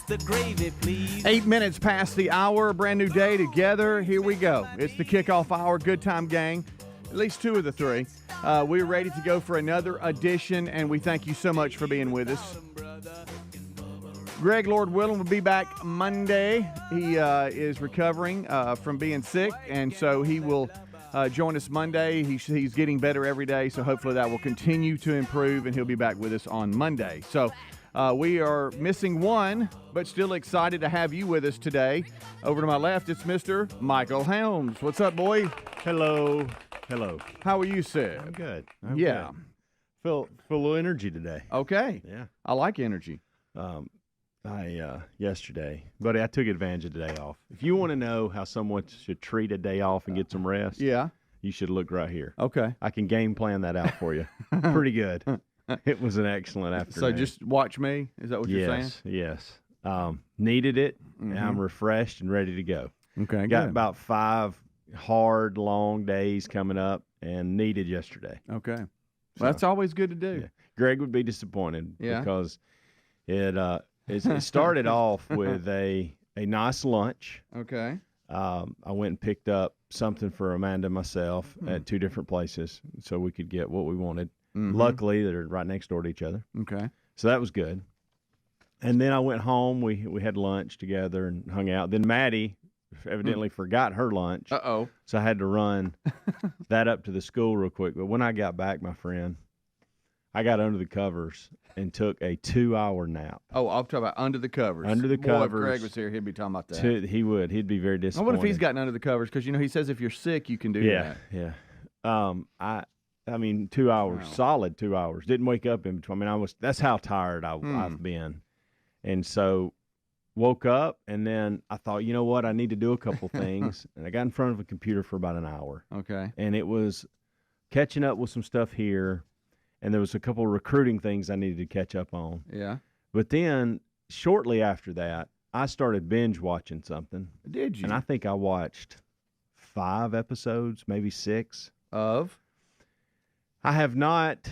the gravy, please. 8 minutes past the hour, brand new day together. Here we go. It's the kickoff hour. Good time, gang. At least two of the three. We're ready to go for another edition, and we thank you so much for being with us. Greg, Lord willing, will be back Monday. He is recovering from being sick, and so he will join us Monday. He's getting better every day, so hopefully that will continue to improve, and he'll be back with us on Monday. So we are missing one, but still excited to have you with us today. Over to my left, it's Mr. Michael Helms. What's up, boy? Hello. Hello. How are you, sir? I'm good. Yeah. Feel a little energy today. Okay. Yeah. I like energy. Yesterday, buddy, I took advantage of the day off. If you want to know how someone should treat a day off and get some rest, Yeah. you should look right here. Okay. I can game plan that out for you. Pretty good. It was an excellent afternoon. So just watch me? Is that what you're saying? Yes. Needed it, and I'm refreshed and ready to go. Okay, Got good. about 5 hard, long days coming up and needed yesterday. Okay. Well, that's always good to do. Yeah. Greg would be disappointed Yeah. because it started off with a nice lunch. Okay. I went and picked up something for Amanda and myself at 2 different places so we could get what we wanted. Luckily, they're right next door to each other. Okay. So that was good. And then I went home. We had lunch together and hung out. Then Maddie evidently forgot her lunch. Uh-oh. So I had to run that up to the school real quick. But when I got back, my friend, I got under the covers and took a 2-hour nap. Oh, I'll talk about under the covers. Under the Boy, covers. if Greg was here, he'd be talking about that. He would. He'd be very I disappointed. wonder if he's gotten under the covers because, he says if you're sick, you can do that. Yeah. I mean, 2 hours, solid 2 hours. Didn't wake up in between. I mean, that's how tired I've been. And so woke up, and then I thought, you know what? I need to do a couple things. And I got in front of a computer for about an hour. Okay. And it was catching up with some stuff here, and there was a couple of recruiting things I needed to catch up on. Yeah. But then shortly after that, I started binge watching something. Did you? And I think I watched 5 episodes, maybe 6. Of? I have not.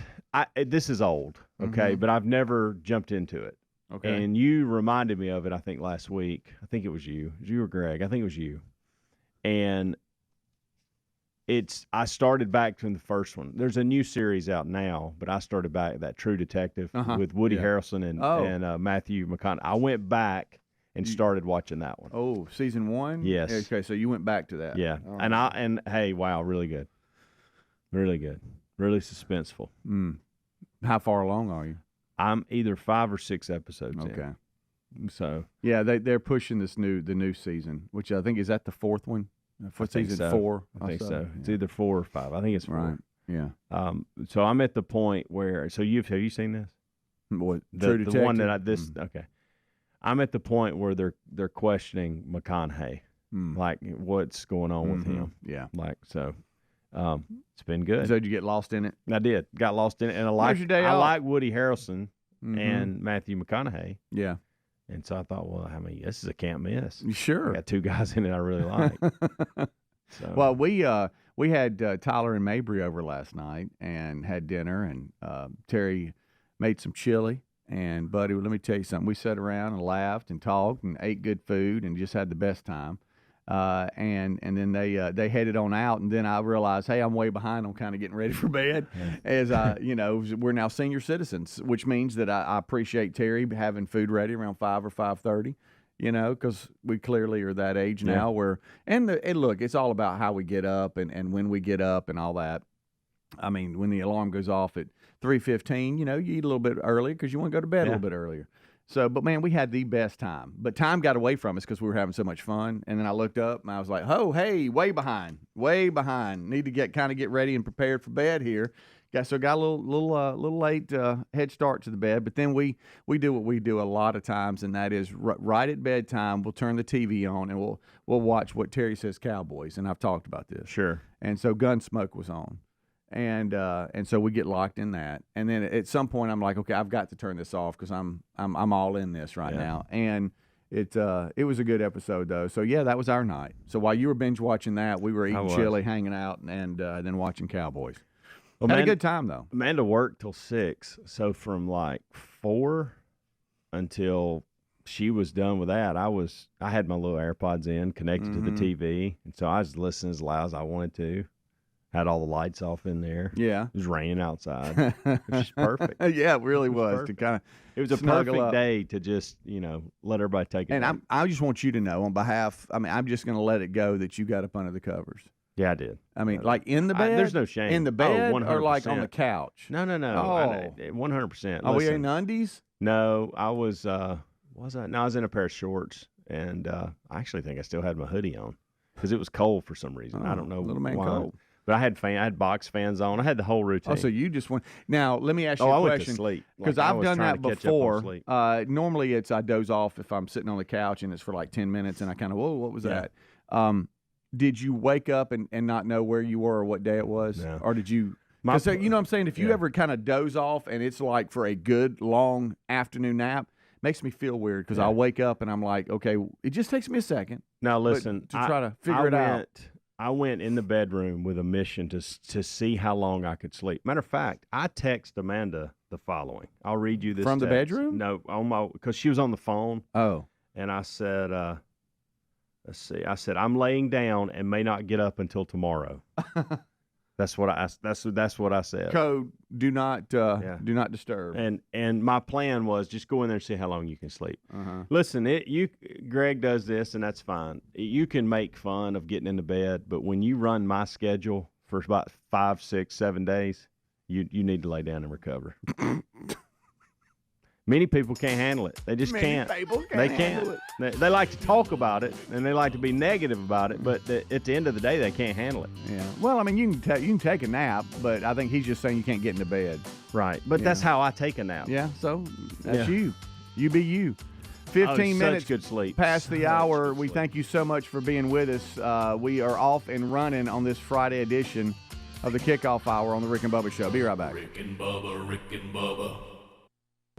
This is old, okay, but I've never jumped into it. Okay. And you reminded me of it, I think, last week. I think it was you. It was you or Greg. I think it was you. And I started back from the first one. There's a new series out now, but I started back that True Detective with Woody Harrelson and Matthew McConaughey. I went back and started watching that one. Oh, season 1? Yes. Okay, so you went back to that. Yeah. All right. And hey, wow, really good. Really good. Really suspenseful. How far along are you? I'm either 5 or 6 episodes Okay. in. So Yeah, they're pushing the new season, which I think is that the 4th one? For I think season so. 4? I think so. Yeah. It's either 4 or 5. I think it's 4. Right. Yeah. So I'm at the point where have you seen this? What? The one that okay. I'm at the point where they're questioning McConaughey, like what's going on with him. Yeah. Like so, it's been good. So did you get lost in it? I did. Got lost in it, and I like Woody Harrelson and Matthew McConaughey. Yeah. And so I thought, well, this is a can't miss. Sure. I got 2 guys in it I really like. So. Well, we had Tyler and Mabry over last night and had dinner, and Terry made some chili. And, buddy, let me tell you something. We sat around and laughed and talked and ate good food and just had the best time. And then they headed on out, and then I realized, hey, I'm way behind. I'm kind of getting ready for bed, as we're now senior citizens, which means that I appreciate Terry having food ready around 5 or 5:30. Because we clearly are that age now where, and look, it's all about how we get up and when we get up and all that. I mean, when the alarm goes off at 3:15, you eat a little bit early because you want to go to bed a little bit earlier. So, but man, we had the best time. But time got away from us because we were having so much fun. And then I looked up and I was like, oh, hey, way behind. Need to get ready and prepared for bed here. Got a little late head start to the bed. But then we do what we do a lot of times, and that is right at bedtime, we'll turn the TV on and we'll watch what Terry says Cowboys. And I've talked about this. Sure. And so Gunsmoke was on. And so we get locked in that, and then at some point I'm like, okay, I've got to turn this off because I'm all in this right now. And it was a good episode though. So yeah, that was our night. So while you were binge watching that, we were eating chili, hanging out, and then watching Cowboys. Well, had a good time though. Amanda worked till 6, so from like 4 until she was done with that, I had my little AirPods in, connected to the TV, and so I was listening as loud as I wanted to. Had all the lights off in there. Yeah. It was raining outside. It was just perfect. Yeah, it really was to kind of. It was a perfect day to just, let everybody take it. And I just want you to know on behalf, I'm just going to let it go that you got up under the covers. Yeah, I did. Like in the bed? There's no shame. In the bed 100%. or like on the couch? No. Oh. 100%. Are we in undies? No, I was, No, I was in a pair of shorts, and I actually think I still had my hoodie on because it was cold for some reason. I don't know little man why. cold. But I had box fans on. I had the whole routine. Oh, so you just went. Now, let me ask you a I went question. to sleep. Because I've done that before. Normally, I doze off if I'm sitting on the couch and it's for like 10 minutes and I kind of, whoa, what was that? Did you wake up and not know where you were or what day it was? No. Or did you? Because you know what I'm saying? If you ever kind of doze off and it's like for a good, long afternoon nap, it makes me feel weird because I'll wake up and I'm like, okay, it just takes me a second. Now, listen. To try to figure it out. I went in the bedroom with a mission to see how long I could sleep. Matter of fact, I text Amanda the following. I'll read you this from text. the bedroom. No, because she was on the phone. Oh, and I said, let's see. I said I'm laying down and may not get up until tomorrow. That's what I said. Code: do not disturb. And my plan was just go in there and see how long you can sleep. Listen, Greg does this, and that's fine. You can make fun of getting into bed, but when you run my schedule for about 5, 6, 7 days, you need to lay down and recover. Many people can't handle it. They just can't. They can't. They like to talk about it, and they like to be negative about it, but at the end of the day, they can't handle it. Yeah. Well, you can take a nap, but I think he's just saying you can't get into bed. Right. But that's how I take a nap. Yeah. So that's you. You be you. 15 minutes good sleep. Past the hour. We thank you so much for being with us. We are off and running on this Friday edition of the Kickoff Hour on the Rick and Bubba Show. Be right back. Rick and Bubba.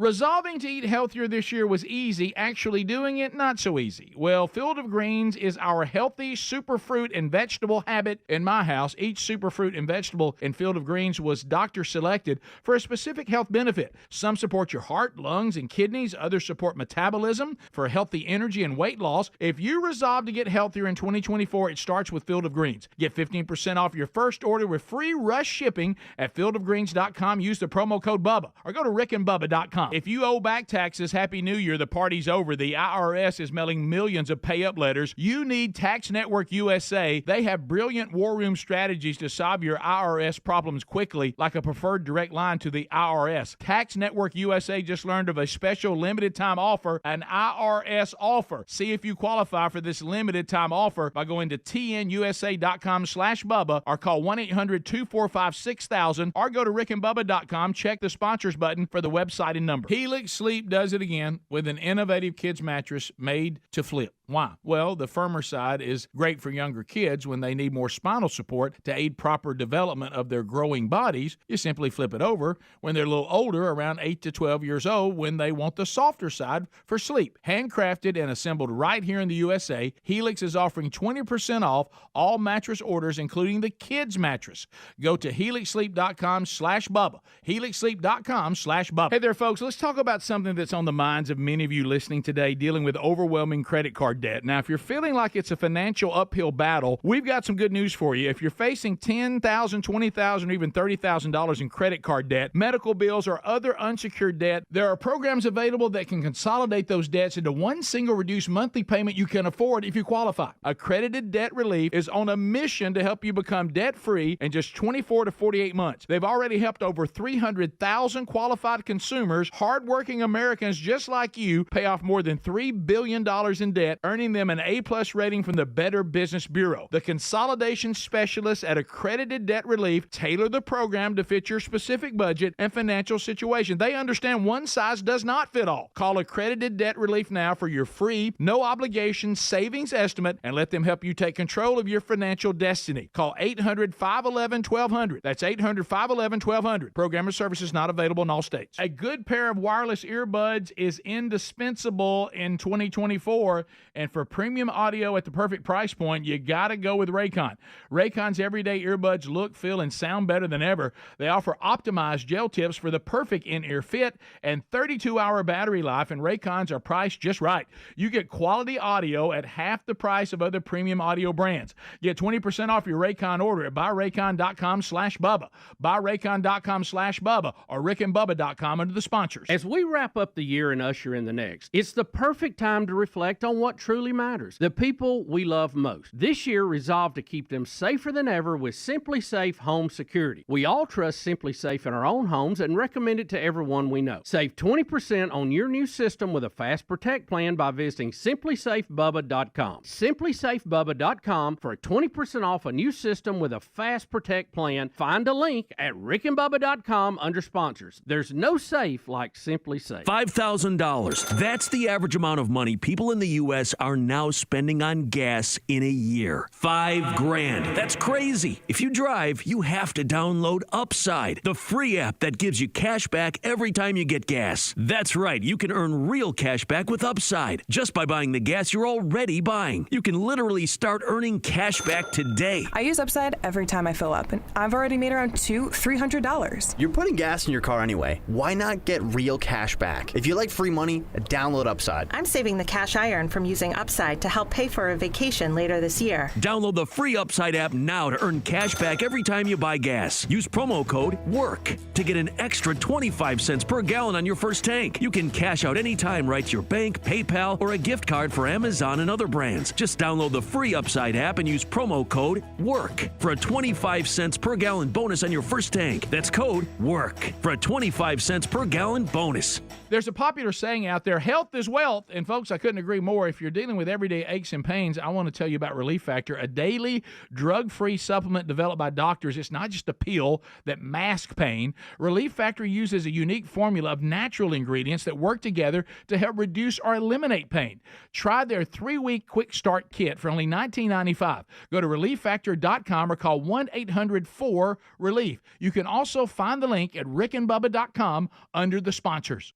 Resolving to eat healthier this year was easy. Actually doing it, not so easy. Well, Field of Greens is our healthy superfruit and vegetable habit in my house. Each superfruit and vegetable in Field of Greens was doctor selected for a specific health benefit. Some support your heart, lungs, and kidneys. Others support metabolism for healthy energy and weight loss. If you resolve to get healthier in 2024, it starts with Field of Greens. Get 15% off your first order with free rush shipping at fieldofgreens.com. Use the promo code BUBBA or go to rickandbubba.com. If you owe back taxes, Happy New Year. The party's over. The IRS is mailing millions of pay-up letters. You need Tax Network USA. They have brilliant war room strategies to solve your IRS problems quickly, like a preferred direct line to the IRS. Tax Network USA just learned of a special limited-time offer, an IRS offer. See if you qualify for this limited-time offer by going to tnusa.com/Bubba or call 1-800-245-6000 or go to rickandbubba.com. Check the sponsors button for the website and number. Helix Sleep does it again with an innovative kids mattress made to flip. Why? Well, the firmer side is great for younger kids when they need more spinal support to aid proper development of their growing bodies. You simply flip it over when they're a little older, around 8 to 12 years old, when they want the softer side for sleep. Handcrafted and assembled right here in the USA, Helix is offering 20% off all mattress orders, including the kids mattress. Go to helixsleep.com/Bubba. helixsleep.com/Bubba. Hey there, folks. Let's talk about something that's on the minds of many of you listening today, dealing with overwhelming credit card debt. Now, if you're feeling like it's a financial uphill battle, we've got some good news for you. If you're facing $10,000, $20,000, or even $30,000 in credit card debt, medical bills, or other unsecured debt, there are programs available that can consolidate those debts into one single reduced monthly payment you can afford if you qualify. Accredited Debt Relief is on a mission to help you become debt-free in just 24 to 48 months. They've already helped over 300,000 qualified consumers, hardworking Americans just like you, pay off more than $3 billion in debt, earning them an A+ rating from the Better Business Bureau. The consolidation specialists at Accredited Debt Relief tailor the program to fit your specific budget and financial situation. They understand one size does not fit all. Call Accredited Debt Relief now for your free, no obligation savings estimate and let them help you take control of your financial destiny. Call 800-511-1200. That's 800-511-1200. Program or services not available in all states. A good pair of wireless earbuds is indispensable in 2024, And for premium audio at the perfect price point, you got to go with Raycon. Raycon's everyday earbuds look, feel, and sound better than ever. They offer optimized gel tips for the perfect in-ear fit and 32-hour battery life, and Raycons are priced just right. You get quality audio at half the price of other premium audio brands. Get 20% off your Raycon order at buyraycon.com/Bubba, buyraycon.com/Bubba, or rickandbubba.com under the sponsors. As we wrap up the year and usher in the next, it's the perfect time to reflect on what truly matters, the people we love most. This year, resolve to keep them safer than ever with Simply Safe Home Security. We all trust Simply Safe in our own homes and recommend it to everyone we know. Save 20% on your new system with a Fast Protect plan by visiting simplysafebubba.com. simplysafebubba.com for 20% off a new system with a Fast Protect plan. Find a link at rickandbubba.com under sponsors. There's no safe like Simply Safe. $5,000. That's the average amount of money people in the U.S. are now spending on gas in a year. $5,000. That's crazy. If you drive, you have to download Upside, the free app that gives you cash back every time you get gas. That's right. You can earn real cash back with Upside just by buying the gas you're already buying. You can literally start earning cash back today. I use Upside every time I fill up, and I've already made around $200-$300. You're putting gas in your car anyway. Why not get real cash back? If you like free money, download Upside. I'm saving the cash I earn from using Upside to help pay for a vacation later this year. Download the free Upside app now to earn cash back every time you buy gas. Use promo code WORK to get an extra 25 cents per gallon on your first tank. You can cash out anytime right to your bank, PayPal, or a gift card for Amazon and other brands. Just download the free Upside app and use promo code WORK for a 25 cents per gallon bonus on your first tank. That's code WORK for a 25 cents per gallon bonus. There's a popular saying out there, health is wealth. And folks, I couldn't agree more. If you're dealing with everyday aches and pains, I want to tell you about Relief Factor, a daily drug-free supplement developed by doctors. It's not just a pill that masks pain. Relief Factor uses a unique formula of natural ingredients that work together to help reduce or eliminate pain. Try their 3-week quick start kit for only $19.95. Go to relieffactor.com or call 1-800-4-RELIEF. You can also find the link at rickandbubba.com under the sponsors.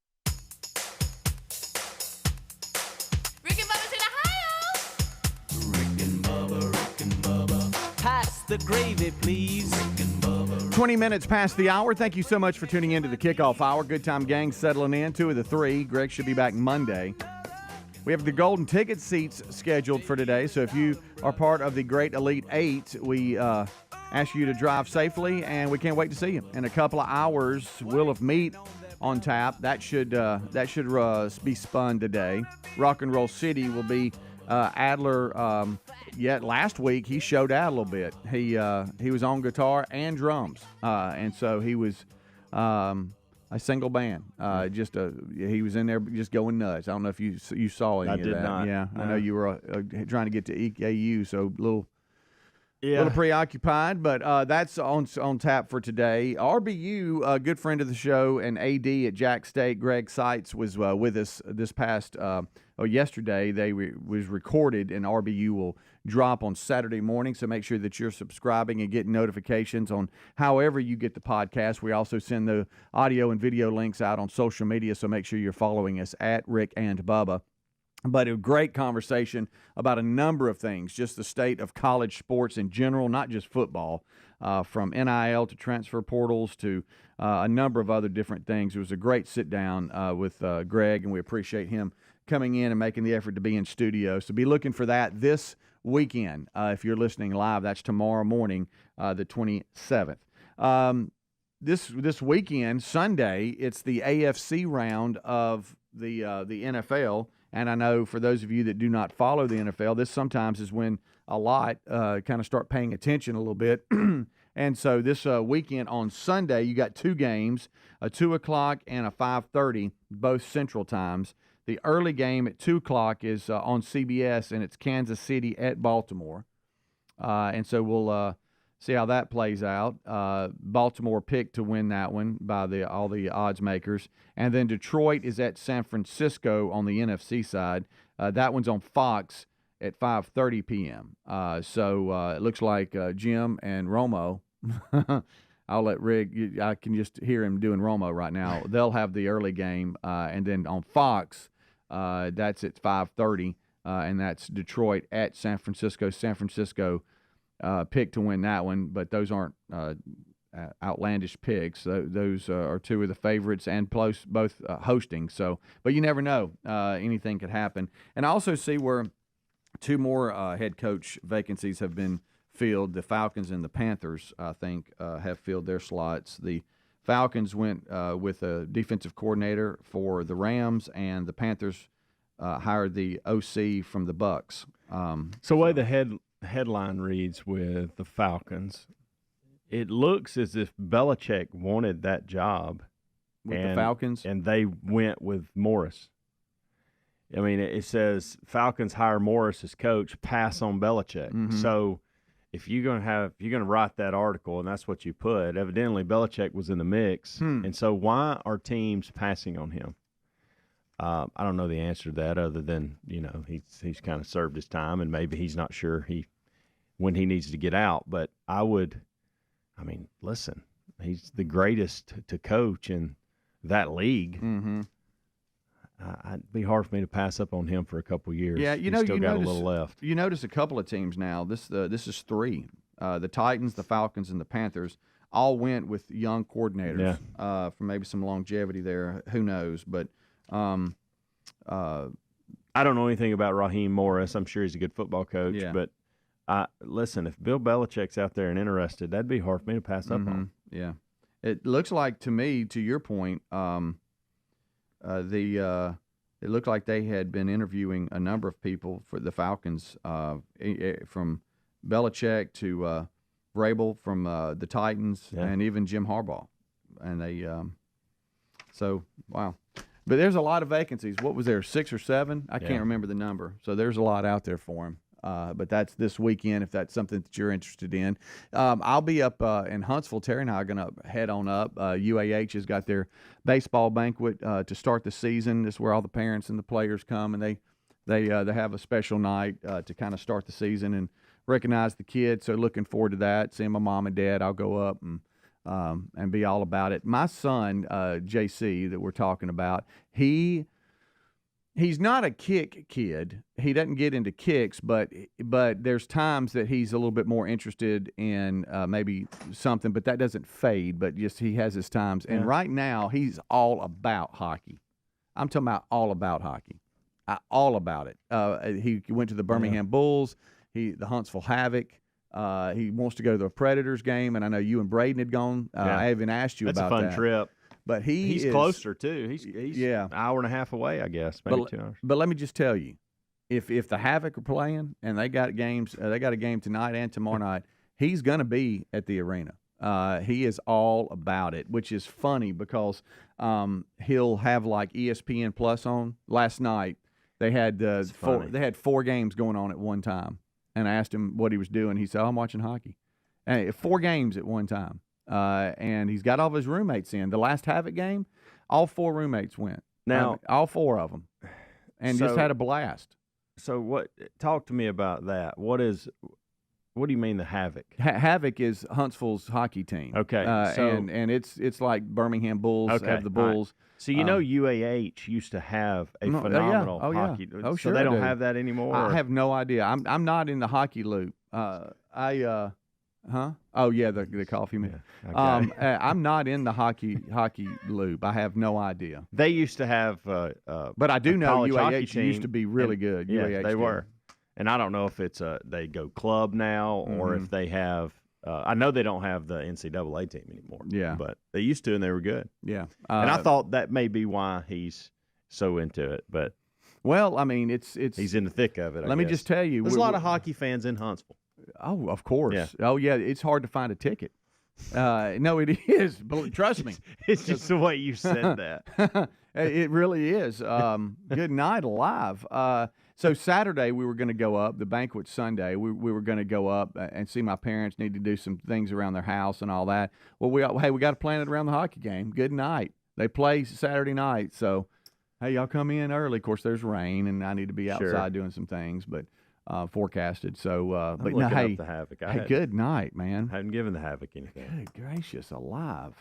Rick and Bubba's in Ohio. Rick and Bubba. Pass the gravy, please. Rick and Bubba. 20 minutes past the hour. Thank you so much for tuning in to the Kickoff Hour. Good time gang settling in. 2 of the 3. Greg should be back Monday. We have the golden ticket seats scheduled for today, so if you are part of the Great Elite 8, we ask you to drive safely, and we can't wait to see you. In a couple of hours, Wheel of Meat on tap. That should be spun today. Rock and Roll City will be Adler. Yet last week he showed out a little bit. He was on guitar and drums, and so he was a single band. He was in there just going nuts. I don't know if you saw any of that. I did not. Yeah, I know you were trying to get to EKU, so a little Yeah. little preoccupied, but that's on tap for today. RBU, a good friend of the show, and AD at Jack State, Greg Seitz, was with us this past yesterday. They was recorded, and RBU will drop on Saturday morning, so make sure that you're subscribing and getting notifications on however you get the podcast. We also send the audio and video links out on social media, so make sure you're following us at Rick and Bubba. But a great conversation about a number of things, just the state of college sports in general, not just football, from NIL to transfer portals to a number of other different things. It was a great sit-down with Greg, and we appreciate him coming in and making the effort to be in studio. So be looking for that this weekend. If you're listening live, that's tomorrow morning, the 27th. This weekend, Sunday, it's the AFC round of the NFL. And I know for those of you that do not follow the NFL, this sometimes is when a lot kind of start paying attention a little bit. And so this weekend on Sunday, you got two games, a 2 o'clock and a 5:30, both Central Times. The early game at 2 o'clock is on CBS, and it's Kansas City at Baltimore. And so we'll see how that plays out. Baltimore picked to win that one by all the odds makers. And then Detroit is at San Francisco on the NFC side. That one's on Fox at 5:30 p.m. So it looks like Jim and Romo, I'll let Rick, I can just hear him doing Romo right now. They'll have the early game. And then on Fox, that's at 5:30. and that's Detroit at San Francisco. San Francisco picked to win that one, but those aren't outlandish picks. Those are two of the favorites and both hosting. So, but you never know. Anything could happen. And I also see where two more head coach vacancies have been filled. The Falcons and the Panthers, I think, have filled their slots. The Falcons went with a defensive coordinator for the Rams, and the Panthers hired the OC from the Bucks. So the way the headline reads with the Falcons, it looks as if Belichick wanted that job with the Falcons, and they went with Morris. I mean, it says Falcons hire Morris as coach, pass on Belichick. Mm-hmm. So if you're gonna write that article, and that's what you put, evidently Belichick was in the mix, and so why are teams passing on him? I don't know the answer to that, other than he's kind of served his time, and maybe he's not sure when he needs to get out. But listen, he's the greatest to coach in that league. Mm-hmm. It'd be hard for me to pass up on him for a couple years. Yeah, He's still got a little left. You notice a couple of teams now. This is three. The Titans, the Falcons, and the Panthers all went with young coordinators for maybe some longevity there. Who knows? But I don't know anything about Raheem Morris. I'm sure he's a good football coach. But listen, if Bill Belichick's out there and interested, that'd be hard for me to pass up on. Yeah. It looks like to me, to your point, it looked like they had been interviewing a number of people for the Falcons, from Belichick to Vrabel from the Titans, and even Jim Harbaugh. And they, wow. But there's a lot of vacancies. What was there, 6 or 7? I can't remember the number. So there's a lot out there for him. But that's this weekend, if that's something that you're interested in. I'll be up in Huntsville. Terry and I are going to head on up. UAH has got their baseball banquet to start the season. This is where all the parents and the players come, and they have a special night to kind of start the season and recognize the kids. So looking forward to that. Seeing my mom and dad, I'll go up and be all about it. My son, JC, that we're talking about, he's not a kick kid. He doesn't get into kicks, but there's times that he's a little bit more interested in maybe something, but that doesn't fade. But just he has his times. And right now, he's all about hockey. I'm talking about all about hockey, all about it. He went to the Birmingham Bulls, the Huntsville Havoc. He wants to go to the Predators game, and I know you and Braden had gone. I haven't asked you about that. That's a fun trip. But he's closer too. He's an hour and a half away, I guess, maybe 2 hours. But let me just tell you, if the Havoc are playing and they got games, they got a game tonight and tomorrow night, he's going to be at the arena. He is all about it, which is funny because he'll have like ESPN Plus on. Last night they had they had 4 games going on at one time, and I asked him what he was doing. He said, "I'm watching hockey." And 4 games at one time. And he's got all of his roommates in. The last Havoc game, all 4 roommates went. Now, all 4 of them, and just had a blast. So talk to me about that. What do you mean the Havoc? Havoc is Huntsville's hockey team. Okay, and it's like Birmingham Bulls have the Bulls. Right. So UAH used to have a phenomenal hockey. Oh, sure. So they don't have that anymore. I have no idea. I'm not in the hockey loop. Oh yeah, the coffee man. Yeah, okay. I'm not in the hockey loop. I have no idea. They used to have, but I do know UAH used to be really good. Yeah, UAH they were, and I don't know if it's they go club now or if they have. I know they don't have the NCAA team anymore. Yeah, but they used to, and they were good. Yeah, and I thought that may be why he's so into it. But well, I mean, it's he's in the thick of it. Let me just tell you, there's a lot of hockey fans in Huntsville. Oh, of course. Yeah. Oh, yeah. It's hard to find a ticket. No, it is. Trust me. It's just the way you said that. It really is. Good night, alive. So Saturday we were going to go up. The banquet Sunday. We were going to go up and see my parents. Need to do some things around their house and all that. Well, we got to plan it around the hockey game. Good night. They play Saturday night. So, hey, y'all come in early. Of course, there's rain, and I need to be outside doing some things, but. Forecasted. So, but no, hey, the Havoc. Good night, man. I hadn't given the Havoc anything. Good gracious, alive.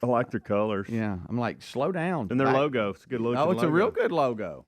I like their colors. Yeah, I'm like, slow down. And their logo. It's a good looking logo. Oh, it's a real good logo.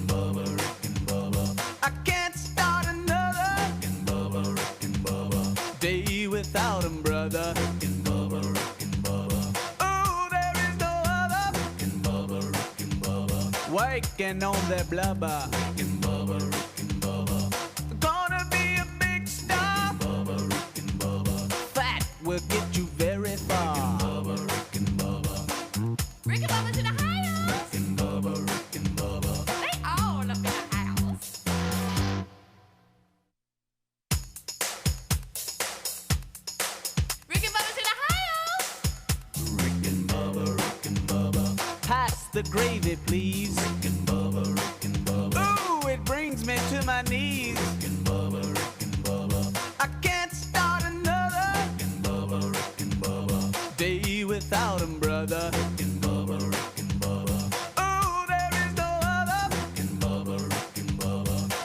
I can't start another day without him, brother. Ooh, there is no other waking on their blubber. Gonna be a big star. Fat will get you very far. Rick and Bubba's in the house. They all up in the house. Rick and Bubba's in the house. Pass the gravy, please. Ooh, it brings me to my knees.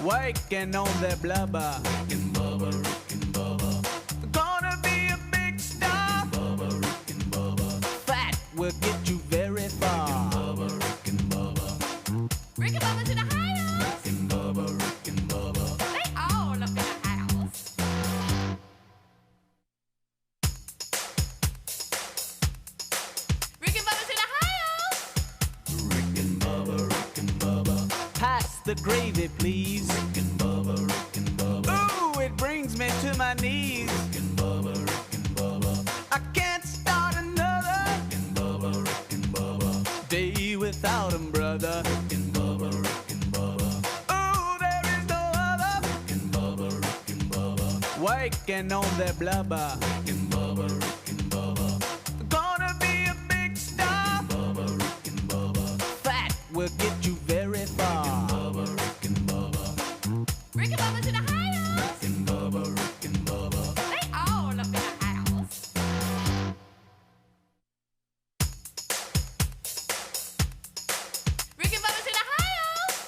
Waking on their blubber. Rick and Bubba. Gonna be a big star. Rick and Bubba. Fat will get you very far. Rick and Bubba. Rick and Bubba's in the house. Rick and Bubba. Rick and Bubba. They all up in the house. Rick and Bubba's in the house. Rick and Bubba. Rick and Bubba. Pass the gravy, please. Rick and Bubba. Rick and Bubba. Ooh, it brings me to my knees. Rick and Bubba. Rick and Bubba. I can't start another Rick and Bubba. Rick and Bubba. day without 'em, brother. Rick and Bubba. Rick and Bubba. Ooh, there is no other. Rick and Bubba. Rick and Bubba. Waking on their blubber. Rick and Bubba. Rick and Bubba. Gonna be a big star. Bubba. Rick and Bubba. Fat will get you very far. Bubba. Rick and Bubba. Rick and Bubba's in the house. Rick and Bubba. Rick and Bubba. They all up in the house. Rick and Bubba's in the house.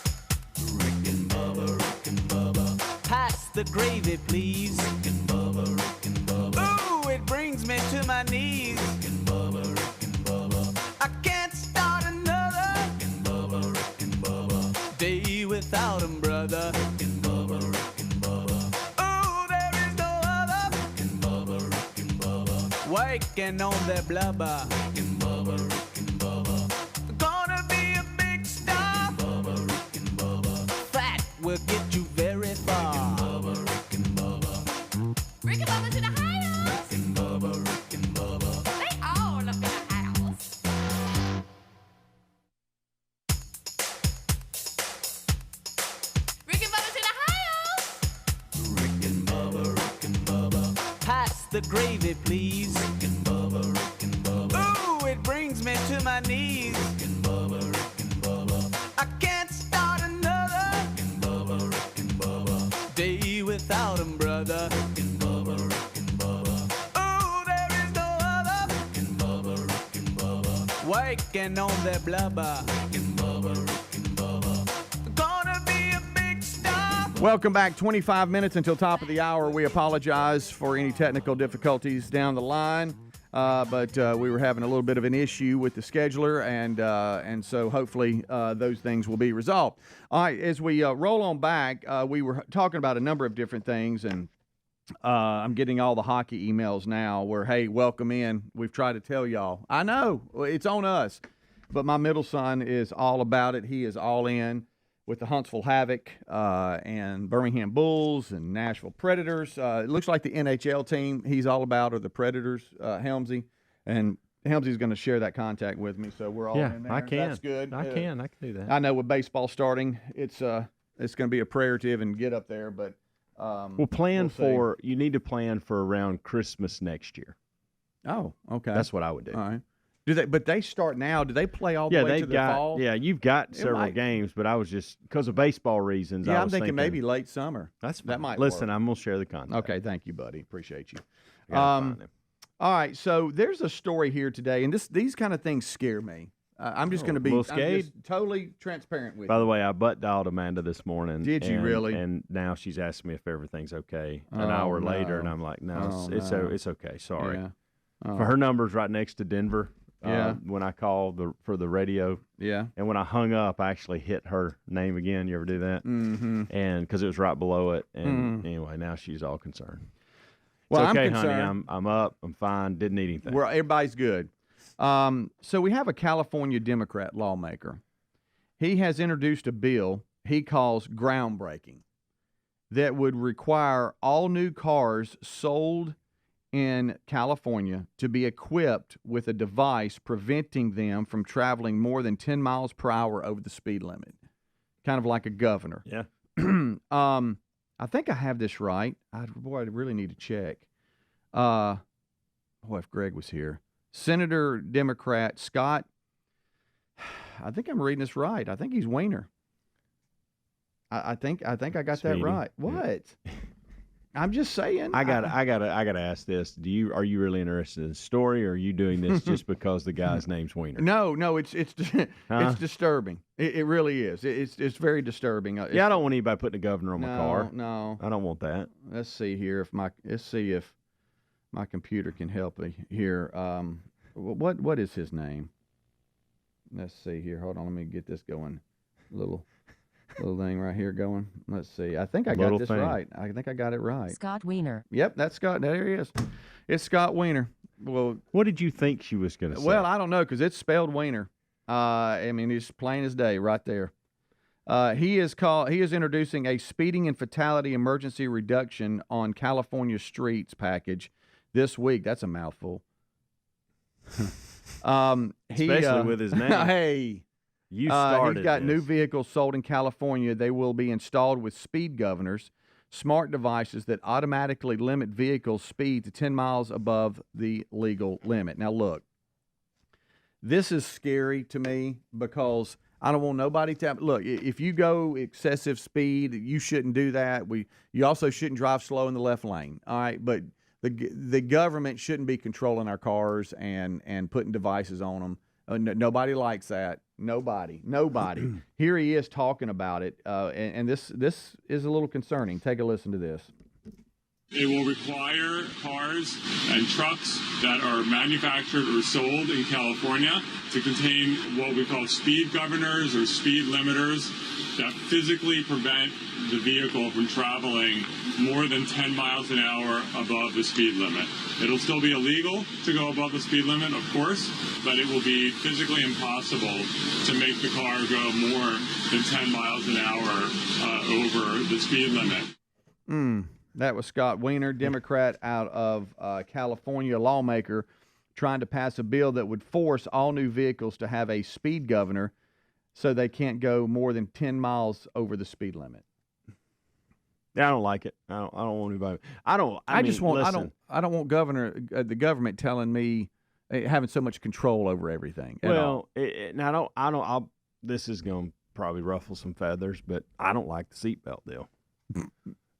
Rick and Bubba. Rick and Bubba. Pass the gravy, please. Rick and Bubba. Rick and Bubba. Ooh, it brings me to my knees. Rick and Bubba. Rick and Bubba. I can't start another Rick and Bubba. Rick and Bubba. day without 'em, brother. Rick and Bubba. Rick and Bubba. Ooh, there is no other. Rick and Bubba. Rick and Bubba. Waking on their blubber. Rick and Bubba. Rick and Bubba. Gonna be a big star. Bubba. Rick and Bubba. Fat will get you very far. Bubba. Rick and Bubba. Rick and Bubba's in the house. Rick and Bubba. Rick and Bubba. They all up in the house. Rick and Bubba's in the house. Rick and Bubba. Rick and Bubba. Pass the gravy, please. Rick and Bubba. Rick and Bubba. Ooh, it brings me to my knees. Rick and Bubba. Rick and Bubba. I can't start another Rick and Bubba. Rick and Bubba. day without 'em, brother. Rick and Bubba. Rick and Bubba. Ooh, there is no other. Rick and Bubba. Rick and Bubba. Waking on their blubber. Rick and Bubba. Rick and Bubba. Gonna be a big star. Welcome back. 25 minutes until top of the hour. We apologize for any technical difficulties down the line, but we were having a little bit of an issue with the scheduler, and so hopefully those things will be resolved. All right, as we roll on back, we were talking about a number of different things, and I'm getting all the hockey emails now where, hey, welcome in. We've tried to tell y'all. I know, it's on us, but my middle son is all about it. He is all in with the Huntsville Havoc and Birmingham Bulls and Nashville Predators. It looks like the NHL team he's all about are the Predators, Helmsy. And Helmsy's going to share that contact with me, so we're all in there. I can. That's good. I can do that. I know with baseball starting, it's going to be a prayer to even get up there, but Well, plan we'll you need to plan for around Christmas next year. Oh, okay. That's what I would do. All right. But they start now. Do they play all the way to the fall? Yeah, you've got several might. games, but I was just because of baseball reasons. Yeah, I I'm was thinking maybe late summer. That might listen. work. I'm gonna share the content. Okay, thank you, buddy. Appreciate you. I gotta find them. All right, so there's a story here today, and these kind of things scare me. I'm just going to be little I'm just totally transparent with By you. the way, I butt dialed Amanda this morning. Did you really? And now she's asking me if everything's okay. An Oh, hour later, no. and I'm like, no, Oh, it's no. it's okay. Sorry. Yeah. Oh. For her number's right next to Denver. Yeah. When I called for the radio. Yeah. And when I hung up, I actually hit her name again. You ever do that? Mm-hmm. And because it was right below it. And anyway, now she's all concerned. Well, it's okay, I'm honey. concerned. I'm up. I'm fine. Didn't need anything. Everybody's good. So we have a California Democrat lawmaker. He has introduced a bill he calls groundbreaking that would require all new cars sold in California to be equipped with a device preventing them from traveling more than 10 miles per hour over the speed limit, kind of like a governor. Yeah. I think I have this right. I really need to check. If Greg was here. Senator Democrat Scott, I think I'm reading this right. I think he's Wiener. I think I got that Speedy. right. Yeah. What? I'm just saying. I gotta ask this. Are you really interested in the story, or are you doing this just because the guy's name's Wiener? No, it's it's disturbing. It really is. It's very disturbing. I don't want anybody putting a governor on my car. No, I don't want that. Let's see here let's see if my computer can help me here. What is his name? Let's see here. Hold on, let me get this going. Little thing right here going. Let's see. I think I got this right. I think I got it right. Scott Wiener. Yep, that's Scott. There he is. It's Scott Wiener. Well, what did you think she was going to say? Well, I don't know because it's spelled Wiener. I mean, it's plain as day right there. He is introducing a speeding and fatality emergency reduction on California streets package this week. That's a mouthful. Especially with his name. Hey. You started He's got this. new vehicles sold in California. They will be installed with speed governors, smart devices that automatically limit vehicle speed to 10 miles above the legal limit. Now, look, this is scary to me because I don't want nobody to look, if you go excessive speed, you shouldn't do that. You also shouldn't drive slow in the left lane. All right, but the government shouldn't be controlling our cars and putting devices on them. Nobody likes that. Nobody. Here he is talking about it, and this is a little concerning. Take a listen to this. It will require cars and trucks that are manufactured or sold in California to contain what we call speed governors or speed limiters that physically prevent the vehicle from traveling more than 10 miles an hour above the speed limit. It'll still be illegal to go above the speed limit, of course, but it will be physically impossible to make the car go more than 10 miles an hour over the speed limit. That was Scott Wiener, Democrat out of California, lawmaker, trying to pass a bill that would force all new vehicles to have a speed governor so they can't go more than 10 miles over the speed limit. Yeah, I don't like it. I don't want anybody. I don't want the government telling me having so much control over everything. This is going to probably ruffle some feathers, but I don't like the seatbelt deal.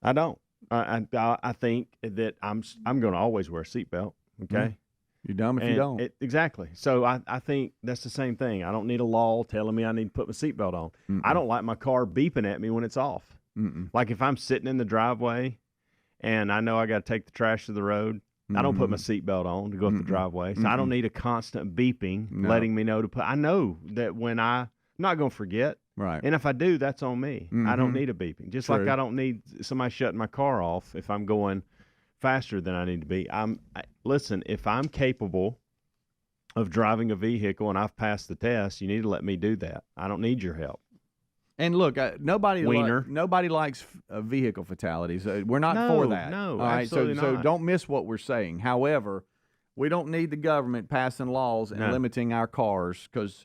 I don't. I think that I'm going to always wear a seatbelt. Okay. You're dumb if you don't. Exactly. So I think that's the same thing. I don't need a law telling me I need to put my seatbelt on. I don't like my car beeping at me when it's off. Like if I'm sitting in the driveway and I know I got to take the trash to the road, I don't put my seatbelt on to go up the driveway. So I don't need a constant beeping letting me know to put. I know that when I'm not going to forget. Right. And if I do, that's on me. I don't need a beeping. Just like I don't need somebody shutting my car off if I'm going faster than I need to be. Listen, if I'm capable of driving a vehicle and I've passed the test, you need to let me do that. I don't need your help. And look, nobody likes vehicle fatalities. We're not for that. No, all right? absolutely So not. don't miss what we're saying. However, we don't need the government passing laws and limiting our cars because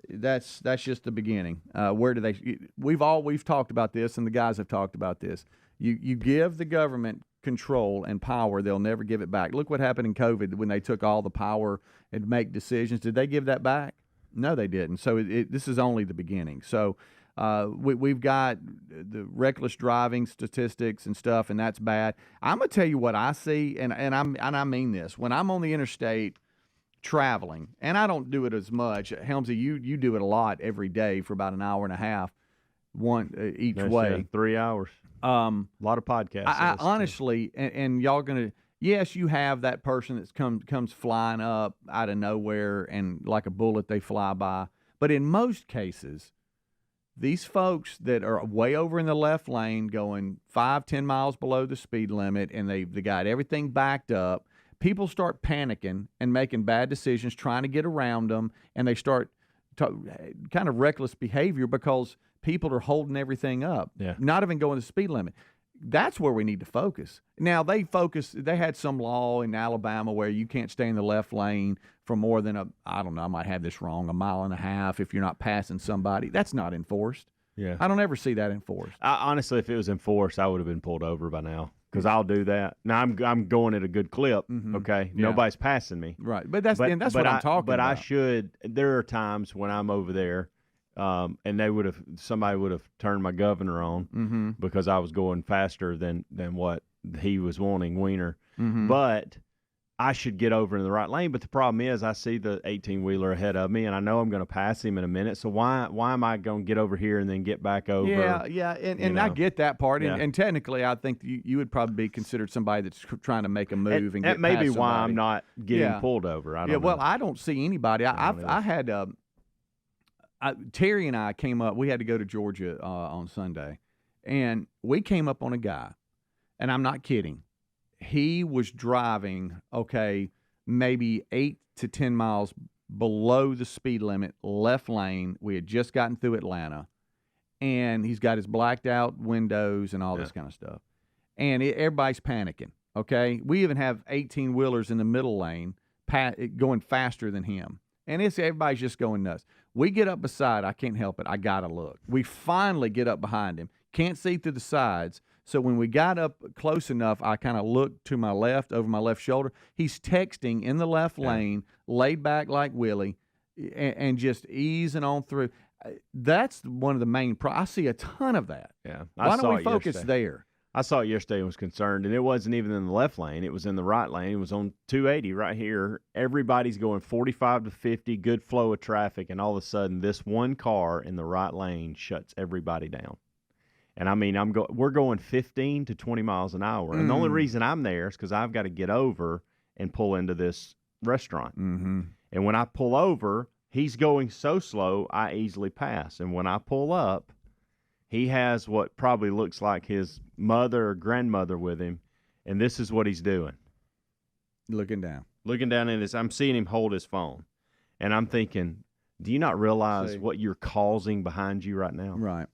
that's just the beginning. Where do they? We've talked about this, and the guys have talked about this. You give the government control and power, they'll never give it back. Look what happened in COVID when they took all the power and make decisions. Did they give that back? No, they didn't. So this is only the beginning. So we've got the reckless driving statistics and stuff, and that's bad. I'm gonna tell you what I see, and I mean this. When I'm on the interstate traveling, and I don't do it as much. Helmsy, you do it a lot every day for about an hour and a half, each way. 3 hours. A lot of podcasts. I honestly, and y'all gonna. Yes, you have that person that comes flying up out of nowhere and like a bullet they fly by. But in most cases, these folks that are way over in the left lane going 5-10 miles below the speed limit and they got everything backed up, people start panicking and making bad decisions trying to get around them, and they start kind of reckless behavior because people are holding everything up, not even going the speed limit. That's where we need to focus. Now, they had some law in Alabama where you can't stay in the left lane for more than I don't know, I might have this wrong, 1.5 miles if you're not passing somebody. That's not enforced. Yeah. I don't ever see that enforced. Honestly, if it was enforced, I would have been pulled over by now because I'll do that. Now, I'm going at a good clip, okay? Yeah. Nobody's passing me. Right. But that's what I'm talking about. But there are times when I'm over there and somebody would have turned my governor on because I was going faster than what he was wanting, Wiener. But I should get over in the right lane. But the problem is I see the 18-wheeler ahead of me, and I know I'm going to pass him in a minute. So why am I going to get over here and then get back over? Yeah, and I get that part. And technically, I think you would probably be considered somebody that's trying to make a move and get that may past be why somebody. I'm not getting pulled over. I don't know. Well, I don't see anybody. I had Terry and I came up. We had to go to Georgia on Sunday, and we came up on a guy, and I'm not kidding. He was driving, maybe 8 to 10 miles below the speed limit, left lane. We had just gotten through Atlanta, and he's got his blacked out windows and all this kind of stuff. And everybody's panicking, We even have 18-wheelers in the middle lane going faster than him. And everybody's just going nuts. We get up beside, I can't help it, I got to look. We finally get up behind him, can't see through the sides. So when we got up close enough, I kind of looked to my left, over my left shoulder. He's texting in the left lane, laid back like Willie, and just easing on through. That's one of the main I see a ton of that. Yeah. Why don't we focus there? I saw it yesterday and was concerned, and it wasn't even in the left lane. It was in the right lane. It was on 280 right here. Everybody's going 45 to 50, good flow of traffic, and all of a sudden this one car in the right lane shuts everybody down. And I mean, we're going 15 to 20 miles an hour. And the only reason I'm there is because I've got to get over and pull into this restaurant. And when I pull over, he's going so slow, I easily pass. And when I pull up, he has what probably looks like his mother or grandmother with him. And this is what he's doing. Looking down. Looking down at this. I'm seeing him hold his phone. And I'm thinking, do you not realize what you're causing behind you right now? Right.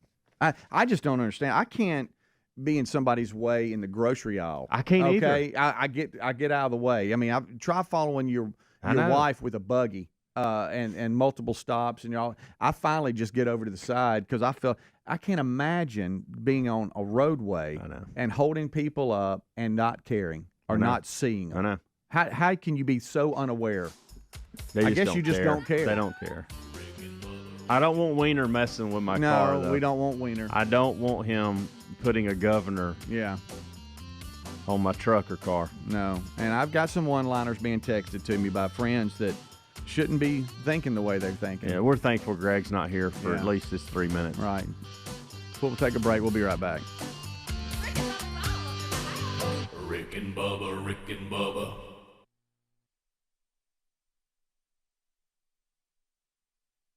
I just don't understand. I can't be in somebody's way in the grocery aisle. I can't either. I get out of the way. I mean, I try following your wife with a buggy and multiple stops, and I finally just get over to the side because I can't imagine being on a roadway and holding people up and not caring or not seeing them. I know. How can you be so unaware? I guess you just don't care. They don't care. I don't want Wiener messing with my car, though. No, we don't want Wiener. I don't want him putting a governor on my truck or car. No. And I've got some one-liners being texted to me by friends that shouldn't be thinking the way they're thinking. Yeah, we're thankful Greg's not here for at least this 3 minutes. Right. We'll take a break. We'll be right back. Rick and Bubba, Rick and Bubba.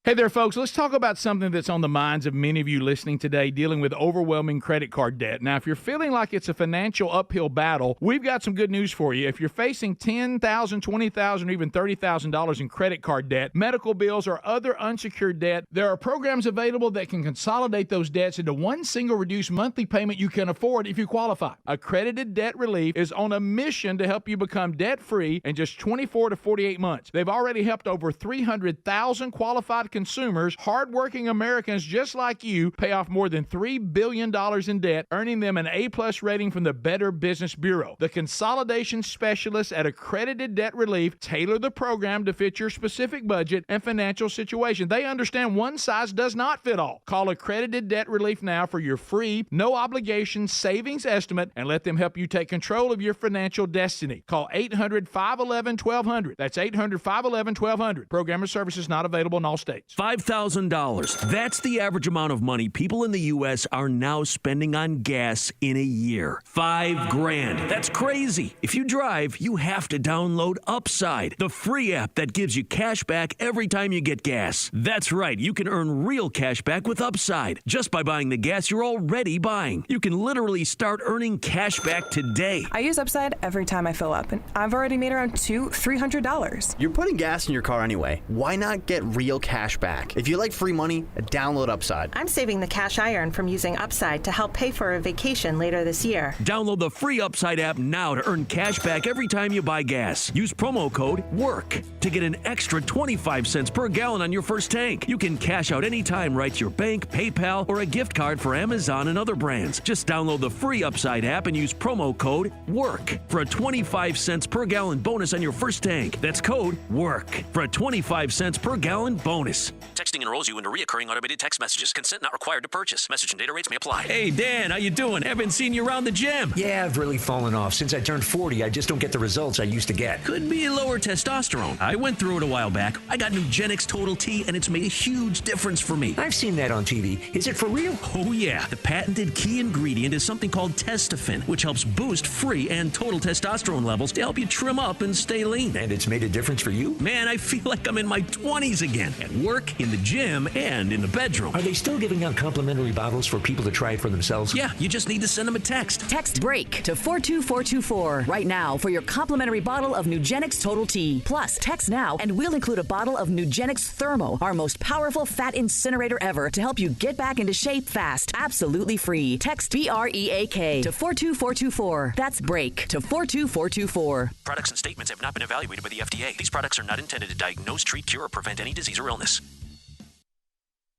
Hey there, folks. Let's talk about something that's on the minds of many of you listening today, dealing with overwhelming credit card debt. Now, if you're feeling like it's a financial uphill battle, we've got some good news for you. If you're facing $10,000, $20,000, or even $30,000 in credit card debt, medical bills, or other unsecured debt, there are programs available that can consolidate those debts into one single reduced monthly payment you can afford if you qualify. Accredited Debt Relief is on a mission to help you become debt-free in just 24 to 48 months. They've already helped over 300,000 qualified consumers, hardworking Americans just like you, pay off more than $3 billion in debt, earning them an A+ rating from the Better Business Bureau. The consolidation specialists at Accredited Debt Relief tailor the program to fit your specific budget and financial situation. They understand one size does not fit all. Call Accredited Debt Relief now for your free, no obligation savings estimate and let them help you take control of your financial destiny. Call 800-511-1200. That's 800-511-1200. Program or services not available in all states. $5,000. That's the average amount of money people in the U.S. are now spending on gas in a year. $5,000. That's crazy. If you drive, you have to download Upside, the free app that gives you cash back every time you get gas. That's right. You can earn real cash back with Upside just by buying the gas you're already buying. You can literally start earning cash back today. I use Upside every time I fill up, and I've already made around $300. You're putting gas in your car anyway. Why not get real cash back? If you like free money, download Upside. I'm saving the cash I earn from using Upside to help pay for a vacation later this year. Download the free Upside app now to earn cash back every time you buy gas. Use promo code WORK to get an extra 25 cents per gallon on your first tank. You can cash out anytime right to your bank, PayPal, or a gift card for Amazon and other brands. Just download the free Upside app and use promo code WORK for a 25 cents per gallon bonus on your first tank. That's code WORK for a 25 cents per gallon bonus. this. Texting enrolls you into reoccurring automated text messages. Consent not required to purchase. Message and data rates may apply. Hey, Dan, how you doing? Haven't seen you around the gym. Yeah, I've really fallen off. Since I turned 40, I just don't get the results I used to get. Could be lower testosterone. I went through it a while back. I got Nugenix Total T, and it's made a huge difference for me. I've seen that on TV. Is it for real? Oh, yeah. The patented key ingredient is something called Testofen, which helps boost free and total testosterone levels to help you trim up and stay lean. And it's made a difference for you? Man, I feel like I'm in my 20s again. At work, in the gym, and in the bedroom. Are they still giving out complimentary bottles for people to try it for themselves? Yeah, you just need to send them a text. Text BREAK to 42424 right now for your complimentary bottle of Nugenix Total T. Plus, text now and we'll include a bottle of Nugenix Thermo, our most powerful fat incinerator ever, to help you get back into shape fast. Absolutely free. Text BREAK to 42424. That's BREAK to 42424. Products and statements have not been evaluated by the FDA. These products are not intended to diagnose, treat, cure, or prevent any disease or illness.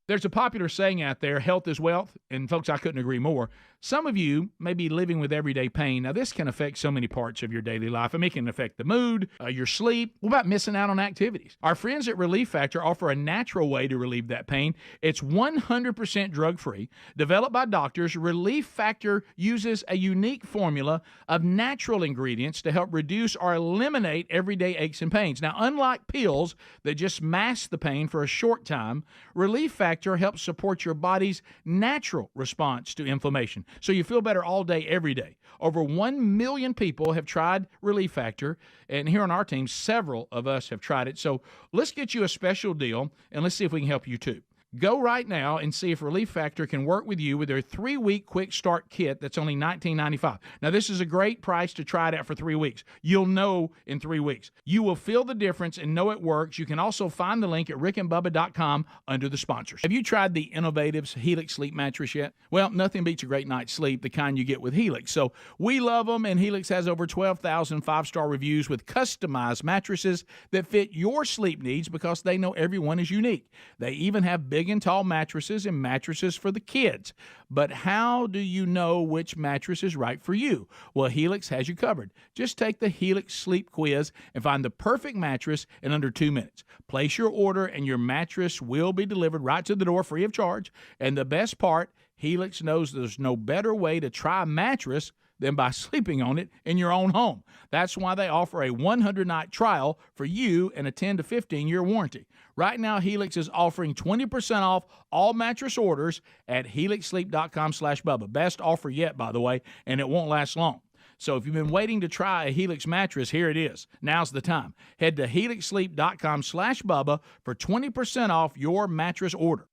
There's a popular saying out there, health is wealth, and folks, I couldn't agree more. Some of you may be living with everyday pain. Now, this can affect so many parts of your daily life. I mean, it can affect the mood, your sleep. What about missing out on activities? Our friends at Relief Factor offer a natural way to relieve that pain. It's 100% drug-free. Developed by doctors, Relief Factor uses a unique formula of natural ingredients to help reduce or eliminate everyday aches and pains. Now, unlike pills that just mask the pain for a short time, Relief Factor helps support your body's natural response to inflammation, so you feel better all day, every day. Over 1 million people have tried Relief Factor, and here on our team, several of us have tried it. So let's get you a special deal, and let's see if we can help you too. Go right now and see if Relief Factor can work with you with their 3-week quick start kit that's only $19.95. Now, this is a great price to try it out for 3 weeks. You'll know in 3 weeks. You will feel the difference and know it works. You can also find the link at rickandbubba.com under the sponsors. Have you tried the innovative Helix sleep mattress yet? Well, nothing beats a great night's sleep, the kind you get with Helix. So we love them, and Helix has over 12,000 5-star reviews with customized mattresses that fit your sleep needs because they know everyone is unique. They even have big and tall mattresses and mattresses for the kids. But how do you know which mattress is right for you? Well, Helix has you covered. Just take the Helix sleep quiz and find the perfect mattress in under 2 minutes. Place your order and your mattress will be delivered right to the door free of charge. And the best part, Helix knows there's no better way to try a mattress than by sleeping on it in your own home. That's why they offer a 100-night trial for you and a 10 to 15-year warranty. Right now, Helix is offering 20% off all mattress orders at helixsleep.com/Bubba. Best offer yet, by the way, and it won't last long. So if you've been waiting to try a Helix mattress, here it is. Now's the time. Head to helixsleep.com/Bubba for 20% off your mattress order.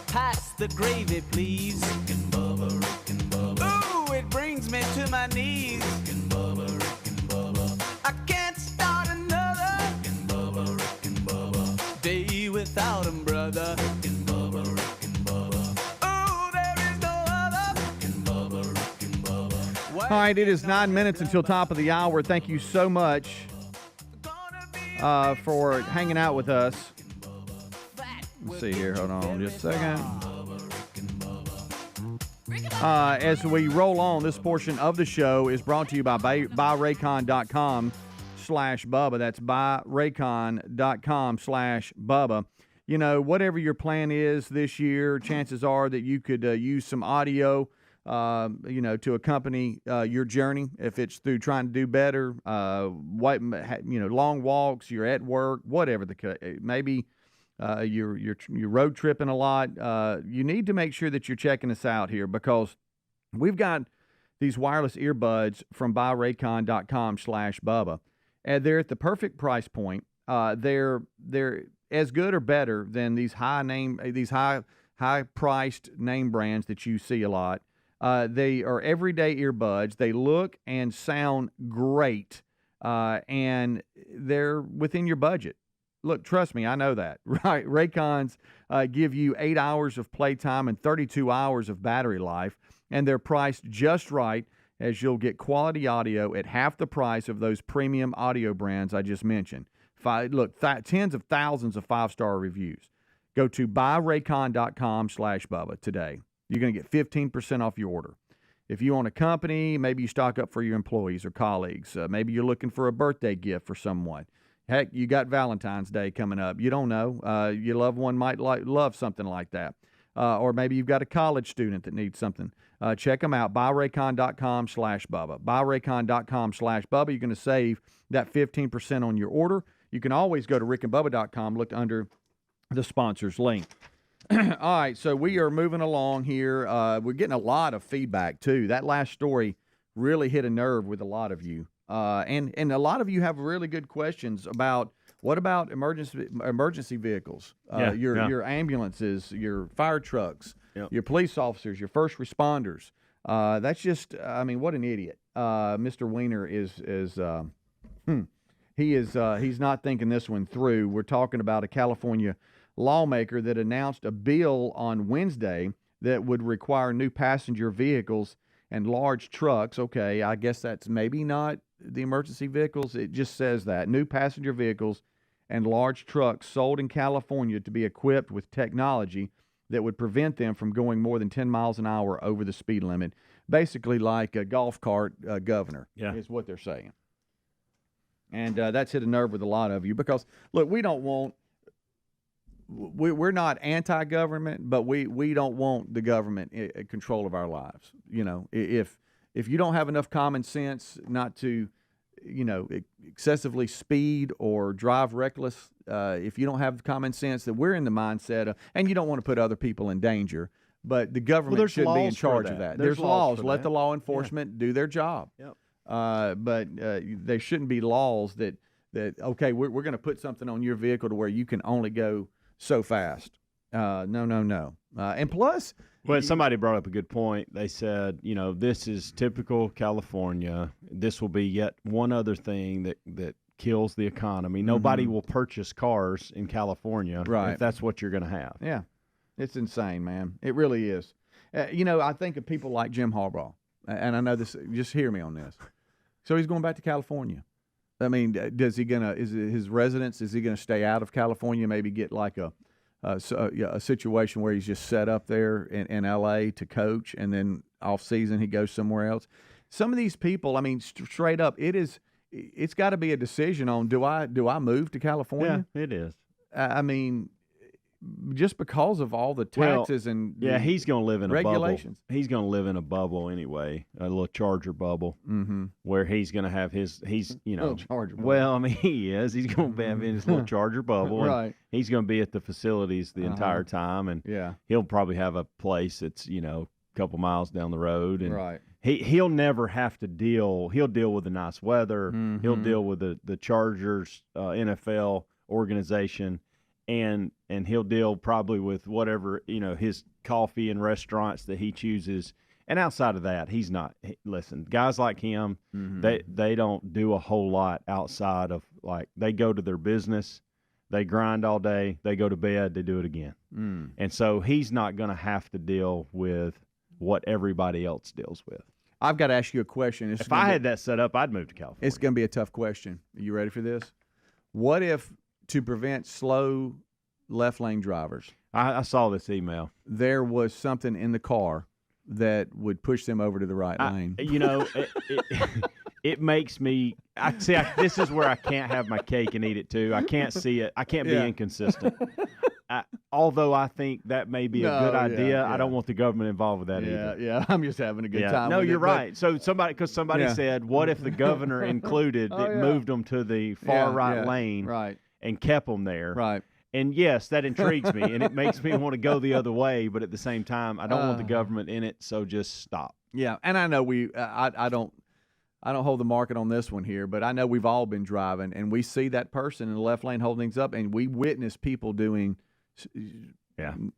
Pass the gravy, please. Rick and Bubba, Rick and Bubba. Ooh, it brings me to my knees. Rick and Bubba, Rick and Bubba. I can't start another Rick and Bubba, Rick and Bubba. day without 'em, brother. Rick and Bubba, Rick and Bubba. Ooh, there is no other. Rick and Bubba, Rick and Bubba. All right, it is 9 minutes until top of the hour. Thank you so much for hanging out with us. Let's see here. Hold on just a second. As we roll on, this portion of the show is brought to you by buyraycon.com/Bubba. That's buyraycon.com/Bubba. You know, whatever your plan is this year, chances are that you could use some audio, to accompany your journey. If it's through trying to do better, long walks, you're at work, whatever maybe. You're road tripping a lot. You need to make sure that you're checking us out here because we've got these wireless earbuds from buyraycon.com/Bubba, and they're at the perfect price point. They're as good or better than these high priced name brands that you see a lot. They are everyday earbuds. They look and sound great, and they're within your budget. Look, trust me, I know that, right? Raycons give you 8 hours of playtime and 32 hours of battery life, and they're priced just right as you'll get quality audio at half the price of those premium audio brands I just mentioned. Tens of thousands of 5-star reviews. Go to buyraycon.com/Bubba today. You're going to get 15% off your order. If you own a company, maybe you stock up for your employees or colleagues. Maybe you're looking for a birthday gift for someone. Heck, you got Valentine's Day coming up. You don't know. Your loved one might love something like that. Or maybe you've got a college student that needs something. Check them out, buyraycon.com/Bubba. Buyraycon.com/Bubba. You're going to save that 15% on your order. You can always go to rickandbubba.com, look under the sponsors link. All right, so we are moving along here. We're getting a lot of feedback, too. That last story really hit a nerve with a lot of you. And a lot of you have really good questions about what about emergency vehicles, your ambulances, your fire trucks, your police officers, your first responders. That's just, I mean, what an idiot. Mr. Wiener he's not thinking this one through. We're talking about a California lawmaker that announced a bill on Wednesday that would require new passenger vehicles and large trucks. Okay, I guess that's maybe not the emergency vehicles. It just says that. New passenger vehicles and large trucks sold in California to be equipped with technology that would prevent them from going more than 10 miles an hour over the speed limit. Basically like a golf cart governor is what they're saying. And that's hit a nerve with a lot of you because, look, we don't want we're not anti-government, but we don't want the government in control of our lives. You know, if you don't have enough common sense not to, you know, excessively speed or drive reckless, if you don't have the common sense that we're in the mindset of, and you don't want to put other people in danger, but the government should be in charge of that. There's laws. Let the law enforcement do their job. Yep. But there shouldn't be laws that okay, we're going to put something on your vehicle to where you can only go so fast. No. And plus, well, somebody brought up a good point. They said, you know, this is typical California. This will be yet one other thing that kills the economy. Nobody will purchase cars in California if that's what you're going to have. Yeah, it's insane, man. It really is. You know, I think of people like Jim Harbaugh, and I know this. Just hear me on this. So he's going back to California. I mean, is his residence? Is he gonna stay out of California? Maybe get like a situation where he's just set up there in L.A. to coach, and then off season he goes somewhere else. Some of these people, I mean, straight up, it's got to be a decision on do I move to California? Yeah, it is. I mean, just because of all the taxes and he's going to live in regulations. A bubble. He's going to live in a bubble anyway, a little Charger bubble, where he's going to have he's you know, Charger bubble. Well, I mean, he is. He's going to have in his little Charger bubble, right? And he's going to be at the facilities the entire time, and he'll probably have a place that's, you know, a couple miles down the road, and he'll never have to deal. He'll deal with the nice weather. He'll deal with the Chargers NFL organization. And he'll deal probably with whatever, you know, his coffee and restaurants that he chooses. And outside of that, he's not. Listen, guys like him, they don't do a whole lot outside of, like, they go to their business, they grind all day, they go to bed, they do it again. And so he's not going to have to deal with what everybody else deals with. I've got to ask you a question. If I had that set up, I'd move to California. It's going to be a tough question. Are you ready for this? What if, to prevent slow left lane drivers, I saw this email, there was something in the car that would push them over to the right lane? You know, it makes me. This is where I can't have my cake and eat it too. I can't see it. I can't be inconsistent. Although I think that may be a good idea, I don't want the government involved with that either. Yeah, I'm just having a good time. No, with you're it, right. So somebody said, what if the governor included that moved them to the far right lane and kept them there? Right. And yes, that intrigues me, and it makes me want to go the other way. But at the same time, I don't want the government in it, so just stop. Yeah, and I know I don't hold the market on this one here, but I know we've all been driving, and we see that person in the left lane holding things up, and we witness people doing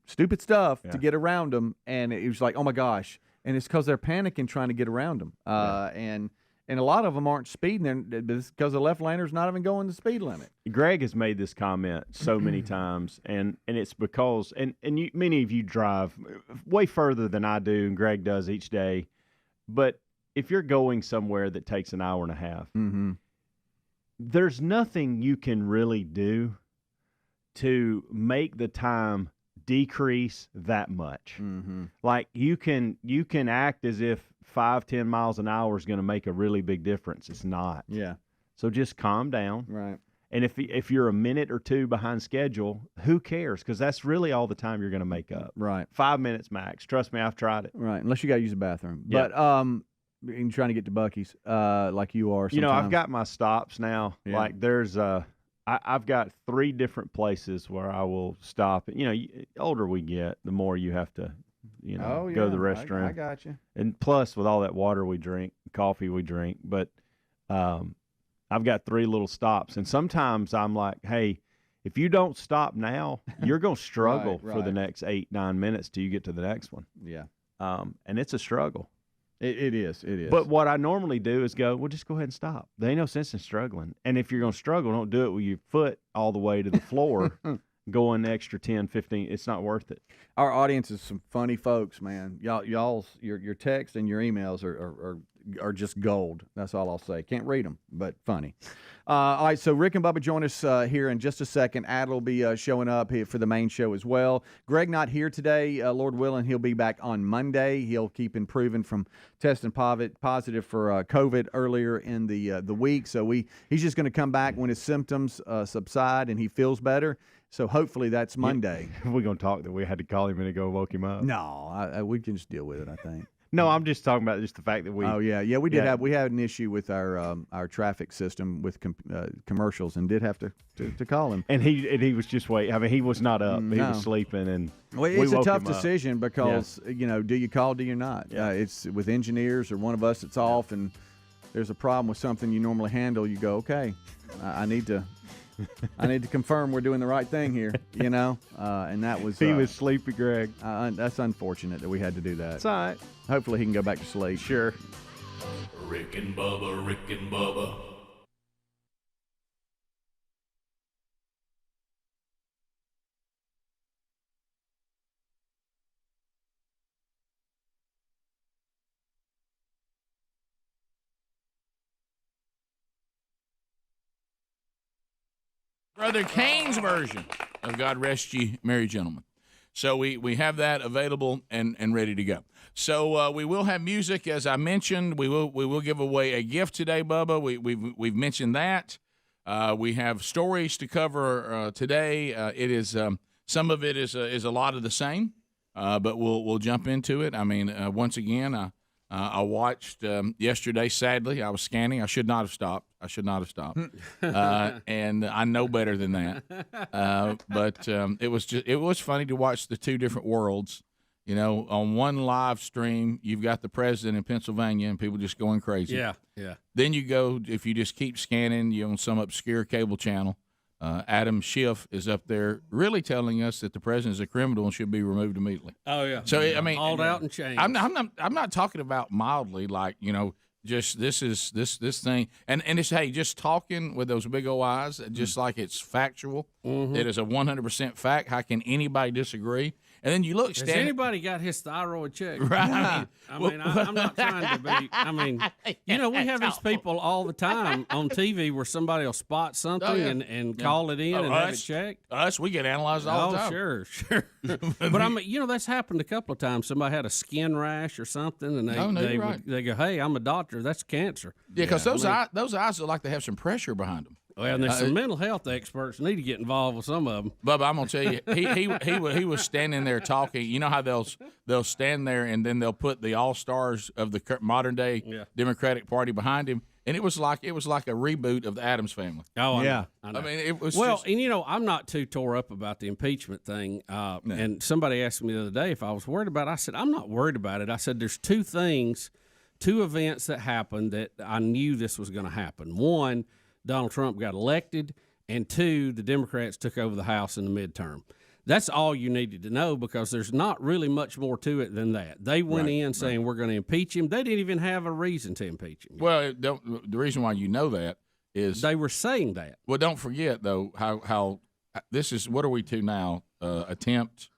stupid stuff to get around them, and it was like, oh my gosh, and it's because they're panicking trying to get around them, and a lot of them aren't speeding because the left laner's not even going the speed limit. Greg has made this comment so many times, and it's because many of you drive way further than I do, and Greg does each day. But if you're going somewhere that takes an hour and a half, there's nothing you can really do to make the time decrease that much. Like you can act as if 5-10 miles an hour is going to make a really big difference. It's not. Yeah. So just calm down. Right. And if you're a minute or two behind schedule, who cares? Because that's really all the time you're going to make up. Right. 5 minutes max. Trust me, I've tried it. Right. Unless you got to use the bathroom. Yeah. But in trying to get to Buc-ee's, like you are. You know, I've sometimes. got my stops now. Yeah. Like there's I've got 3 different places where I will stop. You know, the older we get, the more you have to, go to the restroom. I got you. And plus, with all that water we drink, coffee we drink, but I've got 3 little stops. And sometimes I'm like, hey, if you don't stop now, you're going to struggle for the next 8-9 minutes till you get to the next one. Yeah. And it's a struggle. It is. But what I normally do is go, well, just go ahead and stop. There ain't no sense in struggling. And if you're going to struggle, don't do it with your foot all the way to the floor, going the extra 10, 15. It's not worth it. Our audience is some funny folks, man. Your texts and your emails are just gold. That's all I'll say. Can't read them, but funny. All right, so Rick and Bubba join us here in just a second. Adel will be showing up here for the main show as well. Greg not here today. Lord willing, he'll be back on Monday. He'll keep improving from testing positive for COVID earlier in the week. So he's just going to come back when his symptoms subside and he feels better. So hopefully that's Monday. We're going to talk that we had to call him in and go woke him up. No, we can just deal with it, I think. No, I'm just talking about just the fact that we. Oh yeah, we did have an issue with our traffic system with commercials, and did have to call him. And he was just waiting. I mean, he was not up. He was sleeping, and it's a tough decision because do you call? Do you not? Yeah. It's with engineers or one of us that's off, and there's a problem with something you normally handle. You go, okay, I need to confirm we're doing the right thing here, and that was he was sleepy, Greg. That's unfortunate that we had to do that. It's all right. Hopefully he can go back to sleep. Sure. Rick and Bubba, Rick and Bubba. Brother Cain's version of God Rest Ye Merry Gentlemen. So we have that available and ready to go. So we will have music, as I mentioned. We will give away a gift today, Bubba. We've mentioned that. We have stories to cover today. It is some of it is a lot of the same, but we'll jump into it. I mean, once again, I watched yesterday. Sadly, I was scanning. I should not have stopped. And I know better than that. But it was funny to watch the 2 different worlds. On one live stream, you've got the president in Pennsylvania and people just going crazy. Yeah. Then you go, if you just keep scanning, you're on some obscure cable channel. Adam Schiff is up there really telling us that the president is a criminal and should be removed immediately. Oh, yeah. So, I mean, hauled out and changed. I'm not talking about mildly, like, just this thing. And it's, hey, just talking with those big old eyes, just like it's factual. Mm-hmm. It is a 100% fact. How can anybody disagree? And then you look. Has anybody got his thyroid checked? Right. I'm not trying to be. I mean, we have these people all the time on TV where somebody will spot something and call it in and have it checked. Us, we get analyzed all the time. Sure. But I mean, that's happened a couple of times. Somebody had a skin rash or something, and they go, "Hey, I'm a doctor. That's cancer." Yeah, because those eyes look like they have some pressure behind them. Well, and there's some mental health experts need to get involved with some of them. Bubba, I'm gonna tell you, he was standing there talking. You know how they'll stand there and then they'll put the all stars of the modern day Democratic Party behind him, and it was like a reboot of the Addams Family. Oh, yeah. I know. I mean, it was and I'm not too tore up about the impeachment thing. And somebody asked me the other day if I was worried about it. I said I'm not worried about it. I said there's 2 events that happened that I knew this was going to happen. One, Donald Trump got elected, and 2, the Democrats took over the House in the midterm. That's all you needed to know because there's not really much more to it than that. They went in saying we're going to impeach him. They didn't even have a reason to impeach him. Well, the reason why you know that is they were saying that. Well, don't forget though how this is. What are we to now? Attempt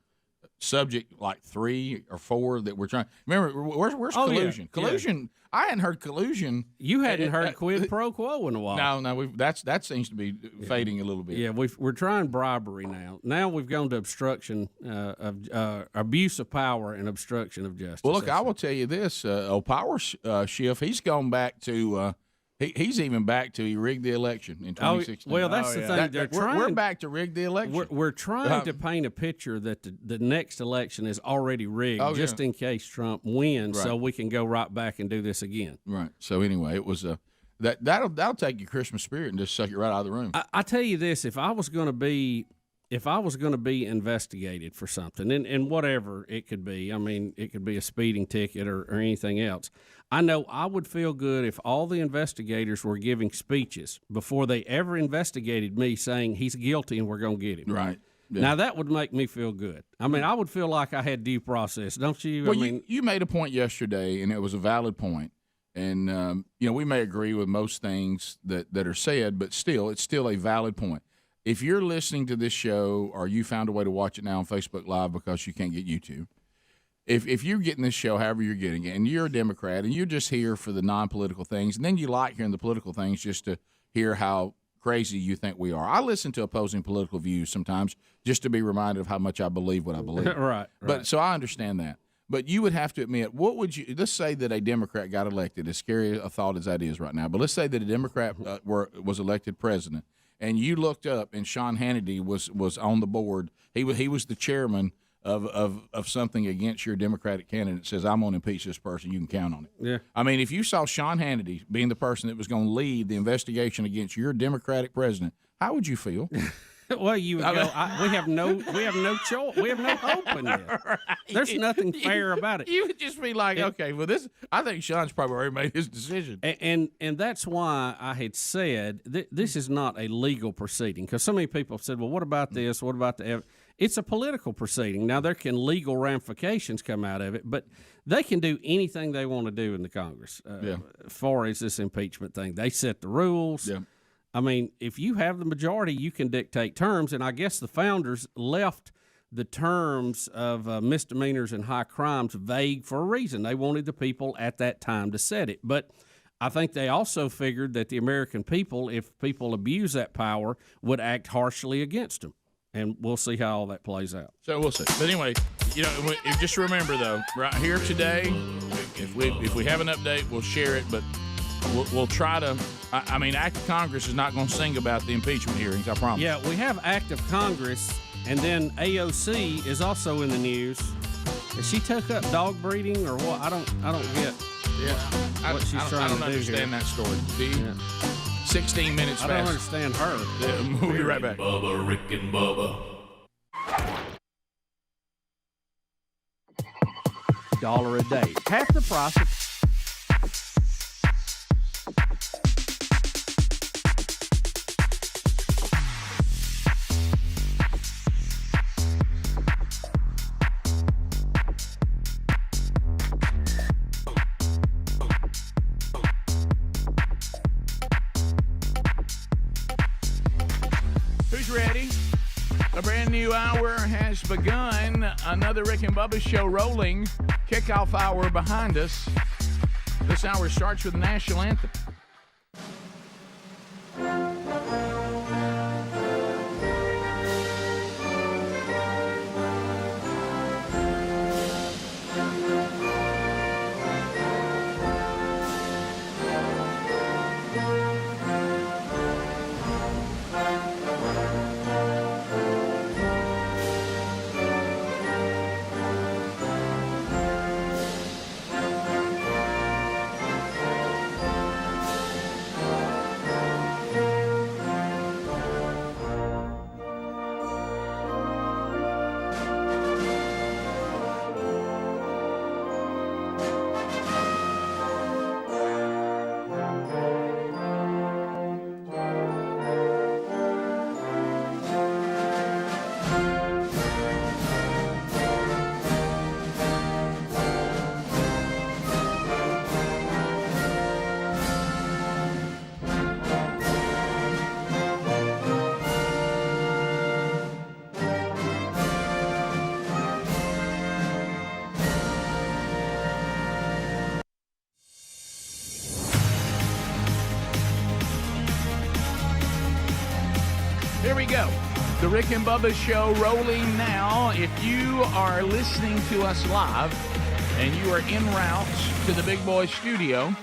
subject like 3 or 4 that we're trying. Remember, where's collusion? Yeah. Collusion. I hadn't heard collusion. You hadn't heard quid pro quo in a while. No, that seems to be fading a little bit. Yeah, we're trying bribery now. Now we've gone to obstruction of abuse of power and obstruction of justice. Well, look, I will tell you this: Power Schiff, he's gone back to. He's even back to he rigged the election in 2016. Well, that's the thing. We're back to rig the election. We're trying to paint a picture that the next election is already rigged, just in case Trump wins, so we can go right back and do this again. Right. So anyway, it was that'll take your Christmas spirit and just suck it right out of the room. I tell you this: if I was going to be investigated for something, and whatever it could be, I mean, it could be a speeding ticket or anything else, I know I would feel good if all the investigators were giving speeches before they ever investigated me saying he's guilty and we're going to get him. Right. Yeah. Now, that would make me feel good. I mean, I would feel like I had due process, don't you? Well, I mean, you made a point yesterday, and it was a valid point. And, we may agree with most things that are said, but still, it's still a valid point. If you're listening to this show or you found a way to watch it now on Facebook Live because you can't get YouTube, if you're getting this show however you're getting it, and you're a Democrat and you're just here for the non-political things, and then you like hearing the political things just to hear how crazy you think we are. I listen to opposing political views sometimes just to be reminded of how much I believe what I believe. Right. But so I understand that. But you would have to admit, let's say that a Democrat got elected, as scary a thought as that is right now, but let's say that a Democrat was elected president, and you looked up and Sean Hannity was on the board. He was the chairman of something against your Democratic candidate. Says, I'm going to impeach this person. You can count on it. Yeah. I mean, if you saw Sean Hannity being the person that was going to lead the investigation against your Democratic president, how would you feel? Well, you would go. We have no choice. We have no hope in this. Right. There's nothing fair about it. You would just be like, okay, well, this. I think Sean's probably already made his decision, and that's why I had said this is not a legal proceeding, because so many people have said, well, what about this? What about the? It's a political proceeding. Now there can legal ramifications come out of it, but they can do anything they want to do in the Congress. As far as this impeachment thing, they set the rules. Yeah. I mean, if you have the majority, you can dictate terms, and I guess the founders left the terms of misdemeanors and high crimes vague for a reason. They wanted the people at that time to set it. But I think they also figured that the American people, if people abuse that power, would act harshly against them. And we'll see how all that plays out. So we'll see. But anyway, just remember, though, right here today, if we have an update, we'll share it, but we'll try to. I mean, Act of Congress is not going to sing about the impeachment hearings, I promise. Yeah, we have Act of Congress, and then AOC is also in the news. Has she took up dog breeding or what? I don't get what she's trying to do. I don't understand that story. Do you? 16 minutes fast. I don't understand her. Yeah, we'll be right back. Bubba, Rick and Bubba. $1 a day. Half the price of hour has begun. Another Rick and Bubba show rolling. Kickoff hour behind us. This hour starts with the national anthem. here we go. The Rick and Bubba Show rolling now. If you are listening to us live and you are en route to the Big Boy Studio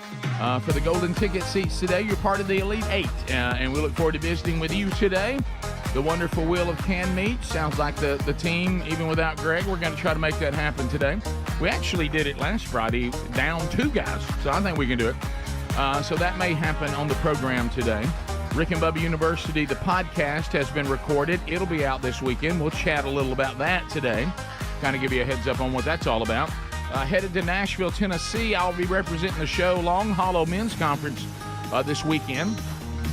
for the golden ticket seats today, you're part of the Elite Eight. And we look forward to visiting with you today. The wonderful wheel of canned meat. Sounds like the team, even without Greg, we're going to try to make that happen today. We actually did it last Friday, down 2 guys, so I think we can do it. So that may happen on the program today. Rick and Bubba University, the podcast has been recorded. It'll be out this weekend. We'll chat a little about that today, kind of give you a heads up on what that's all about. Headed to Nashville, Tennessee. I'll be representing the show, Long Hollow Men's Conference, this weekend,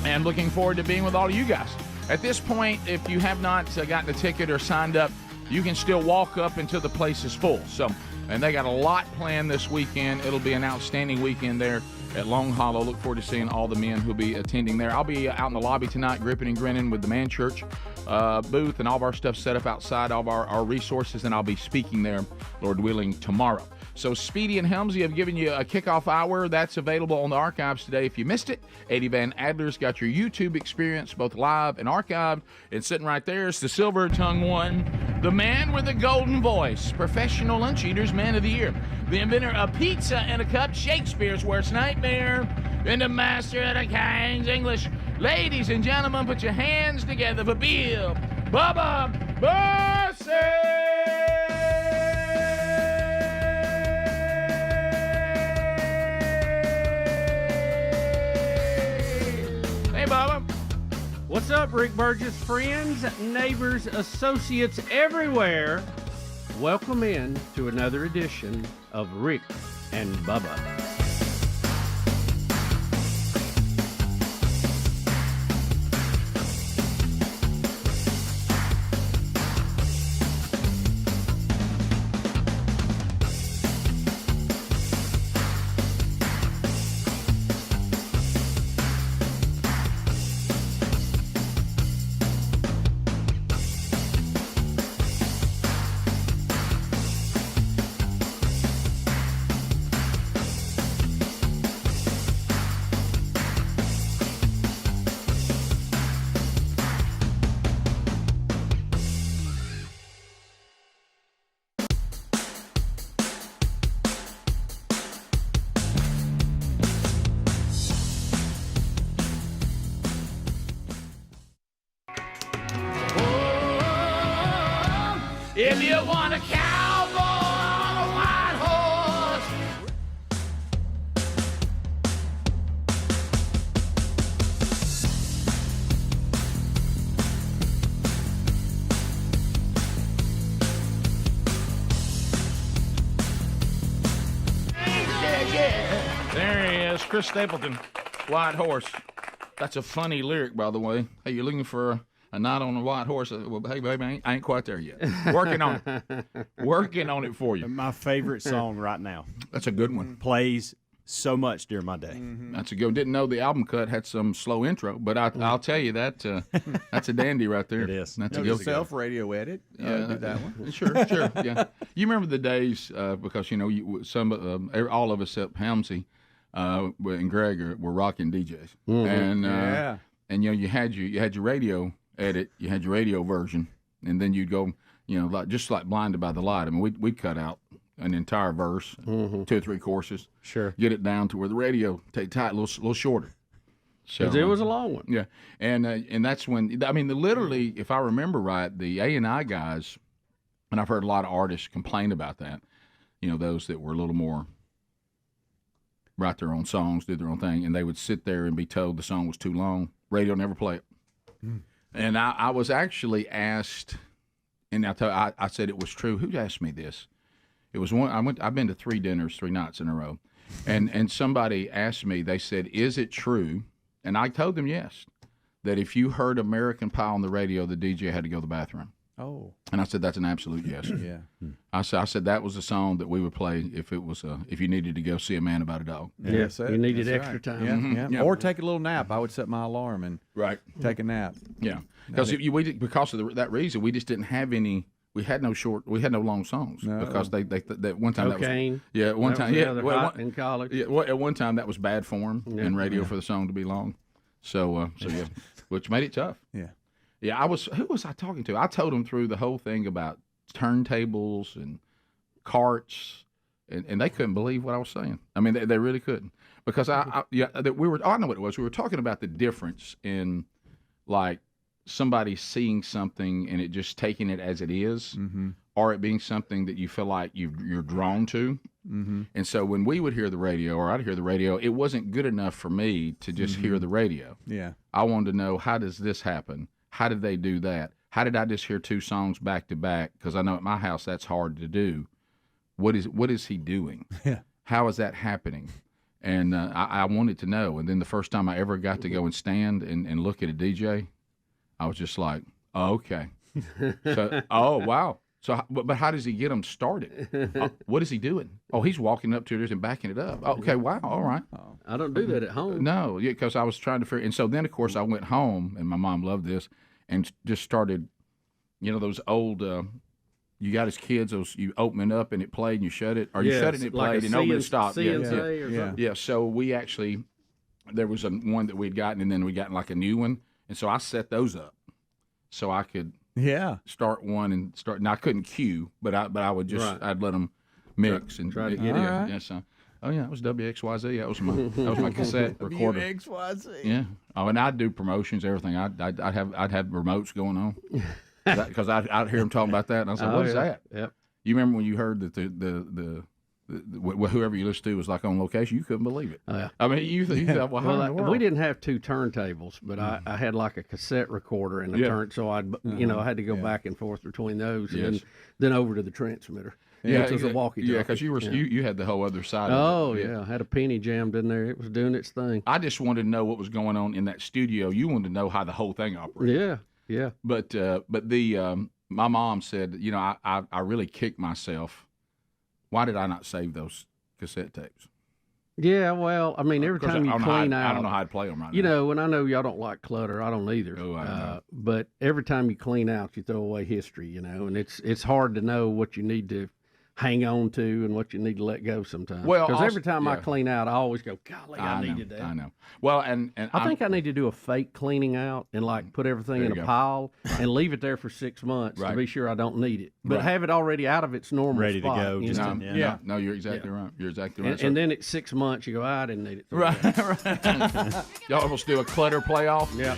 and looking forward to being with all of you guys. At this point, if you have not gotten a ticket or signed up, you can still walk up until the place is full. So, and they got a lot planned this weekend. It'll be an outstanding weekend there at Long Hollow. Look forward to seeing all the men who'll be attending there. I'll be out in the lobby tonight, gripping and grinning with the Man Church booth and all of our stuff set up outside, all of our resources, and I'll be speaking there, Lord willing, tomorrow. So Speedy and Helmsy have given you a kickoff hour. That's available on the archives today if you missed it. Eddie Van Adler's got your YouTube experience, both live and archived. And sitting right there is the silver-tongued one, the man with the golden voice, Professional Lunch Eaters Man of the Year, the inventor of pizza and a cup, Shakespeare's worst nightmare, and the master of the King's English. Ladies and gentlemen, put your hands together for Bill Bubba Bussey! Bubba. What's up, Rick Burgess? Friends, neighbors, associates everywhere. Welcome in to another edition of Rick and Bubba. If you want a cowboy on a white horse. Yeah. There he is, Chris Stapleton, White Horse. That's a funny lyric, by the way. Hey, you're looking for a night on a white horse. Well, hey, baby, I ain't quite there yet. Working on it. Working on it for you. My favorite song right now. That's a good one. Plays so much during my day. That's a good one. Didn't know the album cut had some slow intro, but I'll tell you that that's a dandy right there. It is. That's No, a good self radio edit. Do that one. Sure. Yeah. You remember the days because you know all of us except Helmsy and Greg were rocking DJs, and you know you had your radio edit, you had your radio version, and then you'd go, you know, just like Blinded by the Light. I mean, we'd cut out an entire verse, 2 or 3 courses, sure, get it down to where the radio take tight, a little shorter. Because it was a long one. Yeah, and that's when, I mean, literally, if I remember right, the A&I guys, and I've heard a lot of artists complain about that, you know, those that were a little more write their own songs, do their own thing, and they would sit there and be told the song was too long. Radio never play it. And I was actually asked, and I said it was true. Who asked me this? It was one. I've been to 3 dinners 3 nights in a row, and somebody asked me. They said, "Is it true?" And I told them yes, that if you heard American Pie on the radio, the DJ had to go to the bathroom. Oh. And I said that's an absolute yes. Yeah. I said that was a song that we would play if it was if you needed to go see a man about a dog. Yes, you needed extra right. time. Yeah. Or take a little nap. I would set my alarm and take a nap. Yeah, because because of that reason, we just didn't have any. We had no long songs because they that one time Cocaine. At one time in college. Yeah, at one time that was bad form in radio for the song to be long. So yeah, which made it tough. Yeah. Yeah, who was I talking to? I told them through the whole thing about turntables and carts, and they couldn't believe what I was saying. I mean, they really couldn't, because I know what it was. We were talking about the difference in, like, somebody seeing something and it just taking it as it is, or it being something that you feel like you're drawn to. And so when we would hear the radio, or I'd hear the radio, it wasn't good enough for me to just hear the radio. Yeah. I wanted to know, how does this happen? How did they do that? How did I just hear 2 songs back to back? Because I know at my house that's hard to do. What is he doing? Yeah. How is that happening? And I wanted to know. And then the first time I ever got to go and stand and look at a DJ, I was just like, oh, okay. So, oh, wow. So, but how does he get them started? What is he doing? Oh, he's walking up to it and backing it up. Okay, wow, all right. I don't do that at home. No, because I was trying to figure. And so then, of course, I went home, and my mom loved this, and just started, those old, you got as kids, you open it up and it played and you shut it, or you shut it and it played and open it and stopped. Yeah. So we actually, there was one that we'd gotten, and then we got like a new one, and so I set those up so I could start one and start. And I couldn't cue, but I would just I'd let them mix and try to get it. Yeah, so. Oh yeah, it was WXYZ. That was my cassette recorder. WXYZ. Yeah. Oh, and I'd do promotions, everything. I'd have remotes going on, because I'd hear them talking about that, and I was like, "What is that?" Yep. You remember when you heard that the whoever you listened to was like on location? You couldn't believe it. Oh, yeah. I mean, you thought, well, how in the world? We didn't have 2 turntables, but I had like a cassette recorder and a turn, so I had to go back and forth between those, and then over to the transmitter. Which was a walkie-talkie. Yeah, because you had the whole other side of it. Oh, yeah. I had a penny jammed in there. It was doing its thing. I just wanted to know what was going on in that studio. You wanted to know how the whole thing operated. Yeah. But my mom said, I really kicked myself. Why did I not save those cassette tapes? Yeah, well, I mean, every time you clean out, I don't know how to play them right now. And I know y'all don't like clutter. I don't either. Oh, I know. But every time you clean out, you throw away history, and it's hard to know what you need to hang on to and what you need to let go sometimes. Well, because every time I clean out, I always go, golly, I needed that. I know. Well, and I think I need to do a fake cleaning out and like put everything in a pile and leave it there for 6 months to be sure I don't need it, but have it already out of its normal ready spot, to go. No, you're exactly right. You're exactly right. And then at 6 months, you go, I didn't need it. Right. Y'all almost do a clutter playoff. Yeah.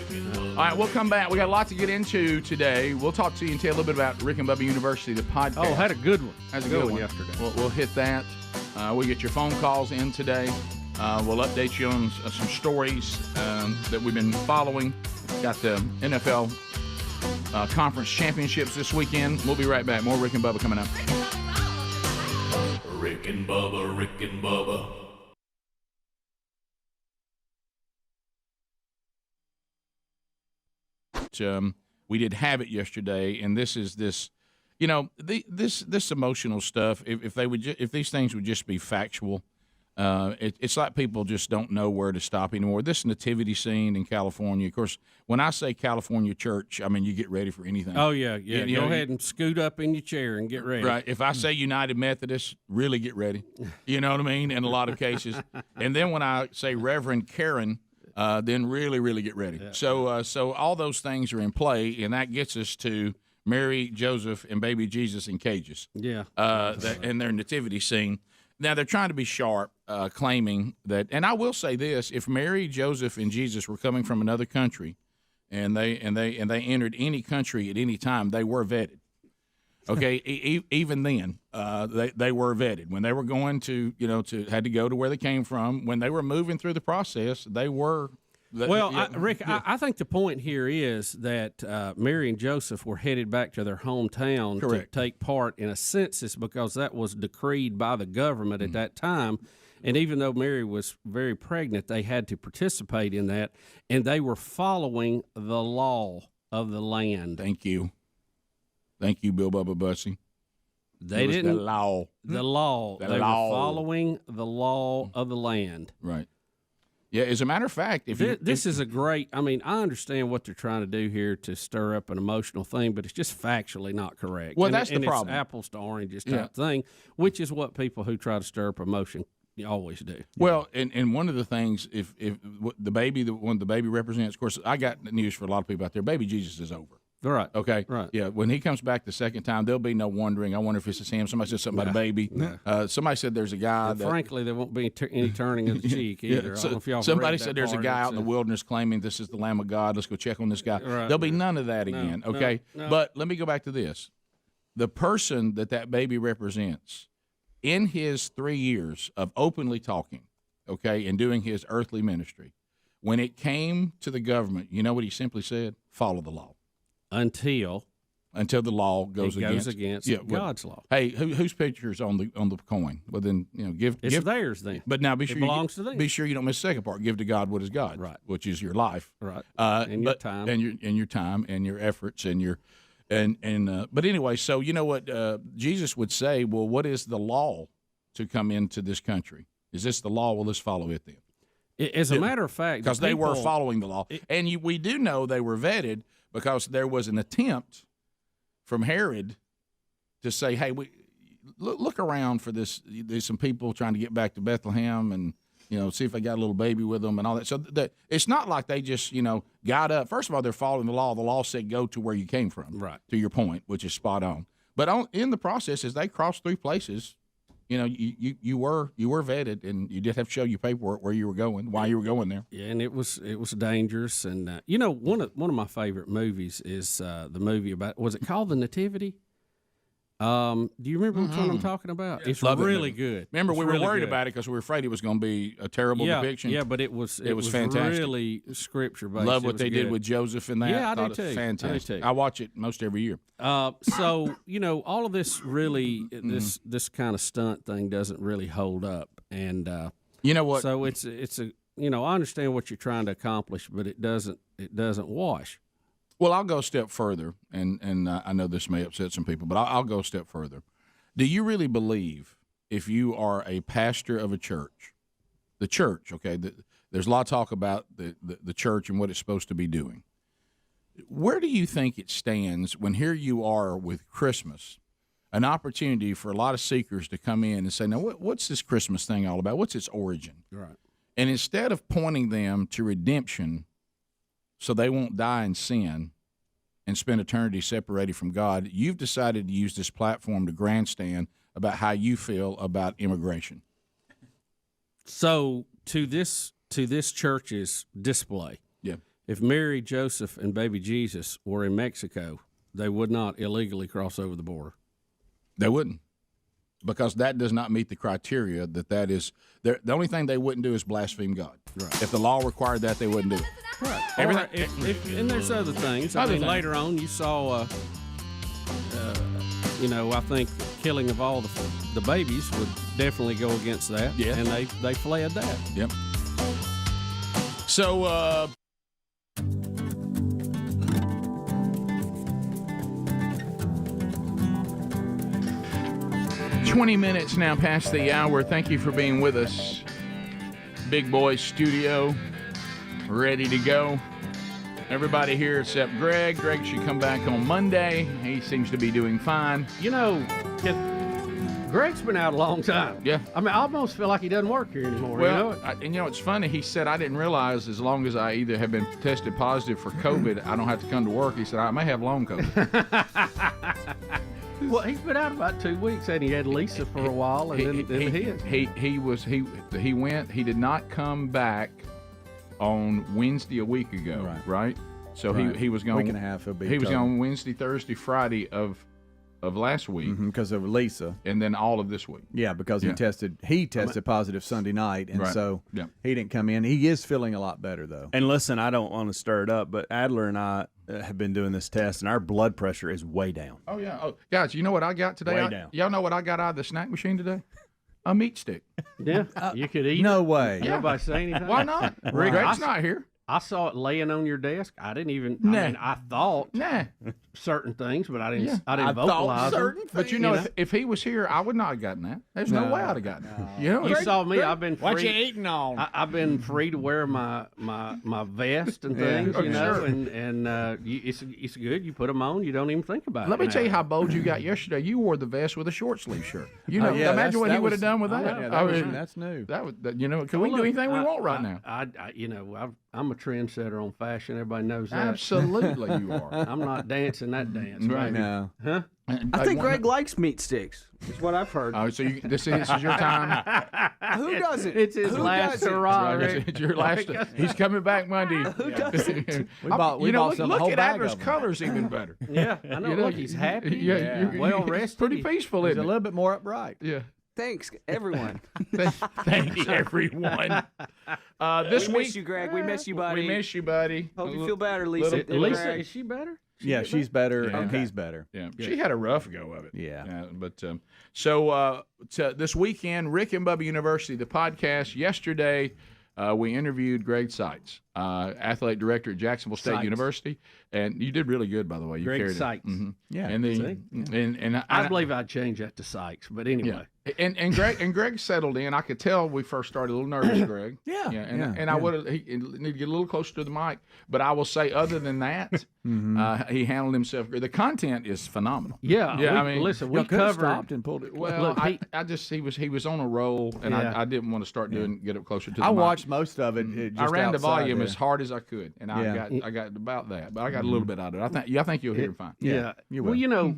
All right, we'll come back. We got a lot to get into today. We'll talk to you and tell you a little bit about Rick and Bubba University, the podcast. Oh, had a good one. Had a good one yesterday. We'll hit that. We'll get your phone calls in today. We'll update you on some stories that we've been following. Got the NFL conference championships this weekend. We'll be right back. More Rick and Bubba coming up. Rick and Bubba, Rick and Bubba. We did have it yesterday, and this is this. This emotional stuff. If these things would just be factual, it's like people just don't know where to stop anymore. This nativity scene in California, of course. When I say California church, I mean you get ready for anything. Oh yeah. Go ahead and scoot up in your chair and get ready. Right. If I say United Methodist, really get ready. You know what I mean? In a lot of cases. And then when I say Reverend Karen, then really, really get ready. Yeah. So all those things are in play, and that gets us to Mary, Joseph, and baby Jesus in cages. Yeah. And their nativity scene. Now, they're trying to be sharp, claiming that, and I will say this, if Mary, Joseph, and Jesus were coming from another country and they entered any country at any time, they were vetted. Okay, even then, they were vetted. When they were going to had to go to where they came from, when they were moving through the process, they were. Rick, I think the point here is that Mary and Joseph were headed back to their hometown to take part in a census because that was decreed by the government at that time. And even though Mary was very pregnant, they had to participate in that, and they were following the law of the land. Thank you, Bill Bubba Bussy. They didn't. The law. They were following the law of the land. Right. Yeah, as a matter of fact, this is a great. I mean, I understand what they're trying to do here to stir up an emotional thing, but it's just factually not correct. Well, that's the problem. It's apples to oranges type thing, which is what people who try to stir up emotion You always do. Well, and one of the things, if the baby, when the baby represents, of course, I got news for a lot of people out there. Baby Jesus is over. Right. Okay. Right. Yeah. When he comes back the second time, there'll be no wondering. I wonder if it's him. Somebody said something about a baby. Somebody said there's a guy. And frankly, there won't be any turning of the cheek either. I don't know if y'all somebody read said that there's a part. guy out in the wilderness claiming this is the Lamb of God. Let's go check on this guy. Right. There'll be none of that again. Okay. No. But let me go back to this. The person that baby represents in his 3 years of openly talking, okay, and doing his earthly ministry, when it came to the government, you know what he simply said? Follow the law. Until the law goes against God's law. Hey, whose picture's on the coin? Well, then give theirs then. But now it belongs to them. Be sure you don't miss the second part. Give to God what is God, right? Which is your life, right? And your time, and your time, and your efforts, and your But anyway, so you know what Jesus would say? Well, what is the law to come into this country? Is this the law? Well, let's follow it then. As a matter of fact, because they were following the law, and we do know they were vetted because there was an attempt from Herod to say, "Hey, we look around for this. There's some people trying to get back to Bethlehem, and see if they got a little baby with them and all that." So it's not like they just got up. First of all, they're following the law. The law said go to where you came from. Right. To your point, which is spot on. But in the process, as they crossed through places, you were vetted, and you did have to show your paperwork where you were going, why you were going there. Yeah, and it was dangerous. And one of my favorite movies is the movie about, was it called The Nativity? Do you remember which one I'm talking about? It's really good. Remember, it's we were really worried good. about it because we were afraid it was going to be a terrible depiction. Yeah, but it was fantastic. Really scripture based. Love what they did with Joseph in that. Yeah, I Thought do it too. Fantastic. I watch it most every year. So all of this really, this kind of stunt thing doesn't really hold up, and you know what? So it's a I understand what you're trying to accomplish, but it doesn't wash. Well, I'll go a step further, and I know this may upset some people, but I'll go a step further. Do you really believe, if you are a pastor of a church, the church, okay, there's a lot of talk about the church and what it's supposed to be doing. Where do you think it stands when here you are with Christmas, an opportunity for a lot of seekers to come in and say, now, what's this Christmas thing all about? What's its origin? Right. And instead of pointing them to redemption so they won't die in sin and spend eternity separated from God, you've decided to use this platform to grandstand about how you feel about immigration. So to this church's display, if Mary, Joseph, and baby Jesus were in Mexico, they would not illegally cross over the border. They wouldn't, because that does not meet the criteria that is. The only thing they wouldn't do is blaspheme God. Right. If the law required that, they wouldn't do it. Right. Everything. And there's other things. Later on, you saw, I think killing of all the babies would definitely go against that. Yeah. And they fled that. Yep. So. 20 minutes now past the hour. Thank you for being with us. Big Boy Studio, ready to go. Everybody here except Greg. Greg should come back on Monday. He seems to be doing fine. Greg's been out a long time. Yeah. I mean, I almost feel like he doesn't work here anymore. Well, it's funny. He said, I didn't realize as long as I either have been tested positive for COVID, I don't have to come to work. He said, I may have long COVID. Well, he's been out about 2 weeks, and he had Lisa for a while, and then he went. He did not come back on Wednesday a week ago, right? So he was going week and a half. He was gone Wednesday, Thursday, Friday of last week because of Lisa, and then all of this week. Yeah, because he tested positive Sunday night, and so he didn't come in. He is feeling a lot better though. And listen, I don't want to stir it up, but Adler and I have been doing this test, and our blood pressure is way down. Oh yeah. Oh, guys, you know what I got today? Way down. Y'all know what I got out of the snack machine today? A meat stick. Yeah, you could eat. No way. Nobody say anything. Why not? Greg's not here. I saw it laying on your desk. I didn't even. Nah. I mean, I thought certain things, but I didn't. I didn't vocalize them. But you know, if he was here, I would not have gotten that. There's no way I'd have gotten that. You know, You saw me. I've been free. What you eating on? I've been free to wear my vest and things, you know, sure. and it's good. You put them on, you don't even think about it. Let me now. tell you how bold you got yesterday. You wore the vest with a short sleeve shirt. You know, yeah, imagine what he that would was- have done with that. Yeah, I mean, that's new. that was, you know, can we do anything we want right now? I'm a trendsetter on fashion. Everybody knows that. Absolutely, you are. I'm not dancing that dance, right? No. Huh? I think Greg likes meat sticks. Is what I've heard. Oh, so this is your time. Who doesn't? It's his Who last doesn't? hurrah. It's your last. He's coming back Monday. Who doesn't? We bought some look whole at bag Adler's of them. colors even better. Yeah, I know. You know, Look, he's happy. Yeah, well rested. Pretty peaceful, He's isn't a it? little bit more upright. Yeah. Thanks, everyone. Thanks, everyone. This we week, miss you, Greg. We miss you, buddy. we miss you, buddy. Hope you feel better, Lisa. Lisa, is she better? Yeah, she's better Yeah. and he's better. Yeah, she had a rough go of it. Yeah. But so this weekend, Rick and Bubba University, the podcast. Yesterday, we interviewed Greg Seitz, athletic director at Jacksonville State Seitz. University, and you did really good, by the way. You Greg carried Seitz. it. Mm-hmm. Yeah. And I believe I'd change that to Sykes, but anyway. Yeah. And Greg settled in. I could tell we first started a little nervous, Greg. Yeah. And I would have he need to get a little closer to the mic. But I will say, other than that, he handled himself great. The content is phenomenal. Yeah, I mean, listen, we could have covered. stopped and pulled it. Well, Look, he was on a roll, and Yeah. I didn't want to start get up closer to the I mic. watched most of it. I Just ran the outside volume there. as hard as I could, and I got about that, but I got a little bit out of it. I think you'll hear it fine. Yeah. you Well, will. you know,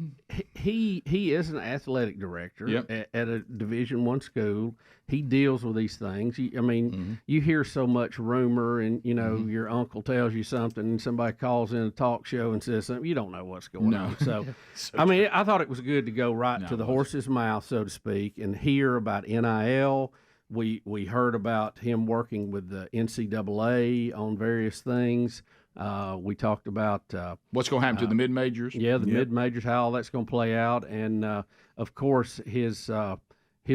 he is an athletic director Yep. at a Division I school. He deals with these things. You hear so much rumor, and you know your uncle tells you something, and somebody calls in a talk show and says something. You don't know what's going on. So, I mean, I thought it was good to go right to the horse's mouth, so to speak, and hear about NIL. We heard about him working with the NCAA on various things. We talked about What's going to happen to the mid majors? the mid majors, how all that's going to play out, and of course his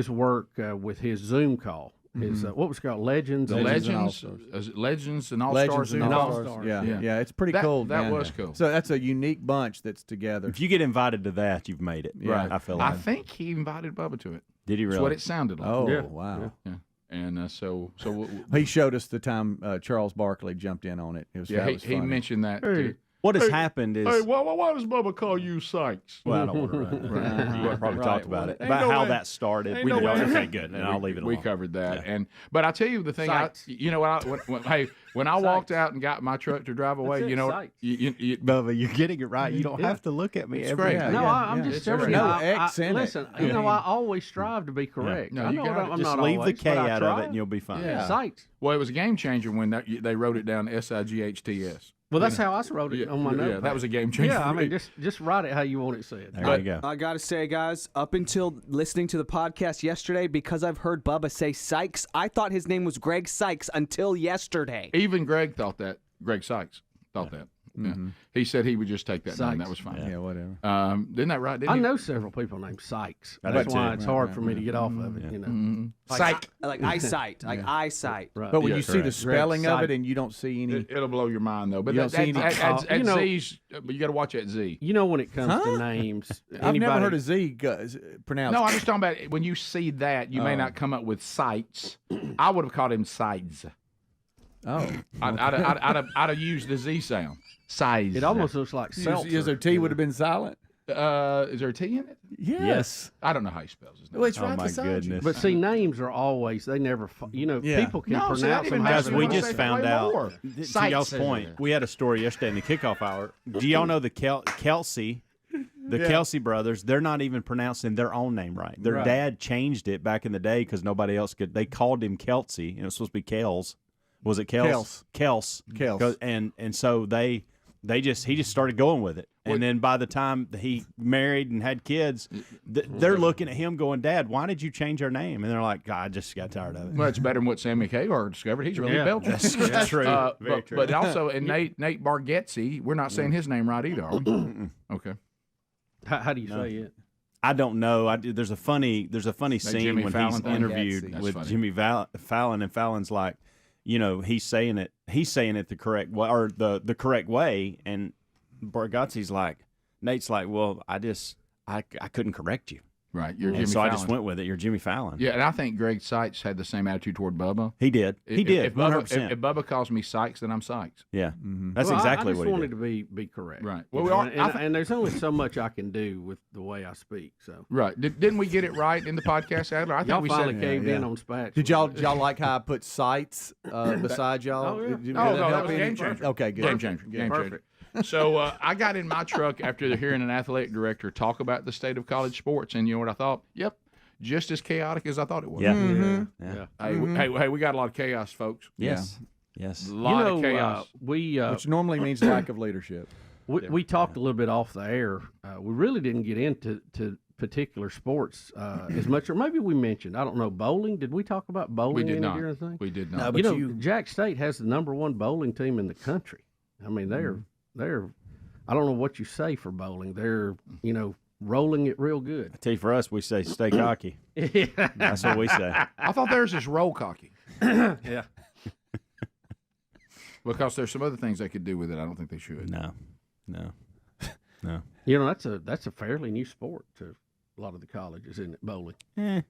work with his Zoom call. His what was it called? Legends. The and- Legends and All Legends Stars and and All All Stars. Yeah, it's pretty That- cool. that man. was cool. So that's a unique bunch that's together. If you get invited to that, you've made it. Right. I feel I like. think he invited Bubba to it. Did he really? That's what it sounded like. Oh, Yeah. wow. Yeah. And so He showed us the time Charles Barkley jumped in on it. It was, yeah, that was he funny. mentioned that. Hey. Too. What has Hey, happened is. Hey, why does Bubba call you Sykes? Well, I don't want to run. You probably talked about it. About no how way. that started. Ain't We no did. way. Okay, good. And I'll leave it We alone. covered that. But I tell you the thing, you know what? When I walked out and got my truck to drive away, That's you know, Sykes. Bubba, you're getting it right. You don't have to look at me It's every great. day. No, I'm yeah. just It's telling right. you. No I- X in it. listen, I mean- I always strive to be correct. No, I you know gotta I'm Just not leave always, the K but I out of try. it, and you'll be fine. Yeah, Sykes. well, it was a game changer when they wrote it down SIGHTS. Well, that's how I wrote it on my note. Yeah, that was a game changer. Yeah, I for mean, me. just write it how you want it said. There you go. I gotta say, guys, up until listening to the podcast yesterday, because I've heard Bubba say Sykes, I thought his name was Greg Sykes until yesterday. Even Greg thought that. Greg Sykes thought that. Yeah. He said he would just take that name. Sykes. That was fine. Yeah, whatever. Isn't that right? Didn't I he? know several people named Sykes. I do That's why too. it's hard for me to get off of it. You know, Like eyesight, eyesight. right? But when Yeah, you see the correct. spelling of Greg it and you don't see any. It'll blow your mind though. But You don't see any at you know- Z's, but you got to watch at Z. You know, when it comes to names, I've never heard anybody- a Z pronounced. No, I'm just talking about when you see that, you may not come up with sights. I would have called him sides. Oh, I'd have used the Z sound. Size. It almost looks like seltzer. is there T would have been silent? Is there a T in it? Yes. I don't know how he spells his name. Well, it's Oh, right my beside you. goodness. But see, names are always they never. Yeah. People can No, see, that pronounce even them. makes Guys, me we wanna just say found way out. more. To Sites y'all's says point, it. we had a story yesterday in the kickoff hour. Do y'all know the Kelsey? The Kelsey brothers, they're not even pronouncing their own name right. Their dad changed it back in the day because nobody else could. They called him Kelsey, and it was supposed to be Kels. Was it Kels? Kels. And so he just started going with it. And then by the time he married and had kids, they're looking at him going, Dad, why did you change our name? And they're like, God, I just got tired of it. Well, it's better than what Sammy Hagar discovered. He's really Yeah. Belgian. That's true. Very true. But also, and Nate Bargatze, we're not saying his name right either, are we? Okay. How do you say it? I don't know. There's a funny scene Jimmy when Fallon he's thing? interviewed That's with funny. Jimmy Fallon, and Fallon's like, he's saying it the correct way or the correct way, and Nate's like, well, I couldn't correct you. Right, you're Jimmy so Fallon. I just went with it. You're Jimmy Fallon. Yeah, and I think Greg Sykes had the same attitude toward Bubba. He did. If 100%. Bubba calls me Sykes, then I'm Sykes. Yeah, that's exactly what he I just did. wanted to be correct. Right. Well, and there's only so much I can do with the way I speak. So right. Didn't we get it right in the podcast, Adler? I think y'all we finally said caved in on Spatch. Did y'all like how I put sights beside y'all? Oh, yeah. Did no, that help was any? game changer. Okay, good. Game changer. Perfect. So I got in my truck after hearing an athletic director talk about the state of college sports, and you know what I thought? Yep, just as chaotic as I thought it was. Yeah. Hey, we got a lot of chaos, folks. Yes. Yes. A lot of chaos. Which normally means lack of leadership. We talked a little bit off the air. We really didn't get into particular sports as much, or maybe we mentioned. I don't know, bowling. Did we talk about bowling? We did not. During the thing? We did No, not. but Jack State has the #1 bowling team in the country. I mean, they're. I don't know what you say for bowling. They're rolling it real good. I tell you, for us, we say stay cocky. Yeah. That's what we say. I thought theirs is roll cocky. Yeah. Because there's some other things they could do with it. I don't think they should. No. That's a fairly new sport to a lot of the colleges, isn't it? Bowling.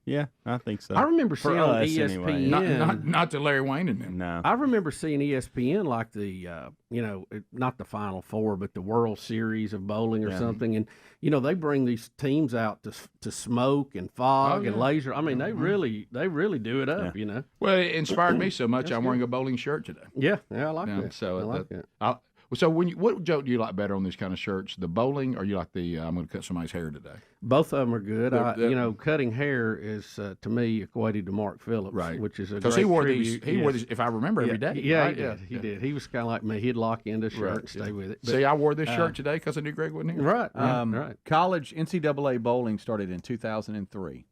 Yeah, I think so. I remember For seeing on us, ESPN. anyway. Not to Larry Wayne and them. No. I remember seeing ESPN like the, not the Final Four, but the World Series of bowling or something. And, they bring these teams out to smoke and fog and laser. I mean, they really do it up, Well, it inspired me so much. I'm wearing a bowling shirt today. Yeah, I like that. So I like that. So what joke do you like better on these kind of shirts? The bowling, or you like the I'm going to cut somebody's hair today? Both of them are good. Cutting hair is to me equated to Mark Phillips, right? Which is a because great he wore tribute. these. He wore these, if I remember, every day. Yeah, right? he did. He was kind of like me. He'd lock into a shirt and stay with it. See, I wore this shirt today because I knew Greg wasn't here. Right. Right. College NCAA bowling started in 2003.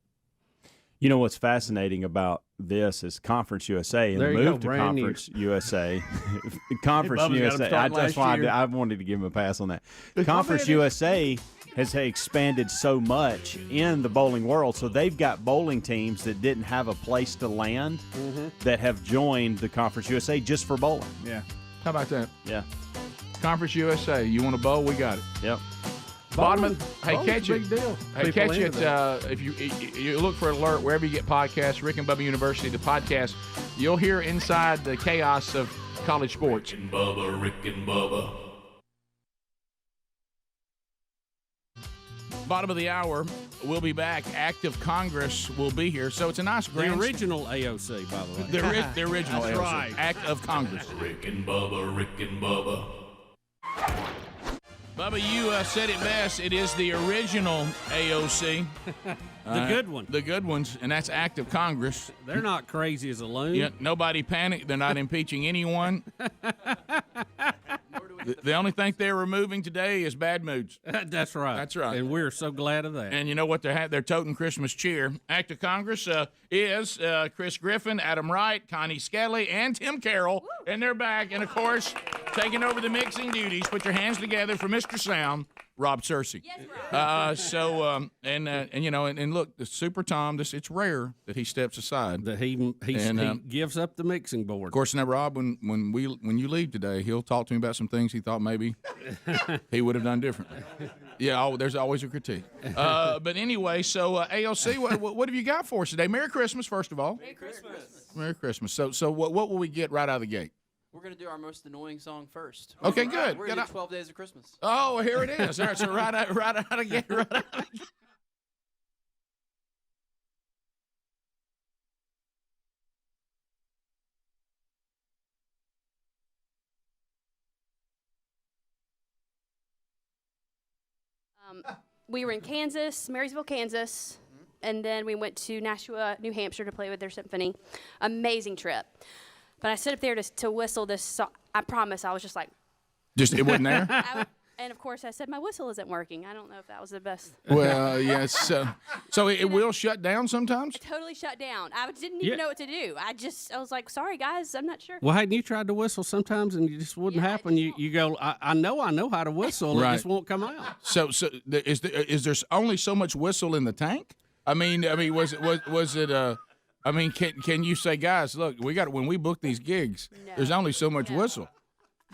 You know what's fascinating about this is Conference USA and There the you move go, to brand new. Conference USA. Conference Bubba's got 'em USA. starting That's last why year. I wanted to give him a pass on that. Conference USA has expanded so much in the bowling world, so they've got bowling teams that didn't have a place to land that have joined the Conference USA just for bowling. Yeah. How about that? Yeah. Conference USA. You want to bowl? We got it. Yep. Bottom of, catch Bowling's a it. big deal. Hey, People catch into it. If you look for an alert wherever you get podcasts, Rick and Bubba University, the podcast, you'll hear inside the chaos of college sports. Rick and Bubba, Rick and Bubba. Bottom of the hour, we'll be back. Act of Congress will be here, so it's a nice The grand. original AOC, by the way. The original. That's AOC. right. Act of Congress. Rick and Bubba, Rick and Bubba. Bubba, you said it best. It is the original AOC. The good one. The good ones, and that's Act of Congress. They're not crazy as a loon. Yeah, nobody panic. They're not impeaching anyone. The only thing they're removing today is bad moods. That's right. That's right. And we're so glad of that. And you know what? They're toting Christmas cheer. Act of Congress is Chris Griffin, Adam Wright, Connie Skelly, and Tim Carroll. And they're back. And, of course, taking over the mixing duties. Put your hands together for Mr. Sound, Rob Cersei. Yes, Rob. And look, the Super Tom, it's rare that he steps aside. That he gives up the mixing board. Of course, now, Rob, when you leave today, he'll talk to me about some things he thought maybe he would have done differently. Yeah, there's always a critique. But anyway, so AOC, what have you got for us today? Merry Christmas, first of all. Merry Christmas. Merry Christmas. So what will we get right out of the gate? We're going to do our most annoying song first. Okay, good. We're going to do 12 Days of Christmas. Oh, here it is. All right, so right out of the gate. Right out. We were in Kansas, Marysville, Kansas, and then we went to Nashua, New Hampshire to play with their symphony. Amazing trip. But I stood up there to whistle this song. I promise I was just like. Just, it wasn't there? And, of course, I said, my whistle isn't working. I don't know if that was the best. Well, yes. So it will shut down sometimes? It totally shut down. I didn't even know what to do. I was like, sorry, guys, I'm not sure. Well, hadn't you tried to whistle sometimes and it just wouldn't happen? You go, I know how to whistle. Right. It just won't come out. So is there only so much whistle in the tank? I mean, was it I mean, can you say, guys, look, when we book these gigs, there's only so much whistle.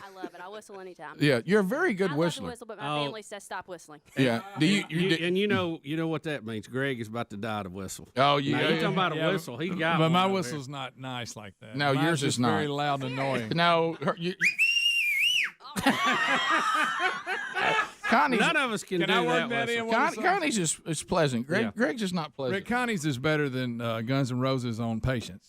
I love it. I whistle anytime. Yeah, you're a very good I whistler. love to whistle, but my family says stop whistling. Yeah. Do you know what that means? Greg is about to die to whistle. Oh, yeah. yeah. You talking about a whistle? He got But one my over whistle's not nice like that. No, Mine's yours just is not. very loud and annoying. No, Connie's, None of us can do I work that that in? whistle. Connie's is pleasant. Greg's is not pleasant. Rick Connie's is better than Guns N' Roses on Patience.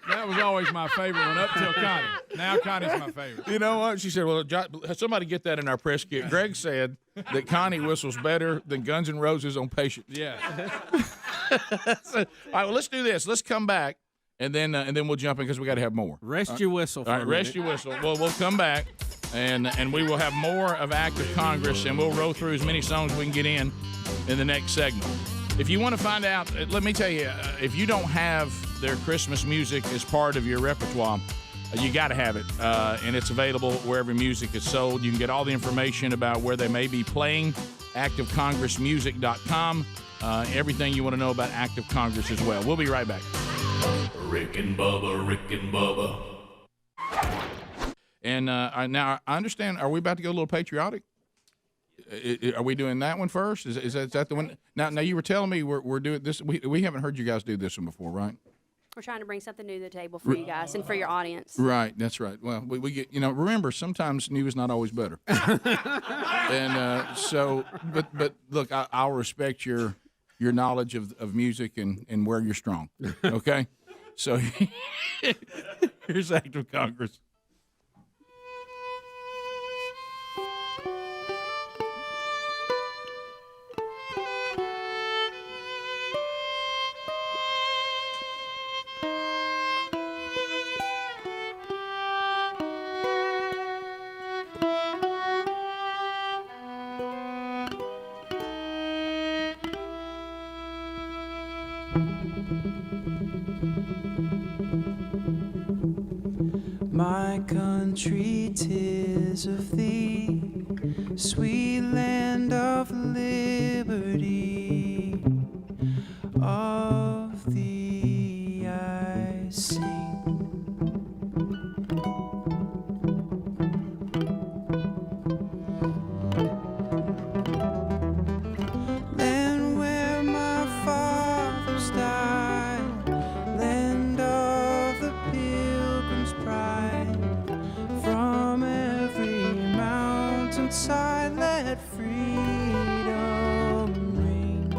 That was always my favorite one up till Connie. Now Connie's my favorite. You know what? She said, well, somebody get that in our press kit. Greg said that Connie whistles better than Guns N' Roses on Patience. Yeah. All right, well, let's do this. Let's come back, and then we'll jump in because we got to have more. Rest your whistle for All right, rest your whistle. Well, we'll come back, and we will have more of Act of Congress, and we'll roll through as many songs we can get in the next segment. If you want to find out, let me tell you, if you don't have their Christmas music as part of your repertoire, you got to have it, and it's available wherever music is sold. You can get all the information about where they may be playing, activecongressmusic.com, everything you want to know about Act of Congress as well. We'll be right back. Rick and Bubba, Rick and Bubba. And now, I understand, are we about to go a little patriotic? Are we doing that one first? Is that the one? Now you were telling me we're doing this. We haven't heard you guys do this one before, right? We're trying to bring something new to the table for you guys and for your audience. Right, that's right. Well, we get, remember, sometimes new is not always better. And but look, I'll respect your knowledge of music and where you're strong. Okay? So here's Act of Congress. My country, 'tis of thee, sweet land of liberty. Of thee I sing. Land where my fathers died, land of the Pilgrim's pride. From every mountainside let freedom ring.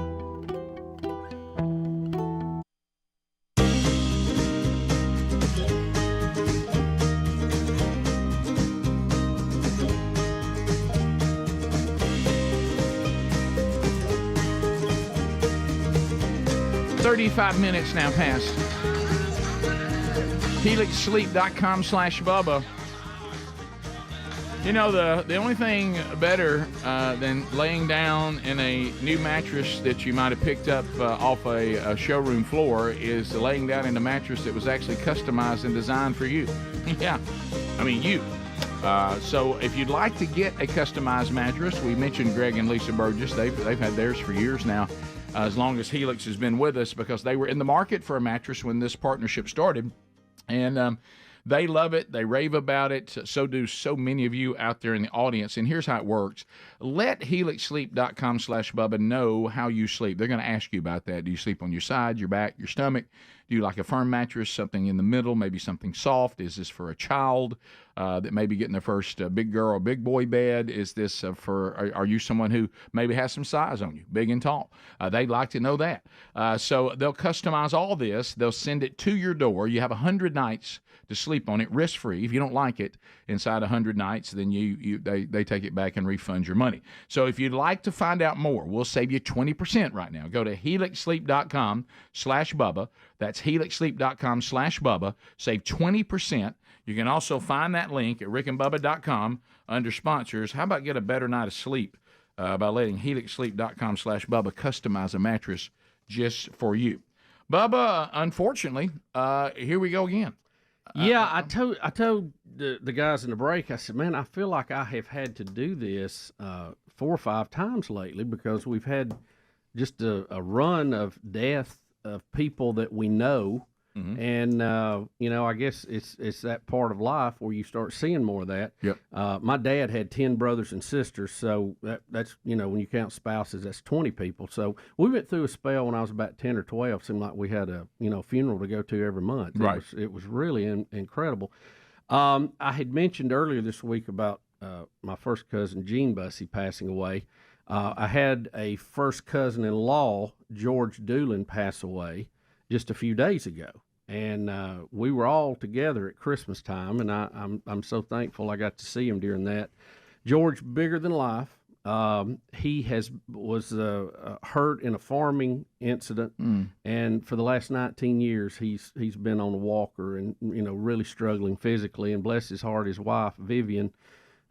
Minutes now past. HelixSleep.com/Bubba. You know, the only thing better than laying down in a new mattress that you might have picked up off a showroom floor is laying down in a mattress that was actually customized and designed for you. Yeah, I mean you. So if you'd like to get a customized mattress, we mentioned Greg and Lisa Burgess. They've had theirs for years now. As long as Helix has been with us, because they were in the market for a mattress when this partnership started. And they love it. They rave about it. So do so many of you out there in the audience. And here's how it works. Let HelixSleep.com/Bubba know how you sleep. They're going to ask you about that. Do you sleep on your side, your back, your stomach? Do you like a firm mattress, something in the middle, maybe something soft? Is this for a child that may be getting their first big girl or big boy bed? Is this are you someone who maybe has some size on you, big and tall? They'd like to know that. So they'll customize all this. They'll send it to your door. You have 100 nights to sleep on it risk-free. If you don't like it inside 100 nights, then they take it back and refund your money. So if you'd like to find out more, we'll save you 20% right now. Go to HelixSleep.com/Bubba. That's HelixSleep.com/Bubba. Save 20%. You can also find that link at rickandbubba.com under sponsors. How about get a better night of sleep by letting HelixSleep.com/Bubba customize a mattress just for you? Bubba, unfortunately, here we go again. Yeah, I told the guys in the break, I said, man, I feel like I have had to do this 4 or 5 times lately because we've had just a run of death of people that we know. Mm-hmm. And I guess it's that part of life where you start seeing more of that. Yep. My dad had 10 brothers and sisters, so that's when you count spouses, that's 20 people. So we went through a spell when I was about 10 or 12. Seemed like we had a funeral to go to every month. Right. It was really incredible. I had mentioned earlier this week about my first cousin Gene Bussey passing away. I had a first cousin-in-law, George Doolin, pass away just a few days ago, and we were all together at Christmas time, and I'm so thankful I got to see him during that. George, bigger than life. He was hurt in a farming incident, and for the last 19 years he's been on a walker and really struggling physically. And bless his heart, his wife Vivian,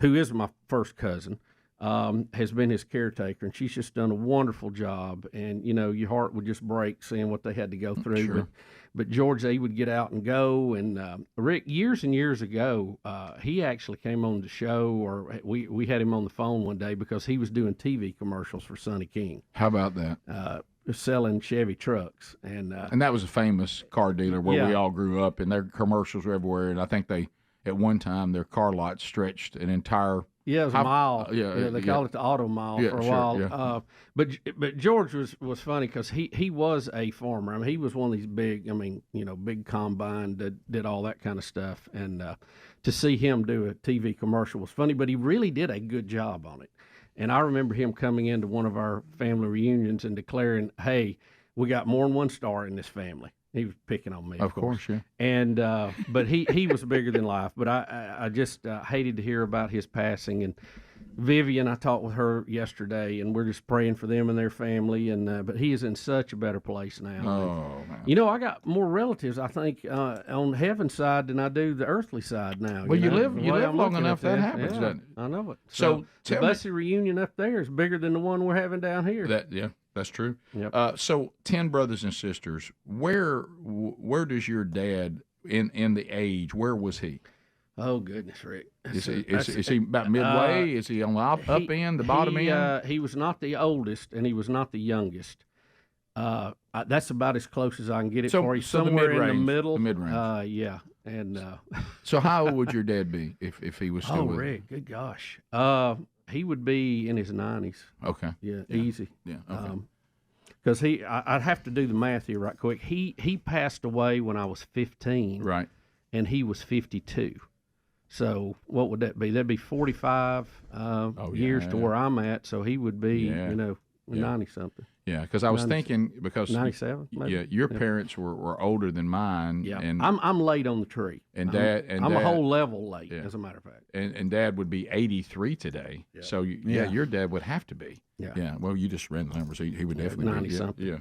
who is my first cousin, has been his caretaker, and she's just done a wonderful job. And your heart would just break seeing what they had to go through. Sure. But George, he would get out and go. And Rick, years and years ago, he actually came on the show, or we had him on the phone one day because he was doing TV commercials for Sonny King. How about that? Selling Chevy trucks, and that was a famous car dealer where we all grew up, and their commercials were everywhere. And I think at one time their car lot stretched an entire. Yeah, it was a mile. They called it the auto mile for a while. Yeah. But George was funny because he was a farmer. I mean, he was one of these big, big combine that did all that kind of stuff. And to see him do a TV commercial was funny, but he really did a good job on it. And I remember him coming into one of our family reunions and declaring, "Hey, we got more than one star in this family." He was picking on me, of course. Yeah. And but he was bigger than life. But I just hated to hear about his passing. And Vivian, I talked with her yesterday, and we're just praying for them and their family. And but he is in such a better place now. Oh, man. I got more relatives, I think, on heaven's side than I do the earthly side now. Well, you live I'm long looking enough at that happens, doesn't it? I know it. So the tell me- Bussey reunion up there is bigger than the one we're having down here. That's true. Yep. So 10 brothers and sisters. Where does your dad in the age? Where was he? Oh goodness, Rick. Is he about midway? Is he on the up end, the bottom end? He was not the oldest, and he was not the youngest. That's about as close as I can get it for you. So Somewhere in the mid-range, middle. the mid-range. Yeah. And so how old would your dad be if he was still with Rick, good gosh. He would be in his 90s. Okay. Yeah, easy. Yeah. Okay. Because I'd have to do the math here right quick. He passed away when I was 15. Right. And he was 52. So what would that be? That'd be 45 years to where I'm at. So he would be, 90-something. Yeah, because I was thinking 97. Maybe? Yeah, your parents were older than mine. Yeah, and I'm late on the tree. And I'm a whole level late, as a matter of fact. And Dad would be 83 today. Yeah. So your dad would have to be. Yeah. Yeah. Well, you just ran the numbers. He would definitely 90 be. something. Yeah.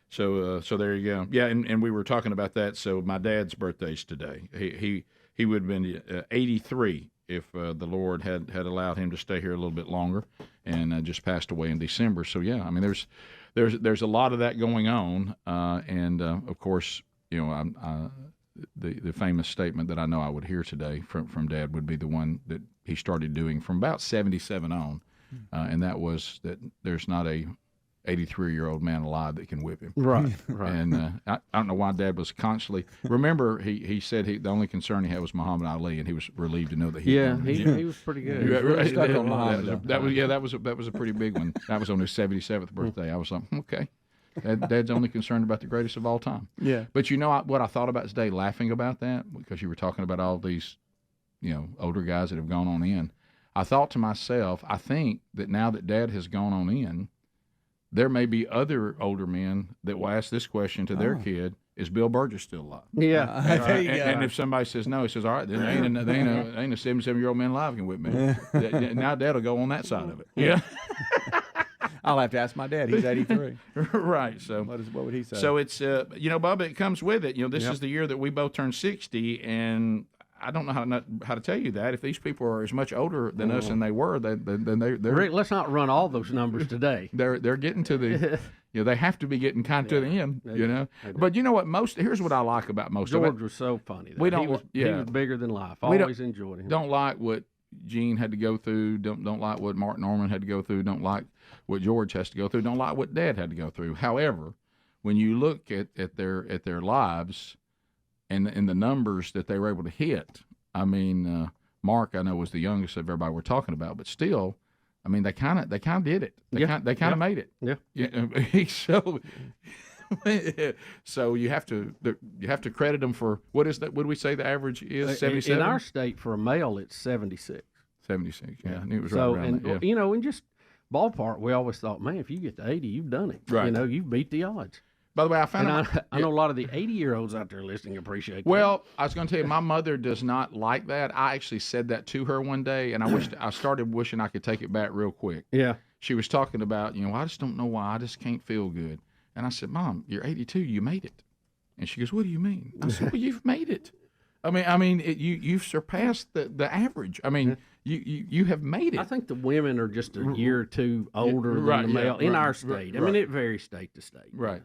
So there you go. Yeah, and we were talking about that. So my dad's birthday's today. He would have been 83 if the Lord had allowed him to stay here a little bit longer, and just passed away in December. So yeah, I mean there's a lot of that going on, and of course the famous statement that I know I would hear today from Dad would be the one that he started doing from about 77 on, and that was that there's not a 83-year-old man alive that can whip him. Right. And I don't know why Dad was constantly. Remember, he said the only concern he had was Muhammad Ali, and he was relieved to know that he. Yeah, he was pretty good. Stuck on Muhammad. That was a pretty big one. That was on his 77th birthday. I was like, okay, Dad's only concerned about the greatest of all time. Yeah. But what I thought about today, laughing about that, because you were talking about all these, older guys that have gone on in. I thought to myself, I think that now that Dad has gone on in, there may be other older men that will ask this question to their kid: is Bill Burgess still alive? Yeah. And if somebody says no, he says, all right, then ain't a 77-year-old man alive can whip me. Now Dad'll go on that side of it. Yeah. I'll have to ask my dad. He's 83. Right. So what would he say? So it's Bubba, it comes with it. This is the year that we both turned 60, and I don't know how to tell you that. If these people are as much older than us than they were, then they're Rick, let's not run all those numbers today. They're getting to the they have to be getting kind of to the end, But you know what? Here's what I like about most of it. George was so funny. Though. He was bigger than life. Always enjoyed him. Don't like what Gene had to go through. Don't like what Mark Norman had to go through. Don't like what George has to go through. Don't like what Dad had to go through. However, when you look at their lives and the numbers that they were able to hit, I mean, Mark, I know, was the youngest of everybody we're talking about, but still, I mean, they kind of did it. They kind of made it. Yeah. So you have to credit them for what is that? What do we say the average is? 77. In our state, for a male, it's 76. 76. Yeah, I knew it was So, right around that. Yeah. you know, in just ballpark, we always thought, man, if you get to 80, you've done it. Right. You know, you've beat the odds. By the way, I found out. I know a lot of the 80-year-olds out there listening appreciate that. Well, I was going to tell you, my mother does not like that. I actually said that to her one day, and I started wishing I could take it back real quick. Yeah. She was talking about, I just don't know why. I just can't feel good. And I said, Mom, you're 82. You made it. And she goes, what do you mean? I said, well, you've made it. You've surpassed the average. I mean, you have made it. I think the women are just a year or two older than the male in our state. I mean, it varies state to state. Right.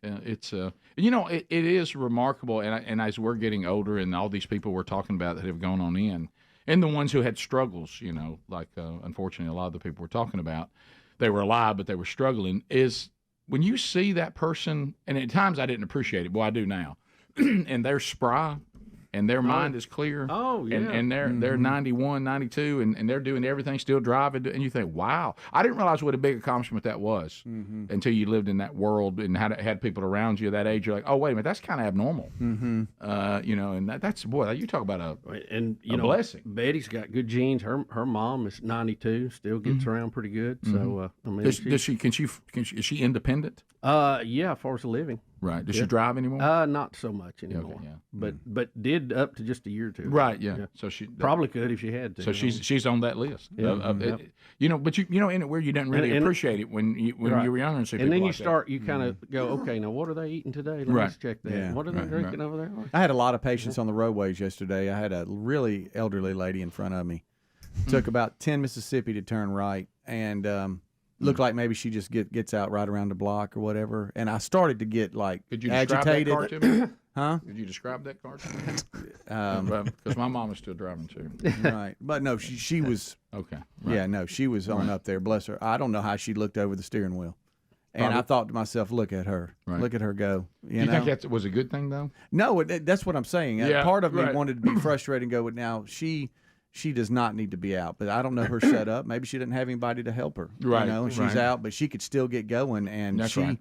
It's it is remarkable, and as we're getting older, and all these people we're talking about that have gone on in, and the ones who had struggles, like unfortunately a lot of the people we're talking about, they were alive but they were struggling. Is when you see that person, and at times I didn't appreciate it, boy, I do now, and they're spry. And their mind is clear. Oh, yeah. And they're 91, 92, and they're doing everything, still driving. And you think, wow. I didn't realize what a big accomplishment that was until you lived in that world and had people around you at that age. You're like, oh, wait a minute, that's kind of abnormal. And that's, boy, you talk about a blessing. Betty's got good genes. Her mom is 92, still gets around pretty good. So, I mean, is she independent? Yeah, as far as a living. Right. Does she drive anymore? Not so much anymore. Okay, yeah. But did up to just a year or two. Right. Yeah. So she probably could if she had to. So she's on that list. Yeah. But in it where you didn't really appreciate it when you were younger and see and then you like start that. you kind of go, okay, now what are they eating today? Let's check that. Yeah. What are they drinking over there? I had a lot of patience on the roadways yesterday. I had a really elderly lady in front of me. Took about 10 Mississippi to turn right, and looked like maybe she just gets out right around the block or whatever. And I started to get Could you agitated. Describe that car to me? Huh? Could you describe that car to me? Because my mom is still driving too. Right, but no, she was okay. Right. Yeah, no, she was on up there. Bless her. I don't know how she looked over the steering wheel. And Probably. I thought to myself, look at her. Right. Look at her go. You think that was a good thing, though? No, that's what I'm saying. Yeah, Part of me right. wanted to be frustrated and go, well, now she does not need to be out. But I don't know her setup. Maybe she didn't have anybody to help her. Right. And she's right. out, but she could still get going. And That's right.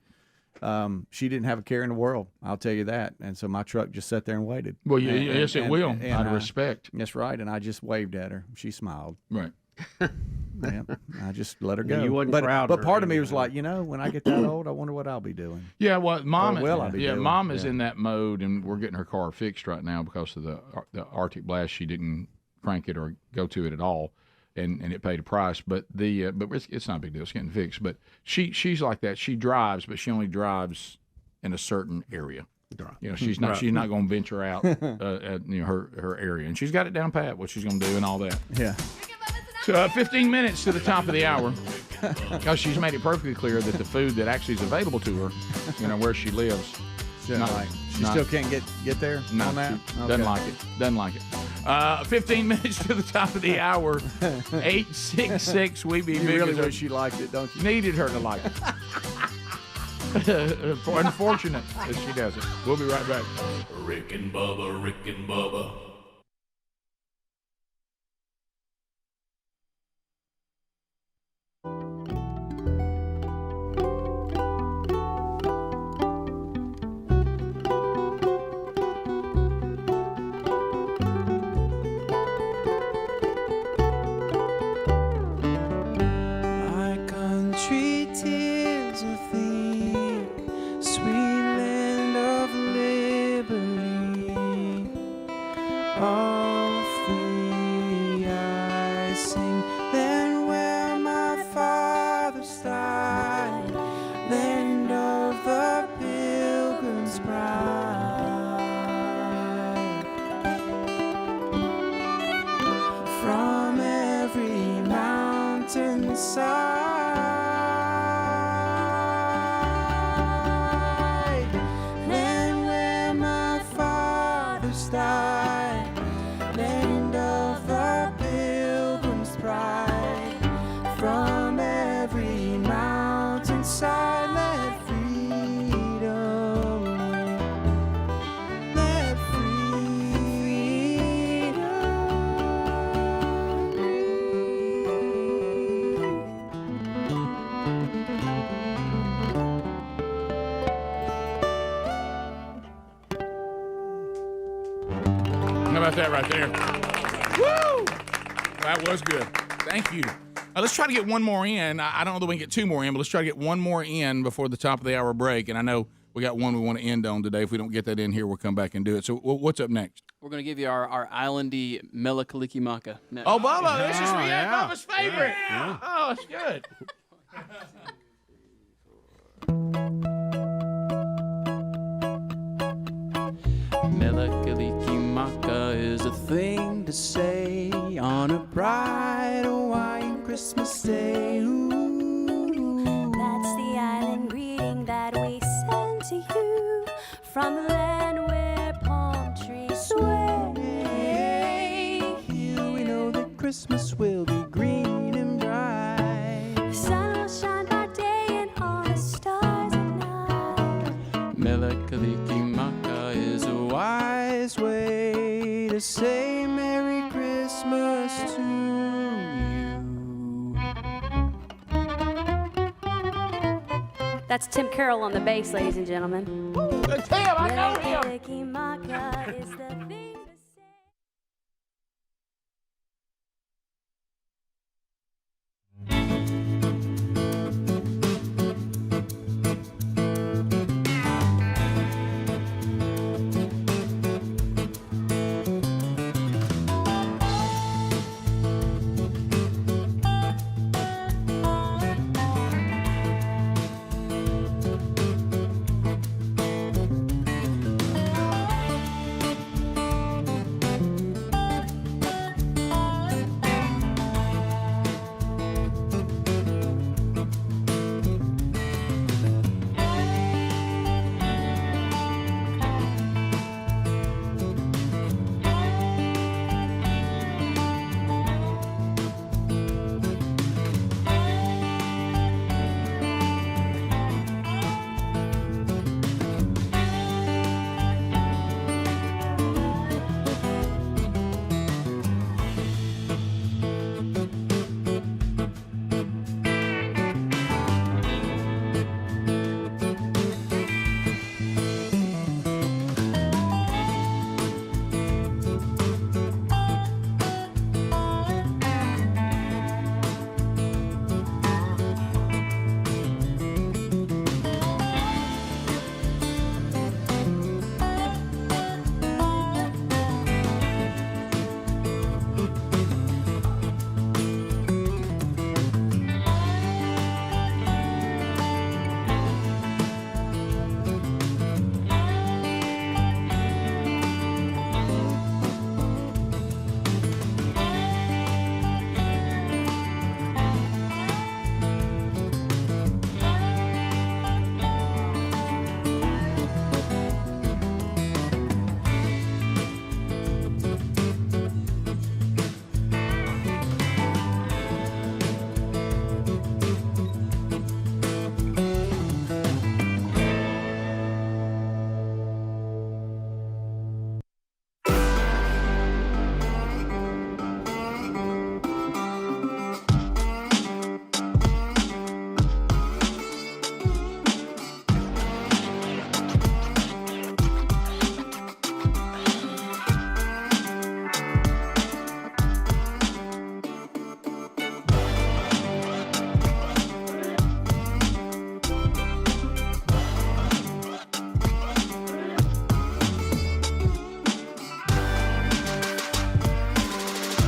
she didn't have a care in the world. I'll tell you that. And so my truck just sat there and waited. Well, yes, it will. Out of respect. That's right. And I just waved at her. She smiled. Right. Yeah, I just let her go. You wasn't but proud of her part of me was anyway. like, when I get that old, I wonder what I'll be doing. Yeah, well, mom. I'll be doing. Mom is in that mode, and we're getting her car fixed right now because of the Arctic blast. She didn't crank it or go to it at all, and it paid a price. But it's not a big deal. It's getting fixed. But she's like that. She drives, but she only drives in a certain area. She's not going to venture out at her area, and she's got it down pat what she's going to do and all that. Yeah. So 15 minutes to the top of the hour, because she's made it perfectly clear that the food that actually is available to her, where she lives, She still can't get there on that? Doesn't like it. 15 minutes to the top of the hour. 866 we be You big. really wish she liked it, don't you? Needed her to like it. Unfortunate that she doesn't. We'll be right back. Rick and Bubba, Rick and Bubba. My country tears of thee, sweet land of liberty. Of thee I sing, then where my fathers died, land of the Pilgrim's bride. From every mountainside, land where my fathers died, land of the Pilgrim's bride. From every mountainside, let freedom that right there. Woo! That was good. Thank you. Let's try to get one more in. I don't know that we can get two more in, but let's try to get one more in before the top of the hour break. And I know we got one we want to end on today. If we don't get that in here, we'll come back and do it. So what's up next? We're going to give you our islandy Melakaliki Maka. Oh, Bubba, this is Bubba's favorite. Yeah. Oh, it's good. Melakaliki Maka is a thing to say on a bright Hawaiian Christmas day. Ooh. That's the island greeting that we send to you from the land where palm trees sway. Here we know that Christmas will be green and bright. The sun will shine by day and all the stars at night. Melakaliki Maka is a wise way to say Merry Christmas to you. That's Tim Carroll on the bass, ladies and gentlemen. Tim, I know him. Melakaliki Maka is the thing to say.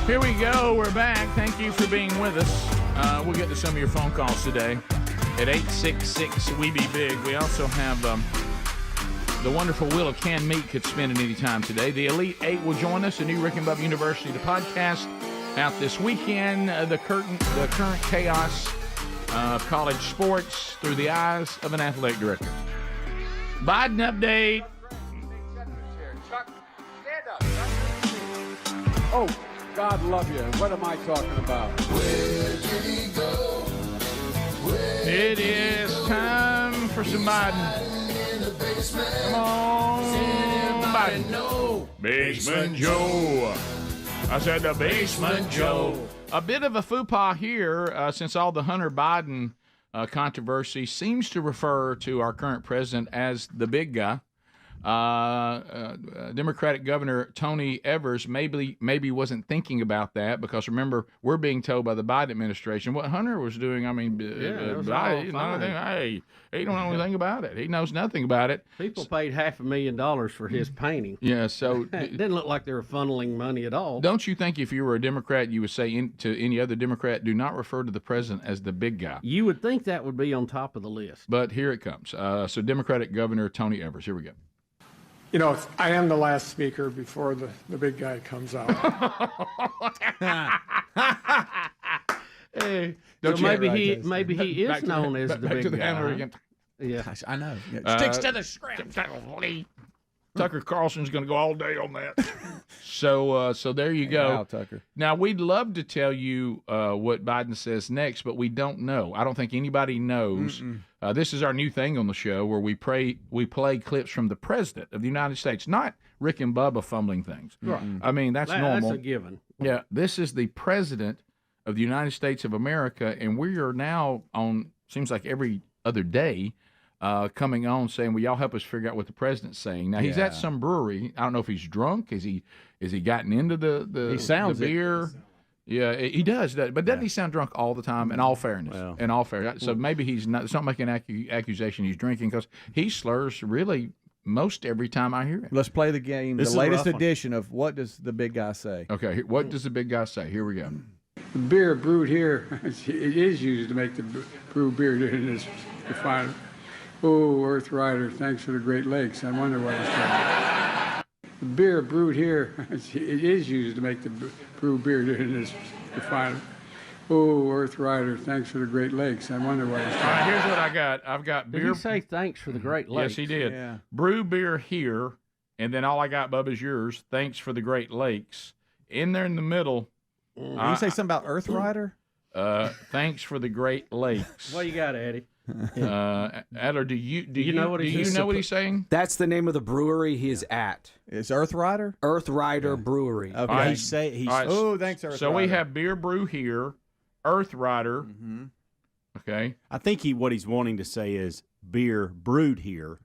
Here we go. We're back. Thank you for being with us. We'll get to some of your phone calls today at 866-WE-BE-BIG. We also have the wonderful Wheel of Canned Meat could spin at any time today. The Elite Eight will join us. The new Rick and Bubba University, the podcast, out this weekend. The current chaos of college sports through the eyes of an athletic director. Biden update. Oh, God love you. What am I talking about? Where did he go? It is time for some Biden. Come on, Biden. No. Basement Joe. I said the Basement Joe. A bit of a faux pas here since all the Hunter Biden controversy seems to refer to our current president as the big guy. Democratic Governor Tony Evers maybe wasn't thinking about that because remember we're being told by the Biden administration what Hunter was doing. I mean, hey, he don't know anything about it. He knows nothing about it. People paid $500,000 for his painting. Yeah, so it didn't look like they were funneling money at all. Don't you think if you were a Democrat, you would say to any other Democrat, do not refer to the president as the big guy? You would think that would be on top of the list. But here it comes. So Democratic Governor Tony Evers. Here we go. You know, I am the last speaker before the big guy comes out. Hey, so maybe he is known as the big guy. Yeah, Gosh, I know. Sticks to the script. Tucker Carlson's going to go all day on that. So there you go. Wow, Tucker. Now, we'd love to tell you what Biden says next, but we don't know. I don't think anybody knows. This is our new thing on the show where we play clips from the President of the United States, not Rick and Bubba fumbling things. Right. I mean, that's normal. That's a given. Yeah, this is the President of the United States of America, and we are now on, seems like every other day, coming on saying, "Well, y'all help us figure out what the president's saying." Now he's at some brewery. I don't know if he's drunk. Is he gotten into the beer? Yeah, he does. But doesn't he sound drunk all the time? In all fairness, so maybe he's not. It's not making an accusation he's drinking because he slurs really most every time I hear it. Let's play the game. This the is a latest rough one. edition of what does the big guy say? Okay, what does the big guy say? Here we go. The beer brewed here, it is used to make the brew beer in this refinery. Oh, Earth Rider, thanks for the Great Lakes. I wonder what it's called. The beer brewed here, it is used to make the brew beer in this refinery. Oh, Earth Rider, thanks for the Great Lakes. I wonder what it's called. All right, here's what I got. I've got beer. Did he say thanks for the Great Lakes? Yes, he did. Yeah. Brew beer here, and then all I got, Bubba's yours. Thanks for the Great Lakes. In there in the middle. Did you say something about Earth Rider? Thanks for the Great Lakes. What you got, Eddie? Adler, do you know what he's saying? That's the name of the brewery he is at. It's Earth Rider? Earth Rider Brewery. Okay. All right. He's Oh, thanks, Earth So Rider. we have beer brew here, Earth Rider. Mm-hmm. Okay. I think what he's wanting to say is beer brewed here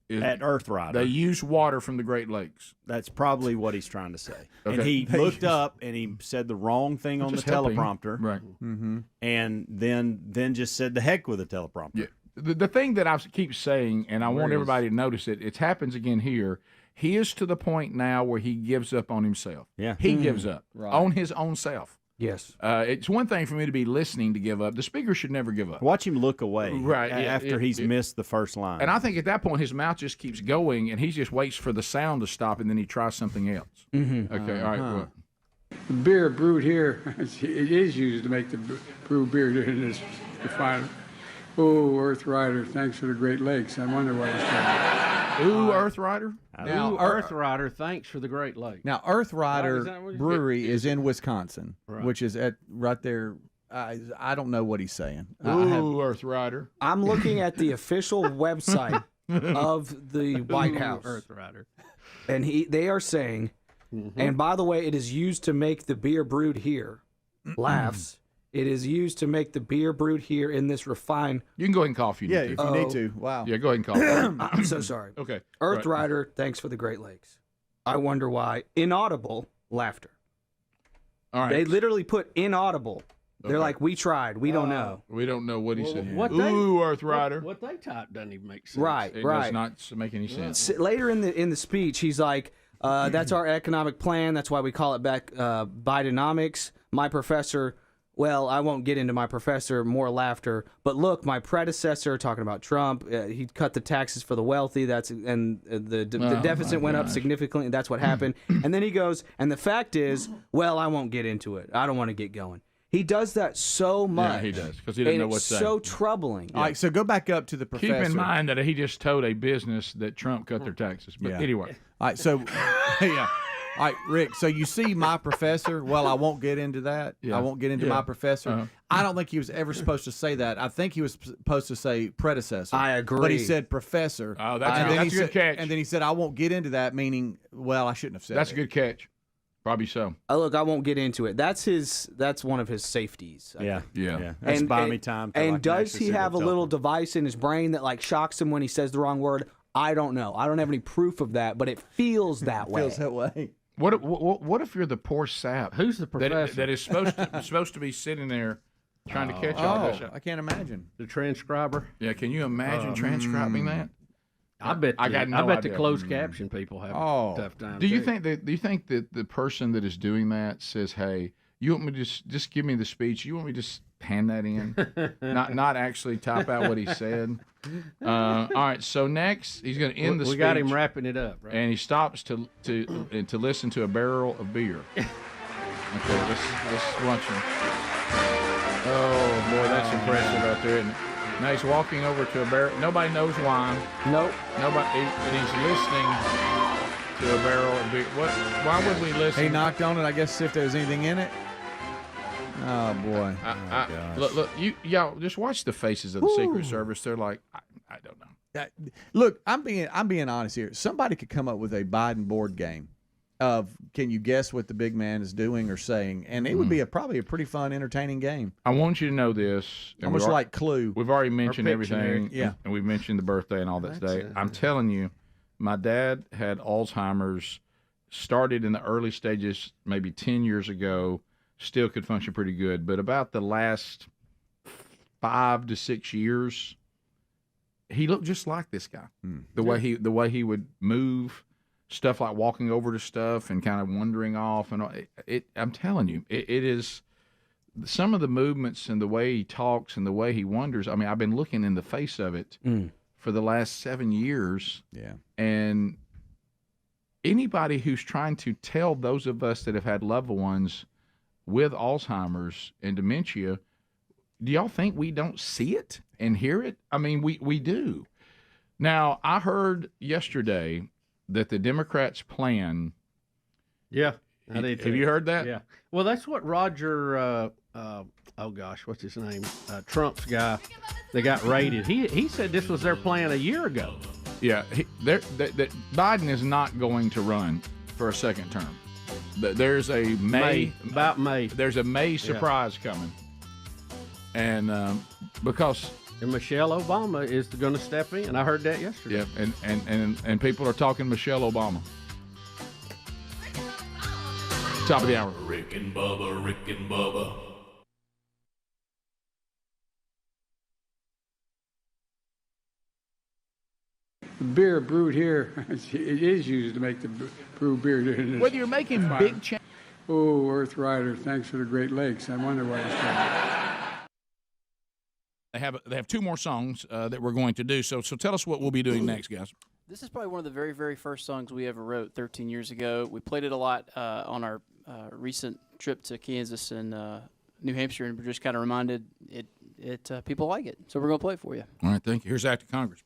at Earth Rider. They use water from the Great Lakes. That's probably what he's trying to say. Okay. And he looked up and he said the wrong thing on the Just helping. teleprompter. Right. Mm-hmm. And then just said the heck with the teleprompter. Yeah. The thing that I keep saying, and I want everybody to notice it, it happens again here. He is to the point now where he gives up on himself. Yeah. He gives up on his own self. Yes. It's one thing for me to be listening to give up. The speaker should never give up. Watch him look away after he's missed the first line. And I think at that point his mouth just keeps going, and he just waits for the sound to stop, and then he tries something else. Mm-hmm. Okay, all right. Well, The beer brewed here, it is used to make the brew beer in this refinery. Oh, Earth Rider, thanks for the Great Lakes. I wonder what it's called. Ooh, Earth Rider? Now, Earth Rider, thanks for the Great Lakes. Now, Earth Rider Right, Brewery is in Wisconsin, which is right there. I don't know what he's saying. Ooh, Earth Rider. I'm looking at the official website of the White House. Earth Rider. And they are saying, and by the way, it is used to make the beer brewed here. Laughs. It is used to make the beer brewed here in this refined. You can go ahead and cough if you need to. If you need to. Wow. Yeah, go ahead and cough. I'm so sorry. Okay. Earth Rider, thanks for the Great Lakes. I wonder why. Inaudible laughter. All right. They literally put inaudible. They're like, we tried. We don't know. We don't know what he said. Ooh, Earth Rider. What they typed doesn't even make sense. Right, It right. does not make any sense. Later in the speech, he's like, that's our economic plan. That's why we call it back Bidenomics. My professor, well, I won't get into my professor, more laughter. But look, my predecessor, talking about Trump, he cut the taxes for the wealthy. The deficit went up significantly. That's what happened. And then he goes, and the fact is, well, I won't get into it. I don't want to get going. He does that so much. Yeah, he does, because he doesn't know what to say. It's so troubling. All right, so go back up to the professor. Keep in mind that he just told a business that Trump cut their taxes. But anyway. All right, so yeah. All right, Rick, so you see my professor. Well, I won't get into that. Yeah. I won't get into my professor. Uh-huh. I don't think he was ever supposed to say that. I think he was supposed to say predecessor. I agree. But he said professor. Oh, that's a good catch. And then he said, I won't get into that, meaning, well, I shouldn't have said That's it. a good catch. Probably so. Look, I won't get into it. That's one of his safeties. I think. Yeah. That's buy me time. And does he have a little device in his brain that like shocks him when he says the wrong word? I don't know. I don't have any proof of that, but it feels that way. Feels that way. What if you're the poor sap? Who's the professor? That is supposed to be sitting there trying to catch all this? I can't imagine. The transcriber. Yeah, can you imagine transcribing that? I bet. I got no I bet idea. the closed caption people have a tough time. Do you too. think that the person that is doing that says, "Hey, you want me to just give me the speech? You want me to just hand that in, not actually type out what he said?" All right. So next, he's going to end the speech. We got him wrapping it up, right? And he stops to listen to a barrel of beer. Okay, let's watch him. Oh boy, that's impressive out there, isn't it? Now he's walking over to a barrel. Nobody knows why. Nope. Nobody. And he's listening to a barrel of beer. Why would we listen? He knocked on it, I guess, see if there was anything in it. Oh boy. Look, y'all just watch the faces of the Secret Service. They're like, I don't know. Look, I'm being honest here. Somebody could come up with a Biden board game of can you guess what the big man is doing or saying, and it would be probably a pretty fun, entertaining game. I want you to know this. Almost like Clue. We've already mentioned everything. Yeah. And we've mentioned the birthday and all that today. I'm telling you, my dad had Alzheimer's, started in the early stages maybe 10 years ago, still could function pretty good. But about the last 5 to 6 years, he looked just like this guy. The way he would move, stuff like walking over to stuff and kind of wandering off, and I'm telling you, it is some of the movements and the way he talks and the way he wanders. I mean, I've been looking in the face of it for the last 7 years. Yeah, and anybody who's trying to tell those of us that have had loved ones with Alzheimer's and dementia, do y'all think we don't see it and hear it? I mean, we do. Now, I heard yesterday that the Democrats' plan. Yeah, I did too. Have you heard that? Yeah. Well, that's what Roger. Oh gosh, what's his name? Trump's guy that got raided. He said this was their plan a year ago. Yeah, that Biden is not going to run for a second term. There's a May. There's a May surprise coming, and because. And Michelle Obama is going to step in. I heard that yesterday. Yeah, and people are talking Michelle Obama. Top of the hour. Rick and Bubba, Rick and Bubba. The beer brewed here, it is used to make the brew beer. Whether you're making big change. Oh, Earth Rider, thanks for the Great Lakes. I wonder why it's called. They have 2 more songs that we're going to do. So tell us what we'll be doing next, guys. This is probably one of the very, very first songs we ever wrote 13 years ago. We played it a lot on our recent trip to Kansas and New Hampshire, and we're just kind of reminded people like it. So we're going to play it for you. All right, thank you. Here's Act of Congress.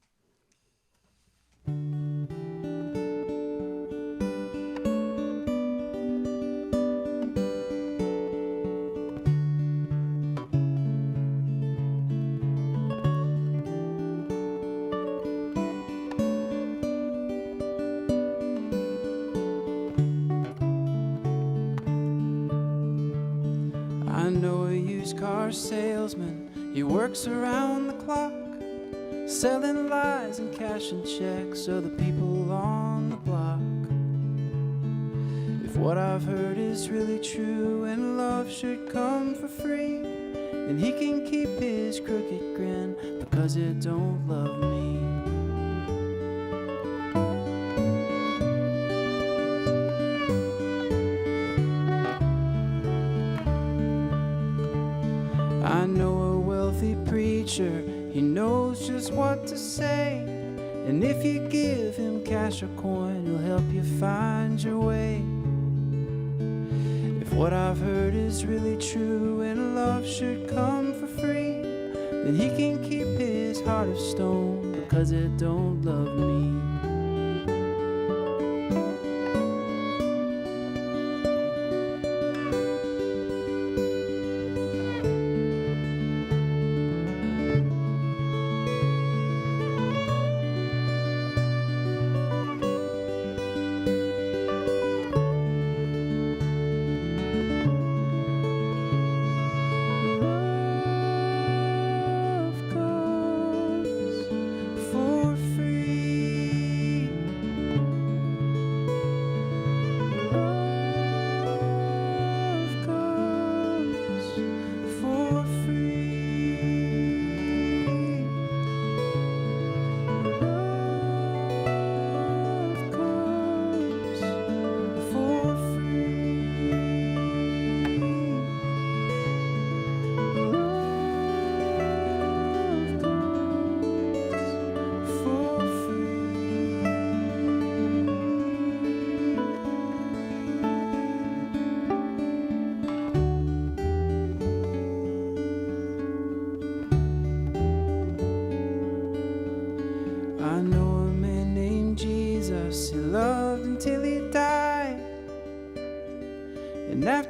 I know a used car salesman, he works around the clock, selling lies and cashing checks of the people on the block. If what I've heard is really true and love should come for free, then he can keep his crooked grin because it don't love me. I know a wealthy preacher, he knows just what to say, and if you give him cash or coin, he'll help you find your way. If what I've heard is really true and love should come for free, then he can keep his heart of stone because it don't love me. For free.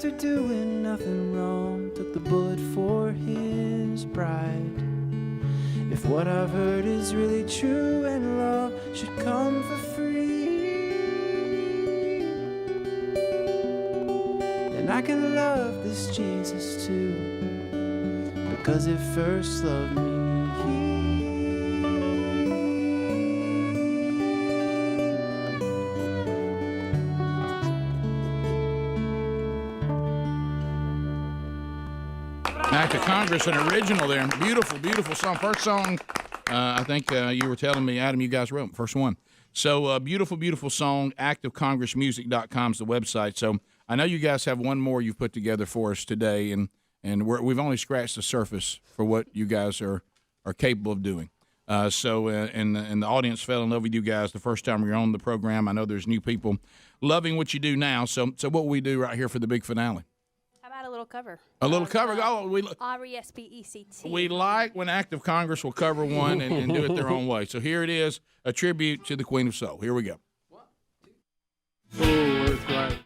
after doing nothing wrong, took the bullet for his bride. If what I've heard is really true and love should come for free, then I can love this Jesus too, because it first loved me. Act of Congress, an original there. Beautiful, beautiful song. First song, I think you were telling me, Adam, you guys wrote first one. So beautiful, beautiful song. ActofCongressMusic.com is the website. So I know you guys have one more you've put together for us today, and we've only scratched the surface for what you guys are capable of doing. And the audience fell in love with you guys the first time you're on the program. I know there's new people loving what you do now. So what will we do right here for the big finale? How about a little cover? A little cover. R-E-S-P-E-C-T. We like when Act of Congress will cover one and do it their own way. So here it is, a tribute to the Queen of Soul. Here we go. Oh, Earth Rider.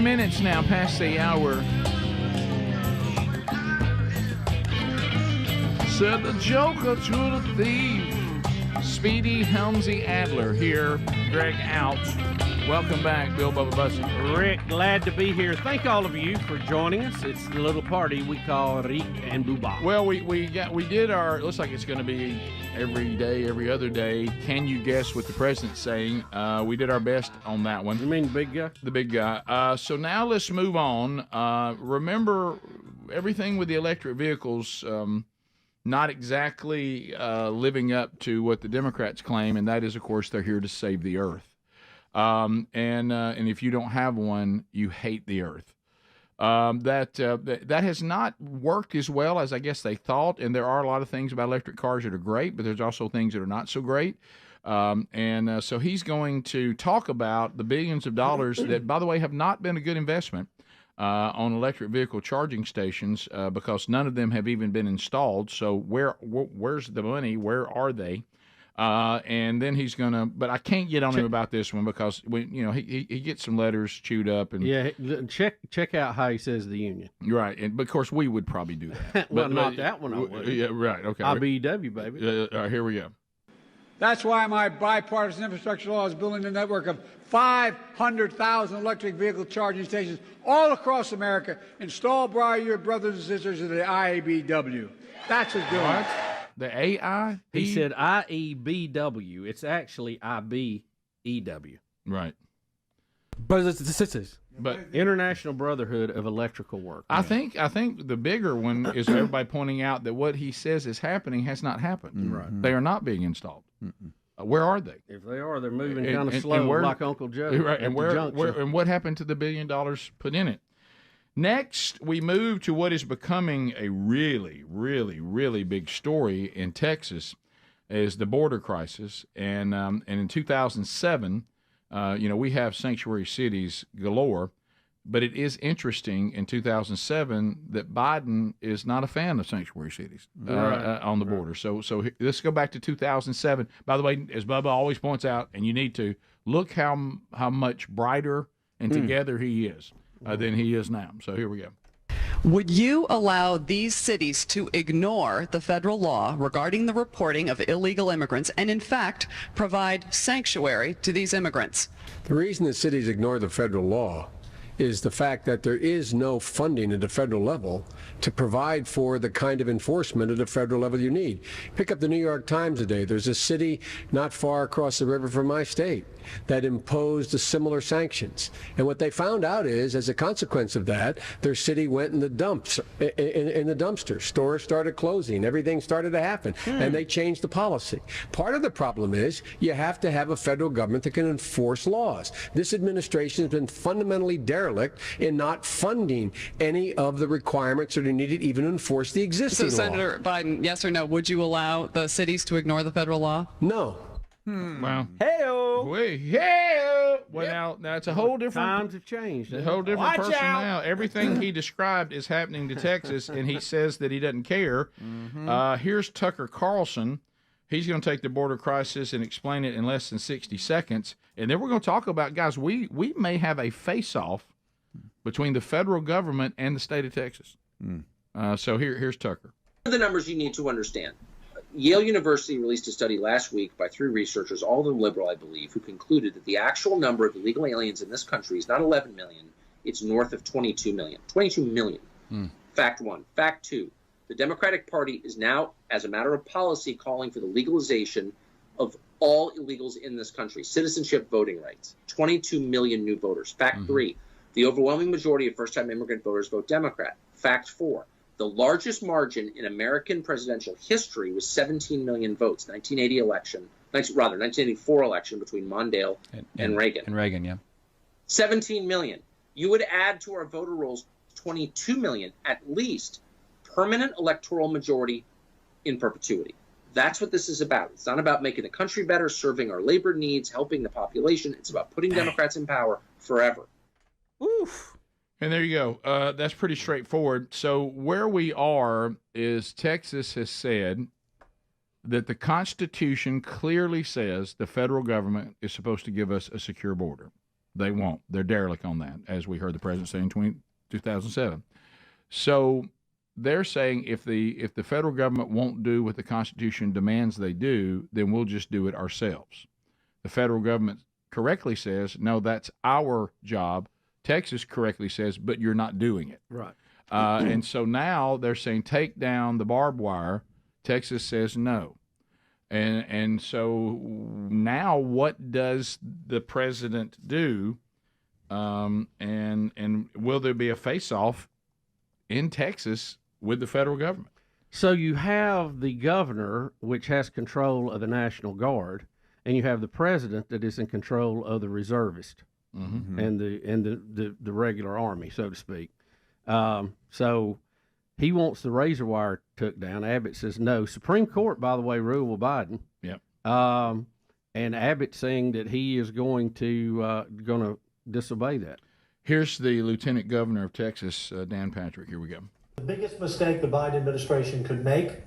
Minutes now past the hour. Said the Joker to the thief. Speedy Helmsy Adler here. Greg out. Welcome back, Bill Bubba Bussy. Rick, glad to be here. Thank all of you for joining us. It's the little party we call Rick and Bubba. Well, we did our. Looks like it's going to be every day, every other day. Can you guess what the president's saying? We did our best on that one. You mean the big guy? The big guy. So now let's move on. Remember, everything with the electric vehicles, not exactly living up to what the Democrats claim, and that is, of course, they're here to save the earth. And if you don't have one, you hate the earth. That has not worked as well as I guess they thought, and there are a lot of things about electric cars that are great, but there's also things that are not so great. So he's going to talk about the billions of dollars that, by the way, have not been a good investment on electric vehicle charging stations because none of them have even been installed. So where's the money? Where are they? And then he's gonna, but I can't get on him about this one because he gets some letters chewed up and check out how he says the union. Right, and of course we would probably do that. Well, not that one. I would. Yeah, right. Okay. IBEW, baby. All right, here we go. That's why my bipartisan infrastructure law is building a network of 500,000 electric vehicle charging stations all across America, installed by your brothers and sisters of the IABW. That's what's doing it. The AI? He said IEBW. It's actually IBEW. Right. Brothers and sisters. But International Brotherhood of Electrical Work. I think the bigger one is everybody pointing out that what he says is happening has not happened. Right. They are not being installed. Where are they? If they are, they're moving kind of slow, like Uncle Joe. Right, at and the junction. and what happened to the $1 billion put in it? Next, we move to what is becoming a really, really, really big story in Texas, is the border crisis. And in 2007, we have sanctuary cities galore, but it is interesting in 2007 that Biden is not a fan of sanctuary cities on the border. So let's go back to 2007. By the way, as Bubba always points out, and you need to look how much brighter and together he is than he is now. So here we go. Would you allow these cities to ignore the federal law regarding the reporting of illegal immigrants and, in fact, provide sanctuary to these immigrants? The reason the cities ignore the federal law is the fact that there is no funding at the federal level to provide for the kind of enforcement at the federal level you need. Pick up the New York Times today. There's a city not far across the river from my state that imposed similar sanctions. And what they found out is, as a consequence of that, their city went in the dumps, in the dumpster. Stores started closing. Everything started to happen. And they changed the policy. Part of the problem is you have to have a federal government that can enforce laws. This administration has been fundamentally derelict in not funding any of the requirements that are needed even to enforce the existing law. So, Senator Biden, yes or no, would you allow the cities to ignore the federal law? No. Well, hey-o. Well, now it's a whole different. Times have changed. A whole different person out. now. Everything he described is happening to Texas, and he says that he doesn't care. Here's Tucker Carlson. He's going to take the border crisis and explain it in less than 60 seconds. And then we're going to talk about, guys, we may have a face-off between the federal government and the state of Texas. So here's Tucker. The numbers you need to understand. Yale University released a study last week by 3 researchers, all of them liberal, I believe, who concluded that the actual number of illegal aliens in this country is not 11 million, it's north of 22 million. 22 million. Fact 1. Fact 2. The Democratic Party is now, as a matter of policy, calling for the legalization of all illegals in this country, citizenship voting rights. 22 million new voters. Fact 3. The overwhelming majority of first-time immigrant voters vote Democrat. Fact 4. The largest margin in American presidential history was 17 million votes, 1984 election between Mondale and Reagan. And Reagan, yeah. 17 million. You would add to our voter rolls 22 million, at least, permanent electoral majority in perpetuity. That's what this is about. It's not about making the country better, serving our labor needs, helping the population. It's about putting Democrats in power forever. Oof. And there you go. That's pretty straightforward. So where we are is Texas has said that the Constitution clearly says the federal government is supposed to give us a secure border. They won't. They're derelict on that, as we heard the president say in 2007. So they're saying if the federal government won't do what the Constitution demands they do, then we'll just do it ourselves. The federal government correctly says, no, that's our job. Texas correctly says, but you're not doing it. Right. And so now they're saying take down the barbed wire. Texas says no. And so now what does the president do? And will there be a face-off in Texas with the federal government? So you have the governor, which has control of the National Guard, and you have the president that is in control of the reservist. And the regular army, so to speak. So he wants the razor wire took down. Abbott says no. Supreme Court, by the way, ruled with Biden. Yep. And Abbott saying that he is going to disobey that. Here's the Lieutenant Governor of Texas, Dan Patrick. Here we go. The biggest mistake the Biden administration could make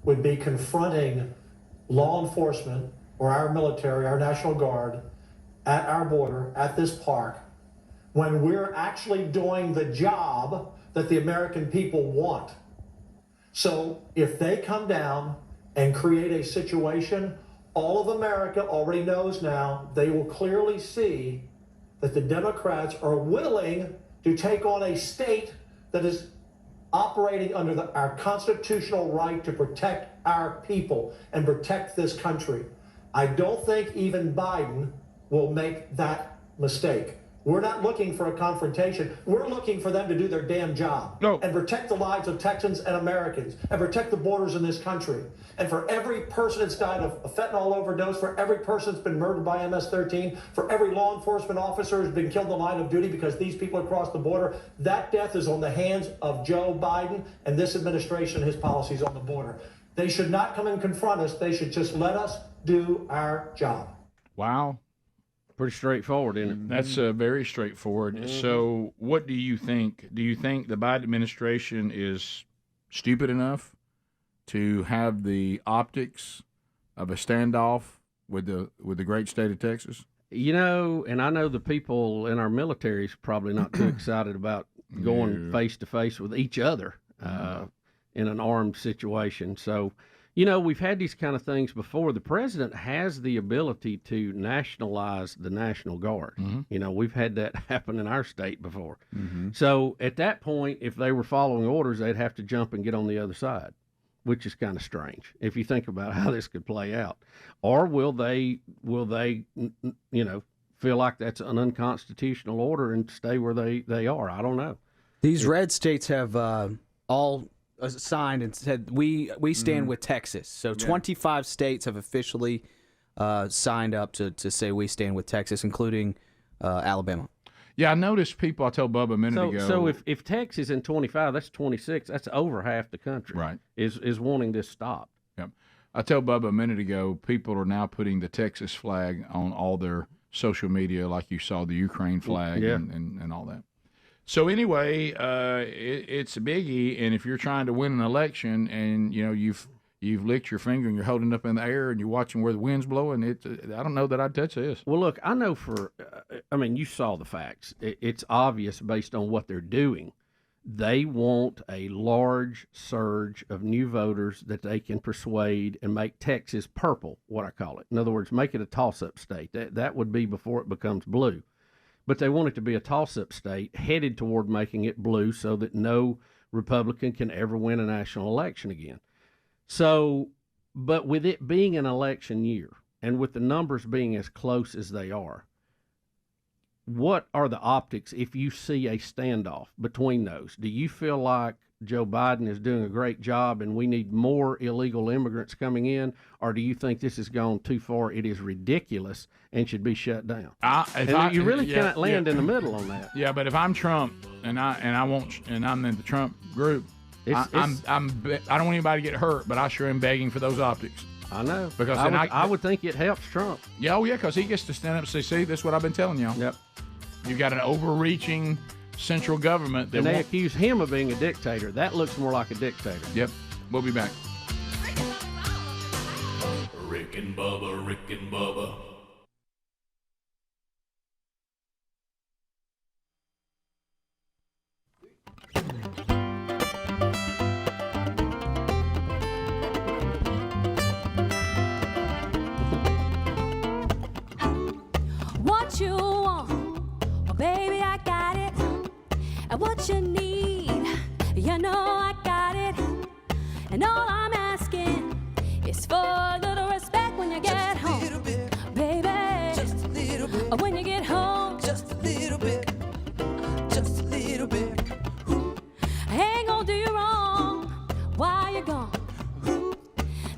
would be confronting law enforcement or our military, our National Guard, at our border, at this park, when we're actually doing the job that the American people want. So if they come down and create a situation, all of America already knows now, they will clearly see that the Democrats are willing to take on a state that is operating under our constitutional right to protect our people and protect this country. I don't think even Biden will make that mistake. We're not looking for a confrontation. We're looking for them to do their damn job and protect the lives of Texans and Americans and protect the borders in this country. And for every person that's died of a fentanyl overdose, for every person that's been murdered by MS-13, for every law enforcement officer who's been killed in the line of duty because these people across the border, that death is on the hands of Joe Biden and this administration and his policies on the border. They should not come and confront us. They should just let us do our job. Wow. Pretty straightforward, isn't it? That's very straightforward. So what do you think? Do you think the Biden administration is stupid enough to have the optics of a standoff with the great state of Texas? You know, and I know the people in our military is probably not too excited about going face to face with each other in an armed situation. So, you know, we've had these kind of things before. The president has the ability to nationalize the National Guard. You know, we've had that happen in our state before. So at that point, if they were following orders, they'd have to jump and get on the other side, which is kind of strange if you think about how this could play out. Or will they, you know, feel like that's an unconstitutional order and stay where they are? I don't know. These red states have all signed and said we stand with Texas. So 25 states have officially signed up to say we stand with Texas, including Alabama. Yeah, I noticed people. I told Bubba a minute ago. So if Texas in 25, that's 26. That's over half the country. Right. Is wanting this stopped. Yep. I told Bubba a minute ago. People are now putting the Texas flag on all their social media, like you saw the Ukraine flag and all that. So anyway, it's a biggie, and if you're trying to win an election, and you know you've licked your finger and you're holding it up in the air and you're watching where the wind's blowing, I don't know that I'd touch this. Well, look, I know I mean, you saw the facts. It's obvious based on what they're doing. They want a large surge of new voters that they can persuade and make Texas purple, what I call it. In other words, make it a toss-up state. That would be before it becomes blue. But they want it to be a toss-up state headed toward making it blue so that no Republican can ever win a national election again. So, but with it being an election year and with the numbers being as close as they are, what are the optics if you see a standoff between those? Do you feel like Joe Biden is doing a great job and we need more illegal immigrants coming in, or do you think this has gone too far? It is ridiculous and should be shut down. You really cannot land in the middle on that. Yeah, but if I'm Trump and I'm in the Trump group, I don't want anybody to get hurt, but I sure am begging for those optics. I know, because I would think it helps Trump. Yeah, because he gets to stand up and say, "See, this is what I've been telling y'all." Yep. You've got an overreaching central government and they accuse him of being a dictator. That looks more like a dictator. Yep. We'll be back. Rick and Bubba, Rick and Bubba. What you want, oh baby, I got it. And what you need, you know I got it. And all I'm asking is for a little respect when you get home, baby. Just a little bit. When you get home, just a little bit. Just a little bit. I ain't gonna do you wrong while you're gone.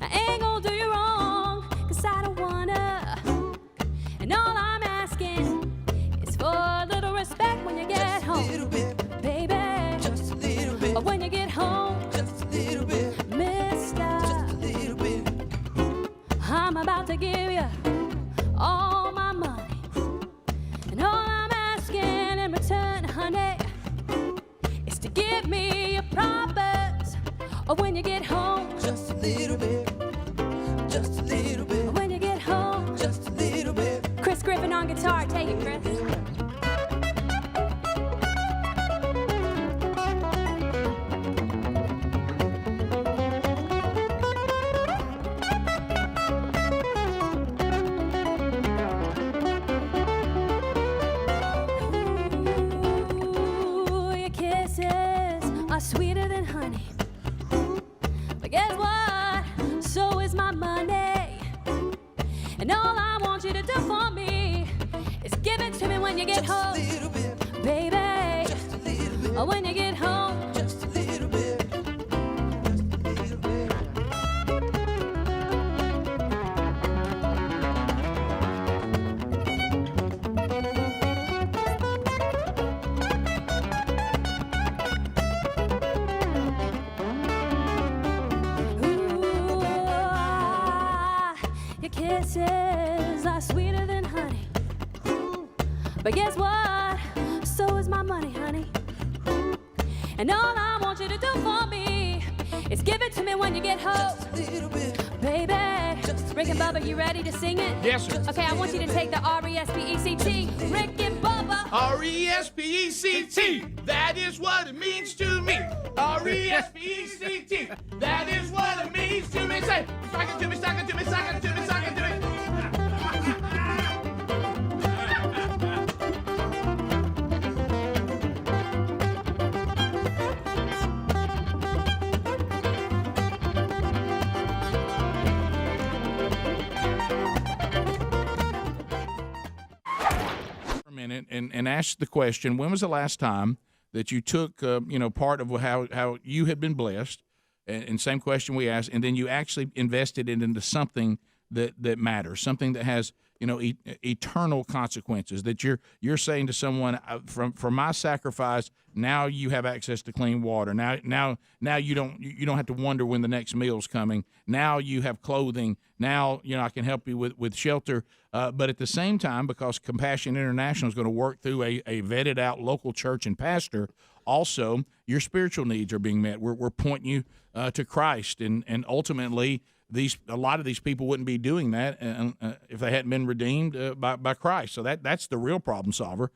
I ain't gonna do you wrong, 'cause I don't wanna. And all I'm asking is for a little respect when you get home, baby. Just a little bit. When you get home, just a little bit, mister. Just a little bit. I'm about to give you all my money, and all I'm asking in return, honey, is to give me your promise of when you get home. Just a little bit. Just a little bit. When you get home, just a little bit. Chris Griffin on guitar. Take it, Chris. Ooh, your kisses are sweeter than honey. But guess what? So is my money. And all I want you to do for me is give it to me when when you get home, baby. When you get home, just a little bit. Your kisses are sweeter than honey. But guess what? So is my money, honey. And all I want you to do for me is give it to me when you get home. Baby. Rick and Bubba, you ready to sing it? Yes, sir. Okay, I want you to take the R-E-S-P-E-C-T. Rick and Bubba. R-E-S-P-E-C-T. That is what it means to me. R-E-S-P-E-C-T. That is what it means to me. Say, sock it to me, sock it to me, sock it to me, sock it to me. Minute and ask the question: when was the last time that you took part of how you had been blessed, and same question we asked, and then you actually invested it into something that matters, something that has eternal consequences, that you're saying to someone, from my sacrifice, now you have access to clean water. Now you don't have to wonder when the next meal's coming. Now you have clothing. Now I can help you with shelter. But at the same time, because Compassion International is going to work through a vetted out local church and pastor, also your spiritual needs are being met. We're pointing you to Christ, and ultimately a lot of these people wouldn't be doing that if they hadn't been redeemed by Christ. So that's the real problem solver.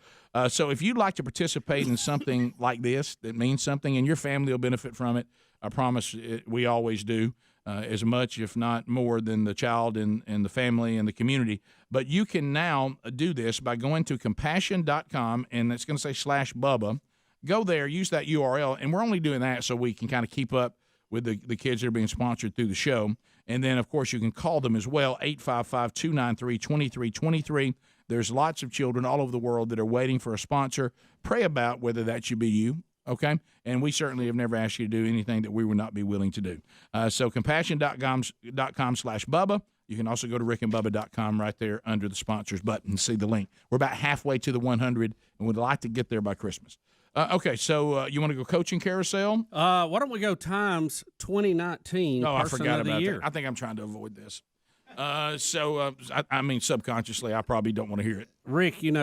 So if you'd like to participate in something like this that means something, and your family will benefit from it, I promise we always do, as much, if not more, than the child and the family and the community. But you can now do this by going to compassion.com, and it's going to say /Bubba. Go there, use that URL, and we're only doing that so we can kind of keep up with the kids that are being sponsored through the show. And then, of course, you can call them as well, 855-293-2323. There's lots of children all over the world that are waiting for a sponsor. Pray about whether that should be you, okay? And we certainly have never asked you to do anything that we would not be willing to do. So compassion.com/Bubba. You can also go to rickandbubba.com right there under the sponsors button and see the link. We're about halfway to the 100, and we'd like to get there by Christmas. Okay, so you want to go coaching carousel? Why don't we go Times 2019 Oh, I Person forgot of the about Year. that. I think I'm trying to avoid this. I mean, subconsciously, I probably don't want to hear it. Rick, in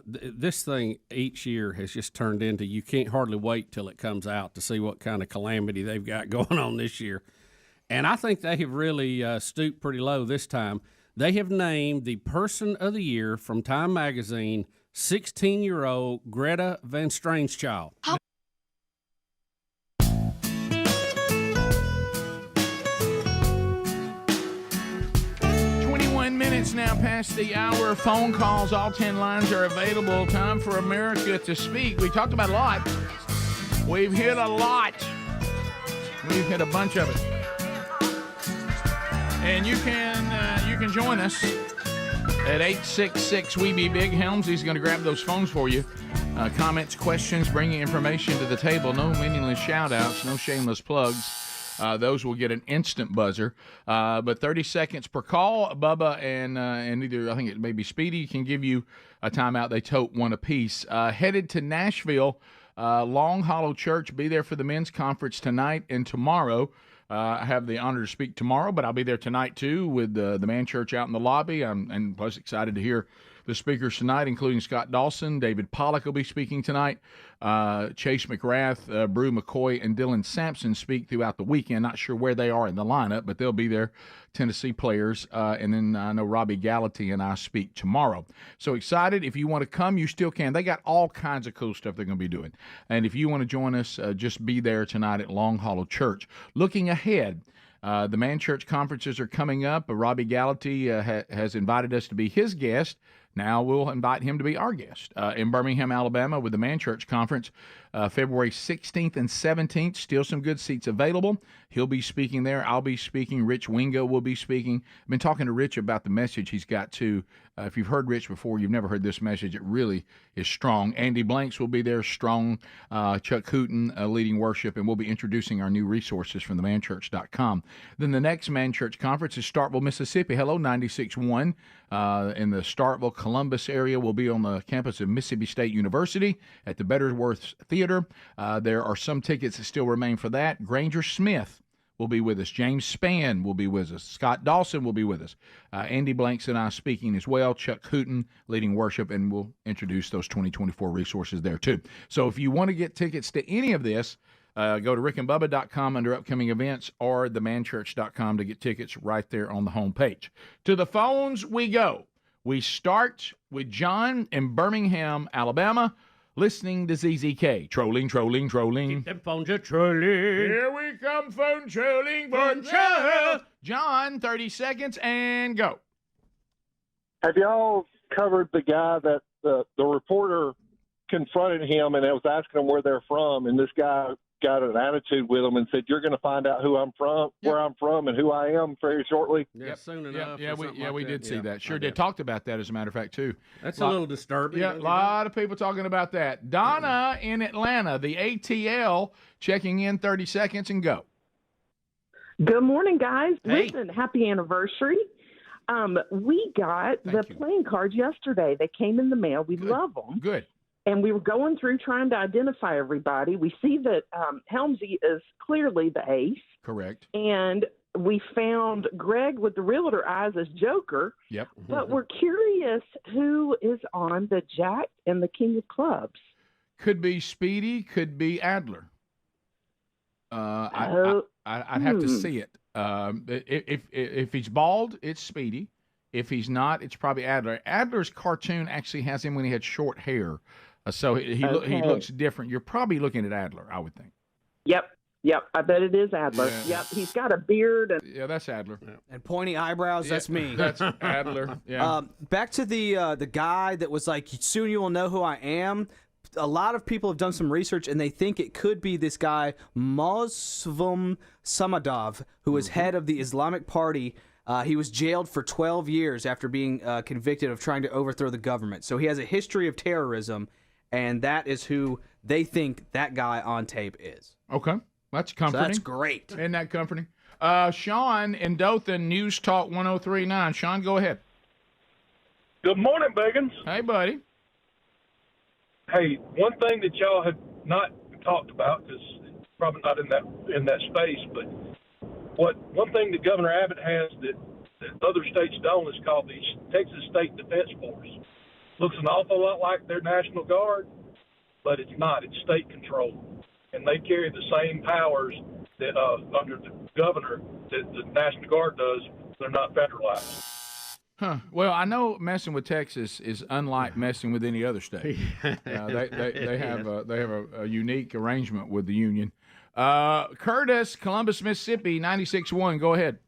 this thing each year has just turned into you can't hardly wait till it comes out to see what kind of calamity they've got going on this year. And I think they have really stooped pretty low this time. They have named the Person of the Year from Time Magazine 16-year-old Greta Van Strangechild. 21 minutes now past the hour. Phone calls, all 10 lines are available. Time for America to speak. We talked about a lot. We've hit a lot. We've hit a bunch of it. And you can join us at 866-WE-BE-BIG. Helmsy's going to grab those phones for you. Comments, questions, bringing information to the table. No meaningless shout-outs, no shameless plugs. Those will get an instant buzzer. But 30 seconds per call. Bubba and either, I think it may be Speedy, can give you a timeout. They tote one apiece. Headed to Nashville, Long Hollow Church. Be there for the men's conference tonight and tomorrow. I have the honor to speak tomorrow, but I'll be there tonight, too, with the Man Church out in the lobby. And plus excited to hear the speakers tonight, including Scott Dawson. David Pollock will be speaking tonight. Chase McGrath, Brew McCoy, and Dylan Sampson speak throughout the weekend. Not sure where they are in the lineup, but they'll be there, Tennessee players. And then I know Robbie Gallaty and I speak tomorrow. So excited. If you want to come, you still can. They got all kinds of cool stuff they're going to be doing. And if you want to join us, just be there tonight at Long Hollow Church. Looking ahead, the Man Church conferences are coming up. Robbie Gallaty has invited us to be his guest. Now we'll invite him to be our guest in Birmingham, Alabama, with the Man Church Conference. February 16th and 17th. Still some good seats available. He'll be speaking there. I'll be speaking. Rich Wingo will be speaking. I've been talking to Rich about the message he's got too. If you've heard Rich before, you've never heard this message. It really is strong. Andy Blanks will be there, strong. Chuck Hooten leading worship, and we'll be introducing our new resources from themanchurch.com. Then the next Man Church Conference is Starkville, Mississippi. Hello, 96.1. In the Starkville, Columbus area. We'll be on the campus of Mississippi State University at the Betterworth Theater. There are some tickets that still remain for that. Granger Smith will be with us. James Spann will be with us. Scott Dawson will be with us. Andy Blanks and I speaking as well. Chuck Hooten leading worship, and we'll introduce those 2024 resources there too. So if you want to get tickets to any of this, go to rickandbubba.com under upcoming events or themanchurch.com to get tickets right there on the homepage. To the phones we go. We start with John in Birmingham, Alabama, listening to ZZK. Trolling. Keep them phones a trolling. Here we come, phone trolling. John, 30 seconds and go. Have y'all covered the guy that the reporter confronted him and was asking him where they're from, and this guy got an attitude with him and said, "You're going to find out who I'm from, where I'm from, and who I am very shortly." Soon enough. We did see that. Sure did. Talked about that, as a matter of fact, too. That's a little disturbing. Yeah, a lot of people talking about that. Donna in Atlanta, the ATL, checking in, 30 seconds and go. Good morning, guys. Hey. Listen, happy anniversary. We got the playing cards yesterday. They came in the mail. We love them. Good. And we were going through trying to identify everybody. We see that Helmsy is clearly the ace. Correct. And we found Greg with the realtor eyes as Joker. Yep. But we're curious who is on the Jack and the King of Clubs. Could be Speedy, could be Adler. I'd have to see it. If he's bald, it's Speedy. If he's not, it's probably Adler. Adler's cartoon actually has him when he had short hair. So he looks different. You're probably looking at Adler, I would think. Yep. I bet it is Adler. Yeah. Yep. He's got a beard. Yeah, that's Adler. And pointy eyebrows, that's me. That's Adler. Yeah. Back to the guy that was like, soon you will know who I am. A lot of people have done some research, and they think it could be this guy, Muslim Samadov, who is head of the Islamic Party. He was jailed for 12 years after being convicted of trying to overthrow the government. So he has a history of terrorism, and that is who they think that guy on tape is. Okay. That's comforting. So that's great. Isn't that comforting? Sean in Dothan, News Talk 103.9. Sean, go ahead. Good morning, Biggins. Hey, buddy. Hey, one thing that y'all had not talked about, because probably not in that space, but one thing that Governor Abbott has that other states don't is called the Texas State Defense Force. Looks an awful lot like their National Guard, but it's not. It's state control, and they carry the same powers that under the governor that the National Guard does. They're not federalized. Huh. Well, I know messing with Texas is unlike messing with any other state. They have a unique arrangement with the union. Curtis, Columbus, Mississippi, 96.1. Go ahead.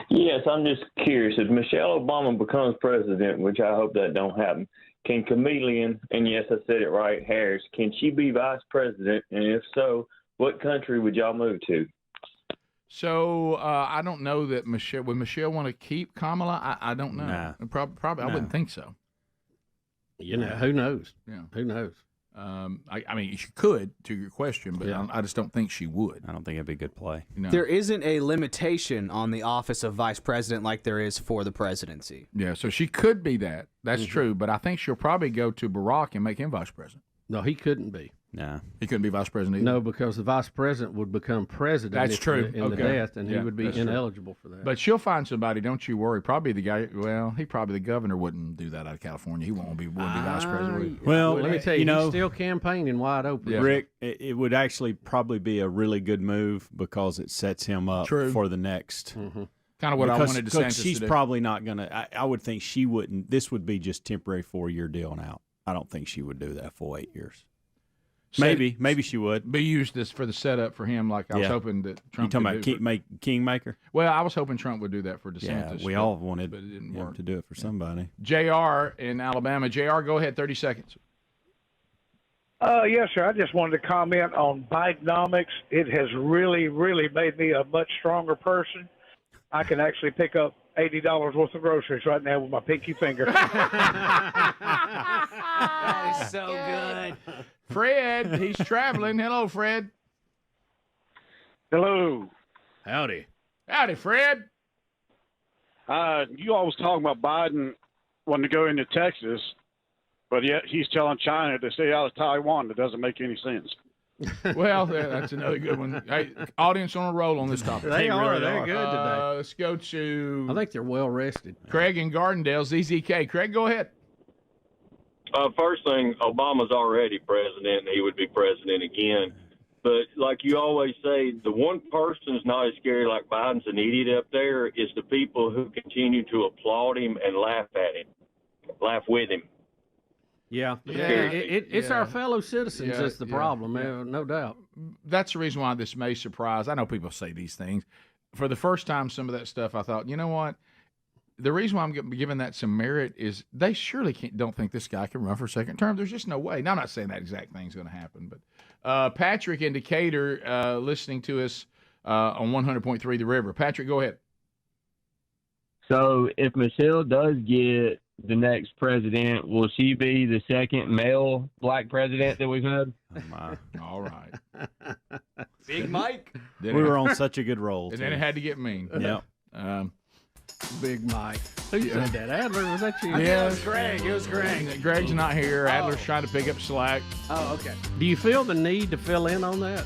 Yes, I'm just curious. If Michelle Obama becomes president, which I hope that don't happen, can Chameleon, and yes, I said it right, Harris, can she be vice president? And if so, what country would y'all move to? So I don't know that Michelle. Would Michelle want to keep Kamala? I don't know. Nah. Probably. I wouldn't think so. You know, who knows? Yeah. Who knows? I mean, she could, to your question, but I just don't think she would. I don't think it'd be a good play. You know? There isn't a limitation on the office of vice president like there is for the presidency. Yeah, so she could be that. That's true, but I think she'll probably go to Barack and make him vice president. No, he couldn't be. No. He couldn't be vice president either? No, because the vice president would become president That's true. in the death, and he would be ineligible for that. But she'll find somebody, don't you worry. Probably the guy, the governor wouldn't do that out of California. He wouldn't be vice president. Well, let me tell you, he's still campaigning wide open. Yeah. Rick, it would actually probably be a really good move because it sets him up for the next. Kind of what I wanted DeSantis she's to do. probably not going to. I would think she wouldn't. This would be just temporary 4-year deal and out. I don't think she would do that full 8 years. Maybe she would. Be used this for the setup for him, like I was hoping that Trump. You talking about Kingmaker? Well, I was hoping Trump would do that for DeSantis. Yeah, we all wanted, but it didn't work to do it for somebody. JR in Alabama. JR, go ahead. 30 seconds. Yes, sir. I just wanted to comment on Bidenomics. It has really, really made me a much stronger person. I can actually pick up $80 worth of groceries right now with my pinky finger. That is so good. Fred, he's traveling. Hello, Fred. Hello. Howdy. Howdy, Fred. You always talking about Biden wanting to go into Texas, but yet he's telling China to stay out of Taiwan. That doesn't make any sense. Well, that's another good one. Hey, audience on a roll on this topic. They are. Really They're good today. Let's go to. I think they're well rested. Craig in Gardendale, ZZK. Craig, go ahead. First thing, Obama's already president, and he would be president again. But like you always say, the one person's not as scary like Biden's an idiot up there is the people who continue to applaud him and laugh at him, laugh with him. Yeah, it's our fellow citizens that's the problem, no doubt. That's the reason why this may surprise. I know people say these things. For the first time, some of that stuff, I thought, you know what? The reason why I'm giving that some merit is they surely don't think this guy can run for a second term. There's just no way. Now, I'm not saying that exact thing's going to happen, but Patrick in Decatur listening to us on 100.3 The River. Patrick, go ahead. So if Michelle does get the next president, will she be the second male black president that we've had? Oh, my. All right. Big Mike. We were on such a good roll. And then it had to get mean. Yep. Big Mike. Who said that? Adler, was that you? Yeah, it was Greg. It was Greg. Greg's not here. Adler's trying to pick up slack. Oh, okay. Do you feel the need to fill in on that?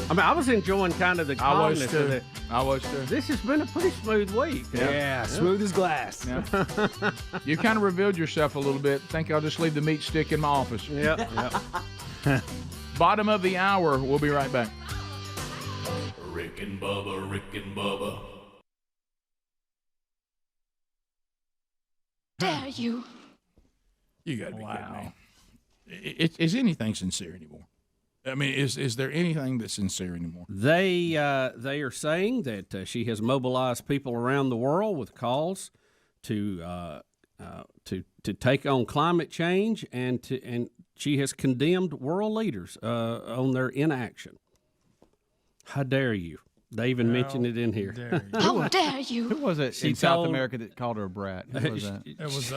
I mean, I was enjoying kind of the calmness of it. I was too. This has been a pretty smooth week. Yeah, smooth as glass. Yeah. You kind of revealed yourself a little bit. Think I'll just leave the meat stick in my office. Yep. Bottom of the hour. We'll be right back. Rick and Bubba, Rick and Bubba. Dare you? You got to be kidding me. Is anything sincere anymore? I mean, is there anything that's sincere anymore? They are saying that she has mobilized people around the world with calls to take on climate change, and she has condemned world leaders on their inaction. How dare you? They even mentioned it in here. How dare you? Who was it in South America that called her a brat? Who was that? It was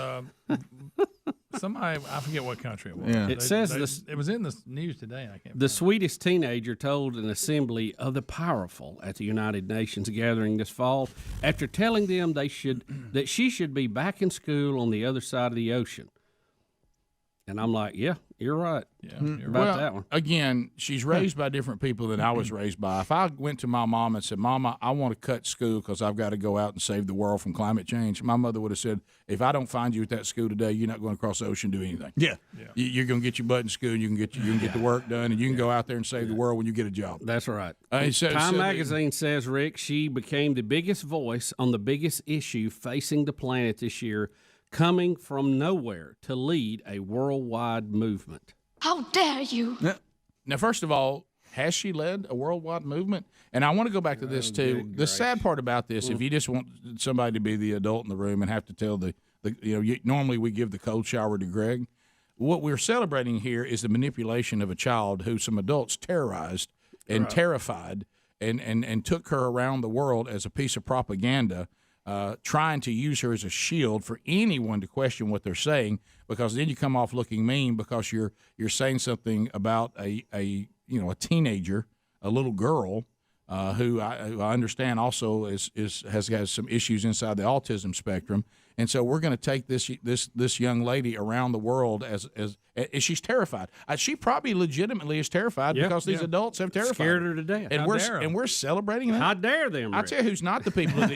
somebody, I forget what country it was. Yeah. It says it was in the news today. I can't. The Swedish teenager told an assembly of the powerful at the United Nations gathering this fall after telling them that she should be back in school on the other side of the ocean. And I'm like, yeah, you're right. Yeah, you're about that one. Again, she's raised by different people than I was raised by. If I went to my mom and said, Mama, I want to cut school because I've got to go out and save the world from climate change, my mother would have said, if I don't find you at that school today, you're not going to cross the ocean and do anything. Yeah. You're going to get your butt in school, and you can get the work done, and you can go out there and save the world when you get a job. That's right. So Time magazine says, Rick, she became the biggest voice on the biggest issue facing the planet this year, coming from nowhere to lead a worldwide movement. How dare you? Now, first of all, has she led a worldwide movement? And I want to go back to this, too. The sad part about this, if you just want somebody to be the adult in the room and have to tell normally we give the cold shower to Greg. What we're celebrating here is the manipulation of a child who some adults terrorized and terrified and took her around the world as a piece of propaganda, trying to use her as a shield for anyone to question what they're saying, because then you come off looking mean because you're saying something about a teenager, a little girl, who I understand also has some issues inside the autism spectrum, and so we're going to take this young lady around the world as she's terrified. She probably legitimately is terrified because these adults have terrified Scared her to death. and we're celebrating that. How dare them? I tell you who's not the people of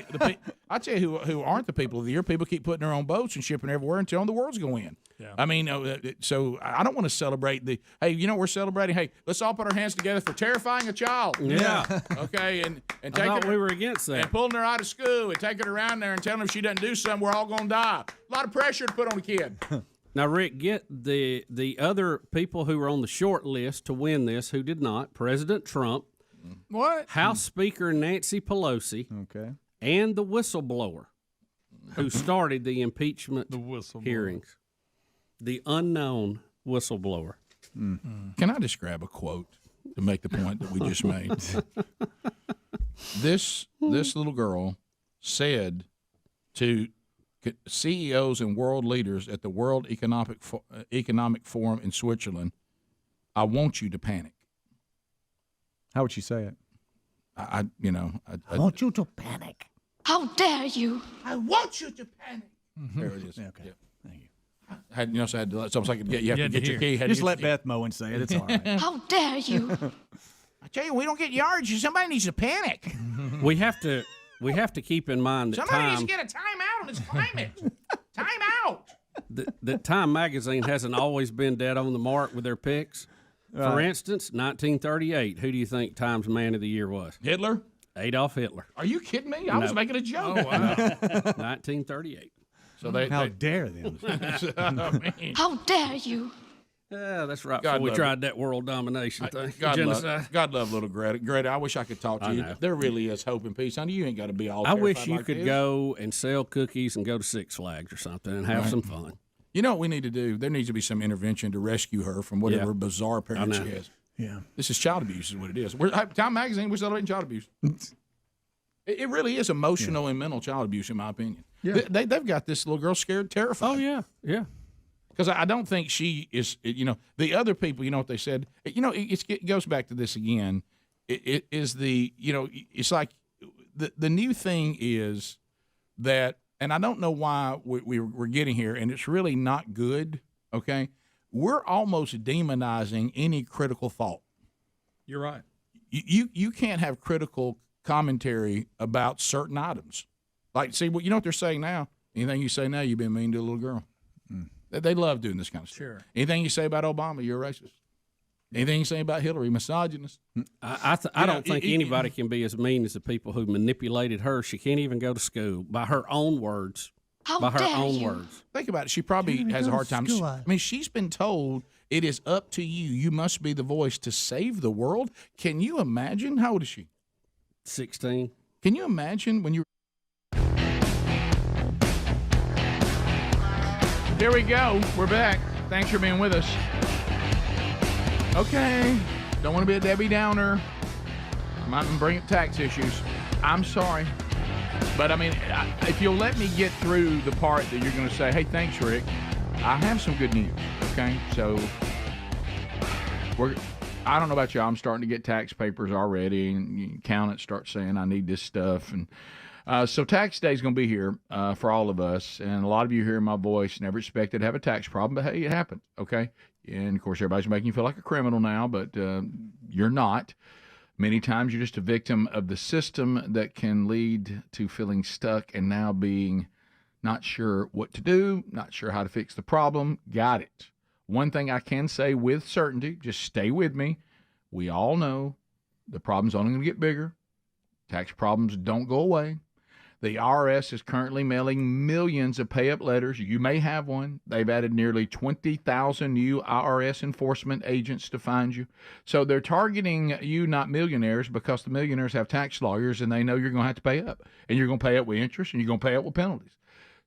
I tell you who aren't the people of the year. People keep putting their own boats and shipping everywhere and telling the world's going to win. Yeah. I mean, so I don't want to celebrate we're celebrating. Hey, let's all put our hands together for terrifying a child. Yeah. Okay, and I taking thought her, we were against that. and pulling her out of school and taking her around there and telling her if she doesn't do something, we're all going to die. A lot of pressure to put on a kid. Now, Rick, get the other people who were on the short list to win this who did not. President Trump. What? House Speaker Nancy Pelosi. Okay. And the whistleblower who started the impeachment The whistleblower. hearings. The unknown whistleblower. Can I just grab a quote to make the point that we just made? This little girl said to CEOs and world leaders at the World Economic Forum in Switzerland, "I want you to panic." How would she say it? I want you to panic. How dare you? I want you to panic. There it is. Okay. Yeah. Thank you. So it's almost like you have to get your key. Just let Beth Moen say it. It's all right. How dare you? I tell you, we don't get yards. Somebody needs to panic. We have to keep in mind that Somebody needs Time to get a timeout on this climate. Time out. that Time magazine hasn't always been dead on the mark with their picks. For Right. instance, 1938. Who do you think Time's Man of the Year was? Hitler? Adolf Hitler. Are you kidding me? I was No. making a joke. Oh, wow. 1938. So they How dare them? How dare you? Yeah, that's right. God Before we love tried that world domination thing. Genocide. God love little Greta. Greta, I wish I could talk to I you. know. There really is hope and peace. Honey, you ain't got to be all I wish terrified you like could this. go and sell cookies and go to Six Flags or something and have Right. some fun. You know what we need to do? There needs to be some intervention to rescue her from whatever Yeah. bizarre parents I know. she has. Yeah. This is child abuse is what it is. Time Magazine, we're celebrating child abuse. It really is emotional and mental child abuse, in my opinion. Yeah. They've got this little girl scared, terrified. Oh, yeah, yeah. Because I don't think she is, the other people, you know what they said? It goes back to this again. It is it's like the new thing is that, and I don't know why we're getting here, and it's really not good, okay? We're almost demonizing any critical thought. You're right. You can't have critical commentary about certain items. Like, see, you know what they're saying now? Anything you say now, you've been mean to a little girl. They love doing this kind of stuff. Sure. Anything you say about Obama, you're a racist. Anything you say about Hillary, misogynist. I don't think anybody can be as mean as the people who manipulated her. She can't even go to school by her own words. How by her dare own you? words. Think about it. She probably has a hard time. I mean, she's been told it is up to you. You must be the voice to save the world. Can you imagine? How old is she? 16. Can you imagine when you? Here we go. We're back. Thanks for being with us. Okay. Don't want to be a Debbie Downer. Might bring up tax issues. I'm sorry. But, I mean, if you'll let me get through the part that you're going to say, hey, thanks, Rick, I have some good news, okay? So, I don't know about y'all. I'm starting to get tax papers already, and accountants start saying I need this stuff. And so tax day is going to be here for all of us, and a lot of you hear my voice never expected to have a tax problem, but hey, it happens, okay? And, of course, everybody's making you feel like a criminal now, but you're not. Many times you're just a victim of the system that can lead to feeling stuck and now being not sure what to do, not sure how to fix the problem. Got it. One thing I can say with certainty, just stay with me. We all know the problem's only going to get bigger. Tax problems don't go away. The IRS is currently mailing millions of pay-up letters. You may have one. They've added nearly 20,000 new IRS enforcement agents to find you. So they're targeting you, not millionaires, because the millionaires have tax lawyers, and they know you're going to have to pay up. And you're going to pay up with interest, and you're going to pay up with penalties.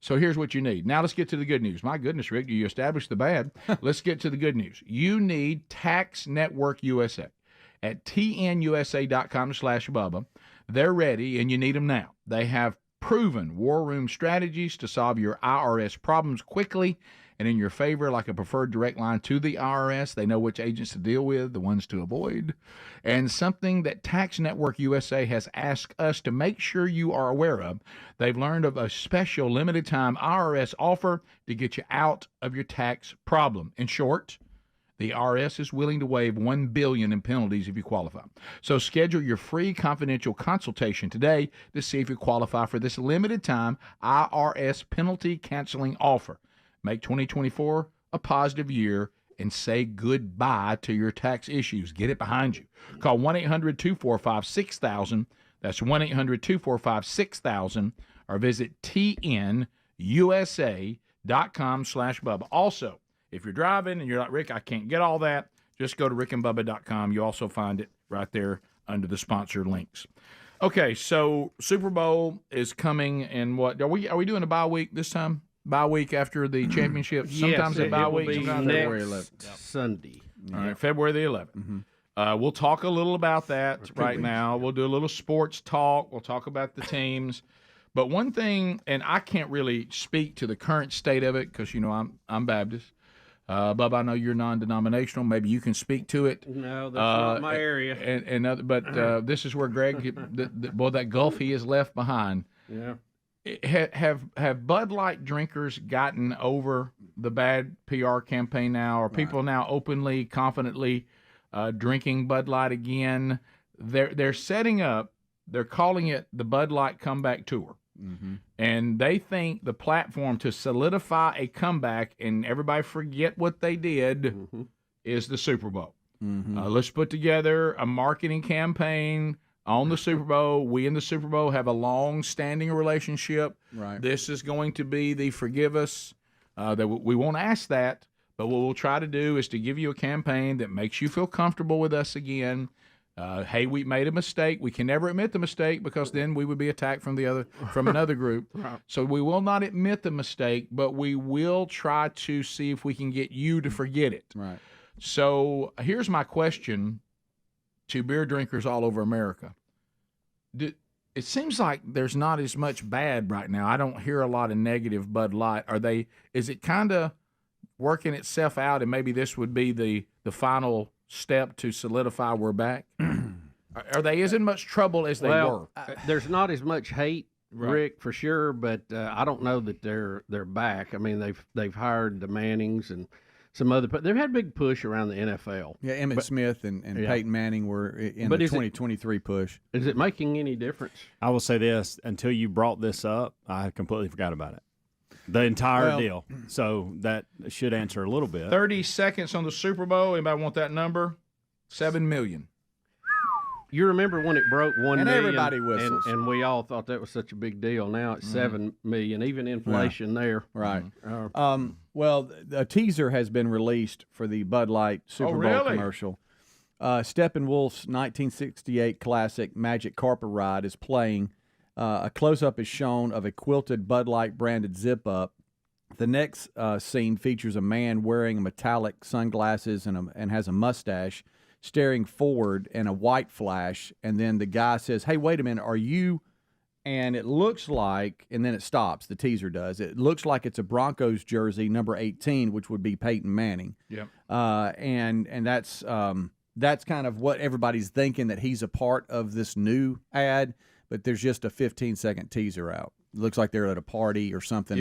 So here's what you need. Now let's get to the good news. My goodness, Rick, you established the bad. Let's get to the good news. You need Tax Network USA at tnusa.com/Bubba. They're ready, and you need them now. They have proven war room strategies to solve your IRS problems quickly and in your favor, like a preferred direct line to the IRS. They know which agents to deal with, the ones to avoid, and something that Tax Network USA has asked us to make sure you are aware of. They've learned of a special limited time IRS offer to get you out of your tax problem. In short, the IRS is willing to waive $1 billion in penalties if you qualify. So schedule your free confidential consultation today to see if you qualify for this limited time IRS penalty canceling offer. Make 2024 a positive year and say goodbye to your tax issues. Get it behind you. Call 1-800-245-6000. That's 1-800-245-6000 or visit tnusa.com/Bubba. Also, if you're driving and you're like, Rick, I can't get all that, just go to rickandbubba.com. You also find it right there under the sponsor links. Okay, so Super Bowl is coming, and what are we doing a bye week this time? Bye week after the championship? Sometimes a bye week, sometimes next February 11th. Sunday. All right, February the 11th. We'll talk a little about that right now. We'll do a little sports talk. We'll talk about the teams. But one thing, and I can't really speak to the current state of it because, I'm Baptist. Bubba, I know you're non-denominational. Maybe you can speak to it. No, that's not my area. But this is where Greg, that gulf he has left behind. Yeah. Have Bud Light drinkers gotten over the bad PR campaign now? Are people now openly, confidently drinking Bud Light again? They're setting up. They're calling it the Bud Light Comeback Tour. And they think the platform to solidify a comeback and everybody forget what they did is the Super Bowl. Let's put together a marketing campaign on the Super Bowl. We in the Super Bowl have a long-standing relationship. Right. This is going to be the forgive us. That we won't ask that, but what we'll try to do is to give you a campaign that makes you feel comfortable with us again. Hey, we made a mistake. We can never admit the mistake because then we would be attacked from another group. Right. So we will not admit the mistake, but we will try to see if we can get you to forget it. Right. So here's my question to beer drinkers all over America. It seems like there's not as much bad right now. I don't hear a lot of negative Bud Light. Is it kind of working itself out, and maybe this would be the final step to solidify we're back? Are they as in much trouble as they were? There's not as much hate, Rick, for sure, but I don't know that they're back. I mean, they've hired the Mannings and some other, but they've had a big push around the NFL. Yeah, Emmitt Smith and Peyton Manning were in the 2023 push. Is it making any difference? I will say this: until you brought this up, I completely forgot about it. The entire deal. So that should answer a little bit. 30 seconds on the Super Bowl. Anybody want that number? 7 million. You remember when it broke 1 million? And everybody whistles. And we all thought that was such a big deal. Now it's 7 million, even inflation there. Right. Well, a teaser has been released for the Bud Light Super Bowl commercial. Steppenwolf's 1968 classic Magic Carpet Ride is playing. A close-up is shown of a quilted Bud Light branded zip-up. The next scene features a man wearing metallic sunglasses and has a mustache, staring forward and a white flash. And then the guy says, "Hey, wait a minute, are you?" And it looks like, and then it stops. The teaser does. It looks like it's a Broncos jersey, number 18, which would be Peyton Manning. Yep. And that's kind of what everybody's thinking, that he's a part of this new ad. But there's just a 15-second teaser out. It looks like they're at a party or something.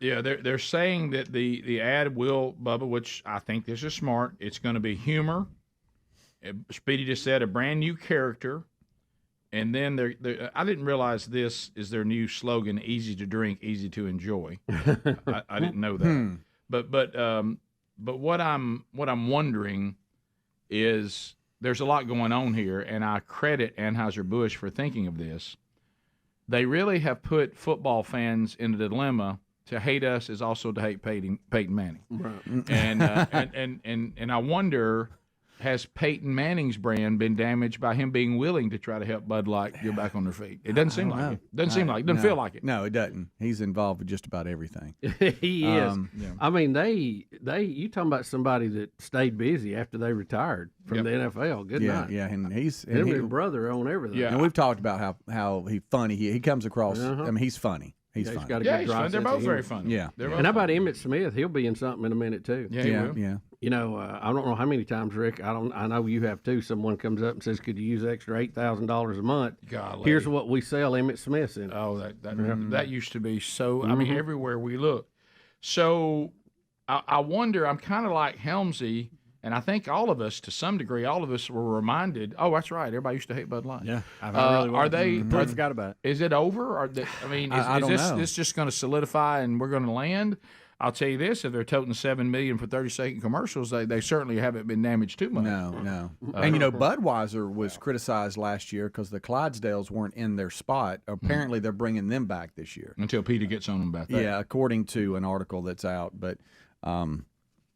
Yeah, they're saying that the ad will, Bubba, which I think this is smart. It's going to be humor. Speedy just said a brand new character, and then I didn't realize this is their new slogan: "Easy to drink, easy to enjoy." I didn't know that. But what I'm wondering is, there's a lot going on here, and I credit Anheuser-Busch for thinking of this. They really have put football fans in a dilemma. To hate us is also to hate Peyton Manning. Right. And I wonder, has Peyton Manning's brand been damaged by him being willing to try to help Bud Light get back on their feet? It doesn't seem like it. Doesn't feel like it. No, it doesn't. He's involved with just about everything. He is. I mean, you talking about somebody that stayed busy after they retired from the NFL. Good night. Yeah, and his brother on everything. Yeah, and we've talked about how funny he comes across. I mean, he's funny. He's funny. Got a good dry They're sense both of very humor. funny. Yeah. And how about Emmitt Smith? He'll be in something in a minute too. Yeah, he will. Yeah. You know, I don't know how many times, Rick. I know you have too. Someone comes up and says, "Could you use extra $8,000 a month?" Golly. Here's what we sell Emmitt Smith's in. Oh, that used to be so. I mean, everywhere we look. So I wonder. I'm kind of like Helmsy, and I think all of us, to some degree, were reminded. Oh, that's right. Everybody used to hate Bud Light. Yeah, are they? I forgot about it. Is it over? Or is this just going to solidify and we're going to land? I'll tell you this: if they're toting $7 million for 30-second commercials, they certainly haven't been damaged too much. No. And Budweiser was criticized last year because the Clydesdales weren't in their spot. Apparently, they're bringing them back this year until Peter gets on them about that. Yeah, according to an article that's out. But so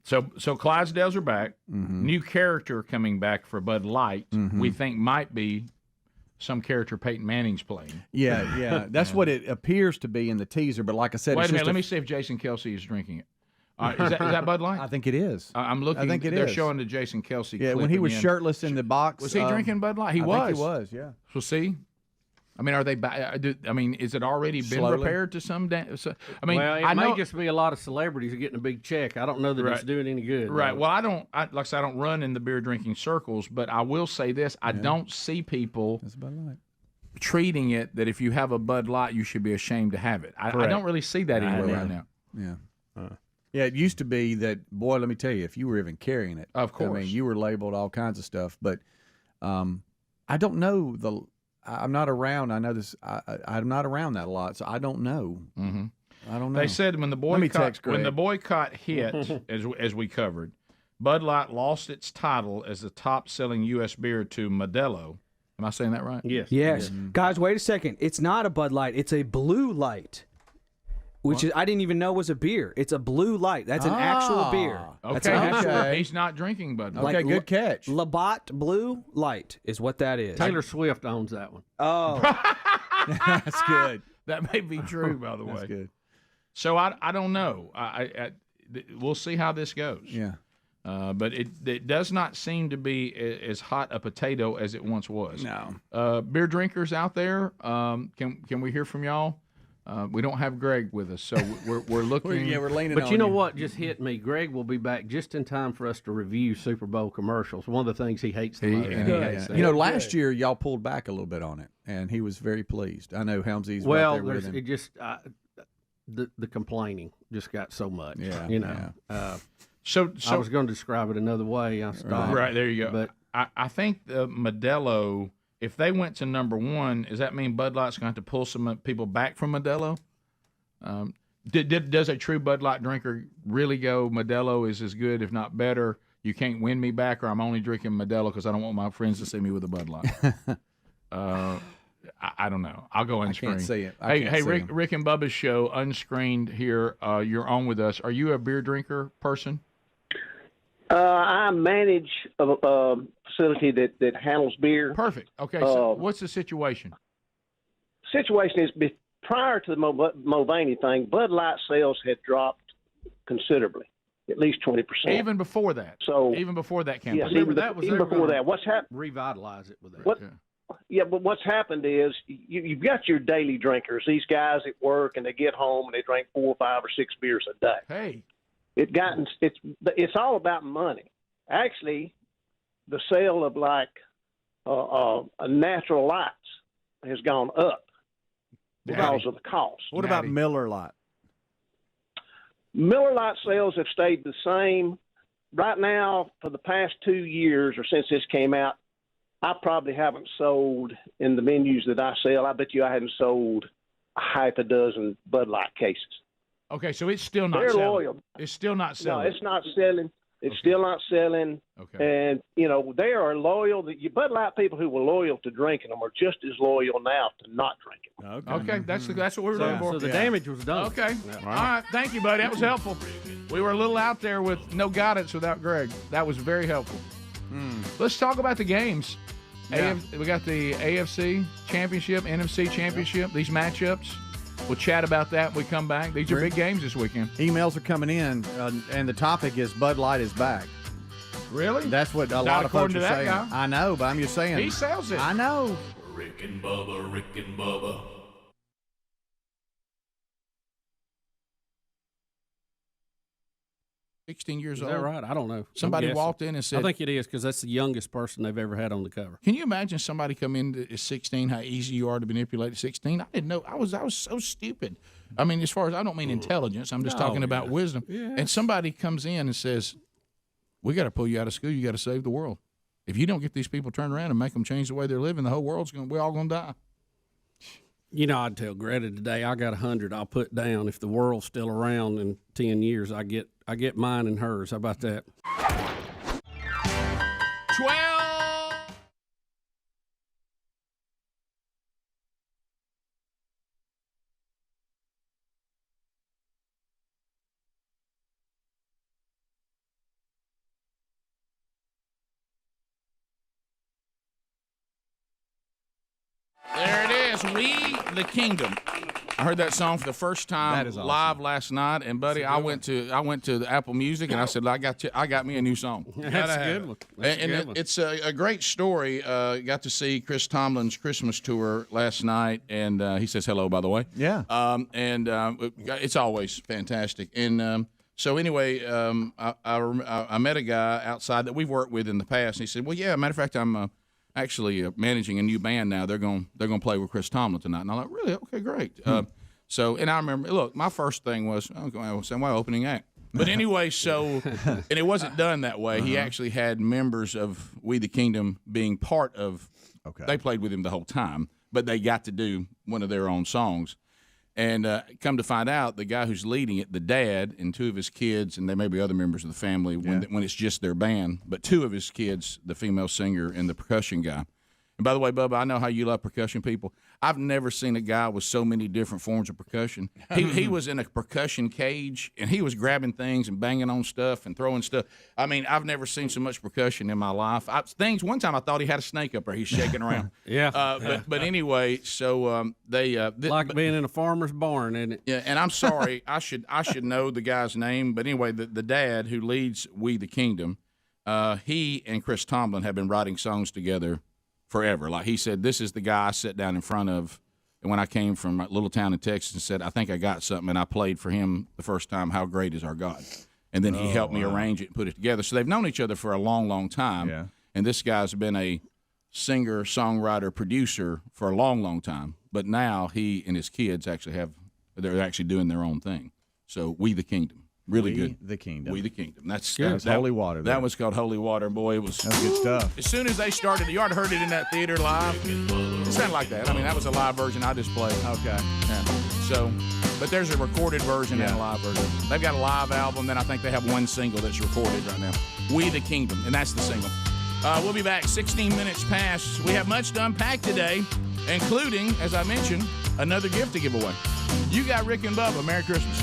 Clydesdales are back. New character coming back for Bud Light. We think might be some character Peyton Manning's playing. Yeah. That's what it appears to be in the teaser. But like I said, wait a minute. Let me see if Jason Kelsey is drinking it. Is that Bud Light? I think it is. I'm looking. I think They're showing the Jason Kelsey. Yeah, clip when he was again. shirtless in the box. Was he drinking Bud Light? He was. Think he was. Yeah. So see, I mean, are they? I mean, is it already been Slowly. repaired to some? I mean, well, it I may know just be a lot of celebrities are getting a big check. I don't know that it's doing any good. Right. though. Well, like I said, I don't run in the beer drinking circles, but I will say this: I don't see people treating it that if you have a Bud Light, you should be ashamed to have it. I don't really see that anywhere right now. Yeah. Yeah, it used to be that, boy, let me tell you, if you were even carrying it, of course, I mean, you were labeled all kinds of stuff. But I don't know I'm not around. I know this. I'm not around that a lot, so I don't know. Mm-hmm. I don't know. They said when the boycott hit, as we covered, Bud Light lost its title as the top-selling U.S. beer to Modelo. Am I saying that right? Yes. Yes. Guys, wait a second. It's not a Bud Light. It's a Blue Light, which is I didn't even know was a beer. It's a Blue Light. That's an actual beer. That's an actual, He's not drinking Bud Light. Okay, good catch. Labatt Blue Light is what that is. Taylor Swift owns that one. Oh. That's good. That may be true, by the way. That's good. So I don't know. We'll see how this goes. Yeah. But it does not seem to be as hot a potato as it once was. No. Beer drinkers out there, can we hear from y'all? We don't have Greg with us, so we're looking. we're leaning But on you know what just hit me? Greg will be back just in time for us to review Super Bowl commercials. One of the things he hates the most. You know, last year y'all pulled back a little bit on it, and he was very pleased. I know Helmsy's right there with him. It just the complaining just got so much. Yeah, you know. yeah. So I was going to describe it another way. I stopped. Right, there you go. But I think the Modelo, if they went to number one, does that mean Bud Light's going to have to pull some people back from Modelo? Does a true Bud Light drinker really go, Modelo is as good, if not better? You can't win me back, or I'm only drinking Modelo because I don't want my friends to see me with a Bud Light. I don't know. I'll go unscreened. I can't see it. Hey, Rick and Bubba's show, Unscreened here. You're on with us. Are you a beer drinker person? I manage a facility that handles beer. Perfect. Okay, so what's the situation? Situation is prior to the Mulvaney thing, Bud Light sales had dropped considerably, at least 20%. Even before that. So even before that campaign. Yes, even before that. What's happened? Revitalize it with that. But what's happened is you've got your daily drinkers. These guys at work, and they get home and they drink 4, 5, or 6 beers a day. Hey. It's all about money. Actually, the sale of like natural lights has gone up because of the cost. What about Miller Lite? Miller Lite sales have stayed the same. Right now, for the past 2 years or since this came out, I probably haven't sold in the menus that I sell. I bet you I hadn't sold half a dozen Bud Light cases. Okay, so it's still not They're selling. loyal. It's still not selling. No, it's not selling. It's still not selling. Okay. And, you know, they are loyal. The Bud Light people who were loyal to drinking them are just as loyal now to not drinking. Okay, that's what we're looking for. So the damage was done. Okay. All right. Thank you, buddy. That was helpful. We were a little out there with no guidance without Greg. That was very helpful. Let's talk about the games. Yeah. We got the AFC Championship, NFC Championship, these matchups. We'll chat about that when we come back. These are big games this weekend. Emails are coming in, and the topic is Bud Light is back. Really? That's what a Not lot of folks according are to that saying. guy. I know, but I'm just saying. He sells it. I know. Rick and Bubba, Rick and Bubba. 16 years Is old. that right? I don't know. Somebody I'm guessing. walked in and said, I think it is because that's the youngest person they've ever had on the cover. Can you imagine somebody come in at 16, how easy you are to manipulate at 16? I didn't know. I was so stupid. I mean, as far as, I don't mean intelligence. I'm just talking about wisdom. Yeah. And somebody comes in and says, we got to pull you out of school. You got to save the world. If you don't get these people turned around and make them change the way they're living, the whole world's we're all going to die. You know, I'd tell Greta today, I got 100 I'll put down. If the world's still around in 10 years, I get mine and hers. How about that? 12. There it is. We, the kingdom. I heard that song for the first time That is awesome. live last night, and buddy, I went to the Apple Music and I said, I got me a new song. That's a good one. It's a great story. Got to see Chris Tomlin's Christmas tour last night, and he says hello, by the way. Yeah. It's always fantastic. And so anyway, I met a guy outside that we've worked with in the past, and he said, well, yeah, matter of fact, I'm actually managing a new band now. They're going to play with Chris Tomlin tonight. And I'm like, really? Okay, great. And I remember, look, my first thing was, opening act. But anyway, and it wasn't done that way. He actually had members of We the Kingdom being part of. Okay. They played with him the whole time, but they got to do one of their own songs. And come to find out, the guy who's leading it, the dad and two of his kids, and there may be other members of the family when it's just their band, but two of his kids, the female singer and the percussion guy. And by the way, Bubba, I know how you love percussion people. I've never seen a guy with so many different forms of percussion. He was in a percussion cage, and he was grabbing things and banging on stuff and throwing stuff. I mean, I've never seen so much percussion in my life. One time I thought he had a snake up there. He's shaking around. But anyway, so they like being in a farmer's barn, isn't it? Yeah, and I'm sorry, I should know the guy's name, but anyway, the dad who leads We the Kingdom, he and Chris Tomlin have been writing songs together forever. Like he said, this is the guy I sat down in front of when I came from a little town in Texas and said, I think I got something, and I played for him the first time, How Great Is Our God. And then he helped me arrange it and put it together. So they've known each other for a long, long time. Yeah. And this guy's been a singer, songwriter, producer for a long, long time. But now he and his kids they're actually doing their own thing. So We the Kingdom. Really good. The Kingdom. We the Kingdom. That's Holy Water. That was called Holy Water. Boy, it was good stuff. As soon as they started, you already heard it in that theater live. It sounded like that. I mean, that was a live version I just played. Okay. Yeah. So, but there's a recorded version and a live version. They've got a live album, then I think they have one single that's recorded right now. We the Kingdom, and that's the single. We'll be back 16 minutes past. We have much to unpack today, including, as I mentioned, another gift to give away. You got Rick and Bubba. Merry Christmas.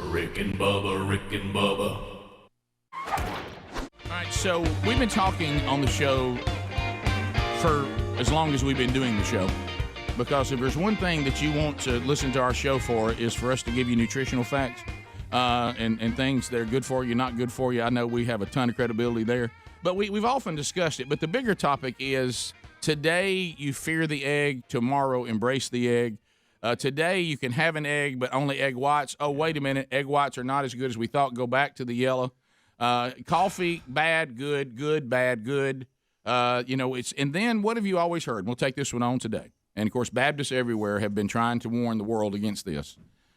Rick and Bubba, Rick and Bubba. All right, so we've been talking on the show for as long as we've been doing the show, because if there's one thing that you want to listen to our show for is for us to give you nutritional facts and things that are good for you, not good for you. I know we have a ton of credibility there, but we've often discussed it. But the bigger topic is today you fear the egg, tomorrow embrace the egg. Today you can have an egg, but only egg whites. Oh, wait a minute. Egg whites are not as good as we thought. Go back to the yellow. Coffee, bad, good, bad, good. And then what have you always heard? We'll take this one on today. And, of course, Baptists everywhere have been trying to warn the world against this.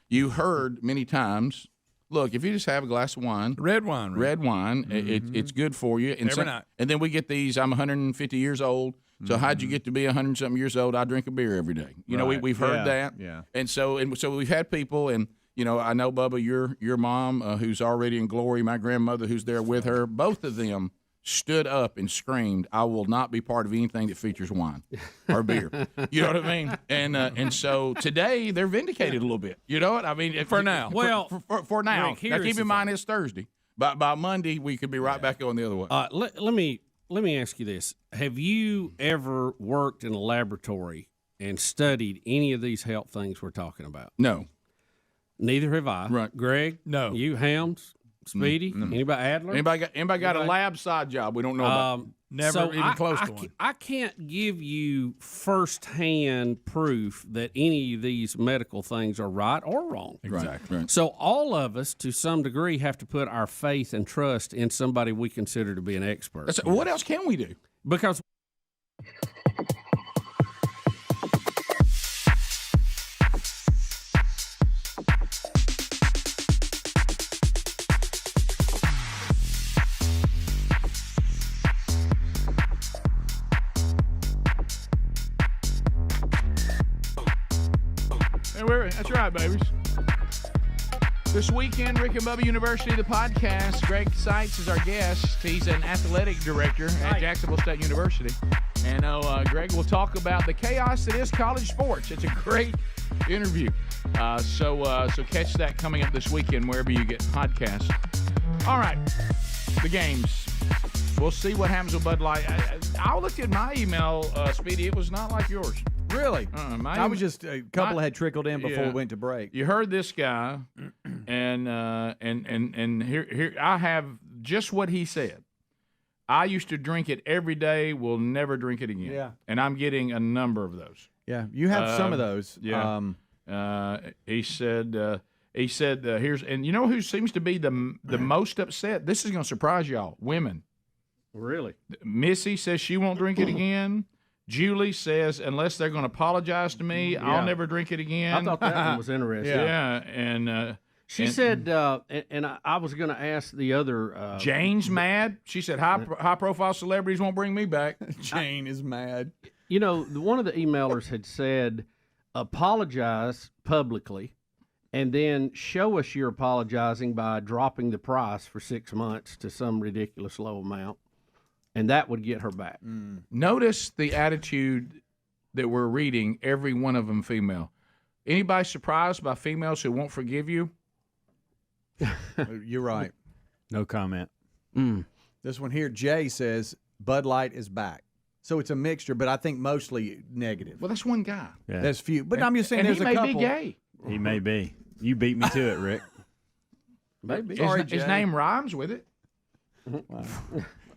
You heard many times, look, if you just have a glass of wine. Red wine. It's good for you. And Every night. And then we get these, I'm 150 years old. So how'd you get to be 100-something years old? I drink a beer every day. You know, we've heard that. Yeah. And so we've had people, and I know Bubba, your mom, who's already in glory, my grandmother, who's there with her. Both of them stood up and screamed, "I will not be part of anything that features wine or beer." You know what I mean? And so today they're vindicated a little bit. You know what I mean? For now. Well, for now. Rick, now keep in mind it's Thursday. By Monday we could be right back going the other way. Let me ask you this. Have you ever worked in a laboratory and studied any of these health things we're talking about? No. Neither have I. Right. Greg? No. You, Helms? Speedy? Anybody, Adler? Anybody got a lab side job we don't know about? Never even close to one. I can't give you firsthand proof that any of these medical things are right or wrong. Exactly. Right. So all of us, to some degree, have to put our faith and trust in somebody we consider to be an expert. What else can we do? Because That's right, babies. This weekend, Rick and Bubba University, the podcast. Greg Seitz is our guest. He's an athletic director at Jacksonville State University. And Greg will talk about the chaos that is college sports. It's a great interview. So catch that coming up this weekend wherever you get podcasts. All right, the games. We'll see what happens with Bud Light. I looked at my email, Speedy. It was not like yours. Really? Miami, I was just a couple had trickled in before we went to break. You heard this guy, and here I have just what he said. I used to drink it every day. Will never drink it again. Yeah. And I'm getting a number of those. Yeah, you have some of those. Yeah. He said. Here's, and you know who seems to be the most upset? This is going to surprise y'all. Women. Really? Missy says she won't drink it again. Julie says unless they're going to apologize to me, I'll never drink it again. I thought that one was interesting. Yeah, and she said, and I was going to ask the other. Jane's mad. She said high profile celebrities won't bring me back. Jane is mad. You know, one of the emailers had said, apologize publicly. And then show us you're apologizing by dropping the price for 6 months to some ridiculous low amount, and that would get her back. Notice the attitude that we're reading, every one of them female. Anybody surprised by females who won't forgive you? You're right. No comment. This one here, Jay says Bud Light is back. So it's a mixture, but I think mostly negative. Well, that's one guy. Yeah. That's few. But I'm just saying and there's he a may couple. be gay. He may be. You beat me to it, Rick. Maybe. His name rhymes with it. Wow.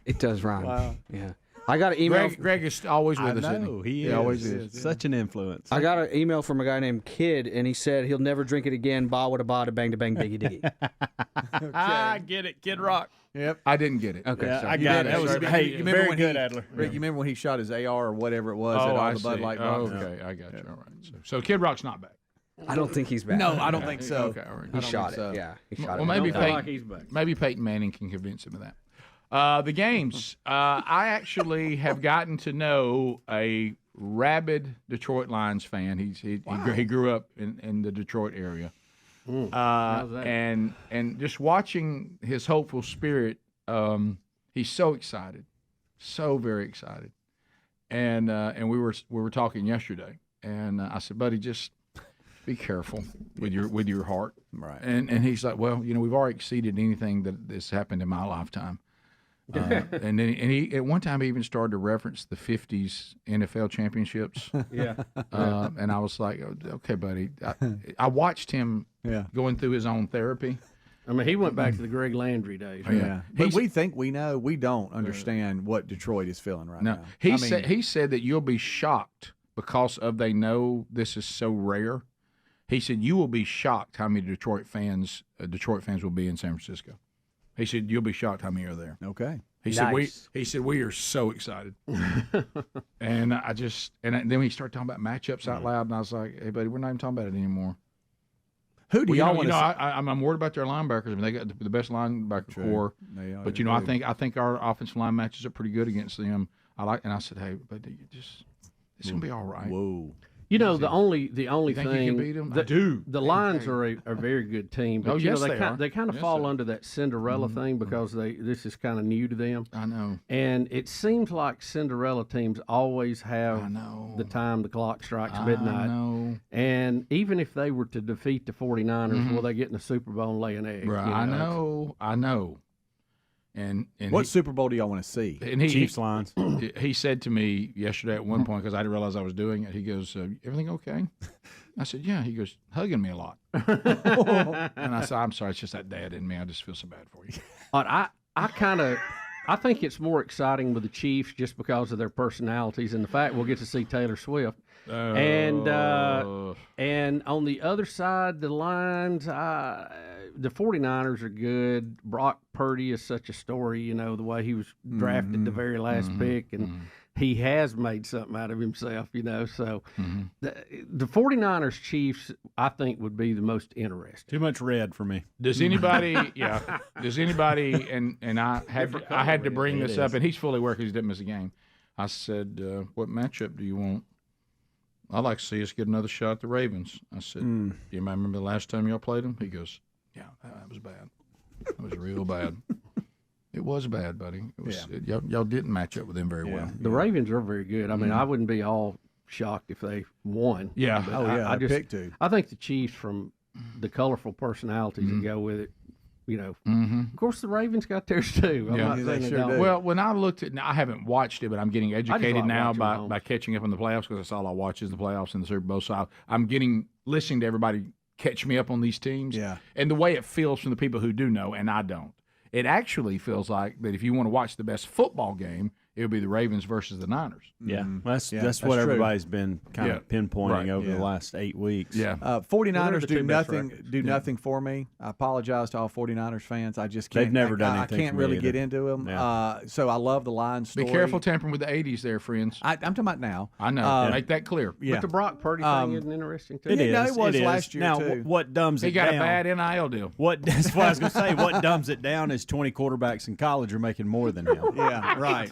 It does rhyme. Wow. Yeah. I got an email. Greg is always with us. I Isn't know. he? He He is. always is. Such an influence. I got an email from a guy named Kid, and he said he'll never drink it again. Ba wada bada bang to bang diggy diggy. I get it, Kid Rock. Yep. I didn't get it. Okay, Yeah, sorry. I got it. That was very good, he, Adler. Rick, you remember when he shot his AR or whatever it was at all the Bud Light bottles? Okay, I got you. All right. So Kid Rock's not back. I don't think he's back. No, I don't think so. Okay, all right. He shot it. Yeah, he shot Well, it. maybe Don't feel Peyton, like he's back. maybe Peyton Manning can convince him of that. The games. I actually have gotten to know a rabid Detroit Lions fan. He grew up in the Detroit area, How's that? and just watching his hopeful spirit. He's so excited, so very excited, and we were talking yesterday, and I said, buddy, just be careful with your heart, Right. And he's like, well, we've already exceeded anything that's happened in my lifetime. And he at one time he even started to reference the 50s NFL championships. Yeah. And I was like, okay, buddy. I watched him going through his own therapy. I mean, he went back to the Greg Landry days. Right? Yeah. But we think we know. We don't understand what Detroit is feeling right now. He said that you'll be shocked because they know this is so rare. He said you will be shocked how many Detroit fans will be in San Francisco. He said you'll be shocked how many are there. Okay. He said we are so excited. And then we started talking about matchups out loud, and I was like, hey buddy, we're not even talking about it anymore. Who do y'all want to? I'm worried about their linebackers. I mean, they got the best linebacker core. But I think our offensive line matches up pretty good against them. And I said, hey, but it's gonna be all right. Whoa. The only You think thing you can beat them? I do. The Lions are a very good team, but yes, they kind of Yes, fall they are. under that Cinderella thing because this is kind of new to them. I know. And it seems like Cinderella teams always have the time the clock strikes midnight. I know. And even if they were to defeat the 49ers, will they get in the Super Bowl and lay an egg? Right. I know. And What Super Bowl do y'all want to see? And Chiefs Lions. He said to me yesterday at one point, because I didn't realize I was doing it, he goes, everything okay? I said, yeah. He goes, hugging me a lot. And I said, I'm sorry, it's just that dad in me. I just feel so bad for you. But I think it's more exciting with the Chiefs just because of their personalities and the fact we'll get to see Taylor Swift. And on the other side, the Lions, the 49ers are good. Brock Purdy is such a story, the way he was drafted the very last pick, and he has made something out of himself, So the 49ers Chiefs, I think, would be the most interesting. Too much red for me. Does anybody? Does anybody? And I had to bring this up, and he's fully working. He didn't miss a game. I said, "What matchup do you want?" I'd like to see us get another shot at the Ravens. I said, "Do you remember the last time y'all played them?" He goes, "Yeah, that was bad. That was real bad." It was bad, buddy. It was. Y'all didn't match up with them very well. The Ravens are very good. I mean, I wouldn't be all shocked if they won. Yeah. But I think the Chiefs, from the colorful personalities that go with it, You know, Mm-hmm. of course the Ravens got theirs too. I'm not saying they don't. Well, when I looked at, now, I haven't watched it, but I'm getting educated like now watching by catching up on the playoffs because that's all I watch is the playoffs and the Super Bowl. So I'm listening to everybody catch me up on these teams. Yeah. And the way it feels from the people who do know, and I don't. It actually feels like that if you want to watch the best football game, it would be the Ravens versus the Niners. Yeah, Mm-hmm. that's what true. everybody's been kind of pinpointing Right. over the last 8 weeks. Yeah. 49ers the do two best nothing records. nothing for me. I apologize to all 49ers fans. I just can't. They've never done I anything can't for me really either. get into them. Yeah. So I love the Lions story. Be careful tampering with the 80s there, friends. I'm talking about now. I know. Make that clear. Yeah. But the Brock Purdy thing isn't interesting too. It is. No, it was is. last year, now, too. what dumbs He it got down? a bad NIL deal. That's what I was going to say. What dumbs it down is 20 quarterbacks in college are making more than him. Yeah, right.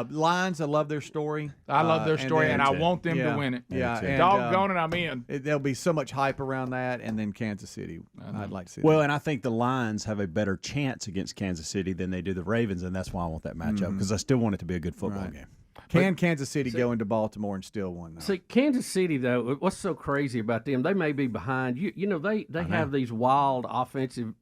Lions, I love their story. I love their story, and I want them yeah, to win it. Yeah, and, doggone it, I'm in. There'll be so much hype around that, and then Kansas City. I'd like to see. Well, that. and I think the Lions have a better chance against Kansas City than they do the Ravens, and that's why I want that matchup because I still want it to be a good football Right. game. Can Kansas City go into Baltimore and still win? Though? See, Kansas City though, what's so crazy about them? They may be behind. You know, they have these wild offensive.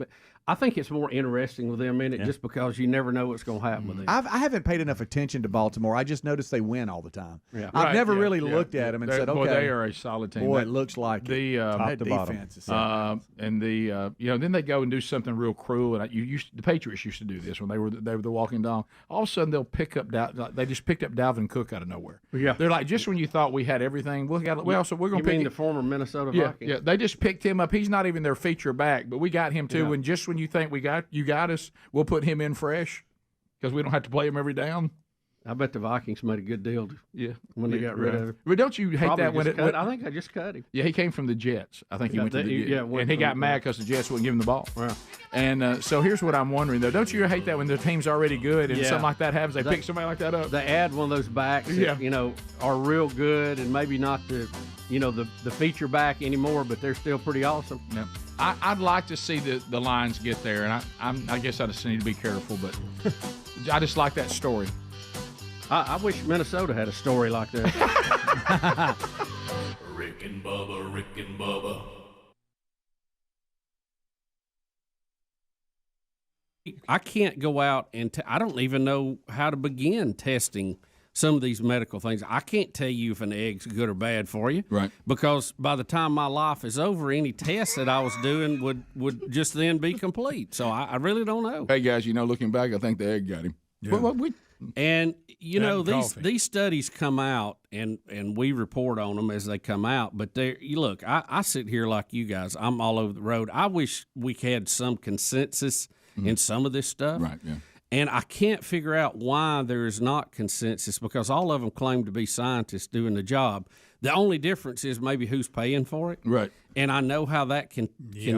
I think it's more interesting with them in it just because you never know what's going to happen with them. I haven't paid enough attention to Baltimore. I just noticed they win all the time. Yeah. I've never really looked at them and said, boy, okay, they are a solid team. Boy, it looks like the that to bottom. defense is and the then they go and do something real cruel. And the Patriots used to do this when they were the walking dog. All of a sudden they'll pick up they just picked up Dalvin Cook out of nowhere. Yeah. They're like, just when you thought we had everything, so we're going You to pick mean him. the former Minnesota Yeah, Vikings? yeah, they just picked him up. He's not even their feature back, but we got him too. Yeah. And just when you think you got us, we'll put him in fresh because we don't have to play him every down. I bet the Vikings made a good deal. When they got rid of him. But don't you hate Probably that when just it? cut- I think I just cut him. Yeah, he came from the Jets. I think he Yeah, went to the Jets. went and he from got the mad Jets. because the Jets wouldn't give him the ball. Yeah. And so here's what I'm wondering though: don't you hate that when the team's already good and Yeah. something like that happens? They pick somebody like that up. They add one of those backs that, are real good and maybe not the feature back anymore, but they're still pretty awesome. Yeah. I'd like to see the Lions get there, and I guess I just need to be careful, but I just like that story. I wish Minnesota had a story like that. Rick and Bubba, Rick and Bubba. I can't go out and I don't even know how to begin testing some of these medical things. I can't tell you if an egg's good or bad for you. Right. Because by the time my life is over, any test that I was doing would just then be complete. So I really don't know. Hey guys, looking back, I think the egg got him. Yeah. And these studies come out and we report on them as they come out. But look, I sit here like you guys. I'm all over the road. I wish we had some consensus in some of this stuff. Right. Yeah. And I can't figure out why there is not consensus because all of them claim to be scientists doing the job. The only difference is maybe who's paying for it. Right. And I know how that can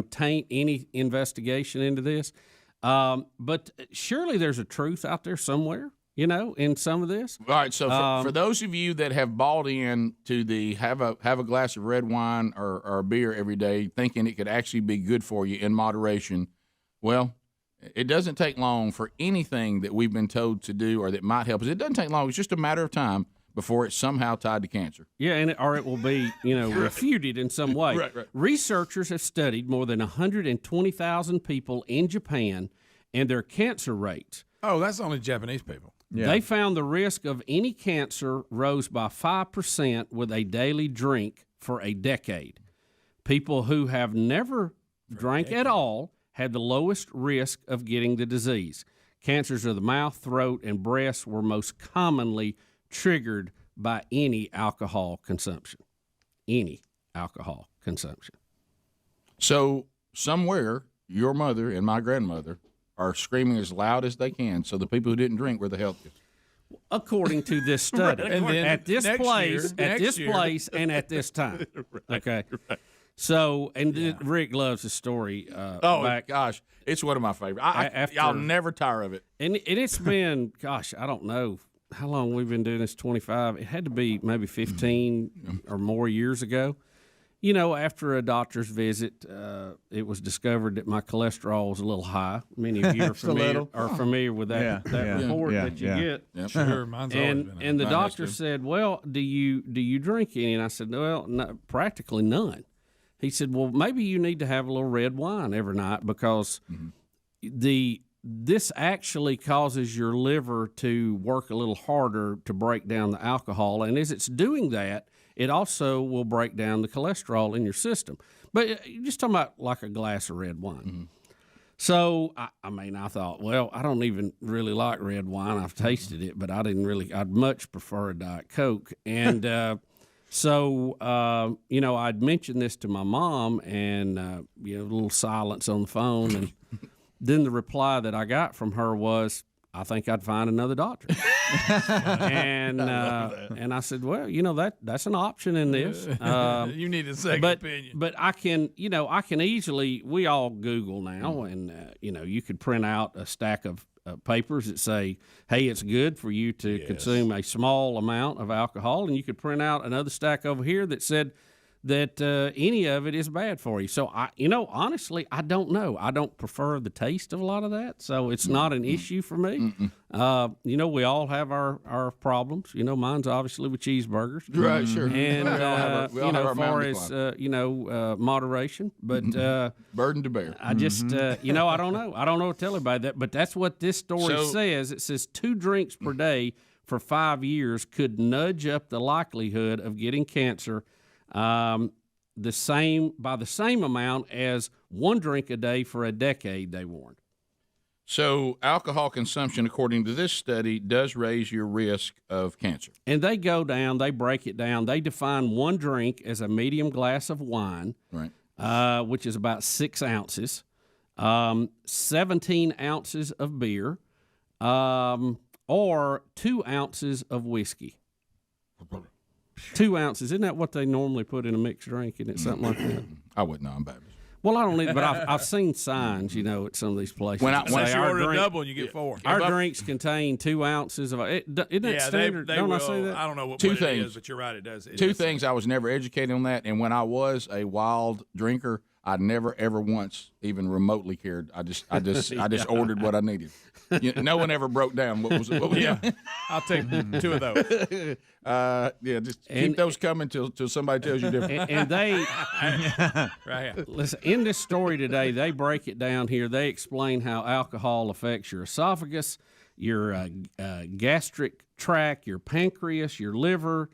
taint any investigation into this. But surely there's a truth out there somewhere, in some of this. All right. So for those of you that have bought in to the have a glass of red wine or beer every day, thinking it could actually be good for you in moderation, well, it doesn't take long for anything that we've been told to do or that might help us. It doesn't take long. It's just a matter of time before it's somehow tied to cancer. Yeah, or it will be, refuted in some way. Right. Researchers have studied more than 120,000 people in Japan and their cancer rates. Oh, that's only Japanese people. Yeah. They found the risk of any cancer rose by 5% with a daily drink for a decade. People who have never drank at all had the lowest risk of getting the disease. Cancers of the mouth, throat, and breast were most commonly triggered by any alcohol consumption. Any alcohol consumption. So somewhere, your mother and my grandmother are screaming as loud as they can, so the people who didn't drink were the healthiest. According to this study, Right. And then at this next place, year- at this next year. place, and at this time. Right, Okay. right. So, Rick loves the story. Gosh, it's one of my favorites. I'll never tire of it. And it's been, gosh, I don't know how long we've been doing this. 25. It had to be maybe 15 or more years ago. After a doctor's visit, it was discovered that my cholesterol was a little high. Many of you are familiar with that report that you get. Yeah, sure, mine's always been. And the Mine doctor has to. said, "Well, do you drink any?" And I said, "Well, no, practically none." He said, "Well, maybe you need to have a little red wine every night because this actually causes your liver to work a little harder to break down the alcohol, and as it's doing that, it also will break down the cholesterol in your system. But you're just talking about like a glass of red wine. Mm-hmm. So, I thought, well, I don't even really like red wine. I've tasted it, but I'd much prefer a Diet Coke. And so, I'd mentioned this to my mom, and, a little silence on the phone. And then the reply that I got from her was, I think I'd find another doctor. And I said, well, that's an option in this. You need a second opinion. But I can easily, we all Google now, and, you could print out a stack of papers that say, hey, it's good for you to consume a small amount of alcohol. And you could print out another stack over here that said that any of it is bad for you. So, honestly, I don't know. I don't prefer the taste of a lot of that, so it's not an issue for me. We all have our problems. Mine's obviously with cheeseburgers. Right, sure. And, as far as, moderation. But burden to bear. I just, I don't know. I don't know what to tell everybody that, but that's what this story says. It says 2 drinks per day for 5 years could nudge up the likelihood of getting cancer by the same amount as 1 drink a day for a decade, they warned. So alcohol consumption, according to this study, does raise your risk of cancer. And they go down, they break it down. They define 1 drink as a medium glass of wine, right, which is about 6 ounces, 17 ounces of beer, or 2 ounces of whiskey. 2 ounces, isn't that what they normally put in a mixed drink? Isn't it something like that? I wouldn't know. I'm Baptist. Well, I don't need, but I've seen signs, at some of these places. When you order a double and you get 4. Our drinks contain 2 ounces of it. Isn't that standard? Don't I say that? I don't know what it is, but you're right. It does. Two things. I was never educated on that, and when I was a wild drinker, I never ever once even remotely cared. I just ordered what I needed. No one ever broke down what was I'll take 2 of those. Just keep those coming till somebody tells you different. And they right here. Listen, in this story today, they break it down here. They explain how alcohol affects your esophagus, your gastric tract, your pancreas, your liver.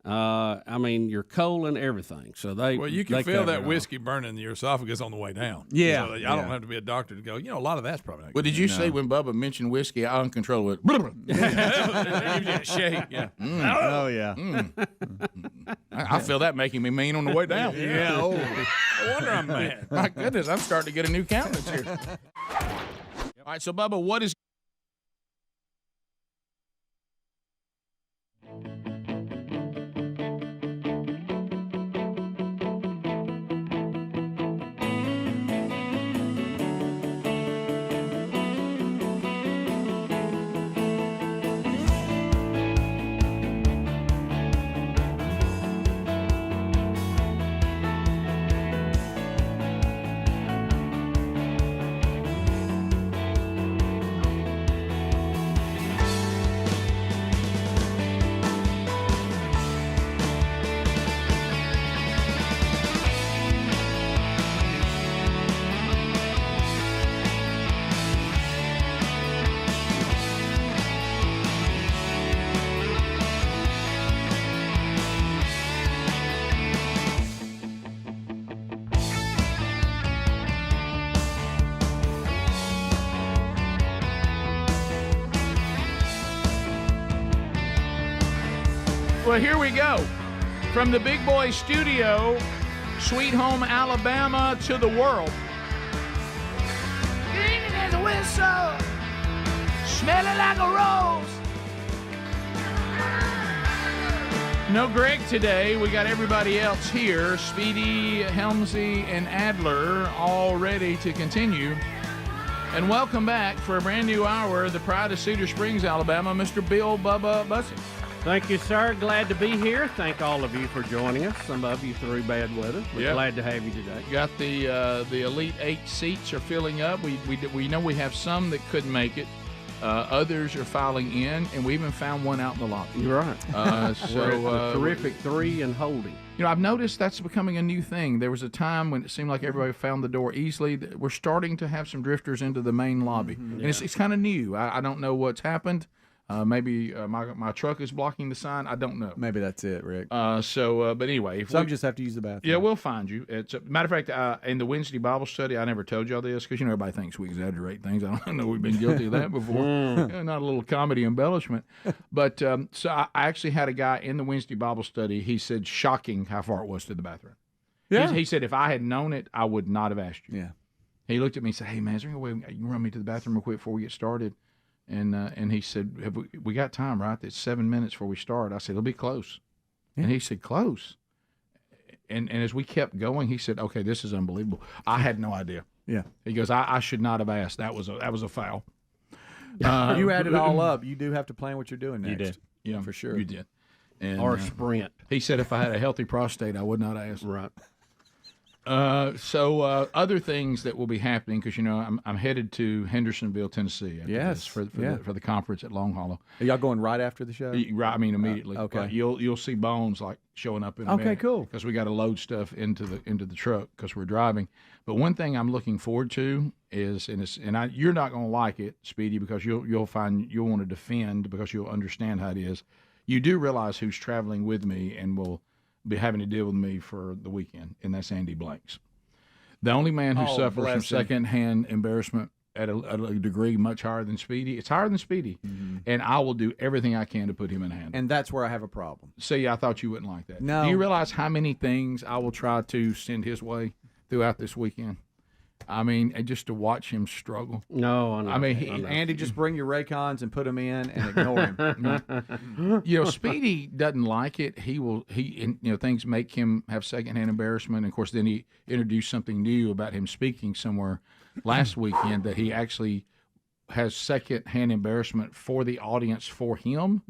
Your colon, everything. So you can feel that whiskey burning your esophagus on the way down. Yeah, so I don't have to be a doctor to go. A lot of that's probably not good. Well, did you say when Bubba mentioned whiskey, I uncontrollably went? You just shake. Yeah. Oh yeah. I feel that making me mean on the way down. Yeah. Oh. No wonder I'm mad. My goodness, I'm starting to get a new countenance here. All right, so Bubba, what is? Well, here we go. From the Big Boy Studio, Sweet Home Alabama to the world. Green as a whistle, smelling like a rose. No Greg today. We got everybody else here. Speedy, Helmsy, and Adler all ready to continue. And welcome back for a brand new hour, the pride of Cedar Springs, Alabama, Mr. Bill Bubba Bussey. Thank you, sir. Glad to be here. Thank all of you for joining us. Some of you through bad weather. We're glad to have you today. Got the Elite 8 seats are filling up. We know we have some that couldn't make it. Others are filing in, and we even found one out in the lobby. You're right. Terrific 3 and holding. I've noticed that's becoming a new thing. There was a time when it seemed like everybody found the door easily. We're starting to have some drifters into the main lobby, and it's kind of new. I don't know what's happened. Maybe my truck is blocking the sign. I don't know. Maybe that's it, Rick. But anyway. Some just have to use the bathroom. Yeah, we'll find you. Matter of fact, in the Wednesday Bible study, I never told y'all this because, everybody thinks we exaggerate things. I don't know we've been guilty of that before. Not a little comedy embellishment. But so I actually had a guy in the Wednesday Bible study. He said, shocking how far it was to the bathroom. Yeah. He said, if I had known it, I would not have asked you. Yeah. He looked at me and said, hey, man, is there any way you can run me to the bathroom real quick before we get started? And he said, have we got time, right? It's 7 minutes before we start. I said, it'll be close. Yeah. And he said, close. And as we kept going, he said, okay, this is unbelievable. I had no idea. Yeah. He goes, I should not have asked. That was a foul. You add it all up. You do have to plan what you're doing next. You did. Yeah, for sure. You did. And, or sprint. He said if I had a healthy prostate, I would not ask. Right. So other things that will be happening, because I'm headed to Hendersonville, Tennessee. Yes, for the conference at Long Hollow. Are y'all going right after the show? Right, I mean immediately. Okay. You'll see Bones like showing up in a minute. Okay, cool. Because we got to load stuff into the truck because we're driving. But one thing I'm looking forward to is, you're not going to like it, Speedy, because you'll find you'll want to defend because you'll understand how it is. You do realize who's traveling with me and will be having to deal with me for the weekend, and that's Andy Blanks. The only man who suffers from secondhand embarrassment at a degree much higher than Speedy. It's higher than Speedy, and I will do everything I can to put him in hand. And that's where I have a problem. See, I thought you wouldn't like that. No. Do you realize how many things I will try to send his way throughout this weekend? I mean, just to watch him struggle. No, I know. I mean, Andy, just bring your Raycons and put them in and ignore him. Speedy doesn't like it. Things make him have secondhand embarrassment. And of course, then he introduced something new about him speaking somewhere last weekend that he actually has secondhand embarrassment for the audience for him,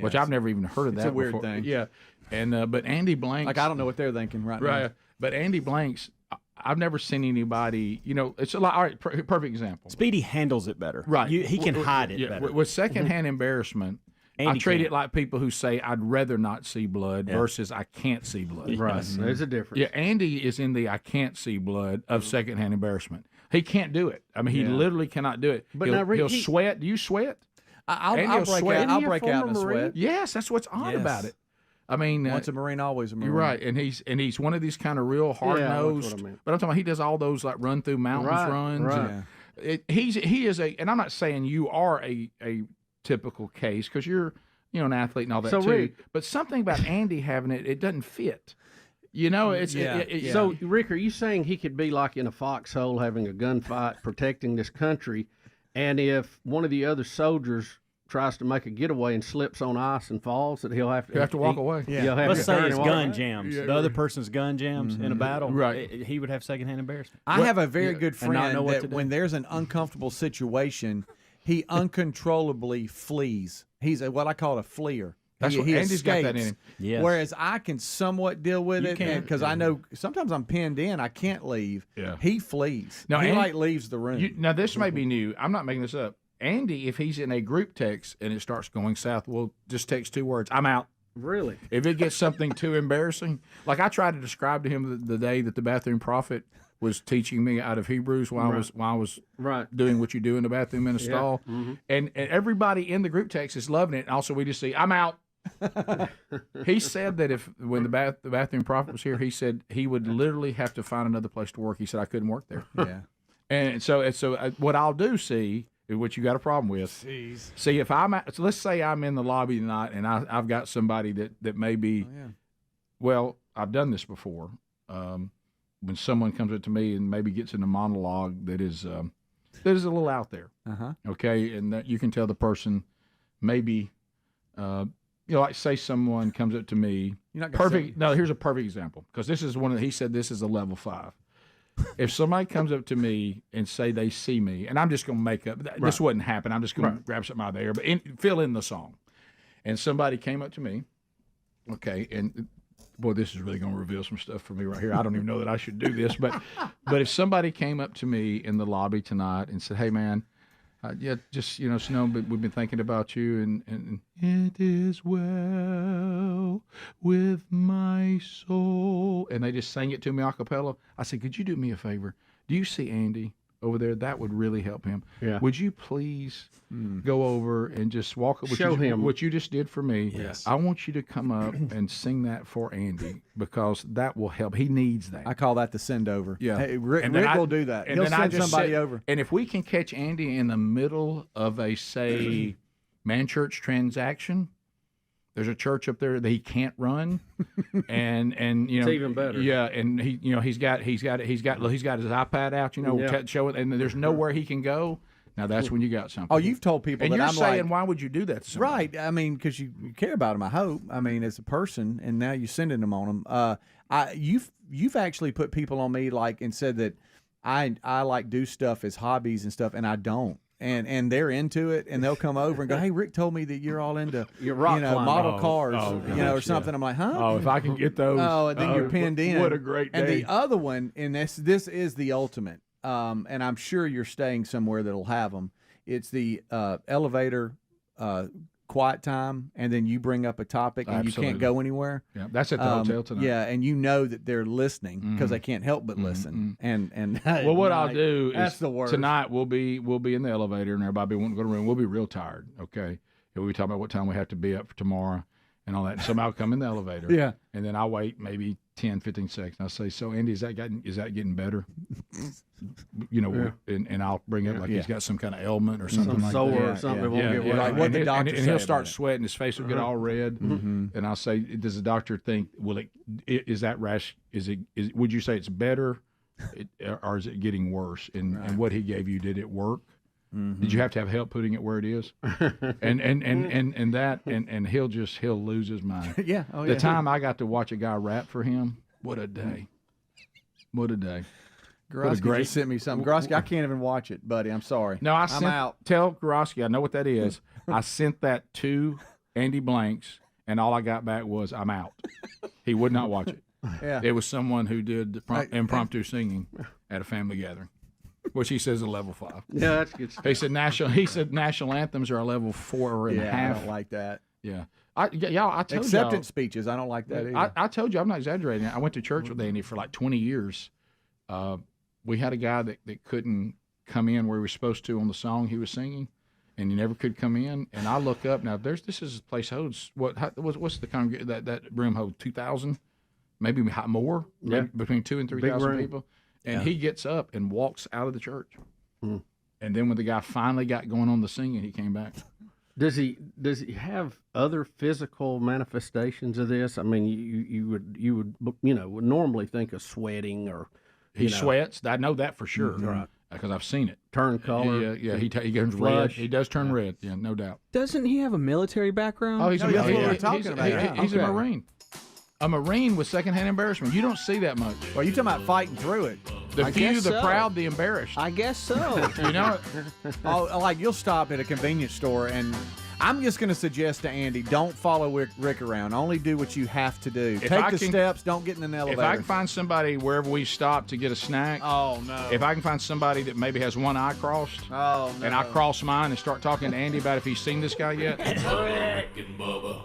which I've never even heard of that before. It's a weird thing. Yeah. And but Andy Blanks, I don't know what they're thinking right now. Right. But Andy Blanks, I've never seen anybody, it's a lot. All right, perfect example. Speedy handles it better. Right. He can hide it better. With secondhand embarrassment, I treat it like people who say, I'd rather not see blood versus I can't see blood. Right. There's a difference. Yeah, Andy is in the I can't see blood of secondhand embarrassment. He can't do it. I mean, he literally cannot do it. But he'll sweat. Do you sweat? I'll break out in a sweat. Yes, that's what's odd about it. I mean, once a Marine, always a Marine. You're right, and he's one of these kind of real hard nosed. But I'm talking about he does all those like run through mountains runs. Right. He is and I'm not saying you are a typical case because you're an athlete and all that too. Rick, but something about Andy having it doesn't fit. So Rick, are you saying he could be like in a foxhole having a gunfight protecting this country, and if one of the other soldiers tries to make a getaway and slips on ice and falls, that he'll have to walk away. Yeah. Let's say his gun jams. The other person's gun jams in a battle. Right. He would have secondhand embarrassment. I have a very good friend that when there's an uncomfortable situation, he uncontrollably flees. He's what I call a fleer. That's what Andy's got that in him. Yes. Whereas I can somewhat deal with it because I know sometimes I'm pinned in. I can't leave. Yeah. He flees. Now, he leaves the room. Now, this may be new. I'm not making this up. Andy, if he's in a group text and it starts going south, we'll just text 2 words. I'm out. Really? If it gets something too embarrassing, like I tried to describe to him the day that the bathroom prophet was teaching me out of Hebrews while I was doing what you do in the bathroom in a stall, and everybody in the group text is loving it. And also, we just see, I'm out. He said that when the bathroom prophet was here, he said he would literally have to find another place to work. He said I couldn't work there. Yeah, and so what I'll do, what you got a problem with. Jeez. See, if so let's say I'm in the lobby tonight and I've got somebody that may be, well, I've done this before. When someone comes up to me and maybe gets in a monologue that is a little out there, okay, and that you can tell the person maybe, like say someone comes up to me. You're not gonna perfect. No, here's a perfect example because this is he said this is a level 5. If somebody comes up to me and say they see me, and I'm just going to make up, this wouldn't happen. I'm just going to grab something out of the air, but fill in the song. And somebody came up to me, okay, and boy, this is really going to reveal some stuff for me right here. I don't even know that I should do this, but if somebody came up to me in the lobby tonight and said, hey, man, just Snow. We've been thinking about you, and it is well with my soul. And they just sang it to me a cappella. I said, could you do me a favor? Do you see Andy over there? That would really help him. Yeah. Would you please go over and just walk up? Show him what you just did for me. Yes. I want you to come up and sing that for Andy because that will help. He needs that. I call that the send over. Yeah. Hey, Rick then will do that. And He'll then I send just somebody said- over. And if we can catch Andy in the middle of a, say, man church transaction, there's a church up there that he can't run, and It's even better. Yeah, and he's got his iPad out, Yeah. show it, and there's nowhere he can go. Now that's when you got something. Oh, you've told people and that you're I'm saying, like, why would you do that to somebody? right? I mean, because you care about them. I hope. I mean, as a person, and now you're sending them on them. You've actually put people on me like and said that I like do stuff as hobbies and stuff, and I don't. And they're into it, and they'll come over and go, "Hey, Rick told me that you're all into rock climbing. model cars, gosh, or something." I'm like, "Huh?" Oh, if I can get those. Oh, and then you're pinned in. What a great day. And the other one, and this is the ultimate. And I'm sure you're staying somewhere that'll have them. It's the elevator quiet time, and then you bring up a topic, and you Absolutely. can't go anywhere. Yeah, that's at the hotel tonight. Yeah, and you know that they're listening because they can't help but listen. And Well, what I'll do that's is the worst. tonight we'll be in the elevator and everybody won't go to the room. We'll be real tired, okay? And we'll be talking about what time we have to be up for tomorrow and all that. Somebody will come in the elevator. Yeah. And then I'll wait maybe 10, 15 seconds. I'll say, so Andy, is that getting better? And I'll bring up like he's got some kind of ailment or something like sore that. or something. It won't get Yeah. worse. Like what and the he'll- doctor and said he'll about start it. sweating. His face will get all red. And I'll say, does the doctor think, is that rash, would you say it's better or is it getting worse? And what he gave you, did it work? Did you have to have help putting it where it is? and he'll lose his mind. Yeah. Oh, yeah. The time I got to watch a guy rap for him, what a day. What a day. Grosky just sent me something. Grosky, I can't even watch it, buddy. I'm sorry. No, I'm out. Tell Grosky, I know what that is. I sent that to Andy Blanks, and all I got back was, I'm out. He would not watch it. Yeah. It was someone who did impromptu singing at a family gathering, which he says is a level 5. Yeah, that's good stuff. He said national anthms are a level 4 and a half. I don't like that. Yeah. I told Acceptance speeches, I don't like that either. I told you, I'm not exaggerating. I went to church with Andy for like 20 years. We had a guy that couldn't come in where he was supposed to on the song he was singing, and he never could come in. And I look up now. This is a place holds what's the that room hold 2,000, maybe more, maybe between 2,000 and 3,000 people. And he gets up and walks out of the church. And then when the guy finally got going on the singing, he came back. Does he have other physical manifestations of this? I mean, you would normally think of sweating or He sweats. I know that for sure, right? Because I've seen it. Turn color. Yeah. He turns red. He does turn red. Yeah, no doubt. Doesn't he have a military background? Oh, that's what we're talking about. He's a Marine. A Marine with secondhand embarrassment. You don't see that much. Well, you talking about fighting through it. The I few, guess the so. proud, the embarrassed. I guess so. You know it. Oh, like you'll stop at a convenience store, and I'm just going to suggest to Andy, don't follow Rick around. Only do what you have to do. Take the steps. Don't get in an elevator. If I can find somebody wherever we stop to get a snack. Oh, no. If I can find somebody that maybe has one eye crossed. Oh, no. And I cross mine and start talking to Andy about if he's seen this guy yet. Rick and Bubba.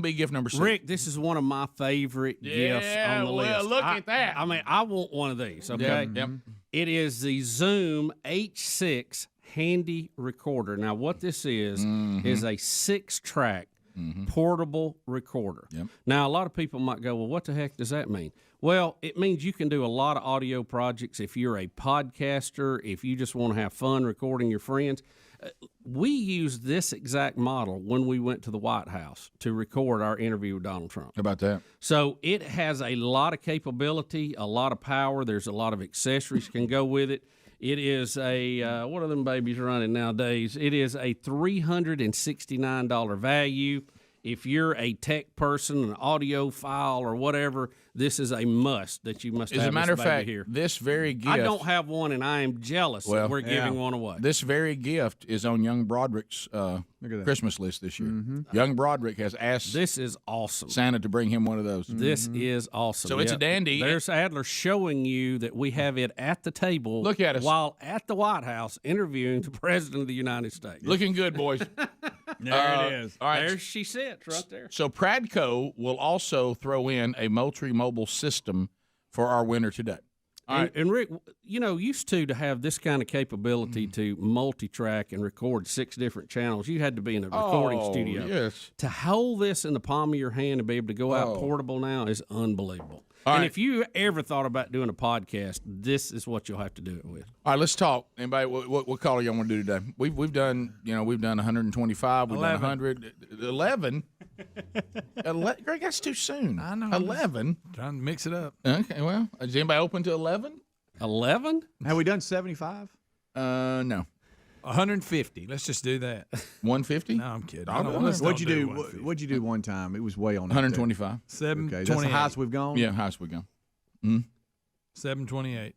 Be gift number 6. Rick, this is one of my favorite gifts on the list. Look at that. I mean, I want one of these, okay? Yep. It is the Zoom H6 handy recorder. Now, what this is a 6-track portable recorder. Yep. Now, a lot of people might go, well, what the heck does that mean? Well, it means you can do a lot of audio projects if you're a podcaster, if you just want to have fun recording your friends. We used this exact model when we went to the White House to record our interview with Donald Trump. How about that? So it has a lot of capability, a lot of power. There's a lot of accessories can go with it. It is a, what are them babies running nowadays? It is a $369 value. if you're a tech person, an audiophile, or whatever, this is a must that you must have. As a matter of fact, here. this very gift. I don't have one, and I am jealous that we're giving one away. This very gift is on young Broderick's Christmas list this year. Young Broderick has asked This is awesome. Santa to bring him one of those. This is awesome. So it's a dandy. There's Adler showing you that we have it at the table. Look at us. While at the White House interviewing the President of the United States. Looking good, boys. There it is. All right. There she sits right there. So Pradco will also throw in a Moultrie mobile system for our winner today. All right. And Rick, used to have this kind of capability to multi-track and record 6 different channels, you had to be in a recording studio. Yes. To hold this in the palm of your hand and be able to go out portable now is unbelievable. All and right. if you ever thought about doing a podcast, this is what you'll have to do it with. All right, let's talk. Anybody, what caller y'all want to do today? We've done 125, we've 11. done 100, 11. Greg, that's too soon. I know. 11. Trying to mix it up. Okay, well, is anybody open to 11? 11? Have we done 75? No. 150. Let's just do that. 150? No, I'm kidding. What'd you do? What'd you do one time? It was way on. 125. Okay, 728. that's the highest we've gone. Yeah, highest we've gone. Mm. 728.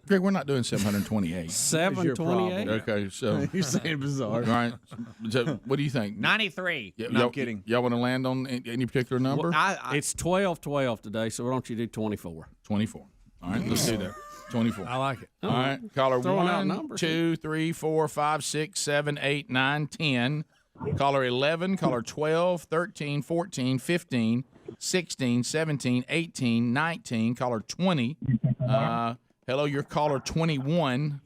Greg, we're not doing 728. 728. Okay, so you're saying bizarre. All right. So, what do you think? 93. No, I'm kidding. Y'all want to land on any particular number? It's 12-12 today, so why don't you do 24? 24. All right, let's do that. 24. I like it. All right. Caller Throwing out 1, numbers. 2, 3, 4, 5, 6, 7, 8, 9, 10. Caller 11, caller 12, 13, 14, 15, 16, 17, 18, 19, caller 20. Hello, you're caller 21.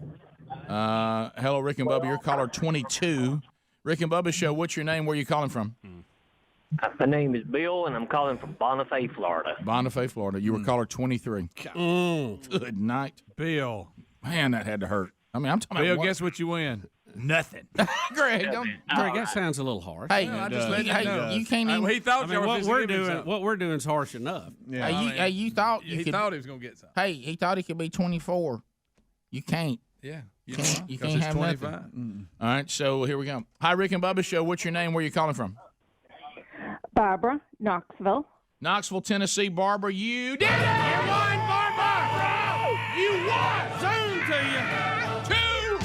Hello, Rick and Bubba, you're caller 22. Rick and Bubba Show, what's your name? Where are you calling from? My name is Bill, and I'm calling from Bonifay, Florida. Bonifay, Florida. You were caller 23. Good night. Bill. Man, that had to hurt. I mean, I'm talking Bill, about guess what you win? Nothing. Greg, Greg, that sounds a little harsh. Hey, you can't even. He thought what we're doing is harsh enough. Yeah. You thought he thought he was gonna get something. Hey, he thought he could be 24. You can't. Yeah. You can't have 25. nothing. All right, so here we go. Hi, Rick and Bubba Show. What's your name? Where are you calling from? Barbara, Knoxville. Knoxville, Tennessee. Barbara, you did it! You won, Barbara! You won! Zoom to you. 2.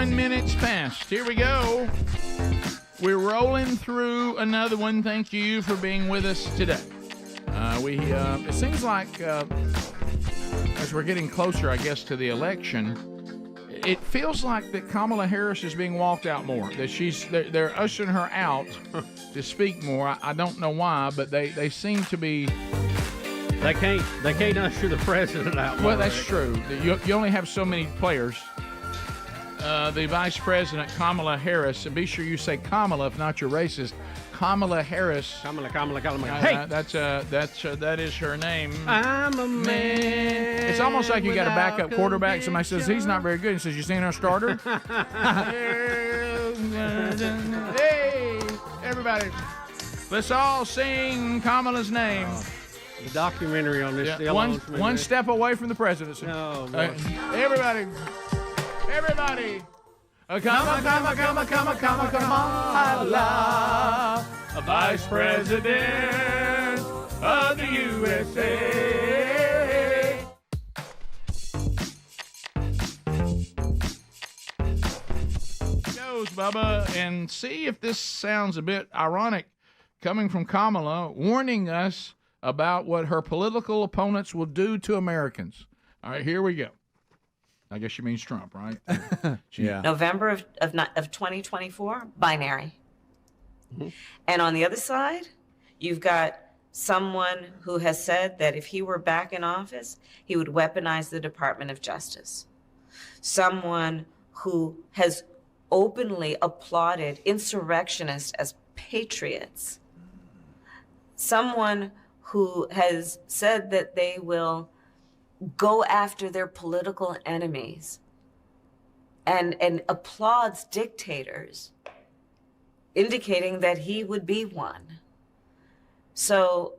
Minutes past. Here we go. We're rolling through another one. Thank you for being with us today. It seems like as we're getting closer, I guess, to the election, it feels like that Kamala Harris is being walked out more. That they're ushering her out to speak more. I don't know why, but they seem to be They can't usher the president out. Well, that's true. You only have so many players. The Vice President, Kamala Harris, and be sure you say Kamala if not you're racist. Kamala Harris. Kamala. Hey, that is her name. I'm a man. It's almost like you got a backup quarterback. Somebody says he's not very good. He says, "You seen our starter?" Hey, everybody, let's all sing Kamala's name. The documentary on this. Yeah, one step away from the presidency. No, everybody. Come on, a Vice President of the USA. Goes, Bubba, and see if this sounds a bit ironic coming from Kamala, warning us about what her political opponents will do to Americans. All right, here we go. I guess she means Trump, right? Yeah. November of 2024, binary. Mm-hmm. And on the other side, you've got someone who has said that if he were back in office, he would weaponize the Department of Justice. Someone who has openly applauded insurrectionists as patriots. Someone who has said that they will go after their political enemies and applauds dictators, indicating that he would be one. So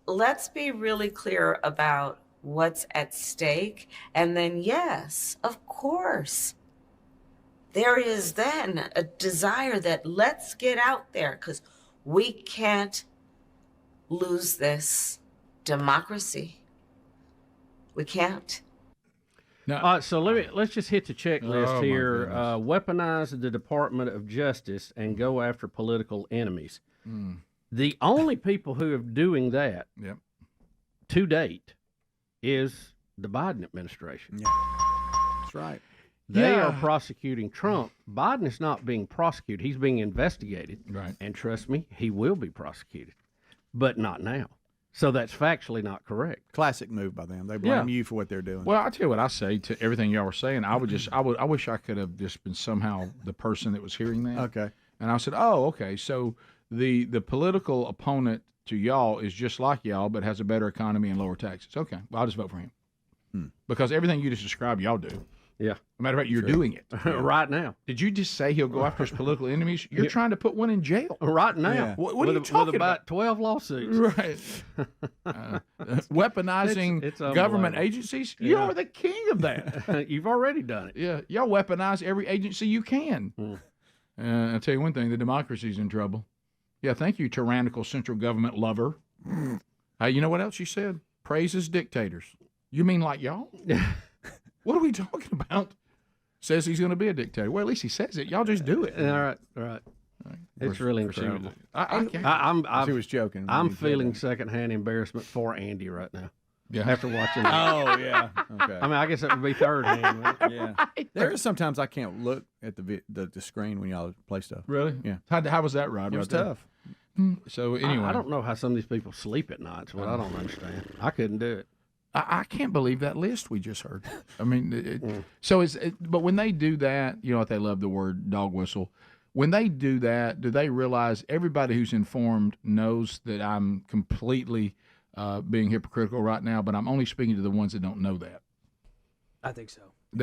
let's be really clear about what's at stake. And then, yes, of course, there is then a desire that let's get out there because we can't lose this democracy. We can't. No. So let's just hit the checklist here. Weaponize the Department of Justice and go after political enemies. The only people who are doing that to date is the Biden administration. That's right. They are prosecuting Trump. Biden is not being prosecuted. He's being investigated. Right. And trust me, he will be prosecuted, but not now. So that's factually not correct. Classic move by them. They blame you for what they're doing. Well, I'll tell you what I say to everything y'all were saying. I wish I could have just been somehow the person that was hearing that. Okay. And I said, oh, okay. So the political opponent to y'all is just like y'all, but has a better economy and lower taxes. Okay. Well, I'll just vote for him. Because everything you just described, y'all do. Yeah. As a matter of fact, you're doing it. Right now. Did you just say he'll go after his political enemies? You're trying to put one in jail. Right now. Yeah. What are you talking with about 12 lawsuits. Right. Weaponizing it's government agencies? You are the king of that. You've already done it. Yeah. Y'all weaponize every agency you can. I'll tell you one thing, the democracy's in trouble. Yeah, thank you, tyrannical central government lover. You know what else you said? Praises dictators. You mean like y'all? What are we talking about? Says he's going to be a dictator. Well, at least he says it. Y'all just do it. All right. It's really incredible. She was joking. I'm feeling secondhand embarrassment for Andy right now. Yeah. After watching that. Oh, yeah. Okay. I mean, I guess it would be third hand. Right? Yeah. There is sometimes I can't look at the screen when y'all play stuff. Really? Yeah. How was that, Rod? It was tough. So anyway. I don't know how some of these people sleep at night. It's what I don't understand. I couldn't do it. I can't believe that list we just heard. I mean, but when they do that, you know what, they love the word dog whistle. When they do that, do they realize everybody who's informed knows that I'm completely being hypocritical right now, but I'm only speaking to the ones that don't know that? I think so.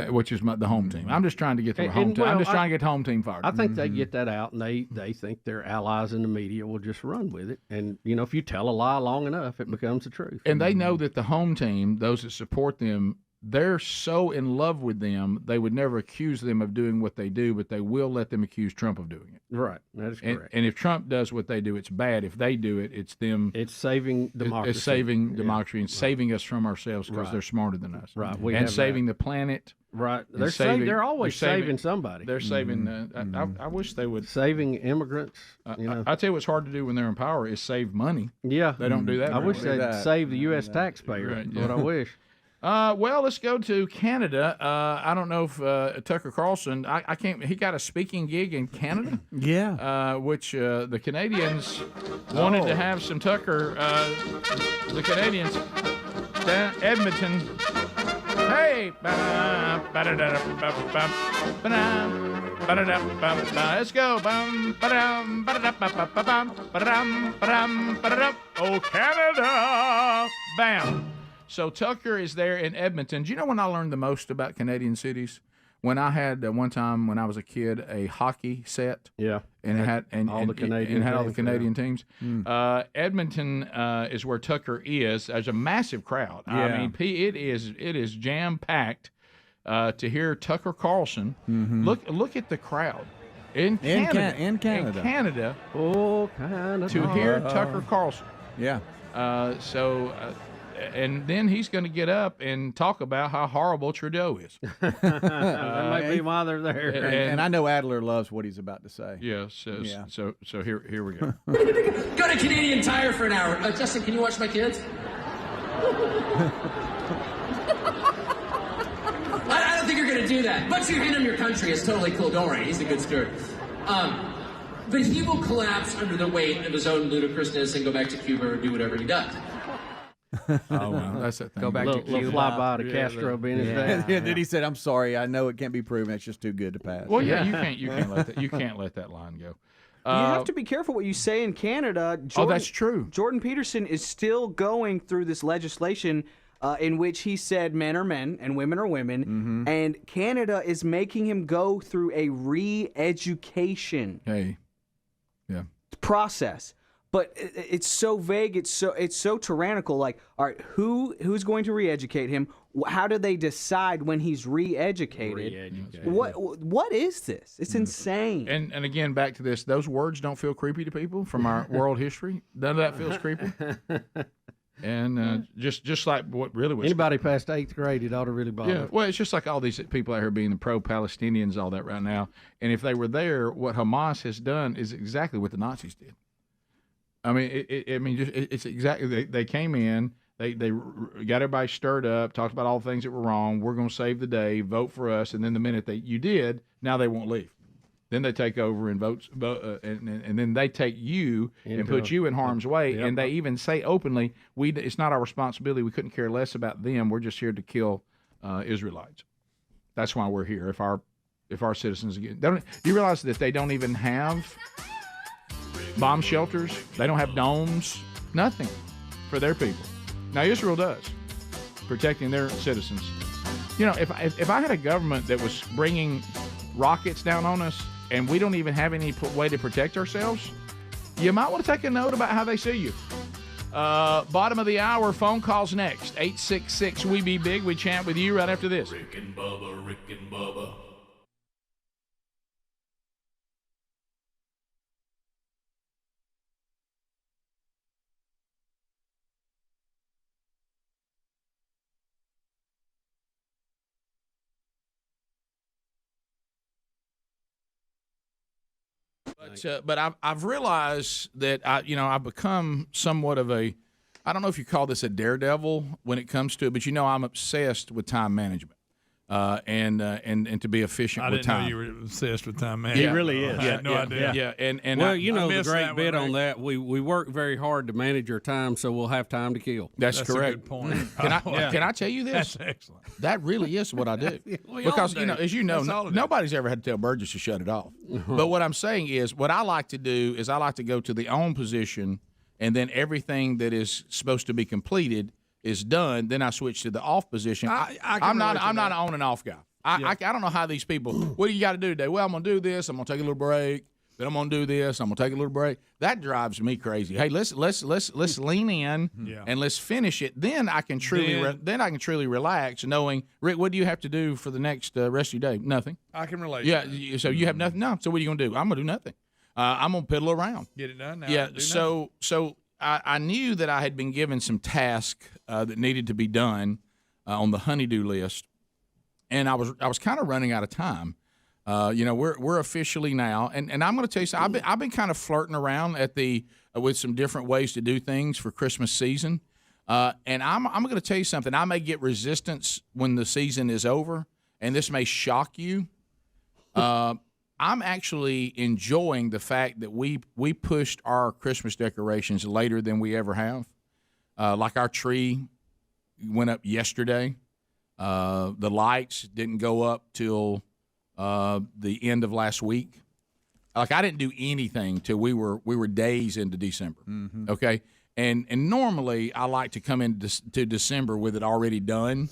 Which is the home team. I'm just trying to get the home team. I'm just trying to get the home team fired. I think they get that out, and they think their allies in the media will just run with it. And, you know, if you tell a lie long enough, it becomes the truth. And they know that the home team, those that support them, they're so in love with them, they would never accuse them of doing what they do, but they will let them accuse Trump of doing it. Right. That is correct. And if Trump does what they do, it's bad. If they do it, it's them. It's saving democracy. It's saving democracy and saving us from ourselves because they're smarter than us. Right. And saving the planet. Right. They're always saving somebody. They're saving. I wish they would. Saving immigrants. You know. I tell you what's hard to do when they're in power is save money. Yeah. They don't do that. I wish they'd save the U.S. taxpayer. Right, What I wish. Well, let's go to Canada. I don't know if Tucker Carlson. I can't. He got a speaking gig in Canada. Yeah. Which the Canadians wanted to have some Tucker. The Canadians Edmonton. Hey. Let's go. Oh, Canada. Bam. So Tucker is there in Edmonton. Do you know when I learned the most about Canadian cities? When I had one time when I was a kid a hockey set, and it had all the Canadian teams. Edmonton is where Tucker is. There's a massive crowd. Yeah. I mean, it is jam packed to hear Tucker Carlson. Look at the crowd in Canada. In Canada. Oh, Canada. To hear Tucker Carlson. Yeah. And then he's going to get up and talk about how horrible Trudeau is. That might be why they're there. And I know Adler loves what he's about to say. Yes. So here we go. Go to Canadian Tire for an hour. Justin, can you watch my kids? I don't think you're going to do that. But you hand him your country. It's totally cool. Don't worry. He's a good steward. But he will collapse under the weight of his own ludicrousness and go back to Cuba or do whatever he does. Oh, well, that's that thing. Go back to Cuba. Flyby to Castro being his dad. Yeah, then he said, "I'm sorry. I know it can't be proven. It's just too good to pass." Well, you can't let that line go. You have to be careful what you say in Canada. That's true. Jordan Peterson is still going through this legislation in which he said men are men and women are women, and Canada is making him go through a re-education process. But it's so vague. It's so tyrannical. Like, all right, who's going to re-educate him? How do they decide when he's re-educated? What is this? It's insane. And again, back to this. Those words don't feel creepy to people from our world history. None of that feels creepy. And just like what really was anybody past 8th grade, it ought to really bother. Yeah, well, it's just like all these people out here being the pro-Palestinians, all that right now. And if they were there, what Hamas has done is exactly what the Nazis did. I mean, it's exactly. They came in, they got everybody stirred up, talked about all the things that were wrong. We're going to save the day, vote for us, and then the minute you did, now they won't leave. Then they take over and vote, and then they take you and put you in harm's way. Yep. And they even say openly, it's not our responsibility. We couldn't care less about them. We're just here to kill Israelites. That's why we're here. If our citizens do you realize that they don't even have bomb shelters? They don't have domes, nothing for their people. Now Israel does, protecting their citizens. You know, if I had a government that was bringing rockets down on us and we don't even have any way to protect ourselves, you might want to take a note about how they see you. Bottom of the hour, phone calls next. 866 We Be Big. We chat with you right after this. Rick and Bubba. But I've realized that I've become somewhat of a, I don't know if you call this a daredevil when it comes to it, but I'm obsessed with time management. And to be efficient with time. I didn't know you were obsessed with time management. He really is. I had no idea. Yeah, and well, the great bit on that. We work very hard to manage our time, so we'll have time to kill. That's correct. A good point. Can I tell you this? That's excellent. That really is what I do. Because as you know, nobody's ever had to tell Burgess to shut it off. But what I'm saying is, what I like to do is I like to go to the on position, and then everything that is supposed to be completed is done, then I switch to the off position. I'm not an on and off guy. I don't know how these people. What do you got to do today? Well, I'm gonna do this. I'm gonna take a little break. Then I'm gonna do this. I'm gonna take a little break. That drives me crazy. Hey, let's lean in and let's finish it. Then I can truly relax, knowing, Rick, what do you have to do for the next rest of your day? Nothing. I can relate. Yeah. So you have nothing. No. So what are you gonna do? I'm gonna do nothing. I'm gonna piddle around. Get it done now. Yeah. So I knew that I had been given some tasks that needed to be done on the honeydew list, and I was kind of running out of time. We're officially now, and I'm going to tell you something. I've been kind of flirting around with some different ways to do things for Christmas season, and I'm going to tell you something. I may get resistance when the season is over, and this may shock you. I'm actually enjoying the fact that we pushed our Christmas decorations later than we ever have. Like our tree went up yesterday. The lights didn't go up till the end of last week. Like, I didn't do anything till we were days into December. Mm-hmm. Okay, and normally I like to come into December with it already done.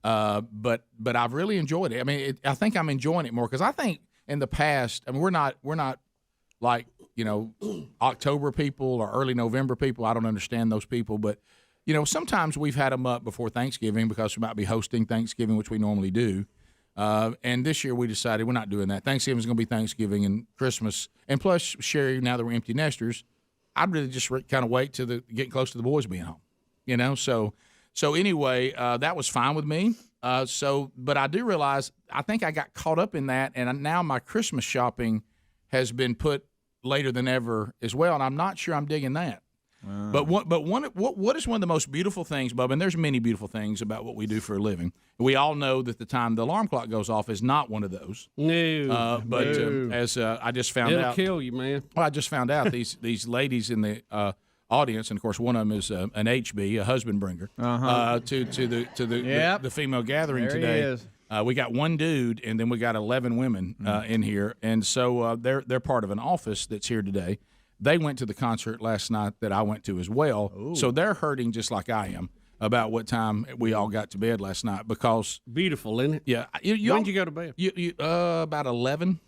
But I've really enjoyed it. I mean, I think I'm enjoying it more because I think in the past, I mean, we're not like, you know, October people or early November people. I don't understand those people, but you know, sometimes we've had them up before Thanksgiving because we might be hosting Thanksgiving, which we normally do. And this year we decided we're not doing that. Thanksgiving is going to be Thanksgiving and Christmas. And plus, Sherry, now that we're empty nesters, I'd really just kind of wait till getting close to the boys being home, you know? So anyway, that was fine with me. But I do realize I think I got caught up in that, and now my Christmas shopping has been put later than ever as well, and I'm not sure I'm digging that. But what is one of the most beautiful things, Bubba, and there's many beautiful things about what we do for a living. We all know that the time the alarm clock goes off is not one of those. No. As I just found out. It'll kill you, man. Well, I just found out these ladies in the audience, and of course one of them is an HB, a husband bringer, to the female gathering there today. He is. We got one dude, and then we got 11 women in here, and so they're part of an office that's here today. They went to the concert last night that I went to as well. Ooh. So they're hurting just like I am about what time we all got to bed last night because beautiful, isn't it? Yeah. When did you go to bed? About 11.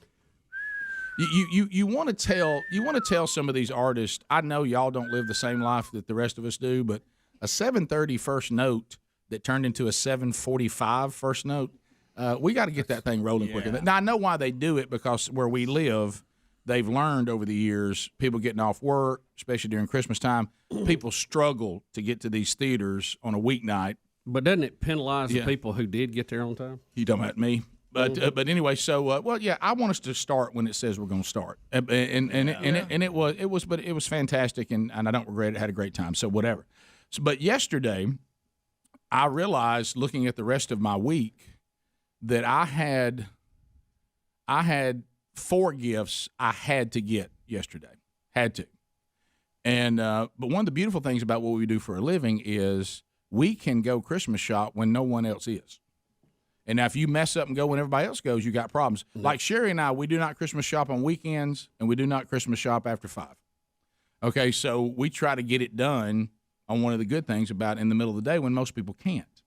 You want to tell some of these artists. I know y'all don't live the same life that the rest of us do, but a 7:30 first note that turned into a 7:45 first note. We got to get that thing rolling quicker. Now I know why they do it because where we live. They've learned over the years, people getting off work, especially during Christmas time, people struggle to get to these theaters on a weeknight. But doesn't it penalize the people who did get there on time? You talking about me? But anyway, so I want us to start when it says we're going to start, and it was fantastic, and I don't regret it. I had a great time, so whatever. But yesterday, I realized looking at the rest of my week that I had 4 gifts I had to get yesterday. Had to. And but one of the beautiful things about what we do for a living is we can go Christmas shop when no one else is. And now if you mess up and go when everybody else goes, you got problems. Mm-hmm. Like Sherry and I, we do not Christmas shop on weekends, and we do not Christmas shop after 5. Okay, so we try to get it done on one of the good things about in the middle of the day when most people can't.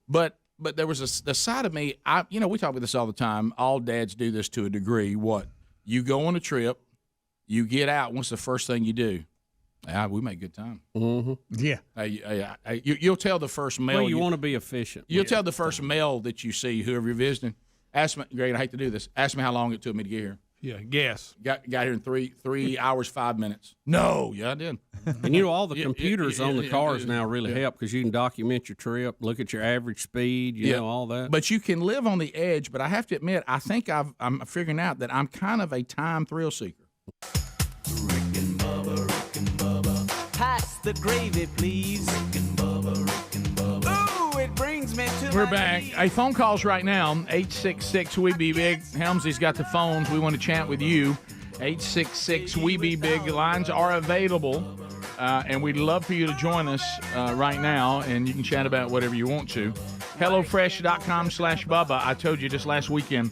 But there was a side of me, we talk about this all the time. All dads do this to a degree. What? You go on a trip, you get out, what's the first thing you do? We make good time. Mm-hmm. Yeah. You'll tell the first male. Well, you want to be efficient. You'll tell the first male that you see, whoever you're visiting, ask me, Greg, I hate to do this, ask me how long it took me to get here. Yeah, guess. Got here in 3 hours, 5 minutes. No, I did. And all the computers on the cars now really help because you can document your trip, look at your average speed, you know, all that. But you can live on the edge. But I have to admit, I think I'm figuring out that I'm kind of a time thrill seeker. Rick and Bubba. Pass the gravy, please. Rick and Bubba. Ooh, it brings me to We're my back. knees. Hey, phone calls right now, 866-WE-BE-BIG. Helmsley's got the phones. We want to chat with you. 866-WE-BE-BIG. Lines are available, and we'd love for you to join us right now, and you can chat about whatever you want to. HelloFresh.com/Bubba. I told you just last weekend,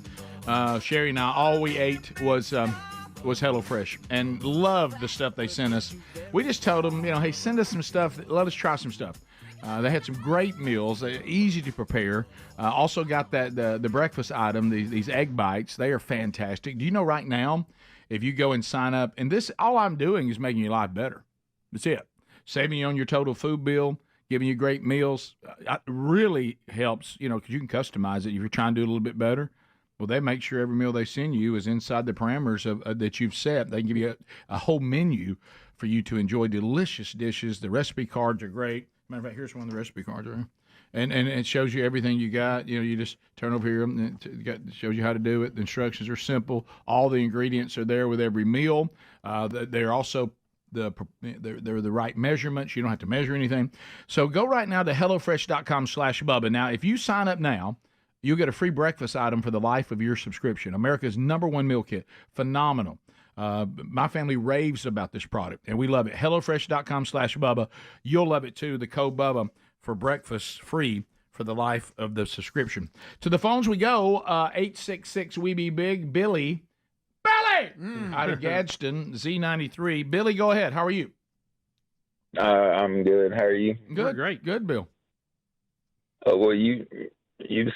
Sherry and I, all we ate was HelloFresh, and loved the stuff they sent us. We just told them, hey, send us some stuff. Let us try some stuff. They had some great meals, easy to prepare. Also got the breakfast item, these egg bites. They are fantastic. Do you know right now, if you go and sign up, and this, all I'm doing is making your life better. That's it. Saving you on your total food bill, giving you great meals. It really helps, because you can customize it if you're trying to do it a little bit better. Well, they make sure every meal they send you is inside the parameters of that you've set. They give you a whole menu for you to enjoy delicious dishes. The recipe cards are great. Matter of fact, here's one of the recipe cards right here. And it shows you everything you got. You just turn over here and it shows you how to do it. The instructions are simple. All the ingredients are there with every meal. They're also they're the right measurements. You don't have to measure anything. So go right now to HelloFresh.com/Bubba. Now, if you sign up now, you'll get a free breakfast item for the life of your subscription. America's #1 meal kit. Phenomenal. My family raves about this product, and we love it. HelloFresh.com/Bubba. You'll love it, too. The code Bubba for breakfast free for the life of the subscription. To the phones we go, 866-WE-BE-BIG. Billy out of Gadsden, Z93. Billy, go ahead. How are you? I'm good. How are you? Good. Great. Good, Bill. Well, you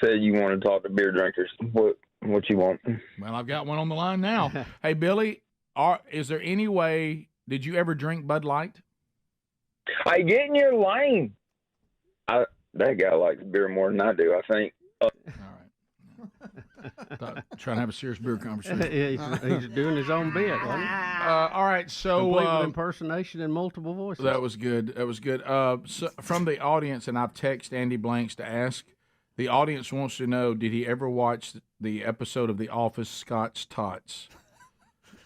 said you want to talk to beer drinkers. What you want? Well, I've got one on the line now. Hey, Billy, is there any way, did you ever drink Bud Light? I get in your lane. That guy likes beer more than I do, I think. Trying to have a serious beer conversation. Yeah, he's doing his own bit. Wasn't he? All right, so complete with impersonation in multiple voices. That was good. That was good. So from the audience, and I've texted Andy Blanks to ask. The audience wants to know: did he ever watch the episode of The Office, Scott's Tots?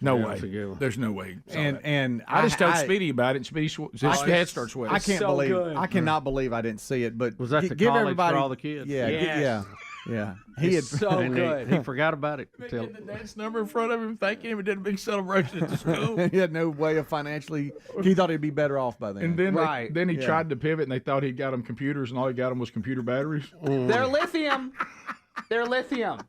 No way. There's no way. And I just told Speedy about it. And Speedy, his head starts sweating. I can't believe. I cannot believe I didn't see it. But was that the give college everybody for all the kids? Yeah, Yes. yeah. He had so good. He forgot about it until the dance number in front of him, thanking him, and did a big celebration at the school. He had no way of financially. He thought he'd be better off by then. And then he tried to pivot, and they thought he'd got him computers, and all he got him was computer batteries. They're lithium. They're lithium.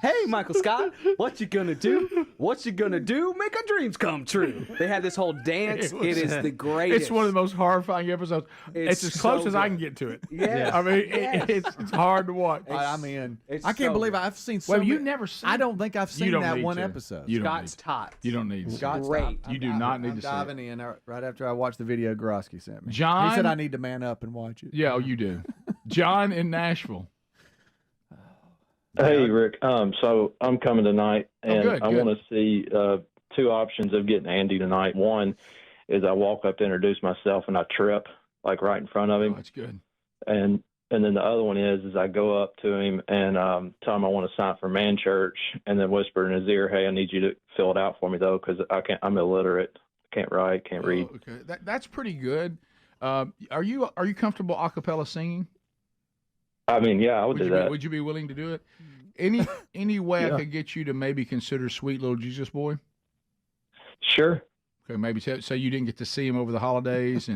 Hey, Michael Scott, what you gonna do? What you gonna do? Make our dreams come true. They had this whole dance. It is the greatest. It's one of the most horrifying episodes. It's as close as I can get to it. Yes. I mean, Yes. it's hard to watch. I'm in. It's I can't so believe good. I've seen. Well, so you've many- never seen. I don't think I've seen don't that need one to. episode. You don't Scott's need to. Tots. You don't need. to. Scott's Great. Top. You do not need I'm to see diving in right after I watched the video Grosky sent me. John, he said I need to man up and watch it. Yeah, you do. John in Nashville. Hey, Rick. So I'm coming tonight, and I want to see two options of getting Andy tonight. One is I walk up to introduce myself, and I trip, like right in front of him. Oh, that's good. And then the other one is I go up to him and tell him I want to sign for Man Church, and then whisper in his ear, "Hey, I need you to fill it out for me, though, because I'm illiterate. Can't write, can't read." Okay, that's pretty good. Are you comfortable a cappella singing? I mean, yeah, I would do that. Would you be willing to do it? Any way I could get you to maybe consider Sweet Little Jesus Boy? Sure. Okay, maybe say you didn't get to see him over the holidays,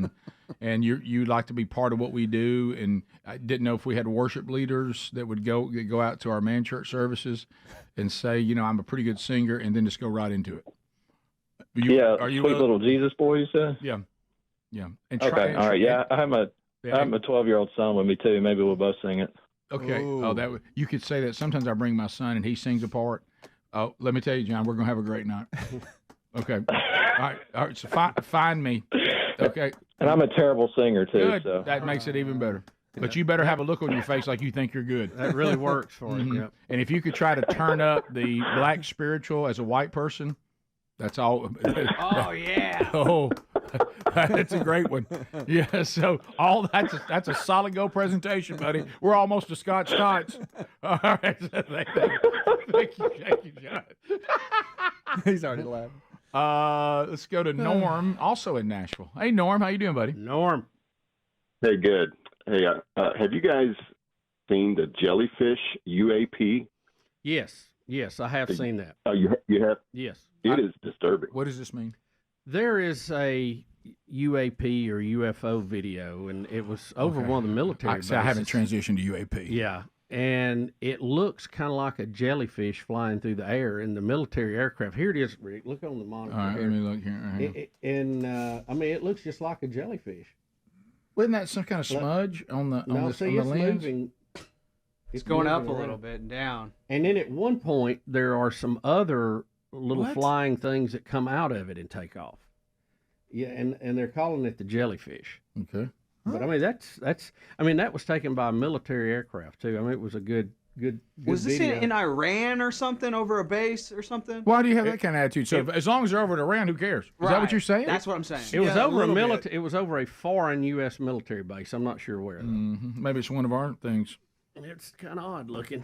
and you'd like to be part of what we do, and I didn't know if we had worship leaders that would go out to our Man Church services and say, I'm a pretty good singer, and then just go right into it. Are you Sweet Little Jesus Boy, you said? Yeah. And okay, all right. Yeah, I have my 12-year-old son with me too. Maybe we'll both sing it. Okay. Oh, you could say that. Sometimes I bring my son and he sings a part. Oh, let me tell you, John, we're gonna have a great night. Okay. All right. So find me. Okay. And I'm a terrible singer too. Good. So that makes it even better. But you better have a look on your face like you think you're good. That really works for him. Yep. And if you could try to turn up the black spiritual as a white person, that's all. Oh yeah. Oh. That's a great one. Yeah, so that's a solid go presentation, buddy. We're almost to Scott's Tots. All right. Thank you, John. He's already laughing. Let's go to Norm, also in Nashville. Hey, Norm, how you doing, buddy? Norm. Hey, good. Hey, have you guys seen the jellyfish UAP? Yes, I have seen that. Oh, you have? Yes. It is disturbing. What does this mean? There is a UAP or UFO video, and it was over one of the military bases. I haven't transitioned to UAP. Yeah, and it looks kind of like a jellyfish flying through the air in the military aircraft. Here it is, Rick. Look on the monitor. All right, here. let me look here. I mean, it looks just like a jellyfish. Wasn't that some kind of smudge on the lens? Moving. It's going up a little bit and down. And then at one point, there are some other little flying things that come out of it and take off. Yeah, and they're calling it the jellyfish. Okay. But I mean that was taken by a military aircraft too. I mean it was a good Was this video. in Iran or something, over a base or something? Why do you have that kind of attitude? So as long as they're over in Iran, who cares? Is that what you're saying? That's what I'm saying. It was over it was over a foreign U.S. military base. I'm not sure where. Mm-hmm. Maybe it's one of our things. It's kind of odd looking.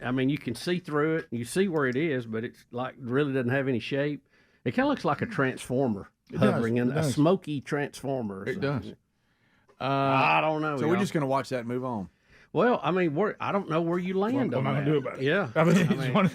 I mean, you can see through it. You see where it is, but it's like really doesn't have any shape. It kind of looks like a transformer hovering in a smoky transformer. It does. I don't know. So we're just going to watch that and move on. Well, I mean, I don't know where you land on what am I that. going to do about it? Yeah. I mean, it's one of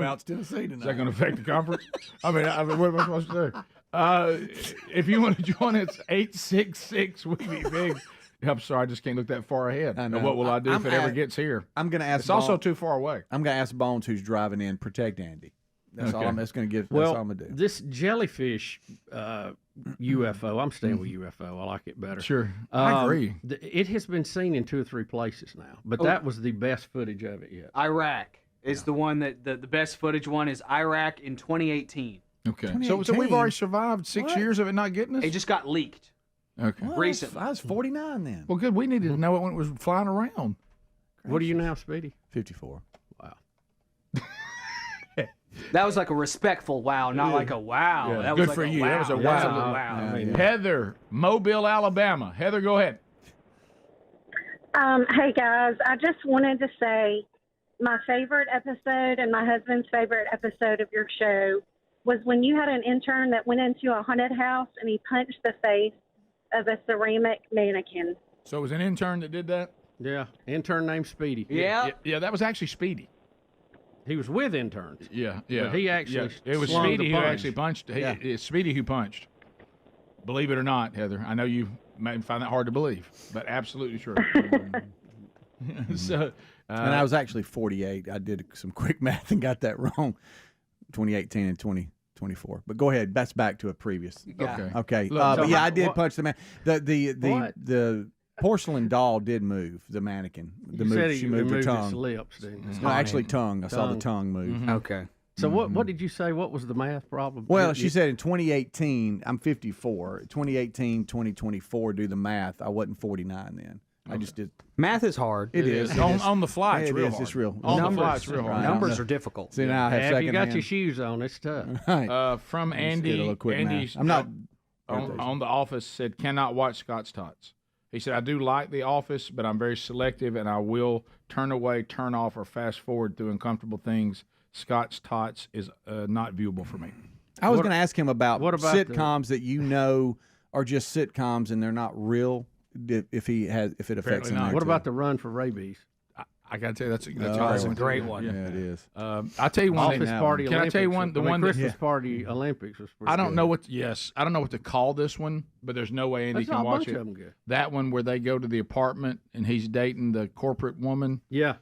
them. Tennessee tonight. Is that going to affect the conference? I mean, what am I supposed to do? If you want to join us, 866 We Be Big. I'm sorry, I just can't look that far ahead. I know. What will I do if it ever gets here? I'm going to ask. It's also too far away. I'm going to ask Bones, who's driving in, protect Andy. That's all I'm. That's going to give. Well, that's all I'm going to do. This jellyfish UFO, I'm staying with UFO. I like it better. Sure, I agree. It has been seen in 2 or 3 places now, but that was the best footage of it yet. Iraq is the one that the best footage one is Iraq in 2018. Okay, so we've already survived 6 years of it not getting us. It just got leaked. Okay, recently. I was 49 then. Well, good. We needed to know it when it was flying around. What are you now, Speedy? 54. Wow. That was like a respectful wow, not like a wow. Yeah. That Good was for like you. A wow. That was a wow. wow. Yeah. Heather, Mobile, Alabama. Heather, go ahead. Hey guys, I just wanted to say my favorite episode and my husband's favorite episode of your show was when you had an intern that went into a haunted house and he punched the face of a ceramic mannequin. So it was an intern that did that? Yeah, intern named Speedy. Yeah. Yeah, that was actually Speedy. He was with interns. Yeah. But he actually it was slung the Speedy who punch. actually punched. It's Speedy who punched. Believe it or not, Heather. I know you may find that hard to believe, but absolutely true. So, and I was actually 48. I did some quick math and got that wrong. 2018 and 2024. But go ahead. That's back to a previous. Okay. But yeah, I did punch the man. The porcelain doll did move. The mannequin. She moved her tongue. His lips, didn't he? No, actually tongue. I saw the tongue move. Mm-hmm. Okay. So what did you say? What was the math problem? Well, she said in 2018, I'm 54. 2018, 2024, do the math. I wasn't 49 then. I just did. Math is hard. It is. On the fly, it's real is. hard. It's real. On Numbers, the fly, it's real hard. Numbers are difficult. See, now I have if second you got hand. your shoes on, it's tough. Right. From I just did a Andy. little quick Andy's math. I'm not on the Office said cannot watch Scott's Tots. He said I do like The Office, but I'm very selective, and I will turn away, turn off, or fast forward through uncomfortable things. Scott's Tots is not viewable for me. I was going to ask him about sitcoms the, that you know are just sitcoms and they're not real. If it affects him. What about the Run for Rabies? I got to tell you, that's a great one. Yeah, it is. I'll tell you one. Office Party Can Olympics. I tell you one? The one Christmas Party Olympics was pretty I don't good. know what. Yes, I don't know what to call this one, but there's no way Andy There's can a watch bunch it. of them good. That one where they go to the apartment and he's dating the corporate woman. Yeah.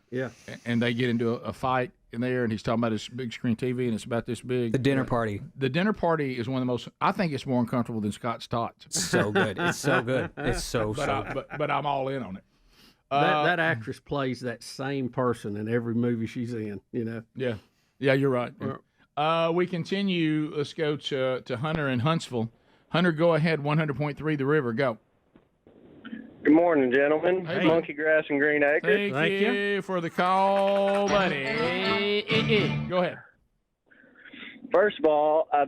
And they get into a fight in there, and he's talking about his big screen TV, and it's about this big. The dinner party. The dinner party is one of the most. I think it's more uncomfortable than Scott's Tots. So good. It's so good. It's so good. But I'm all in on it. That actress plays that same person in every movie she's in, you know? Yeah, you're right. We continue. Let's go to Hunter in Huntsville. Hunter, go ahead, 100.3 The River, go. Good morning, gentlemen. Hey, Monkey Grass and Green Acres. Thank you for the call, buddy. Go ahead. First of all, I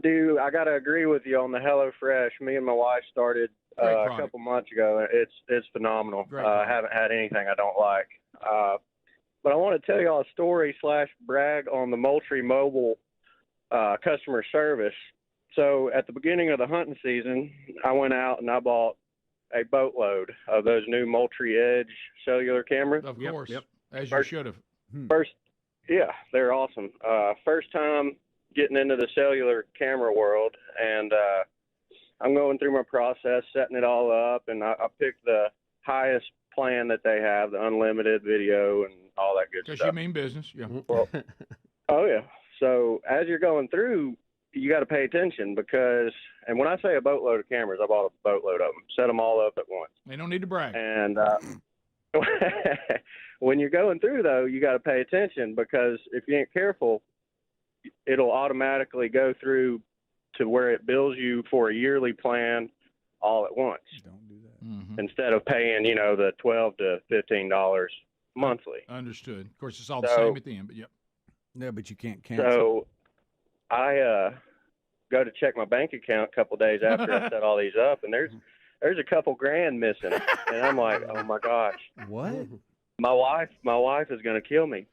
got to agree with you on the HelloFresh. Me and my wife started a couple months ago. It's phenomenal. I haven't had anything I don't like. But I want to tell y'all a story / brag on the Moultrie Mobile customer service. So at the beginning of the hunting season, I went out and I bought a boatload of those new Moultrie Edge cellular cameras. Of course, as you should have. Yeah, they're awesome. First time getting into the cellular camera world, and I'm going through my process, setting it all up, and I picked the highest plan that they have, the unlimited video and all that good Because stuff. you mean business, yeah. Well, oh, yeah. So as you're going through, you got to pay attention because, and when I say a boatload of cameras, I bought a boatload of them, set them all up at once. They don't need to brag. And when you're going through, though, you got to pay attention because if you ain't careful, it'll automatically go through to where it bills you for a yearly plan all at once. Don't do that. Mm-hmm. Instead of paying, the $12 to $15 monthly. Understood. Of course, it's all the same at the end, but yep. Yeah, but you can't cancel. So I go to check my bank account a couple days after I set all these up, and there's a couple grand missing, and I'm like, oh my gosh, what? My wife is going to kill me.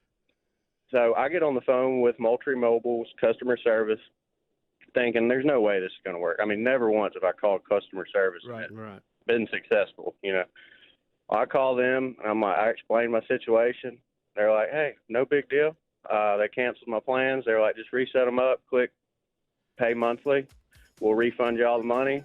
So I get on the phone with Moultrie Mobile's customer service, thinking there's no way this is going to work. I mean, never once have I called customer service and been successful. I call them, and I explain my situation. They're like, hey, no big deal. They canceled my plans. They're like, just reset them up, click pay monthly. We'll refund you all the money.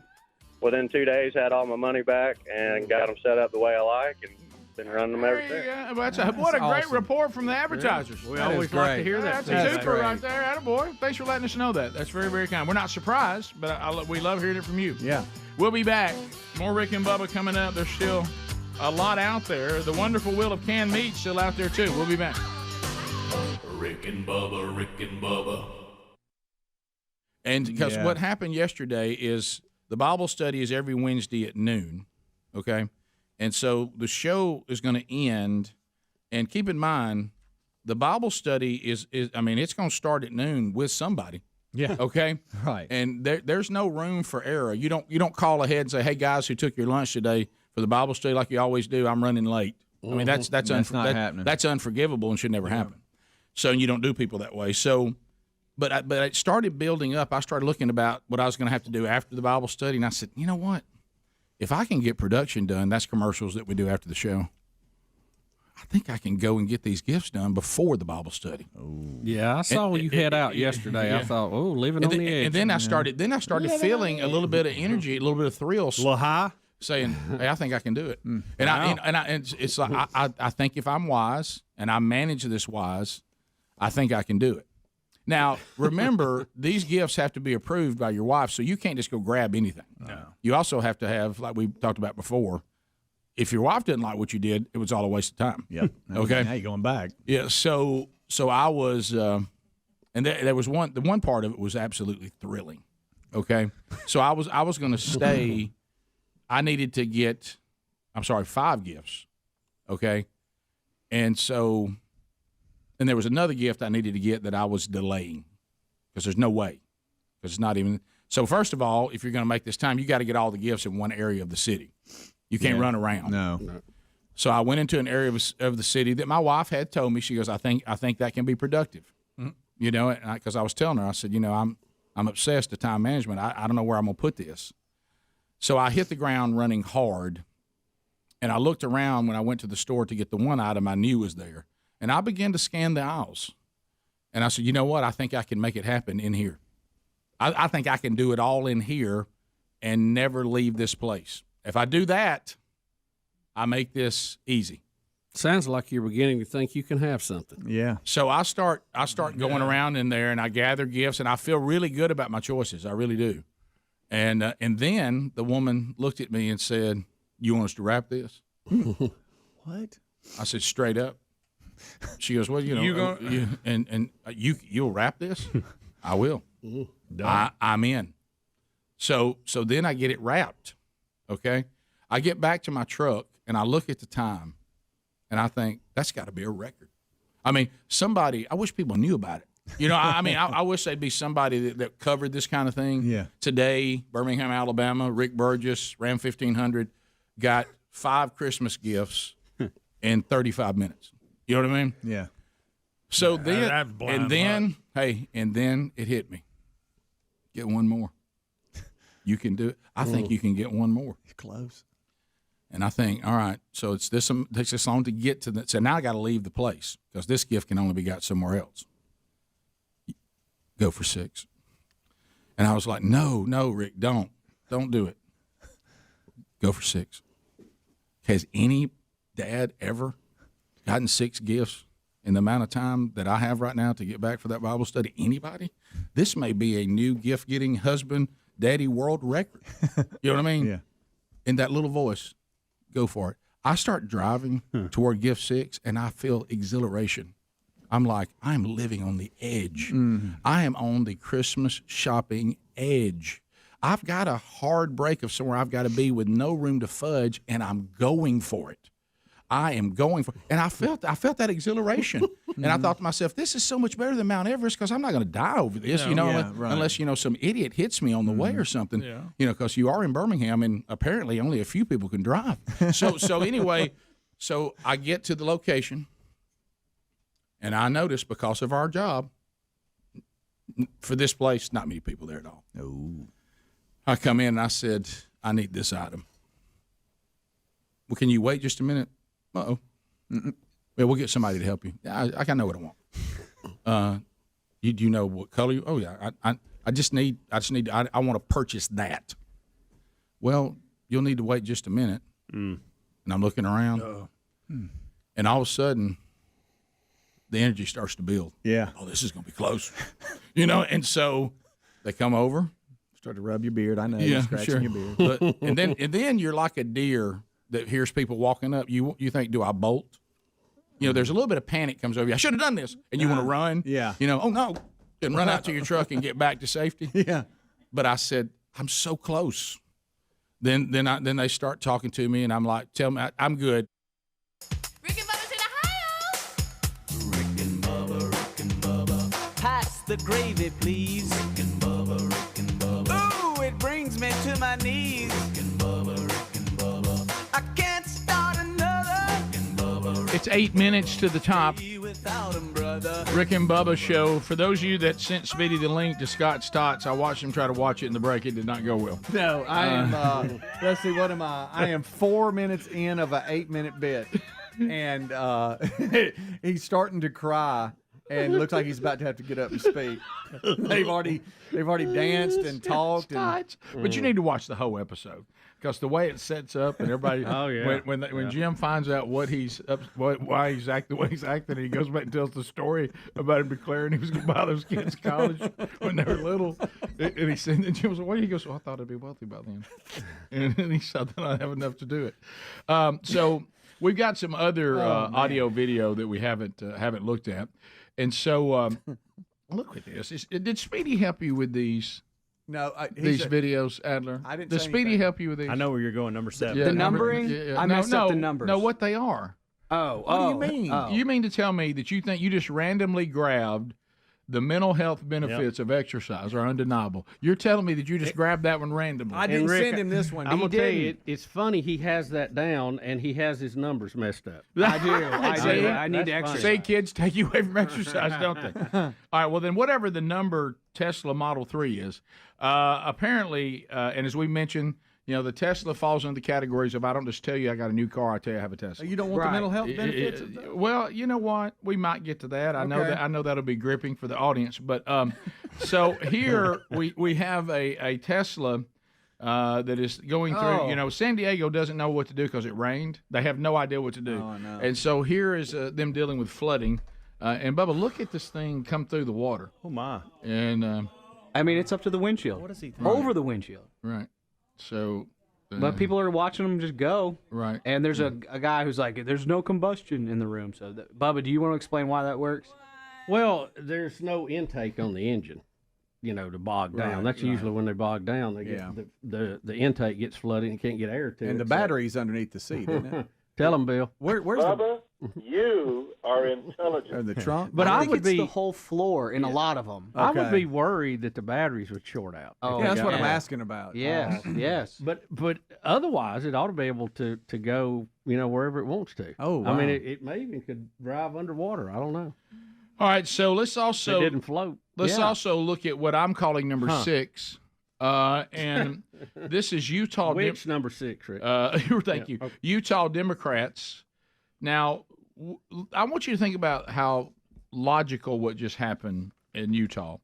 within 2 days, had all my money back and got them set up the way I like, and been running them ever since. Yeah, what a great report from the advertisers. We always like to hear that. That's a super right there. Attaboy. Thanks for letting us know that. That's very, very kind. We're not surprised, but we love hearing it from you. Yeah. We'll be back. More Rick and Bubba coming up. There's still a lot out there. The wonderful wheel of canned meat still out there, too. We'll be back. Rick and Bubba, Rick and Bubba. And because what happened yesterday is the Bible study is every Wednesday at noon, okay? And so the show is going to end, and keep in mind, the Bible study is it's going to start at noon with somebody. Yeah. Okay. Right. And there's no room for error. You don't call ahead and say, "Hey guys, who took your lunch today for the Bible study?" Like you always do. I'm running late. I mean that's not happening. That's unforgivable and should never happen. So you don't do people that way. So, but it started building up. I started looking about what I was going to have to do after the Bible study, and I said, you know what? If I can get production done, that's commercials that we do after the show. I think I can go and get these gifts done before the Bible study. Oh. Yeah, I saw you head out yesterday. Yeah. I thought, living on the edge. And then I started feeling a little bit of energy, a little bit of thrills. A little high? Saying, hey, I think I can do it. And it's like I think if I'm wise and I manage this wise, I think I can do it. Now, remember, these gifts have to be approved by your wife, so you can't just go grab anything. No. You also have to have, like we talked about before, if your wife didn't like what you did, it was all a waste of time. Yep. Okay. Now you're going back. Yeah. So I was, and there was the one part of it was absolutely thrilling. Okay. So I was going to stay. I needed to get, 5 gifts. Okay. And so. And there was another gift I needed to get that I was delaying because there's no way. Because it's not even. So, first of all, if you're going to make this time, you got to get all the gifts in one area of the city. You can't run around. No. So, I went into an area of the city that my wife had told me. She goes, I think that can be productive. Mm-hmm. You know, because I was telling her, I said, I'm obsessed with time management. I don't know where I'm going to put this. So, I hit the ground running hard. And I looked around when I went to the store to get the one item I knew was there. And I began to scan the aisles. And I said, you know what? I think I can make it happen in here. I think I can do it all in here and never leave this place. If I do that, I make this easy. Sounds like you're beginning to think you can have something. Yeah. So I start going around in there, and I gather gifts, and I feel really good about my choices. I really do. And then the woman looked at me and said, you want us to wrap this? What? I said, straight up. She goes, well, you'll wrap this? I will. I'm in. So then I get it wrapped. Okay. I get back to my truck and I look at the time and I think that's got to be a record. I mean, I wish people knew about it. You know, I wish there'd be somebody that covered this kind of thing. Yeah. Today, Birmingham, Alabama, Rick Burgess, Ram 1500 got 5 Christmas gifts in 35 minutes. You know what I mean? Yeah. So then it hit me. Get one more. You can do it. I think you can get one more. You're close. And I think, all right, so it takes this long to get to that. So now I got to leave the place because this gift can only be got somewhere else. Go for 6. And I was like, no, Rick, don't do it. Go for 6. Has any dad ever gotten 6 gifts in the amount of time that I have right now to get back for that Bible study? Anybody? This may be a new gift-getting husband, daddy world record. You know what I mean? Yeah. In that little voice, go for it. I start driving toward gift 6, and I feel exhilaration. I'm like, I'm living on the edge. Mm-hmm. I am on the Christmas shopping edge. I've got a hard break of somewhere I've got to be with no room to fudge, and I'm going for it. I am going for it. And I felt that exhilaration. And I thought to myself, this is so much better than Mount Everest because I'm not going to die over this, unless, some idiot hits me on the way or something, because you are in Birmingham and apparently only a few people can drive. So anyway, so I get to the location and I notice because of our job, for this place, not many people there at all. No. I come in and I said, I need this item. Well, can you wait just a minute? Uh-oh. Mm-mm. Well, we'll get somebody to help you. I know what I want. Do you know what color you? Oh yeah. I want to purchase that. Well, you'll need to wait just a minute. And I'm looking around, and all of a sudden, the energy starts to build. Yeah. Oh, this is going to be close. And so they come over. Start to rub your beard. I know. Yeah, scratching sure. your beard. But, and then you're like a deer that hears people walking up. You think, do I bolt? There's a little bit of panic comes over you. I should have done this, and you want to run. Yeah. Oh no, and run out to your truck and get back to safety. Yeah. But I said, I'm so close. Then they start talking to me, and I'm like, tell me, I'm good. Pass the gravy, please. Rick and Bubba, Rick and Bubba. Ooh, it brings me to my knees. Rick and Bubba, Rick and Bubba. I can't start another. Rick and Bubba. It's 8 minutes to the top. Without 'em, brother. Rick and Bubba show. For those of you that sent Speedy the link to Scott's Tots, I watched him try to watch it in the break. It did not go well. No, I am. Let's see, what am I? I am 4 minutes in of an 8-minute bit, and he's starting to cry, and looks like he's about to have to get up and speak. They've already danced and talked, But you need to watch the whole episode because the way it sets up and everybody. Oh, yeah. When Jim finds out why he's acting the way he's acting, and he goes back and tells the story about him declaring he was going to buy those kids college when they were little, and then Jim was like, "Well," he goes, "Well, I thought I'd be wealthy by then," and then he said that I have enough to do it. So we've got some other audio video that we haven't looked at, and so look at this. Did Speedy help you with these? No, these videos, Adler. I didn't. Does say Speedy anything. help you with these? I know where you're going. Number 7. The numbering? I messed up the numbers. No, what they are. What do you mean? Oh. You mean to tell me that you think you just randomly grabbed the mental health benefits of exercise are undeniable? You're telling me that you just grabbed that one randomly? I didn't send him this one. I'm going to tell you, it's funny he has that down and he has his numbers messed up. I do. I need to exercise. Say kids take you away from exercise, don't they? All right, well, then whatever the number Tesla Model 3 is, apparently, and as we mentioned, the Tesla falls into the categories of I don't just tell you I got a new car, I tell you I have a Tesla. You don't want the mental health benefits? Well, you know what? We might get to that. I know that'll be gripping for the audience. But so here we have a Tesla that is going through. San Diego doesn't know what to do because it rained. They have no idea what to do. Oh, I know. And so here is them dealing with flooding. And Bubba, look at this thing come through the water. Oh my! And I mean, it's up to the windshield. What is he thinking? Over the windshield. Right. So. But people are watching them just go. Right. And there's a guy who's like, there's no combustion in the room. So, Bubba, do you want to explain why that works? Well, there's no intake on the engine, to bog down. That's usually when they bog down. They get the intake gets flooded and can't get air to it. And the battery's underneath the seat, isn't it? Tell them, Bill. Where's Bubba, you are intelligent. the trunk? But I would be the whole floor in a lot of them. I would be worried that the batteries would short out. Oh, that's what I'm asking about. Yes, yes. But otherwise, it ought to be able to go, wherever it wants to. Oh, wow. I mean, it may even could drive underwater. I don't know. All right, so let's also it didn't float. Let's also look at what I'm calling number 6. And this is Utah. Which number 6, Rick? Thank you. Okay. Utah Democrats. Now, I want you to think about how logical what just happened in Utah.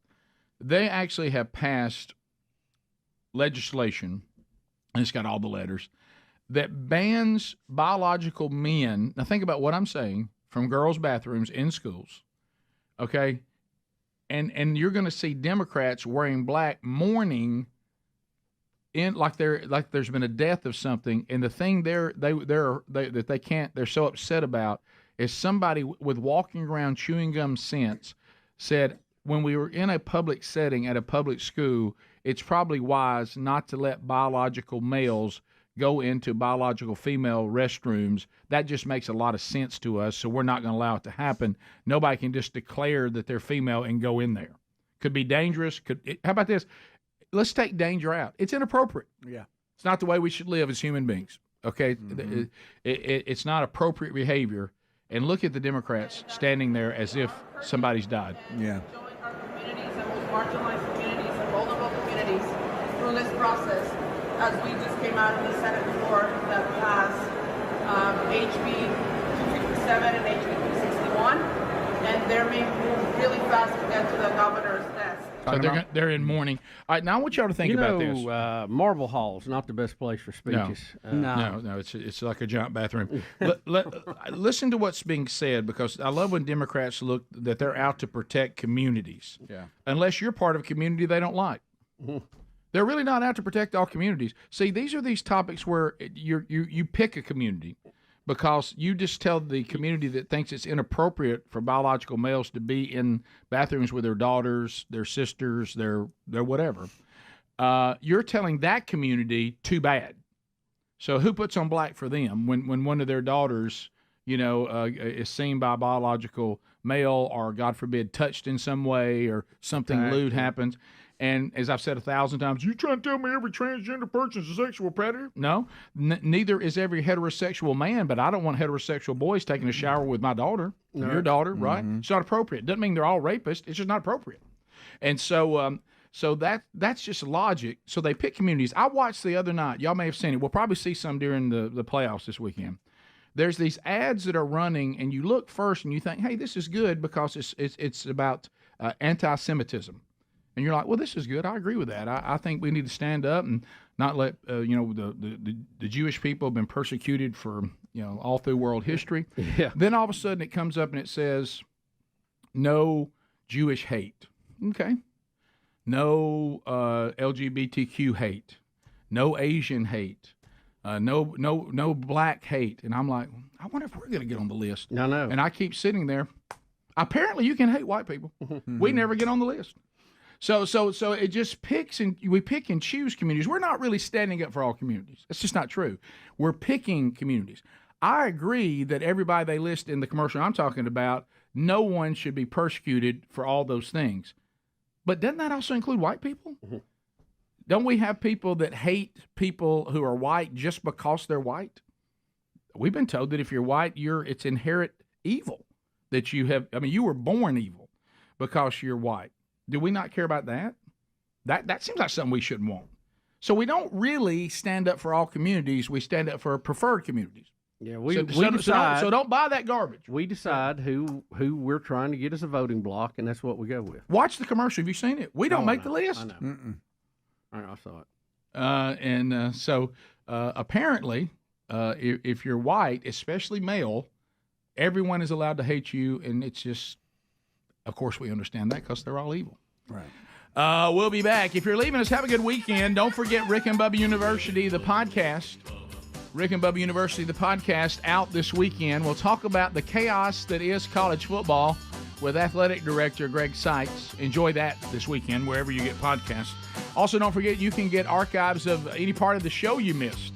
They actually have passed legislation, and it's got all the letters, that bans biological men. Now, think about what I'm saying, from girls' bathrooms in schools. Okay? And you're going to see Democrats wearing black mourning in like there's been a death of something, and the thing they're so upset about is somebody with walking around chewing gum sense said when we were in a public setting at a public school, it's probably wise not to let biological males go into biological female restrooms. That just makes a lot of sense to us, so we're not going to allow it to happen. Nobody can just declare that they're female and go in there. Could be dangerous. How about this? Let's take danger out. It's inappropriate. Yeah. It's not the way we should live as human beings, okay? Mm-hmm. It's not appropriate behavior. And look at the Democrats standing there as if somebody's died. Yeah. Showing our communities and most marginalized communities and vulnerable communities through this process. As we just came out of the Senate floor that passed HB 257 and HB 261, and they're being moved really fast to get to the governor's desk. So they're in mourning. All right, now I want y'all to think about this. Marble Hall's not the best place for speeches. No, it's like a giant bathroom. Listen to what's being said, because I love when Democrats look that they're out to protect communities. Yeah. Unless you're part of a community they don't like. They're really not out to protect all communities. See, these are these topics where you pick a community because you just tell the community that thinks it's inappropriate for biological males to be in bathrooms with their daughters, their sisters, their whatever. You're telling that community too bad. So who puts on black for them when one of their daughters, is seen by a biological male or, God forbid, touched in some way or something lewd happens? And as I've said 1,000 times, you trying to tell me every transgender person is a sexual predator? No, neither is every heterosexual man, but I don't want heterosexual boys taking a shower with my daughter, your daughter, right? It's not appropriate. Doesn't mean they're all rapists. It's just not appropriate. And so that's just logic. So they pick communities. I watched the other night. Y'all may have seen it. We'll probably see some during the playoffs this weekend. There's these ads that are running, and you look first and you think, hey, this is good because it's about anti-Semitism. And you're like, well, this is good. I agree with that. I think we need to stand up and not let the Jewish people have been persecuted for all through world history. Yeah. Then all of a sudden it comes up and it says, no Jewish hate. Okay. No LGBTQ hate. No Asian hate. No black hate. And I'm like, I wonder if we're going to get on the list. No. And I keep sitting there. Apparently, you can hate white people. We never get on the list. So it just we pick and choose communities. We're not really standing up for all communities. That's just not true. We're picking communities. I agree that everybody they list in the commercial I'm talking about, no one should be persecuted for all those things. But doesn't that also include white people? Don't we have people that hate people who are white just because they're white? We've been told that if you're white, it's inherent evil that you have. I mean, you were born evil because you're white. Do we not care about that? That seems like something we shouldn't want. So we don't really stand up for all communities. We stand up for preferred communities. Yeah, we decide. So don't buy that garbage. We decide who we're trying to get as a voting block, and that's what we go with. Watch the commercial. Have you seen it? We don't make the list. I know. I saw it. So apparently, if you're white, especially male, everyone is allowed to hate you, and it's just, of course, we understand that because they're all evil. Right. We'll be back. If you're leaving us, have a good weekend. Don't forget Rick and Bubba University, the podcast. Rick and Bubba University, the podcast, out this weekend. We'll talk about the chaos that is college football with athletic director Greg Seitz. Enjoy that this weekend, wherever you get podcasts. Also, don't forget you can get archives of any part of the show you missed.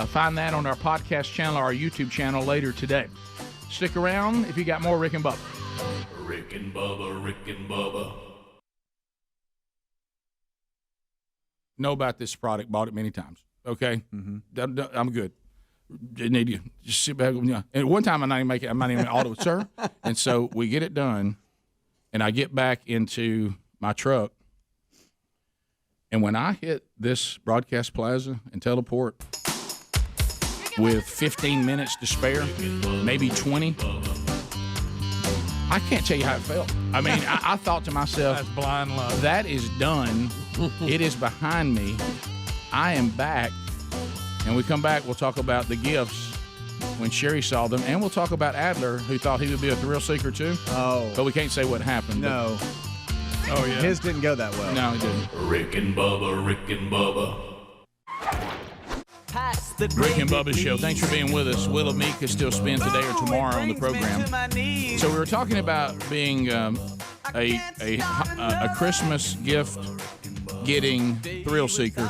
Find that on our podcast channel or our YouTube channel later today. Stick around if you got more Rick and Bubba. Rick and Bubba, Rick and Bubba. Know about this product, bought it many times. Okay? I'm good. Need you just sit back. And one time I'm not even auto, sir. And so we get it done, and I get back into my truck. And when I hit this broadcast plaza and teleport with 15 minutes to spare, maybe 20, I can't tell you how it felt. I mean, I thought to myself, that's blind love. That is done. It is behind me. I am back. And we come back, we'll talk about the gifts when Sherry saw them, and we'll talk about Adler, who thought he would be a thrill seeker too. Oh. But we can't say what happened. No. Oh, yeah. His didn't go that well. No, it didn't. Rick and Bubba, Rick and Bubba. Rick and Bubba Show. Thanks for being with us. Will and Meek is still spend today or tomorrow on the program. So we were talking about being a Christmas gift getting thrill seeker.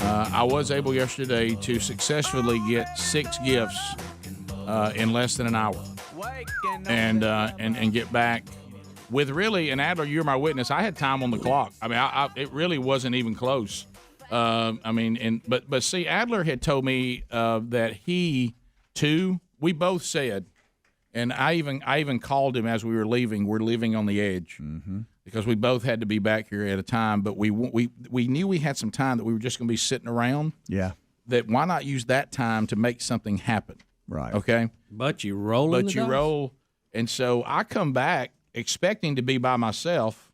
I was able yesterday to successfully get 6 gifts in less than an hour, and get back with really. And Adler, you're my witness. I had time on the clock. I mean, it really wasn't even close. But see, Adler had told me that he too. We both said, and I even called him as we were leaving. We're living on the edge. Because we both had to be back here at a time, but we knew we had some time that we were just going to be sitting around. Yeah. That why not use that time to make something happen? Right. Okay. But you roll. And so I come back expecting to be by myself,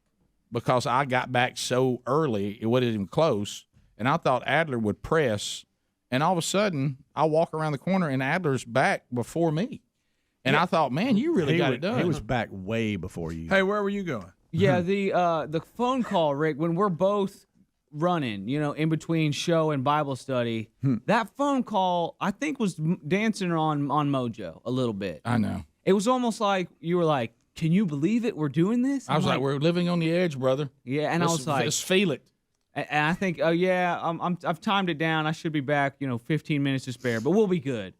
because I got back so early, it wasn't even close, and I thought Adler would press, and all of a sudden, I walk around the corner, and Adler's back before me. And I thought, man, you really got it done. He was back way before you. Hey, where were you going? Yeah, the phone call, Rick, when we're both running, in between show and Bible study, that phone call, I think, was dancing on Mojo a little bit. I know. It was almost like you were like, can you believe it? We're doing this? I was like, we're living on the edge, brother. Yeah, and I was like, let's feel it. And I think, oh yeah, I've timed it down. I should be back, 15 minutes to spare, but we'll be good.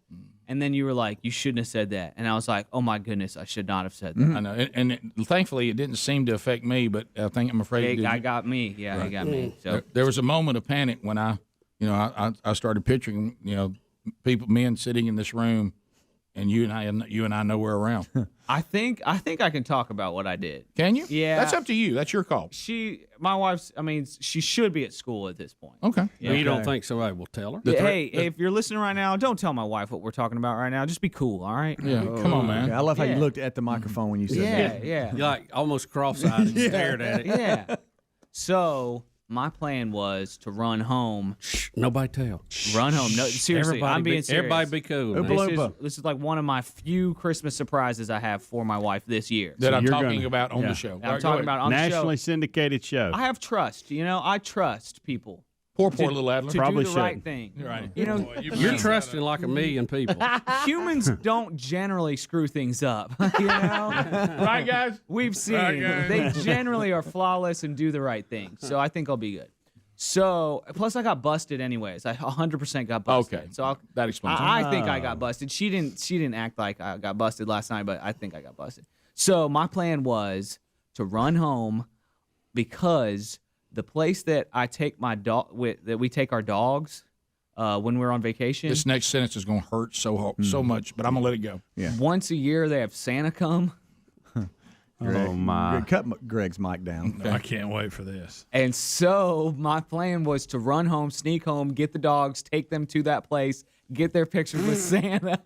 And then you were like, you shouldn't have said that. And I was like, oh my goodness, I should not have said that. I know. And thankfully, it didn't seem to affect me, but I'm afraid it did. got me. Yeah, right. It got me. So there was a moment of panic when I started picturing, men sitting in this room, and you and I know we're around. I think I can talk about what I did. Can you? Yeah. That's up to you. That's your call. My wife's, she should be at school at this point. Okay. Yeah. You don't think somebody will tell her? Hey, if you're listening right now, don't tell my wife what we're talking about right now. Just be cool, all right? Yeah, come on, man. Okay. I love how you looked at the microphone when you said that. Yeah. You like almost cross-eyed and stared at it. Yeah. So my plan was to run home. Nobody tell. Run home. No, seriously, I'm being serious. Everybody be cool. This is like one of my few Christmas surprises I have for my wife this year. That I'm talking about on the show. I'm talking about on the show. Nationally syndicated show. I have trust. I trust people. Poor little Adler. To Probably do the right thing. Right. You're trusting like a million people. Humans don't generally screw things up. Right, guys? We've seen guys. they generally are flawless and do the right thing. So I think I'll be good. So plus I got busted anyways. I 100% got busted. Okay. So that explains it. I think I got busted. She didn't act like I got busted last night, but I think I got busted. So my plan was to run home because the place that I take my dog that we take our dogs when we're on vacation. This next sentence is going to hurt so much, but I'm going to let it go. Yeah. Once a year they have Santa come. Oh my! Cut Greg's mic down. No, I can't wait for this. And so my plan was to run home, sneak home, get the dogs, take them to that place, get their pictures with Santa.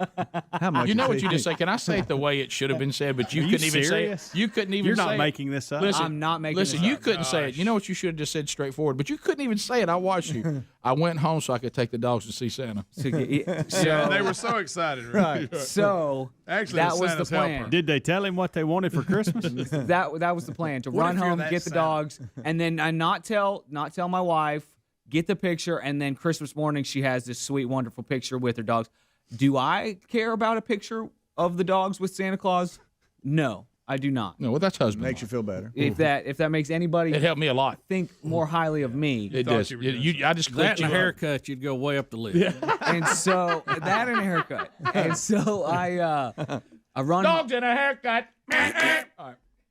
How much? You know what you just say? Can I say it the way it should have been said? But you couldn't even say it. You couldn't even. You're say not it. making this up. Listen, I'm not making. Listen, this you up. couldn't say it. You know what you should have just said straightforward. But you couldn't even say it. I watched you. I went home so I could take the dogs to see Santa. Yeah, they were so excited. Right. So actually, that was Santa's the plan. helper. Did they tell him what they wanted for Christmas? that was the plan, to What run if you're home, that get the Santa? dogs, and then not tell my wife, get the picture, and then Christmas morning she has this sweet, wonderful picture with her dogs. Do I care about a picture of the dogs with Santa Claus? No, I do not. No, well, that's husband. Makes you feel better. If that makes anybody It helped me a lot. think more highly of me. It does. I just That clicked and a you up. haircut, you'd go way up the list. And so that and a haircut. And so I run Dogs and a haircut.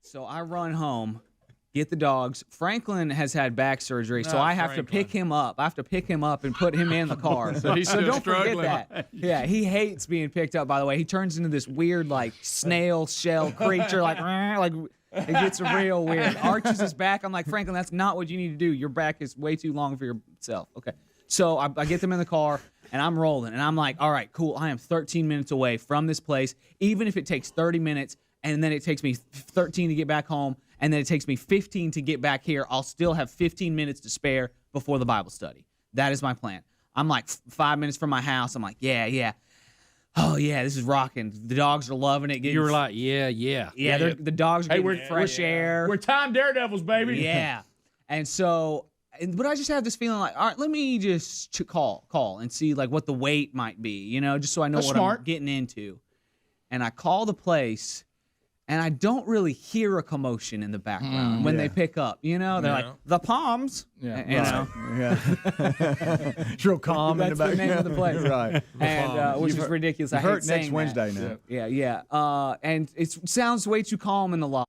So I run home, get the dogs. Franklin has had back surgery, so I have to pick him up. I have to pick him up and put him in the car. So he's still don't struggling. forget that. Yeah, he hates being picked up, by the way. He turns into this weird, snail shell creature, it gets real weird. Arches his back. I'm like, Franklin, that's not what you need to do. Your back is way too long for yourself. Okay. So I get them in the car, and I'm rolling. And I'm like, all right, cool. I am 13 minutes away from this place. Even if it takes 30 minutes, and then it takes me 13 to get back home, and then it takes me 15 to get back here, I'll still have 15 minutes to spare before the Bible study. That is my plan. I'm like 5 minutes from my house. I'm like, yeah. Oh, yeah, this is rocking. The dogs are loving it. You were like, yeah. Yeah, the dogs are getting fresh air. We're time daredevils, baby. Yeah. And so, but I just have this feeling like, all right, let me just call and see what the wait might be, just so I know That's what smart. I'm getting into. And I call the place, and I don't really hear a commotion in the background when they pick up. They're like, the Palms. Yeah. Yeah. It's real calm in the That's the back. name of the place. Right. And which is ridiculous. I hate Next saying Wednesday that. now. Yeah. And it sounds way too calm in the lot.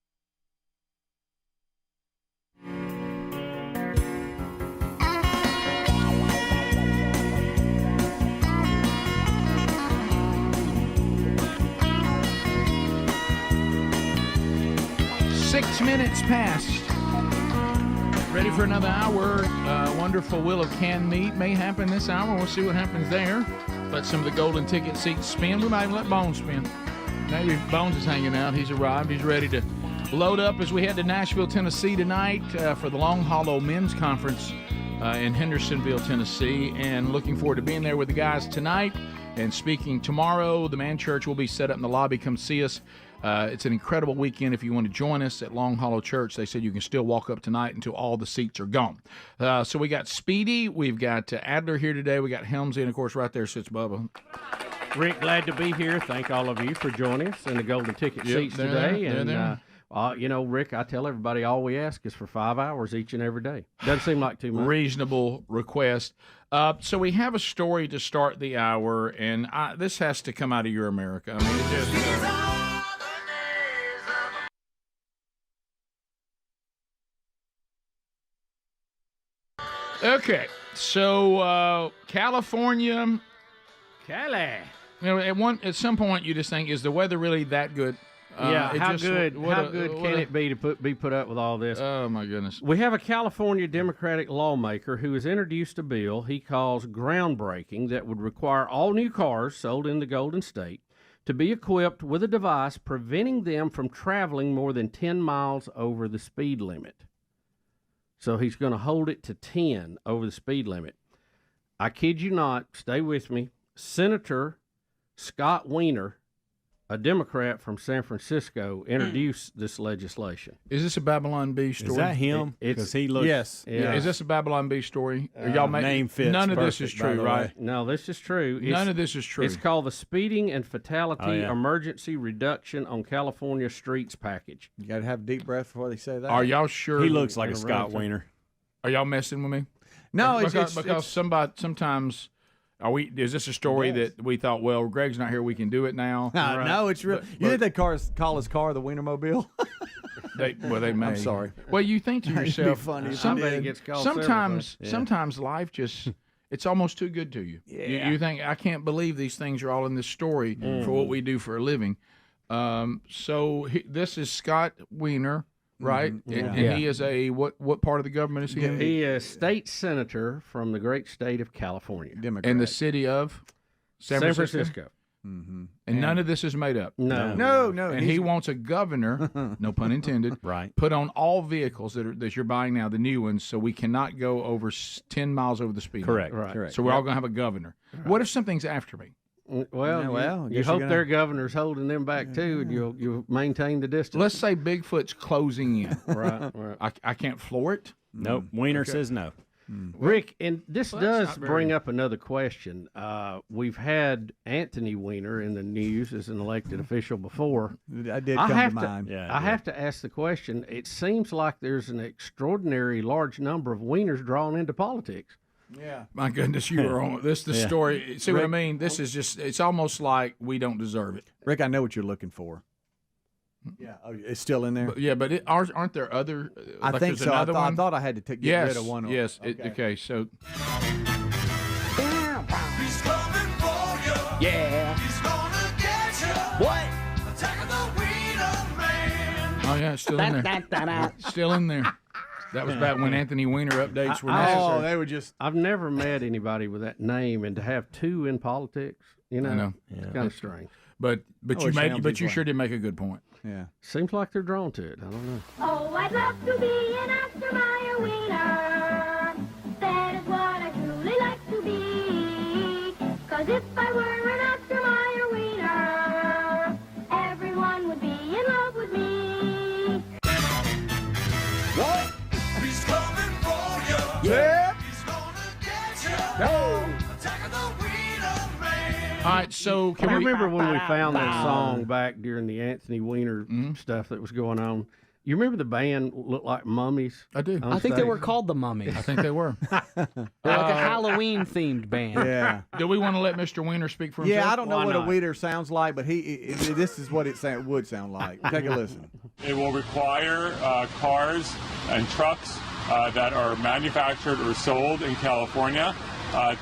Six minutes past. Ready for another hour. Wonderful Wheel of Canned Meat may happen this hour. We'll see what happens there. Let some of the golden ticket seats spin. We might even let Bones spin. Maybe Bones is hanging out. He's arrived. He's ready to Load up as we head to Nashville, Tennessee tonight for the Long Hollow Men's Conference in Hendersonville, Tennessee. And looking forward to being there with the guys tonight and speaking tomorrow. The Man Church will be set up in the lobby. Come see us. It's an incredible weekend if you want to join us at Long Hollow Church. They said you can still walk up tonight until all the seats are gone. So we got Speedy. We've got Adler here today. We got Helmsy, and, of course, right there sits Bubba. Rick, glad to be here. Thank all of you for joining us in the Golden Ticket seats today. Rick, I tell everybody all we ask is for 5 hours each and every day. Doesn't seem like too much. Reasonable request. So we have a story to start the hour, and this has to come out of your America. I mean, it just... Okay, so California, Cali. At some point you just think, is the weather really that good? How good can it be to be put up with all this? Oh my goodness! We have a California Democratic lawmaker who has introduced a bill he calls groundbreaking that would require all new cars sold in the Golden State to be equipped with a device preventing them from traveling more than 10 miles over the speed limit. So he's going to hold it to 10 over the speed limit. I kid you not, stay with me, Senator Scott Wiener, a Democrat from San Francisco, introduced this legislation. Is this a Babylon Bee story? Is that him? Because he looks. Yes. Yeah. Is this a Babylon Bee story? Name fits. None of this perfect, is true, right? No, this is true. None of this is true. It's called the Speeding and Fatality Emergency Reduction on California Streets package. You got to have a deep breath before they say that. Are y'all sure? He looks like a Scott Wiener. Are y'all messing with me? No, because sometimes. Is this a story that we thought, well, Greg's not here, we can do it now? No, it's real. You think they call his car the Wienermobile? They may. I'm sorry. Well, you think to yourself, somebody gets called sometimes life just, it's almost too good to you. Yeah. You think, I can't believe these things are all in this story for what we do for a living. This is Scott Wiener. Right, and he is what part of the government is he in? He is state senator from the great state of California, Democrat. In the city of San Francisco. Mm-hmm. And none of this is made up. No. And he wants a governor, no pun intended, right, put on all vehicles that you're buying now, the new ones, so we cannot go over 10 miles over the speed limit. Correct. So we're all going to have a governor. Right. What if something's after me? Well, you hope their governor's holding them back too, and you'll maintain the distance. Let's say Bigfoot's closing in. Right. I can't floor it. Nope. Wiener says no. Rick, and this does bring up another question. We've had Anthony Wiener in the news as an elected official before. I did come to mind. I have to ask the question. It seems like there's an extraordinary large number of Wieners drawn into politics. Yeah. My goodness, you were on this. The story. See what I mean? This is just, it's almost like we don't deserve it. Rick, I know what you're looking for. Yeah. Oh, it's still in there? But aren't there other? I think so. I thought I had to get rid of one. Yes. Okay, so. He's coming for you. Yeah. He's gonna get you. What? Attack of the Wiener Man. Oh, yeah, it's still in there. Still in there. That was back when Anthony Wiener updates were necessary. Oh, they were just. I've never met anybody with that name, and to have two in politics, I know. It's kind of strange. But you sure did make a good point. Yeah. Seems like they're drawn to it. I don't know. Oh, I'd love to be an Ostermeyer Wiener. That is what I truly like to be. 'Cause if I were an Ostermeyer Wiener, everyone would be in love with me. What? He's coming for you. Yeah. He's gonna get you. No. Attack of the Wiener Man. All right, so can I we remember when we found that song back during the Anthony Wiener stuff that was going on. You remember the band looked like mummies? I do. I think they were called the Mummies. I think they were. They're like a Halloween-themed band. Yeah. Do we want to let Mr. Wiener speak for himself? Yeah, I don't know Why what not? a Wiener sounds like, but this is what it would sound like. Take a listen. It will require cars and trucks that are manufactured or sold in California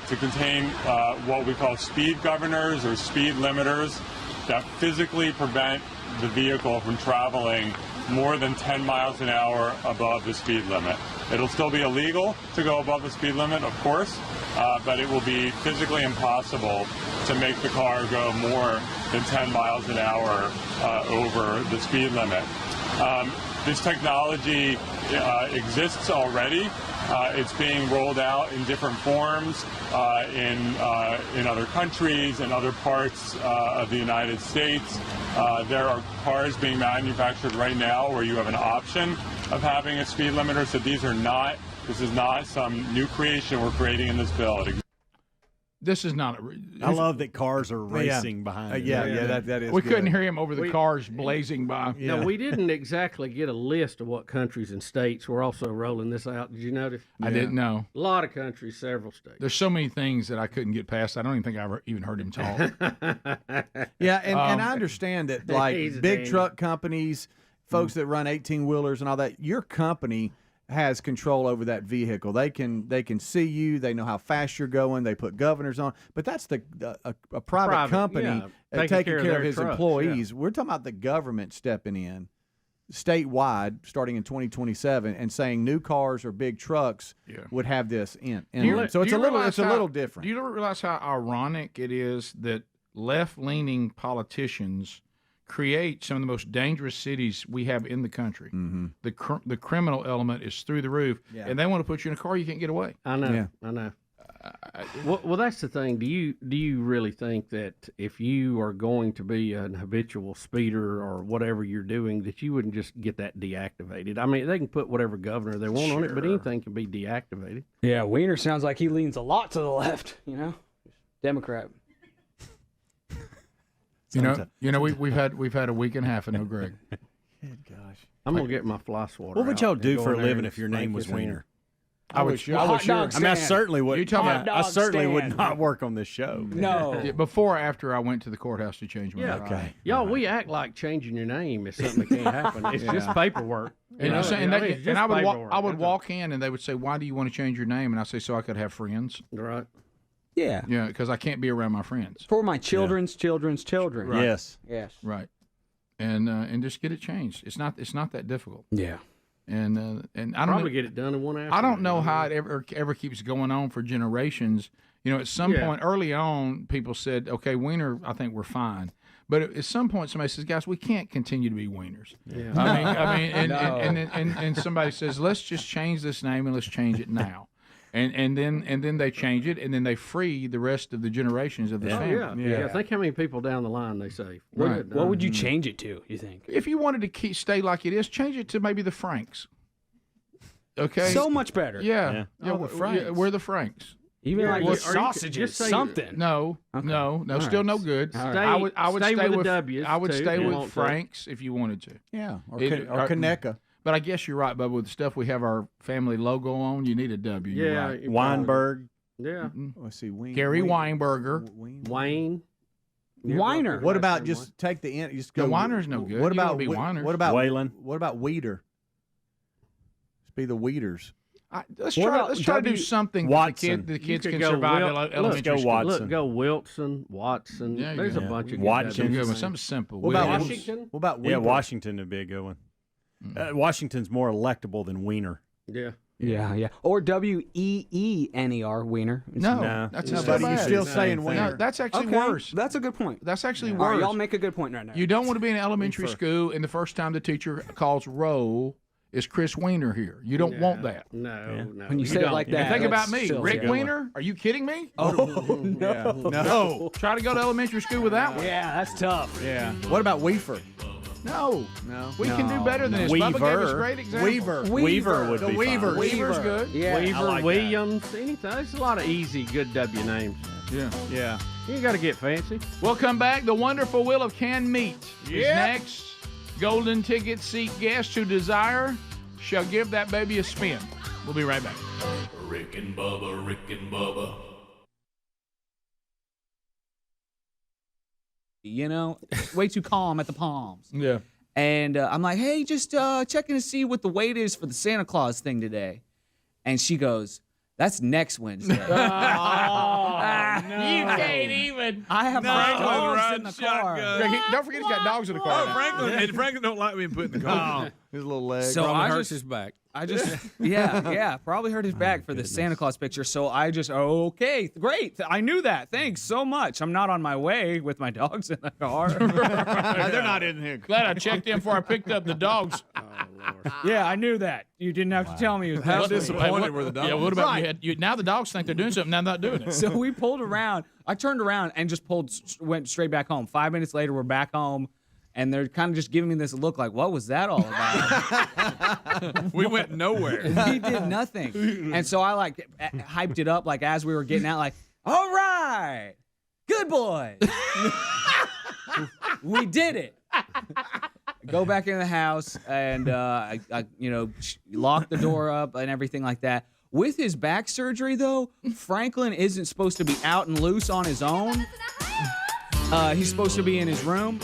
to contain what we call speed governors or speed limiters that physically prevent the vehicle from traveling more than 10 miles an hour above the speed limit. It'll still be illegal to go above the speed limit, of course, but it will be physically impossible to make the car go more than 10 miles an hour over the speed limit. This technology exists already. It's being rolled out in different forms in other countries and other parts of the United States. There are cars being manufactured right now where you have an option of having a speed limiter. So this is not some new creation we're creating in this bill. This is not. I love that cars are racing behind. That is. We good. couldn't hear him over the cars blazing by. No, we didn't exactly get a list of what countries and states were also rolling this out. Did you notice? I didn't know. A lot of countries, several states. There's so many things that I couldn't get past. I don't even think I ever even heard him talk. Yeah, and I understand that, like big truck companies, folks that run 18-wheelers and all that, your company has control over that vehicle. They can see you. They know how fast you're going. They put governors on. But that's a private company taking care of his trucks, employees. We're talking about the government stepping in statewide starting in 2027 and saying new cars or big trucks would have this in them. So it's a little different. Do you realize how ironic it is that left-leaning politicians create some of the most dangerous cities we have in the country? Mm-hmm. The criminal element is through the roof, and they want to put you in a car you can't get away. I know. I know. Well, that's the thing. Do you really think that if you are going to be an habitual speeder or whatever you're doing, that you wouldn't just get that deactivated? I mean, they can put whatever governor they want on it, but anything can be deactivated. Yeah, Wiener sounds like he leans a lot to the left. Democrat. We've had a week and a half of no Greg. Good gosh. I'm gonna get my fly swatter. What would y'all do for a living if your name was Wiener? I would sure. I mean, I certainly would. You talking about? I certainly would not work on this show. No. Yeah, before or after I went to the courthouse to change my name. Okay. Y'all, we act like changing your name is something that can't happen. It's just paperwork. And I would walk in and they would say, "Why do you want to change your name?" And I say, "So I could have friends." Right. Yeah. Yeah, because I can't be around my friends. For my children's children's children. Right. Yes. Right. And just get it changed. It's not that difficult. Yeah. And I don't probably get it done in 1 afternoon. I don't know how it ever keeps going on for generations. At some point early on, people said, "Okay, Wiener, I think we're fine." But at some point, somebody says, "Guys, we can't continue to be Wieners." Yeah. And somebody says, "Let's just change this name and let's change it now." And then they change it, and then they free the rest of the generations of the family. Yeah. Think how many people down the line they save. Right. What would you change it to, you think? If you wanted to stay like it is, change it to maybe the Franks. Okay? So much better. Yeah. The Franks. We're the Franks. Even like with sausages, something. No, still no good. I would stay with the W's. I would stay with Franks if you wanted to. Yeah, or Conecuh. But I guess you're right, Bubba. With the stuff we have our family logo on, you need a W. Yeah, right. Weinberg. Yeah. Let's see. Gary Weinberger. Wayne. Weiner. What about just take the end? Just go. Weiner's no good. What about Weiners? What about Whalen? What about Weeder? Let's be the Weeders. Let's try to do something Watson. the kids can survive elementary school. Watson. Look, go Wilson, Watson. Yeah, There's a bunch of Watkins. Something simple. What about Washington? What about Weber? Yeah, Washington would be a good one. Washington's more electable than Wiener. Yeah. Yeah. Or Weener, Wiener. No, that's no, still buddy, you're still saying Wiener. No, that's actually worse. That's a good point. That's actually All worse. right, y'all make a good point right now. You don't want to be in elementary school, and the first time the teacher calls roll is Chris Wiener here. You don't want that. No. When you say it like that, and think about me, silly. Rick Wiener. Are you kidding me? Oh no. No. Try to go to elementary school with that one. Yeah, that's tough. Yeah. What about Weaver? No. We can do better than this. Bubba gave us great examples. Weaver would be Weaver. Weaver's good. Yeah. Weaver, like Williams, anything. There's a lot of easy, good W names. Yeah. You got to get fancy. We'll come back. The wonderful wheel of canned meat is next. Golden ticket seat guests who desire shall give that baby a spin. We'll be right back. Rick and Bubba, Rick and Bubba. Way too calm at the Palms. Yeah. And I'm like, hey, just checking to see what the weight is for the Santa Claus thing today. And she goes, that's next Wednesday. You can't even. I have my dogs in the car. Don't forget he's got dogs in the car. Franklin don't like being put in the car. His little leg. So Probably I hurts just, his back. probably hurt his back for the Santa Claus picture. So I just, okay, great. I knew that. Thanks so much. I'm not on my way with my dogs in the car. They're not in here. Glad I checked in before I picked up the dogs. Yeah, I knew that. You didn't have to tell me. How disappointed were the dogs? Yeah, what about now the dogs think they're doing something, now they're not doing it. So we pulled around. I turned around and just went straight back home. 5 minutes later, we're back home. And they're kind of just giving me this look like, what was that all about? We went nowhere. We did nothing. And so I hyped it up as we were getting out, all right, good boy. We did it. Go back in the house and I locked the door up and everything like that. With his back surgery, though, Franklin isn't supposed to be out and loose on his own. He's supposed to be in his room.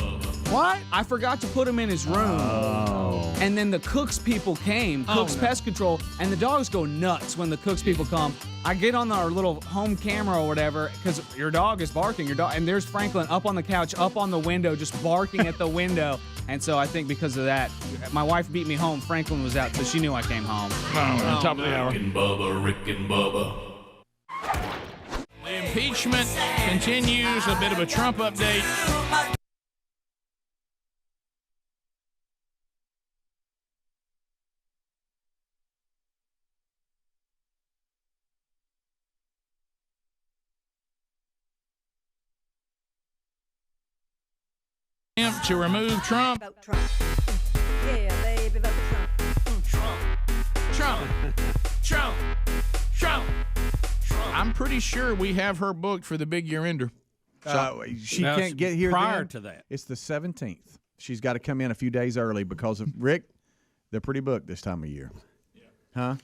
What? I forgot to put him in his room. Oh. And then the Cooks people came, Cooks Pest Control, and the dogs go nuts when the Cooks people come. I get on our little home camera or whatever, because your dog is barking, and there's Franklin up on the couch, up on the window, just barking at the window. And so I think because of that, my wife beat me home. Franklin was out, so she knew I came home. Top of the hour. Rick and Bubba, Rick and Bubba. The impeachment continues. A bit of a Trump update. To remove Trump. Yeah, baby, vote Trump. I'm pretty sure we have her booked for the big year ender. She can't get here prior then. to that. It's the 17th. She's got to come in a few days early because of Rick. They're pretty booked this time of year. Yeah. Huh?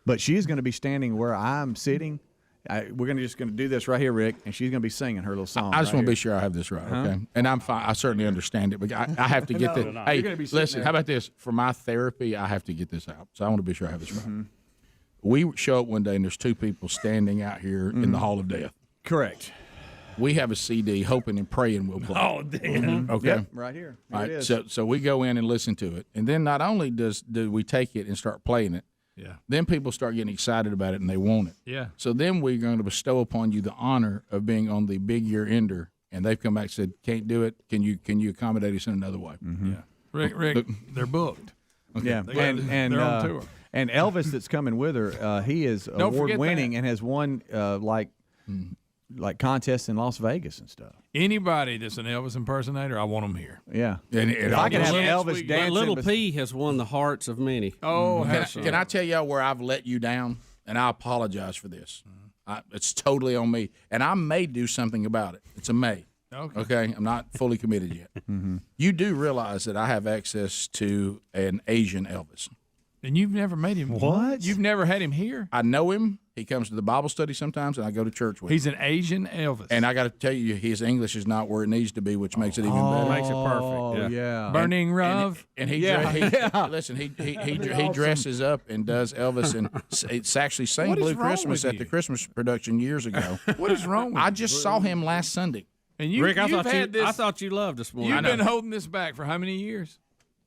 But she's going to be standing where I'm sitting. We're just going to do this right here, Rick, and she's going to be singing her little song. I just right want to here. be sure I have this right, okay? And I'm fine. I certainly understand it, but I have to get this. Hey, listen, how about this? For my therapy, I have to get this out. So I want to be sure I have this right. We show up one day, and there's two people standing out here in the Hall of Death. Correct. We have a CD, hoping and praying we'll play. Oh, damn. Okay. Yep, right here. All right. It is. So we go in and listen to it, and then not only do we take it and start playing it, then people start getting excited about it and they want it. Yeah. So then we're going to bestow upon you the honor of being on the big year ender, and they've come back and said, "Can't do it. Can you accommodate us in another way?" Yeah. Rick, they're booked. Okay. Yeah, and they're on tour. And Elvis that's coming with her, he is award winning and has won like contests in Las Vegas and stuff. Anybody that's an Elvis impersonator, I want them here. Yeah. And if I can have Elvis dancing. Little P has won the hearts of many. Oh, can I tell y'all where I've let you down? And I apologize for this. It's totally on me. And I may do something about it. It's a may. Okay. I'm not fully committed yet. You do realize that I have access to an Asian Elvis. And you've never met him. What? You've never had him here? I know him. He comes to the Bible study sometimes, and I go to church with him. He's an Asian Elvis. And I got to tell you, his English is not where it needs to be, which makes it even better. Makes it perfect. Oh, yeah. Burning Rove. And he listen, he dresses up and does Elvis, and it's actually sang What is Blue wrong Christmas with at the you? Christmas production years ago. What is wrong with I you? just saw him last Sunday. And you, Rick, I you've thought you loved this morning. You've been holding this back for how many years?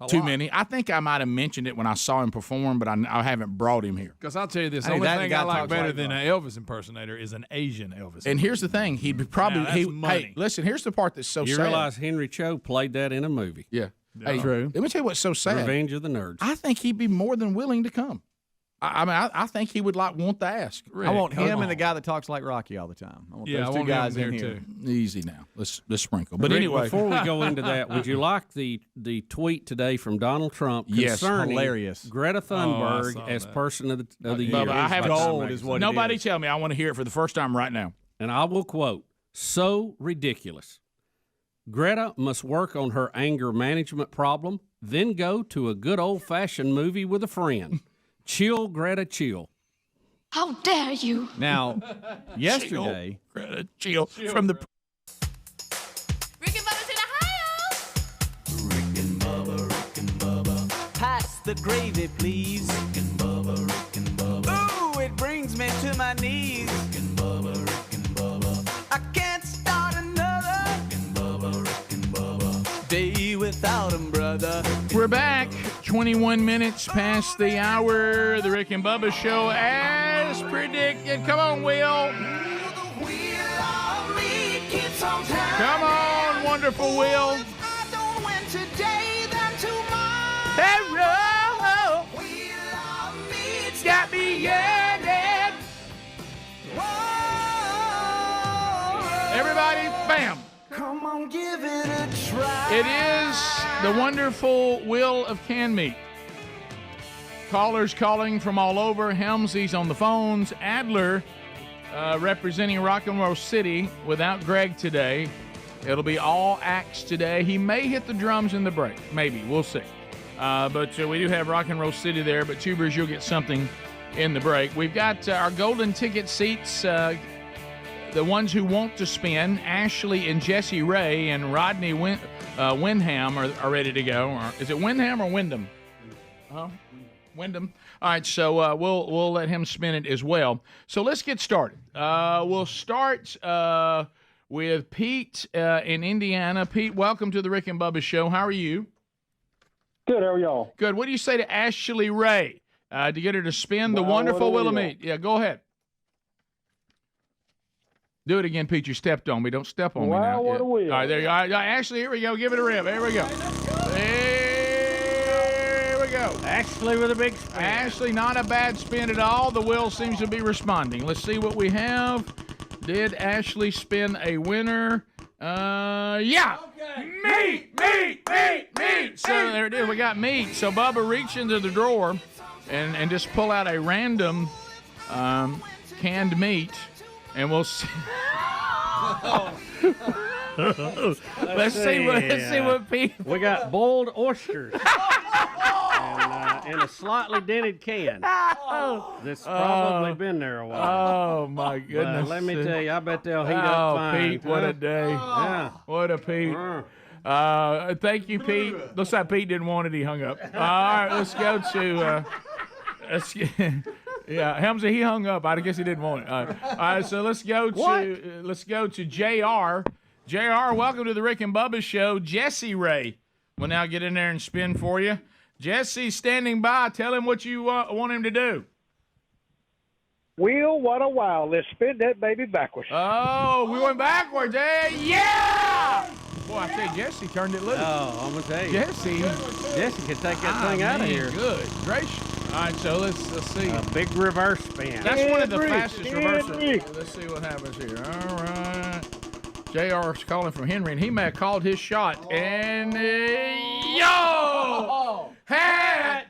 Too many. I think I might have mentioned it when I saw him perform, but I haven't brought him here. Because I'll tell you this, the Hey, only that thing guy I like talks better like than that. an Elvis impersonator is an Asian Elvis. And here's the thing: he'd probably Now, that's money. Hey, listen. Here's the part that's so You sad. realize Henry Cho played that in a movie. Yeah. Hey, True. let me tell you what's so sad. Revenge of the Nerds. I think he'd be more than willing to come. I think he would want to ask. I want him and the guy that talks like Rocky all the time. I want those two guys in here. Easy now. Let's sprinkle. But Rick, anyway, before we go into that, would you like the tweet today from Donald Trump Yes, concerning hilarious. Greta Thunberg saw as that. person of the year? Bubba, I have gold is what it nobody is. tell me. I want to hear it for the first time right now. And I will quote, "So ridiculous. Greta must work on her anger management problem, then go to a good old-fashioned movie with a friend. Chill, Greta, chill." How dare you? Now, yesterday, Chill from the. Rick and Bubba's in Ohio. Rick and Bubba, Rick and Bubba. Pass the gravy, please. Rick and Bubba, Rick and Bubba. Ooh, it brings me to my knees. Rick and Bubba, Rick and Bubba. I can't start another Rick and Bubba, Rick and Bubba. day without 'em, brother. We're back. 21 minutes past the hour. The Rick and Bubba Show, as predicted. Come on, Will. Come on, wonderful Will. It's got me yearning. Everybody, bam. Come on, give it a try. It is the wonderful Will of Can Meat. Callers calling from all over. Helmsley's on the phones. Adler representing Rock and Roll City without Greg today. It'll be all acts today. He may hit the drums in the break. Maybe. We'll see. But we do have Rock and Roll City there. But Tubers, you'll get something in the break. We've got our golden ticket seats. The ones who want to spin, Ashley and Jesse Ray and Rodney Windham are ready to go. Or, is it Windham or Wyndham? Wyndham. All right, so we'll let him spin it as well. So let's get started. We'll start with Pete in Indiana. Pete, welcome to the Rick and Bubba Show. How are you? Good. How are y'all? Good. What do you say to Ashley Ray to get her to spin the wonderful Wheel of Meat? Yeah, go ahead. Do it again, Pete. You stepped on me. Don't step on me now. What a wheel. All right, there you go. All right, Ashley, here we go. Give it a rip. There we go. There we go. Ashley with a big spin. Ashley, not a bad spin at all. The wheel seems to be responding. Let's see what we have. Did Ashley spin a winner? Yeah. Okay. Meat. So there it is. We got meat. So Bubba, reach into the drawer and just pull out a random canned meat. And we'll see. Let's see what Pete. We got boiled oysters and in a slightly dented can. That's probably been there a while. Oh my goodness! Let me tell you, I bet they'll heat up fine. Pete, what a day! Yeah, what a Pete. Thank you, Pete. Looks like Pete didn't want it. He hung up. All right, let's go to. Yeah, Helmsley, he hung up. I guess he didn't want it. All right, so let's go to JR. JR, welcome to the Rick and Bubba Show. Jesse Ray will now get in there and spin for you. Jesse's standing by. Tell him what you want him to do. Wheel, what a wow. Let's spin that baby backwards. Oh, we went backwards. Hey, yeah! Boy, I tell you, Jesse turned it loose. Oh, I'm going to tell you. Jesse can take that thing out of here. Good gracious. All right, so let's see. A big reverse spin. That's one of the fastest reversals. Let's see what happens here. All right. JR's calling from Henry, and he may have called his shot. And, yo! Hat!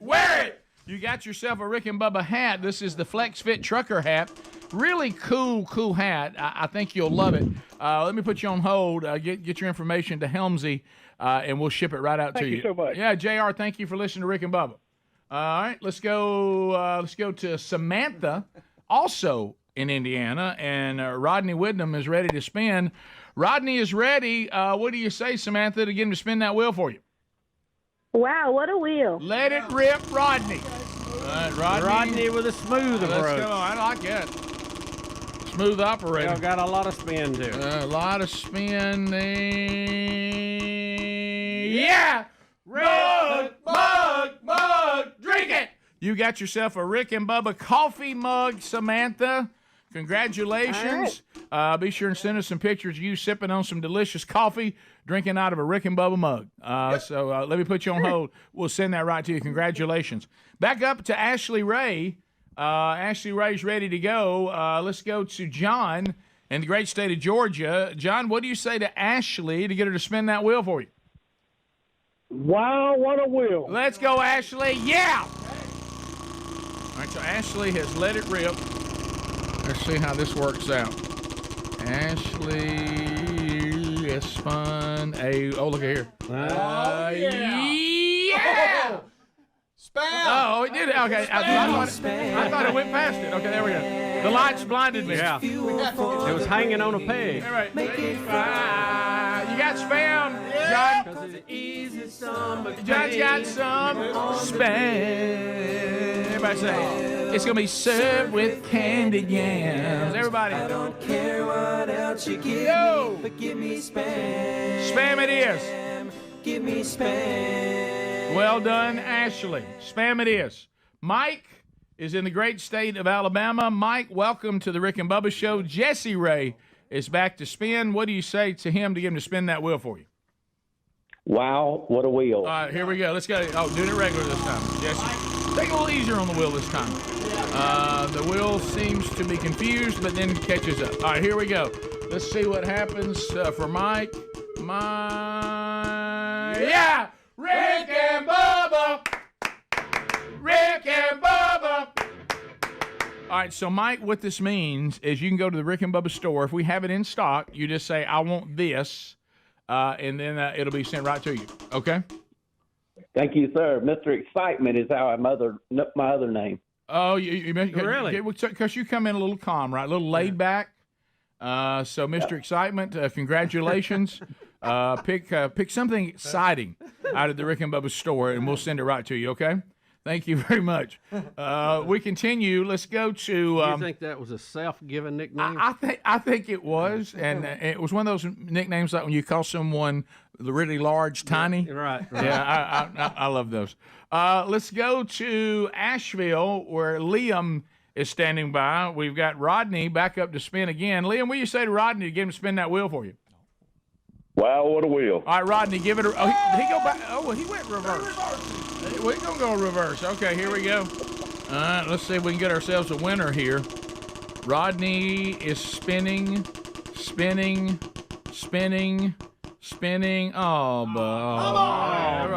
Wear it! You got yourself a Rick and Bubba hat. This is the Flex Fit Trucker hat. Really cool hat. I think you'll love it. Let me put you on hold. Get your information to Helmsy, and we'll ship it right out to you. Thank you so much. Yeah, JR, thank you for listening to Rick and Bubba. All right, let's go to Samantha, also in Indiana, and Rodney Whitnam is ready to spin. Rodney is ready. What do you say, Samantha, to get him to spin that wheel for you? Wow, what a wheel. Let it rip, Rodney. All right, Rodney with a smooth approach. Let's go. I like that. Smooth operator. Y'all got a lot of spin, too. A lot of spin. Yeah! Mug, drink it! You got yourself a Rick and Bubba coffee mug, Samantha. Congratulations. Right. Be sure and send us some pictures of you sipping on some delicious coffee, drinking out of a Rick and Bubba mug. So let me put you on hold. We'll send that right to you. Congratulations. Back up to Ashley Ray. Ashley Ray's ready to go. Let's go to John in the great state of Georgia. John, what do you say to Ashley to get her to spin that wheel for you? Wow, what a wheel. Let's go, Ashley. Yeah! All right, so Ashley has let it rip. Let's see how this works out. Ashley has spun a... Oh, look at here. Yeah! Spam! Oh, it did it. Okay. I thought it went past it. Okay, there we go. The lights blinded me. Yeah. It was hanging on a peg. All right. You got spam, John. John's got some spam. Everybody say, it's going to be served with candied yams. Everybody. I don't care what else you give me, but give me spam. Spam it is. give me Spam. Well done, Ashley. Spam it is. Mike is in the great state of Alabama. Mike, welcome to the Rick and Bubba Show. Jesse Ray is back to spin. What do you say to him to get him to spin that wheel for you? Wow, what a wheel. All right, here we go. Let's go. Oh, doing it regular this time. Jesse, take it a little easier on the wheel this time. The wheel seems to be confused, but then catches up. All right, here we go. Let's see what happens for Mike. Yeah! Rick and Bubba! Rick and Bubba! All right, so Mike, what this means is you can go to the Rick and Bubba store. If we have it in stock, you just say, I want this, and then it'll be sent right to you. Okay? Thank you, sir. Mr. Excitement is how my other name. Oh, you really? Because you come in a little calm, right? A little laid back. So, Mr. Excitement, congratulations. Pick something exciting out of the Rick and Bubba store, and we'll send it right to you, okay? Thank you very much. We continue. Let's go to. You think that was a self-given nickname? I think it was, and it was one of those nicknames like when you call someone really large, tiny. Right. Yeah, I love those. Let's go to Asheville, where Liam is standing by. We've got Rodney back up to spin again. Liam, what do you say to Rodney to get him to spin that wheel for you? Wow, what a wheel. All right, Rodney, give it a... Oh, he go back. Oh, well, he went reverse. We're going to go reverse. Okay, here we go. All right, let's see if we can get ourselves a winner here. Rodney is spinning. Oh,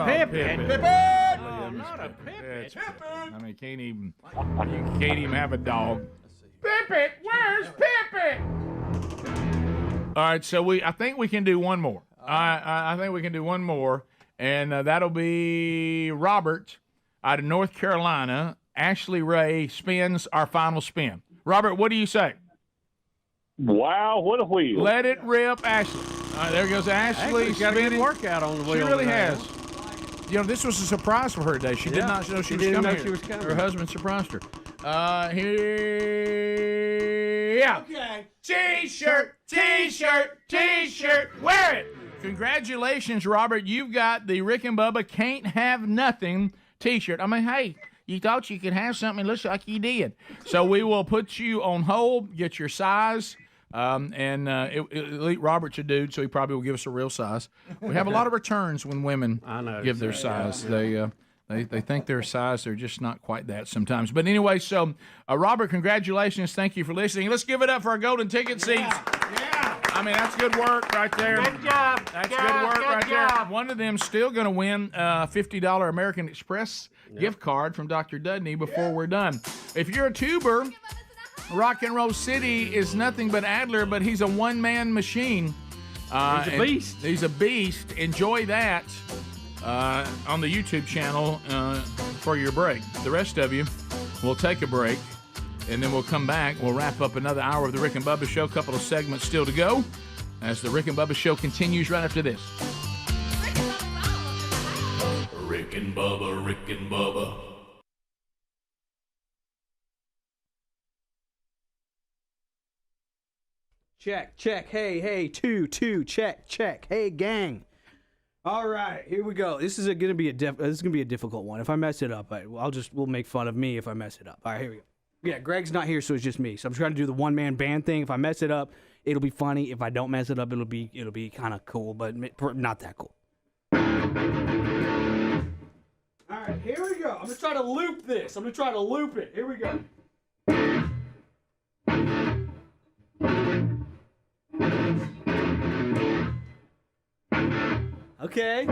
Pippin. Not a Pippin. I mean, you can't even have a dog. Pippin, where's Pippin? All right, so I think we can do one more. I think we can do one more, and that'll be Robert out of North Carolina. Ashley Ray spins our final spin. Robert, what do you say? Wow, what a wheel. Let it rip, Ashley. All right, there goes Ashley. Got a good workout on the wheel. She really today. has. You know, this was a surprise for her today. She did not know she was coming here. Her husband surprised her. Here. Yeah. Okay. T-shirt. Wear it. Congratulations, Robert. You've got the Rick and Bubba Can't Have Nothing T-shirt. I mean, hey, you thought you could have something. It looks like you did. So we will put you on hold, get your size. Robert's a dude, so he probably will give us a real size. We have a lot of returns when women give their size. Yeah. They think their size, they're just not quite that sometimes. But anyway, so Robert, congratulations. Thank you for listening. Let's give it up for our golden ticket seats. Yeah. I mean, that's good work right there. Good job. That's good work right there. One of them's still going to win a $50 American Express gift card from Dr. Dudney before we're done. If you're a tuber, Rock and Roll City is nothing but Adler, but he's a one-man machine. He's a beast. He's a beast. Enjoy that on the YouTube channel for your break. The rest of you, we'll take a break, and then we'll come back. We'll wrap up another hour of the Rick and Bubba Show. A couple of segments still to go as the Rick and Bubba Show continues right after this. Rick and Bubba, Rick and Bubba. Check. Hey, two. Check. Hey, gang. All right, here we go. This is gonna be a difficult one. If I mess it up, we'll make fun of me if I mess it up. All right, here we go. Yeah, Greg's not here, so it's just me. So I'm trying to do the one-man band thing. If I mess it up, it'll be funny. If I don't mess it up, it'll be kind of cool, but not that cool. All right, here we go. I'm gonna try to loop this. I'm gonna try to loop it. Here we go. Okay.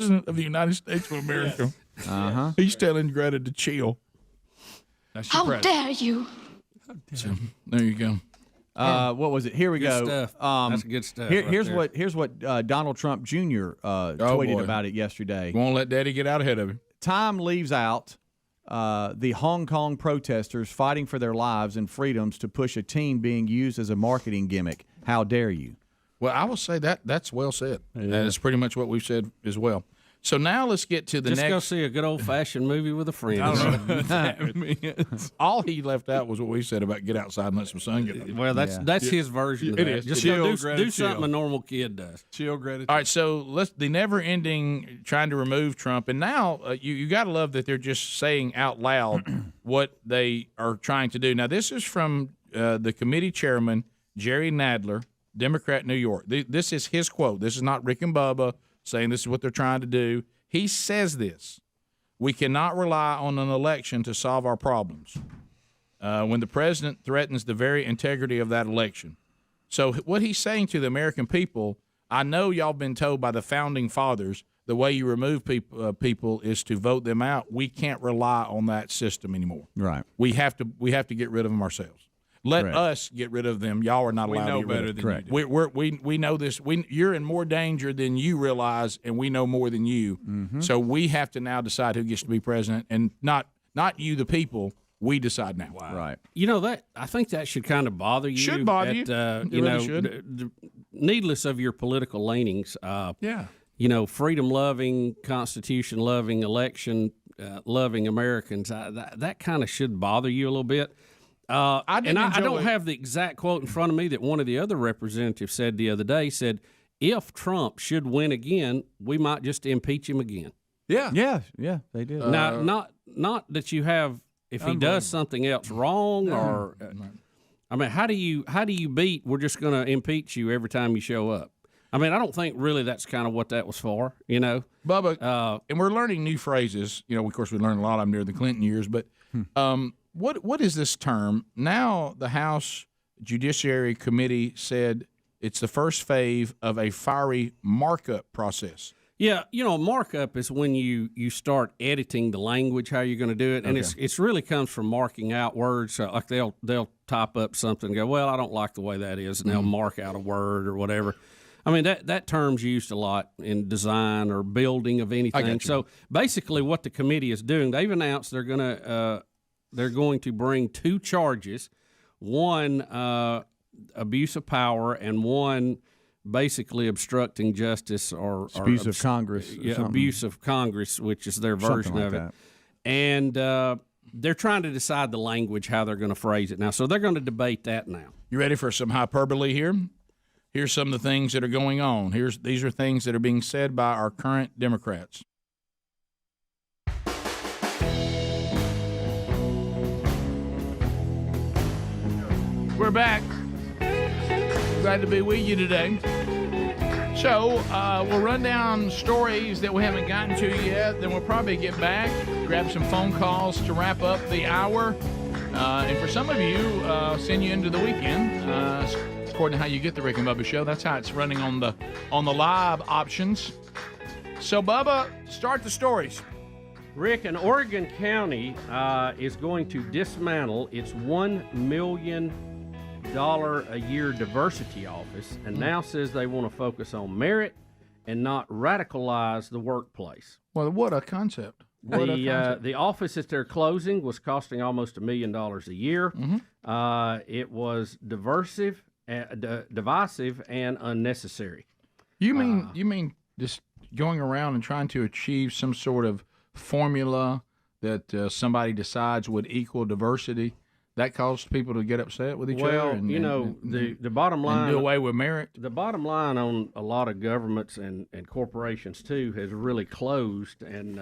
President of the United States of America. He's telling Greta to chill. That's your How president. dare you? So, there you go. What was it? Here we Good go. stuff. That's good stuff. Here's what Donald Trump Jr. Tweeted boy. about it yesterday. Won't let Daddy get out ahead of him. Time leaves out the Hong Kong protesters fighting for their lives and freedoms to push a team being used as a marketing gimmick. How dare you? Well, I will say that's well said. That is pretty much what we've said as well. So now let's get to the Just next. go see a good old-fashioned movie with a friend. I don't know what that means. All he left out was what we said about get outside and let some sun get on. Well, that's his version of It that. is. Just Chill, go Greta, do something chill. a normal kid does. Chill, Greta. All right, so the never-ending trying to remove Trump, and now you got to love that they're just saying out loud what they are trying to do. Now, this is from the committee chairman, Jerry Nadler, Democrat, New York. This is his quote. This is not Rick and Bubba saying this is what they're trying to do. He says this: "We cannot rely on an election to solve our problems when the president threatens the very integrity of that election." So what he's saying to the American people, I know y'all been told by the founding fathers the way you remove people is to vote them out. We can't rely on that system anymore. Right. We have to get rid of them ourselves. Let us get rid of them. Y'all are not allowed to get rid of them. We know better than you do. We know this. You're in more danger than you realize, and we know more than you. Mm-hmm. So we have to now decide who gets to be president, and not you, the people. We decide now. Right. You know that I think that should kind of bother you. Should bother you. You It really know, should. Needless of your political leanings. Yeah. You know, freedom-loving, Constitution-loving, election-loving Americans. That kind of should bother you a little bit. I don't have the exact quote in front of me that one of the other representatives said the other day. Said, if Trump should win again, we might just impeach him again. Yeah, they did. Now, not that you have, if he does something else wrong, or I mean, how do you beat? We're just going to impeach you every time you show up. I mean, I don't think really that's kind of what that was for, you know. Bubba, and we're learning new phrases. You know, of course, we learned a lot of them during the Clinton years, but. What is this term? Now the House Judiciary Committee said it's the first phase of a fiery markup process. Yeah, you know, markup is when you start editing the language, how you're going to do it, and it's really comes from marking out words. So like they'll type up something and go, well, I don't like the way that is, and they'll mark out a word or whatever. I mean, that term's used a lot in design or building of anything. So basically what the committee is doing, they've announced they're going to bring two charges, one abuse of power and one basically obstructing justice or abuse of Congress. Abuse of Congress, which is their version of it. And they're trying to decide the language, how they're going to phrase it now. So they're going to debate that now. You ready for some hyperbole here? Here's some of the things that are going on. These are things that are being said by our current Democrats. We're back. Glad to be with you today. So, we'll run down stories that we haven't gotten to yet. Then we'll probably get back, grab some phone calls to wrap up the hour. And for some of you, send you into the weekend. According to how you get the Rick and Bubba show, that's how it's running on the live options. So, Bubba, start the stories. Rick, an Oregon county is going to dismantle its $1 million a year diversity office and now says they want to focus on merit and not radicalize the workplace. Well, what a concept. The office that they're closing was costing almost $1 million a year. It was divisive and unnecessary. You mean just going around and trying to achieve some sort of formula that somebody decides would equal diversity? That caused people to get upset with each other? Well, you know, the bottom line... And do away with merit? The bottom line on a lot of governments and corporations, too, has really closed. And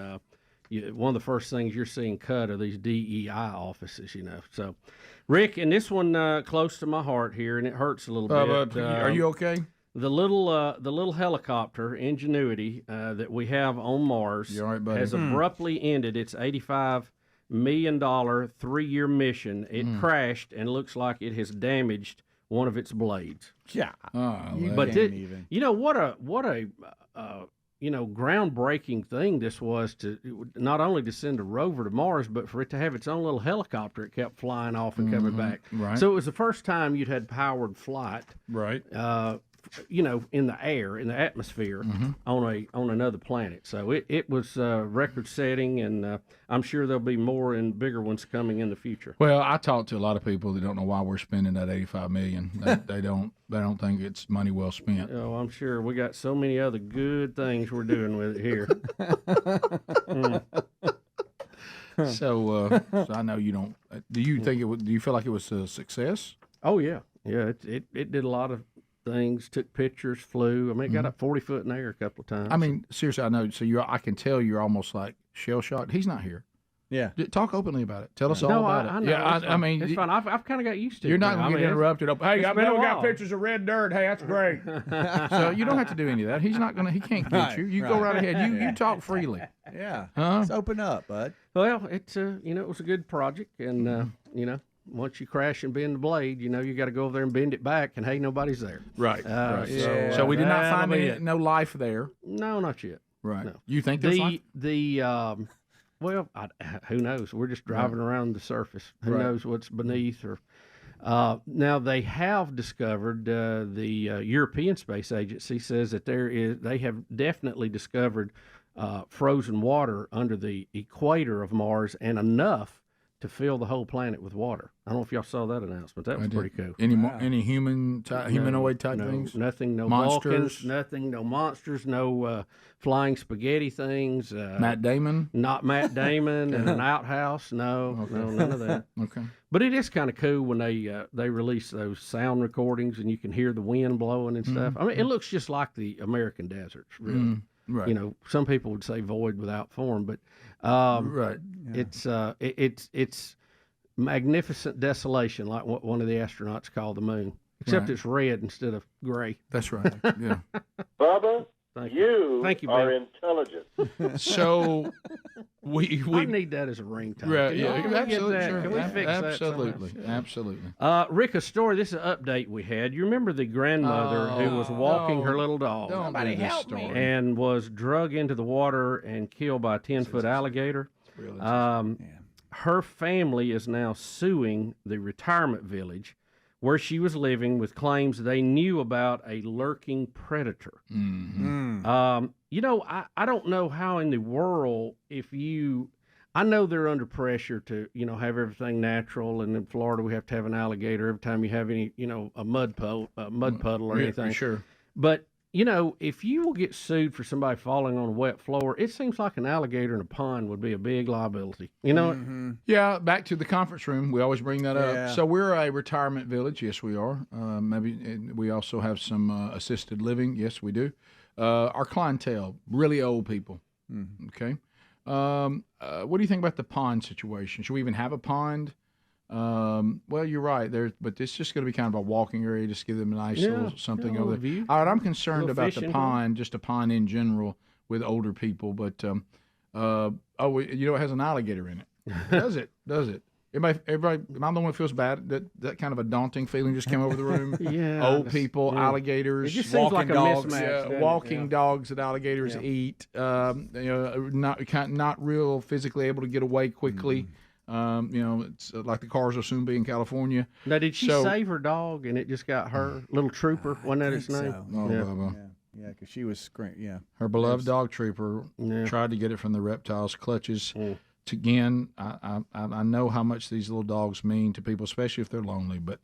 one of the first things you're seeing cut are these DEI offices, you know. So, Rick, and this one close to my heart here, and it hurts a little bit. Are you okay? The little helicopter, Ingenuity, that we have on Mars has abruptly ended its $85 million 3-year mission. It crashed and looks like it has damaged one of its blades. Yeah, but you know what a groundbreaking thing this was to not only to send a rover to Mars, but for it to have its own little helicopter. It kept flying off and coming back. Right. So it was the first time you'd had powered flight. Right. In the air, in the atmosphere, on another planet. So it was record setting, and I'm sure there'll be more and bigger ones coming in the future. Well, I talked to a lot of people that don't know why we're spending that $85 million. They don't think it's money well spent. Oh, I'm sure we got so many other good things we're doing with it here. So I know you don't. Do you think do you feel like it was a success? Oh yeah. It did a lot of things, took pictures, flew. I mean, it got up 40 foot in the air a couple of times. I mean, seriously, I know. So I can tell you're almost like shell shocked. He's not here. Yeah. Talk openly about it. Tell us all about it. I know. Yeah, I mean, it's fine. I've kind of got used to it. You're not going to get interrupted. Hey, I know we got while. pictures of red dirt. Hey, that's great. So you don't have to do any of that. He's not going to. He can't get you. You go right ahead. You talk freely. Yeah. Huh? Let's open up, bud. Well, it's it was a good project, and once you crash and bend the blade, you got to go over there and bend it back, and hey, nobody's there. Right. Yeah. So we did not find no life there. No, not yet. Right. No. You think there's life? Well, who knows? We're just driving around the surface. Who knows what's beneath? Or now they have discovered. The European Space Agency says that they have definitely discovered frozen water under the equator of Mars, and enough to fill the whole planet with water. I don't know if y'all saw that announcement. That was pretty cool. Any humanoid type things? Nothing. No monsters. Vulcans. Nothing. No monsters. No flying spaghetti things. Matt Damon. Not Matt Damon and an outhouse. No, none of that. Okay. But it is kind of cool when they release those sound recordings and you can hear the wind blowing and stuff. I mean, it looks just like the American deserts, really. Right. Some people would say void without form, but it's magnificent desolation, like what one of the astronauts called the moon, except it's red instead of gray. That's right. Yeah. Bubba, Thank you are Bill. intelligent. So we I need that as a ringtone. Right, Can we get that? Sure. Can we fix that somehow? Absolutely. Rick, a story. This is an update we had. You remember the grandmother who was walking her little dog Somebody help me. and was drug into the water and killed by a 10-foot alligator. Her family is now suing the retirement village where she was living with claims they knew about a lurking predator. I don't know how in the world I know they're under pressure to, have everything natural, and in Florida we have to have an alligator every time you have any, a mud puddle or anything. Sure. But if you will get sued for somebody falling on a wet floor, it seems like an alligator in a pond would be a big liability. Yeah, back to the conference room. We always bring that Yeah. up. So we're a retirement village. Yes, we are. Maybe we also have some assisted living. Yes, we do. Our clientele, really old people. Okay. What do you think about the pond situation? Should we even have a pond? Well, you're right. But it's just going to be kind of a walking area. Just give them a nice little something over there. View. All right, I'm concerned Little about the fishing pond, just a pond in general with older people. But it has an alligator in it. Does it? Does it? Everybody, am I the one who feels bad? That kind of a daunting feeling just came over the room. Yeah, old people, alligators, It just seems like a dogs, mismatch, doesn't it? walking dogs that alligators eat. Not real physically able to get away quickly. It's like the cars will soon be in California. Now, did she save her dog and it just got her? Little Trooper, wasn't that its name? So. Yeah, because she was screaming. Yeah, her beloved dog Trooper tried to get it from the reptile's clutches. Again, I know how much these little dogs mean to people, especially if they're lonely. But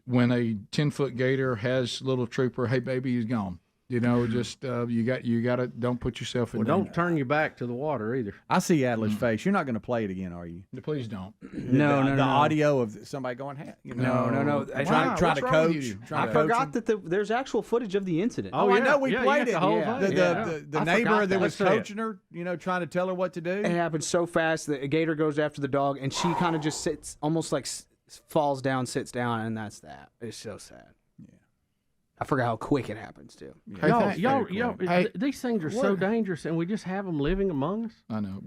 when a 10-foot gator has little Trooper, hey baby, he's gone. Just you got to don't put yourself in. Well, don't turn your back to the water either. I see Adler's face. You're not going to play it again, are you? Please don't. No. The audio of somebody going, No. Trying to coach. I forgot that there's actual footage of the incident. Oh, I know. We played it. The whole thing. The neighbor that was coaching her, trying to tell her what to do. It happened so fast that a gator goes after the dog, and she kind of just sits, almost like falls down, sits down, and that's that. It's so sad. I forgot how quick it happens too. These things are so dangerous, and we just have them living among us. I know,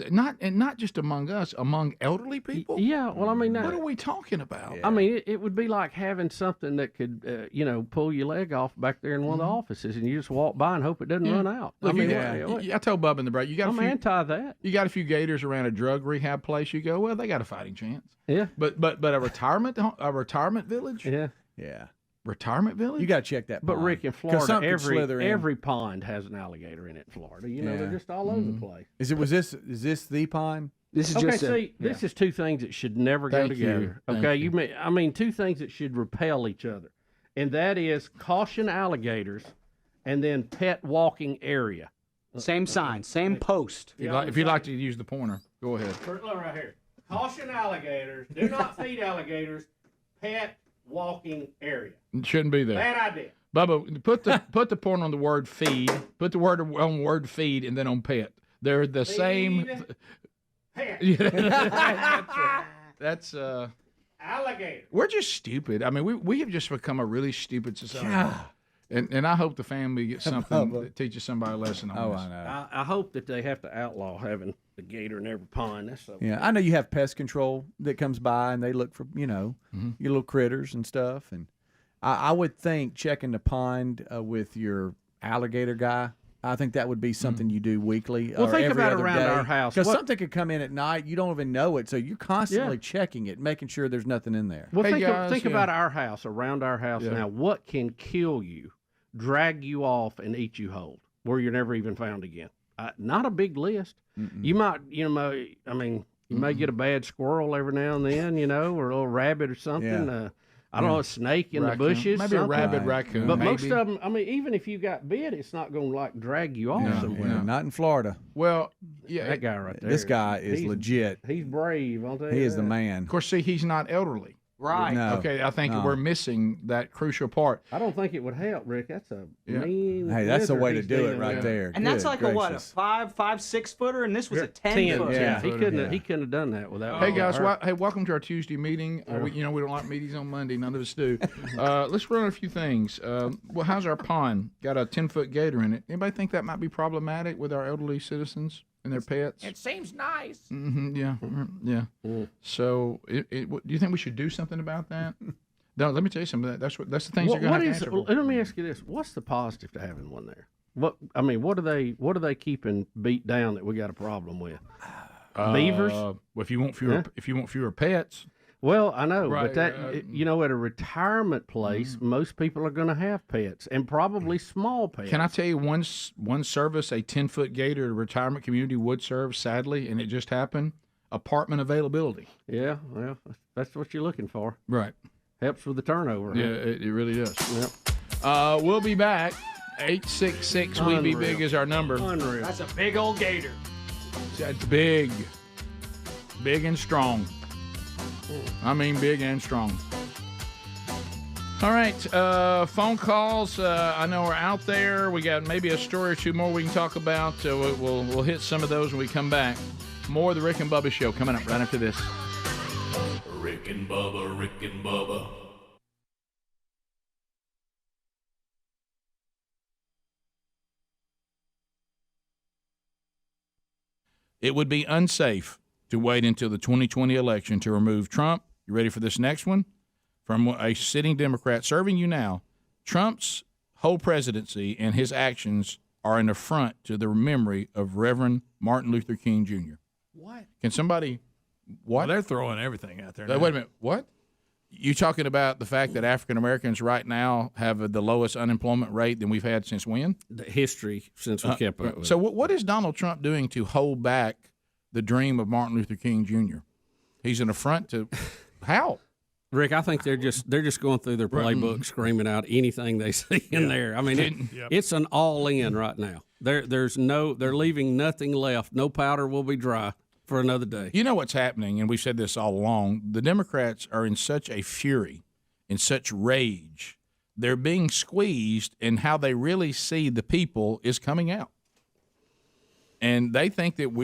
not just among us, among elderly people. Yeah, well, I mean, what are we talking about? I mean, it would be like having something that could, pull your leg off back there in one of the offices, and you just walk by and hope it doesn't run out. Look, I told Bubba in the break, I'm anti that. You got a few gators around a drug rehab place. You go, well, they got a fighting chance. Yeah, but a retirement village. Yeah. Retirement village? You got to check that. But pond. Rick, in Florida, every every pond has an alligator in it. In Florida, they're just all over the place. Is this the pond? This is this is two things that should never go together. Okay, two things that should repel each other, and that is caution alligators, and then pet walking area. Same sign, same post. If you'd like to use the pointer, go ahead. Look right here. Caution alligators. Do not feed alligators. Pet walking area. It shouldn't be there. Bad idea. Bubba, put the point on the word feed. Put the word on word feed and then on pet. They're the same. Pet. That's alligator. We're just stupid. I mean, we have just become a really stupid society. And I hope the family gets something that teaches somebody a lesson on this. I know. I hope that they have to outlaw having the gator in every pond. That's so I know you have pest control that comes by and they look for your little critters and stuff. And I would think checking the pond with your alligator guy. I think that would be something you do weekly. Well, or think every about other around day. our house. Because something could come in at night, you don't even know it, so you're constantly checking it, making sure there's nothing in there. Well, think about our house, around our house now. What can kill you, drag you off, and eat you whole, where you're never even found again? Not a big list. You might, you may get a bad squirrel every now and then, or a little rabbit or something. Yeah. I don't know, a snake in the bushes. Maybe a rabid raccoon. But most of them, even if you got bit, it's not going to drag you off somewhere. Yeah, not in Florida. Well, that guy right there. This guy is legit. He's brave, I'll tell you. He is the man. Of course, see, he's not elderly. Right. No. Okay, I think we're missing that crucial part. I don't think it would help, Rick. That's a mean. Hey, that's the way to he's do it dealing right with. there. And that's like a 5'6" footer, and this was a 10 footer. Yeah, he couldn't have done that without. Hey guys, welcome to our Tuesday meeting. We don't like meetings on Monday. None of us do. Let's run a few things. Well, how's our pond? Got a 10-foot gator in it. Anybody think that might be problematic with our elderly citizens and their pets? It seems nice. Yeah. So, do you think we should do something about that? No, let me tell you something. That's the things you're going to have to answer for. Let me ask you this: what's the positive to having one there? What are they keeping beat down that we got a problem with? Beavers? Well, if you want fewer pets. Well, I know, Right, but that at a retirement place, most people are going to have pets, and probably small pets. Can I tell you one service a 10-foot gator at a retirement community would serve, sadly, and it just happened? Apartment availability. Yeah, well, that's what you're looking for. Right. Helps with the turnover. Yeah, it really does. Yep. We'll be back. 866 We Be Big is our number. Unreal. That's a big old gator. That's big. Big and strong. I mean big and strong. All right, phone calls. I know are out there. We got maybe a story or two more we can talk about. We'll hit some of those when we come back. More of the Rick and Bubba Show coming up right after this. Rick and Bubba, Rick and Bubba. It would be unsafe to wait until the 2020 election to remove Trump. You ready for this next one? From a sitting Democrat serving you now, Trump's whole presidency and his actions are an affront to the memory of Reverend Martin Luther King Jr. What? Can somebody... What? Well, they're throwing everything out there now. Wait a minute. What? You talking about the fact that African Americans right now have the lowest unemployment rate than we've had since when? The history since we kept up with. So what is Donald Trump doing to hold back the dream of Martin Luther King Jr.? He's an affront to how? Rick, I think they're just going through their playbook, screaming out anything they see in there. I mean, it's an all in right now. They're leaving nothing left. No powder will be dry for another day. You know what's happening, and we've said this all along. The Democrats are in such a fury, in such rage. They're being squeezed, and how they really see the people is coming out. And they think that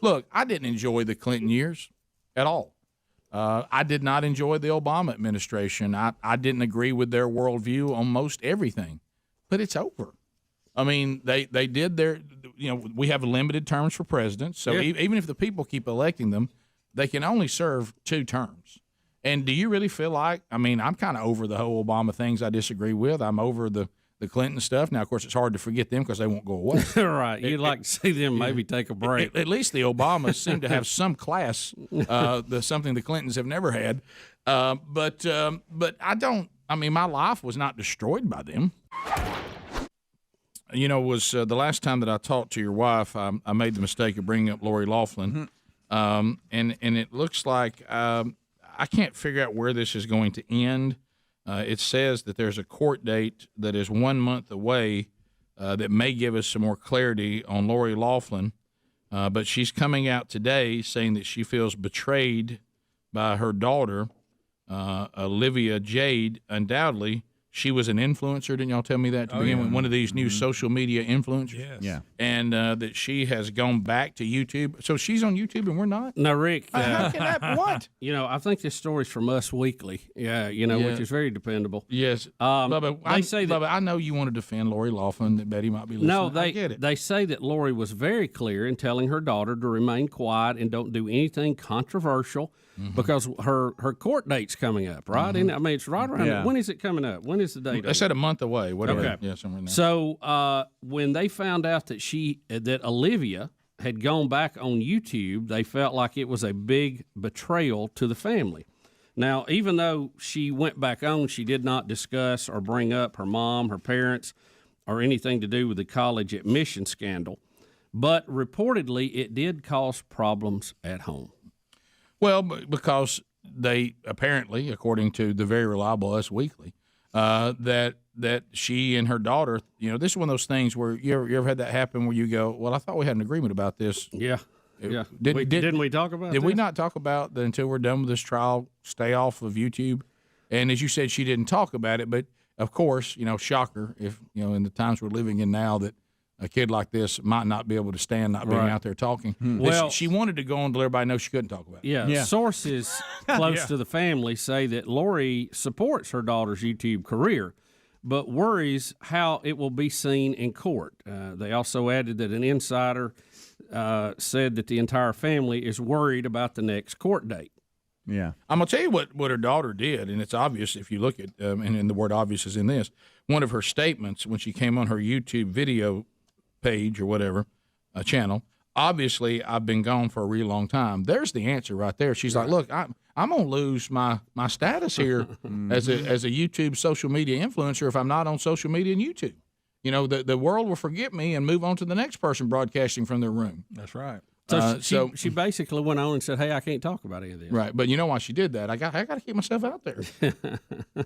look, I didn't enjoy the Clinton years at all. I did not enjoy the Obama administration. I didn't agree with their worldview on most everything, but it's over. I mean, they did their, we have limited terms for presidents. So even if the people keep electing them, they can only serve 2 terms. And do you really feel like, I'm kind of over the whole Obama things I disagree with. I'm over the Clinton stuff. Now, of course, it's hard to forget them because they won't go away. Right. You'd like to see them maybe take a break. At least the Obamas seem to have some class, something the Clintons have never had. But I don't, my life was not destroyed by them. Was the last time that I talked to your wife, I made the mistake of bringing up Lori Loughlin. And it looks like I can't figure out where this is going to end. It says that there's a court date that is 1 month away that may give us some more clarity on Lori Loughlin. But she's coming out today saying that she feels betrayed by her daughter, Olivia Jade. Undoubtedly, she was an influencer. Didn't y'all tell me that to begin with? One of these new social media influencers. Yes. Yeah. And that she has gone back to YouTube. So she's on YouTube and we're not? No, Rick. How can that? What? I think this story's from Us Weekly. Yeah, which is very dependable. Yes. Bubba, Bubba, I know you want to defend Lori Loughlin, that Betty might be listening. No, I get it. They say that Lori was very clear in telling her daughter to remain quiet and don't do anything controversial. Because her court date's coming up, right? And it's right around. Yeah. When is it coming up? When is the date? They said a month away. Whatever. Okay. Yeah, somewhere in there. So when they found out that Olivia had gone back on YouTube, they felt like it was a big betrayal to the family. Now, even though she went back on, she did not discuss or bring up her mom, her parents, or anything to do with the college admission scandal. But reportedly, it did cause problems at home. Well, because they apparently, according to the very reliable Us Weekly, that she and her daughter, this is one of those things where you ever had that happen where you go, well, I thought we had an agreement about this. Yeah. Didn't we talk about Did we not talk about that until we're done with this trial, stay off of YouTube? And as you said, she didn't talk about it. But, of course, shocker, if, in the times we're living in now that a kid like this might not be able to stand not being out there talking. Well, she wanted to go on to let everybody know she couldn't talk about it. Yeah. Sources close to the family say that Lori supports her daughter's YouTube career, but worries how it will be seen in court. They also added that an insider said that the entire family is worried about the next court date. Yeah. I'm going to tell you what her daughter did, and it's obvious if you look at, and the word obvious is in this, one of her statements when she came on her YouTube video page or whatever, a channel, obviously I've been gone for a really long time. There's the answer right there. She's like, look, I'm going to lose my status here as a YouTube social media influencer if I'm not on social media and YouTube. The world will forget me and move on to the next person broadcasting from their room. That's right. So she basically went on and said, hey, I can't talk about any of this. Right, but you know why she did that? I got to keep myself out there.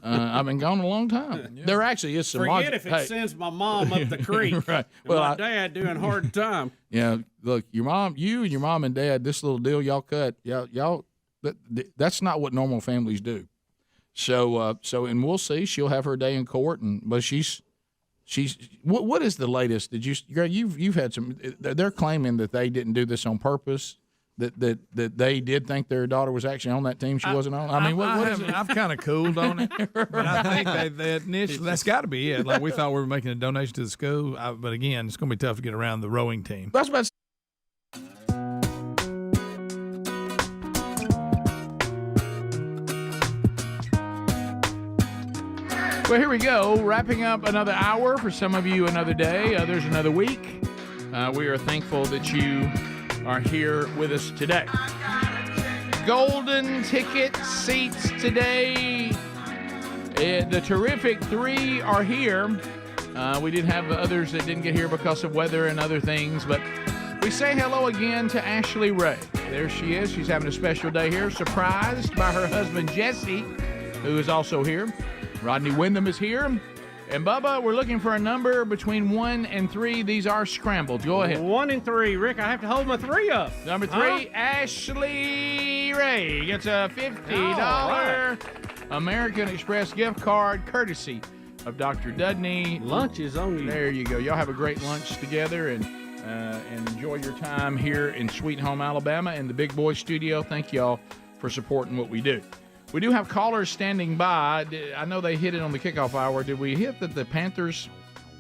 I've been gone a long time. Yeah. There actually is some Forget if it sends my mom up the creek. Right. Well, my dad doing hard time. Yeah, look, you and your mom and dad, this little deal y'all cut, y'all that's not what normal families do. So and we'll see. She'll have her day in court, but she's what is the latest? You've had some? They're claiming that they didn't do this on purpose. That they did think their daughter was actually on that team she wasn't on. What is it? I've kind of cooled on it, but I think they initially that's got to be it. Like we thought we were making a donation to the school, but again, it's going to be tough to get around the rowing team. That's about. Well, here we go. Wrapping up another hour. For some of you, another day. Others, another week. We are thankful that you are here with us today. Golden ticket seats today. The terrific 3 are here. We did have others that didn't get here because of weather and other things, but we say hello again to Ashley Ray. There she is. She's having a special day here. Surprised by her husband, Jesse, who is also here. Rodney Wyndham is here. And Bubba, we're looking for a number between 1 and 3. These are scrambled. Go ahead. 1 and 3. Rick, I have to hold my 3 up. Number 3, Ashley Ray gets a $50 American Express gift card courtesy of Dr. Dudney. Lunch is on you. There you go. Y'all have a great lunch together and enjoy your time here in Sweet Home, Alabama in the Big Boy Studio. Thank y'all for supporting what we do. We do have callers standing by. I know they hit it on the kickoff hour. Did we hit that the Panthers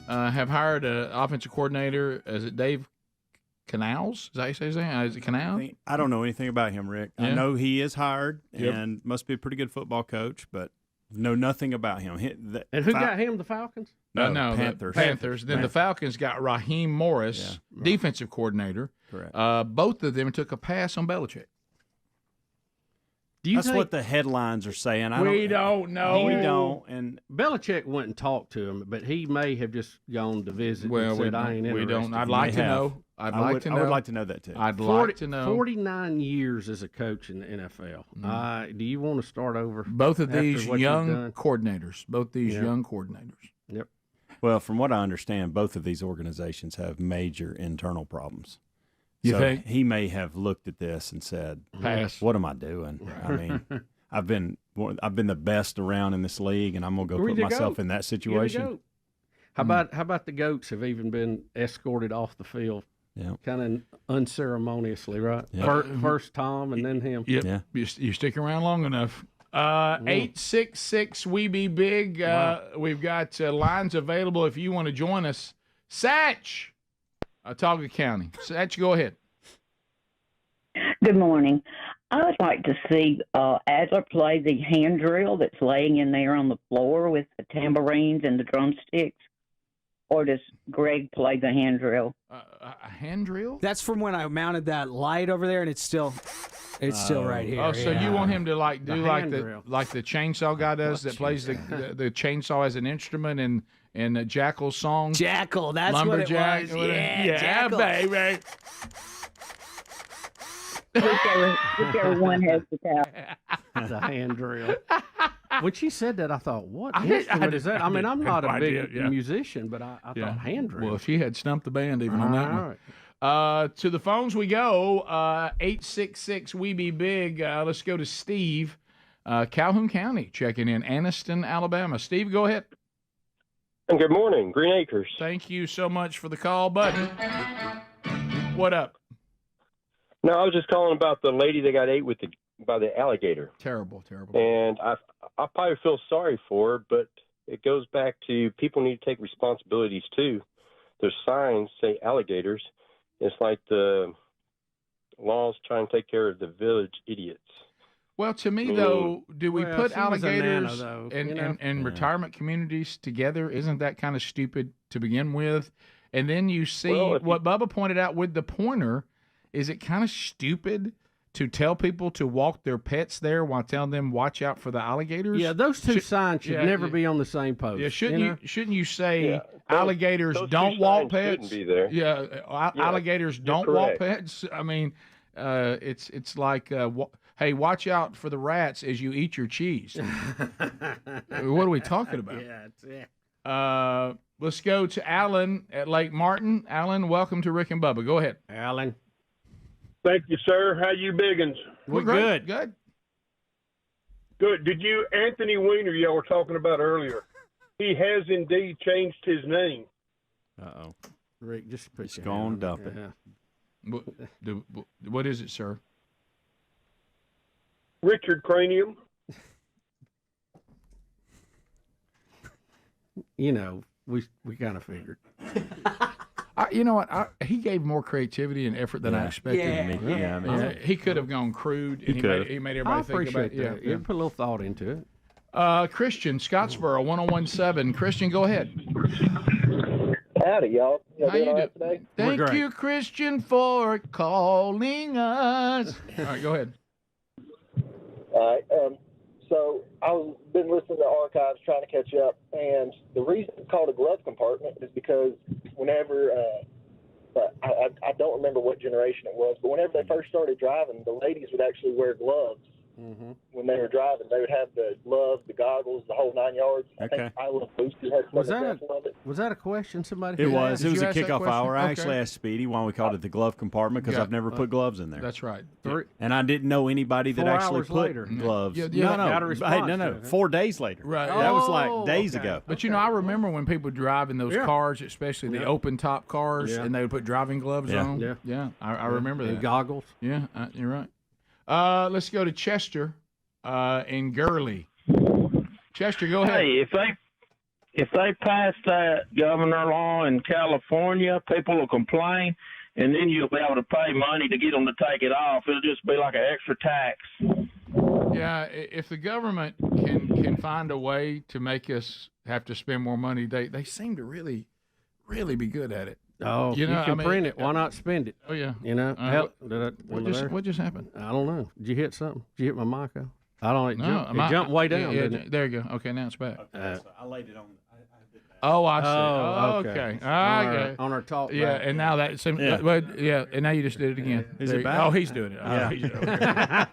have hired an offensive coordinator? Is it Dave Canals? Is that how you say his name? Is it Canals? I don't know anything about him, Rick. Yeah. I know he is hired Yep. and must be a pretty good football coach, but know nothing about him. And who got him? The Falcons? No, Panthers. The Panthers. Then the Falcons got Raheem Morris, defensive coordinator. Correct. Both of them took a pass on Belichick. That's what the headlines are saying. We don't know. We don't. And Belichick went and talked to him, but he may have just gone to visit Well, and said, I ain't we interested. don't. I'd like to know. I'd like to know. I would like to know that too. I'd like to know. 49 years as a coach in the NFL. Do you want to start over? Both of after these what you've young done? coordinators. Both these Yeah. young coordinators. Yep. Well, from what I understand, both of these organizations have major internal problems. You so think? he may have looked at this and said, Pass. What am I doing? I mean, I've been the best around in this league, and I'm going to go We're put the myself GOAT. in that You're the situation. GOAT. How about the goats have even been escorted off the field? Yeah. Kind of unceremoniously, right? Yeah. First Tom and then him. Yep. Yeah. You stick around long enough. 866 We Be Big. We've got lines available if you want to join us. Satch, Autauga County. Satch, go ahead. Good morning. I would like to see Adler play the hand drill that's laying in there on the floor with the tambourines and the drumsticks. Or does Greg play the hand drill? A hand drill? That's from when I mounted that light over there, and it's still right here. Oh, so you want him to like do The like hand the drill. like the chainsaw guy does that plays the chainsaw as an instrument in Jackal's song? Jackal, that's Lumberjack. what it was. Yeah, Jackal. baby. Whichever one has the towel. The hand drill. When she said that, I thought, what I instrument is that? I mean, I'm not a no big idea, yeah. musician, but I thought hand drill. Well, she had stumped the band even on that All one. right. To the phones we go. 866 We Be Big. Let's go to Steve, Calhoun County, checking in, Anniston, Alabama. Steve, go ahead. And good morning, Green Acres. Thank you so much for the call, buddy. What up? No, I was just calling about the lady that got ate by the alligator. Terrible, terrible. And I probably feel sorry for her, but it goes back to people need to take responsibilities too. There's signs say alligators. It's like the laws trying to take care of the village idiots. Well, to me, though, do we put she was a alligators nana, though, and retirement communities together? Isn't that kind of stupid to begin with? And then you see what Bubba pointed out with the pointer. Is it kind of stupid to tell people to walk their pets there while telling them watch out for the alligators? Yeah, those two signs should never be on the same post. Yeah, shouldn't you say Yeah, alligators those don't two walk signs pets? shouldn't be there. Yeah, alligators you're don't walk correct. pets. I mean, it's like hey, watch out for the rats as you eat your cheese. What are we talking about? Yeah. Let's go to Alan at Lake Martin. Alan, welcome to Rick and Bubba. Go ahead. Alan. Thank you, sir. How you biggins? We're good. Good. Good. Did you, Anthony Wiener, y'all were talking about earlier? He has indeed changed his name. Uh-oh. Rick, just put your Go on, hand on dump it. it. What is it, sir? Richard Cranium. You know, we kind of figured. You know what? He gave more creativity and effort than I expected. He could have gone crude. And he made everybody I think about appreciate that. You put a little thought into it. Christian, Scottsboro, 1017. Christian, go ahead. Howdy, y'all. How you doing today? Thank you, Christian, for calling us. All right, go ahead. All right. So I've been listening to archives, trying to catch up, and the reason it's called a glove compartment is because whenever I don't remember what generation it was, but whenever they first started driving, the ladies would actually wear gloves. When they were driving, they would have the gloves, the goggles, the whole 9 yards. I think I Love Lucy had some example of it. Was that a question somebody It had? was. Did It was you a ask that kickoff question? hour. I Okay. actually asked Speedy why we called it the glove compartment because Yeah. I've never put gloves in there. That's right. And I didn't know anybody that 4 actually hours put later. gloves. Yeah, no, got a response no. to it. 4 days later. Right. That was like days ago. But I remember when people drive in those Yeah. cars, especially the open top cars, Yeah. and they would put driving gloves Yeah. on. Yeah. I remember The that. goggles. Yeah, you're right. Let's go to Chester in Gurley. Chester, go ahead. Hey, if they pass that governor law in California, people will complain, and then you'll be able to pay money to get them to take it off. It'll just be like an extra tax. Yeah, if the government can find a way to make us have to spend more money, they seem to really be good at it. Oh, you can print it. Why not spend it? Oh, yeah. You know, what just happened? I don't know. Did you hit something? Did you hit my mic? I don't know. No, it jumped way down. Yeah, didn't it? there you go. Okay, now it's back. So I laid it on. Oh, I see. Oh, okay. On our talk. Yeah, back. and now that seems. And now you just did it again. Is it back? Oh, he's doing it. Yeah. He's doing it.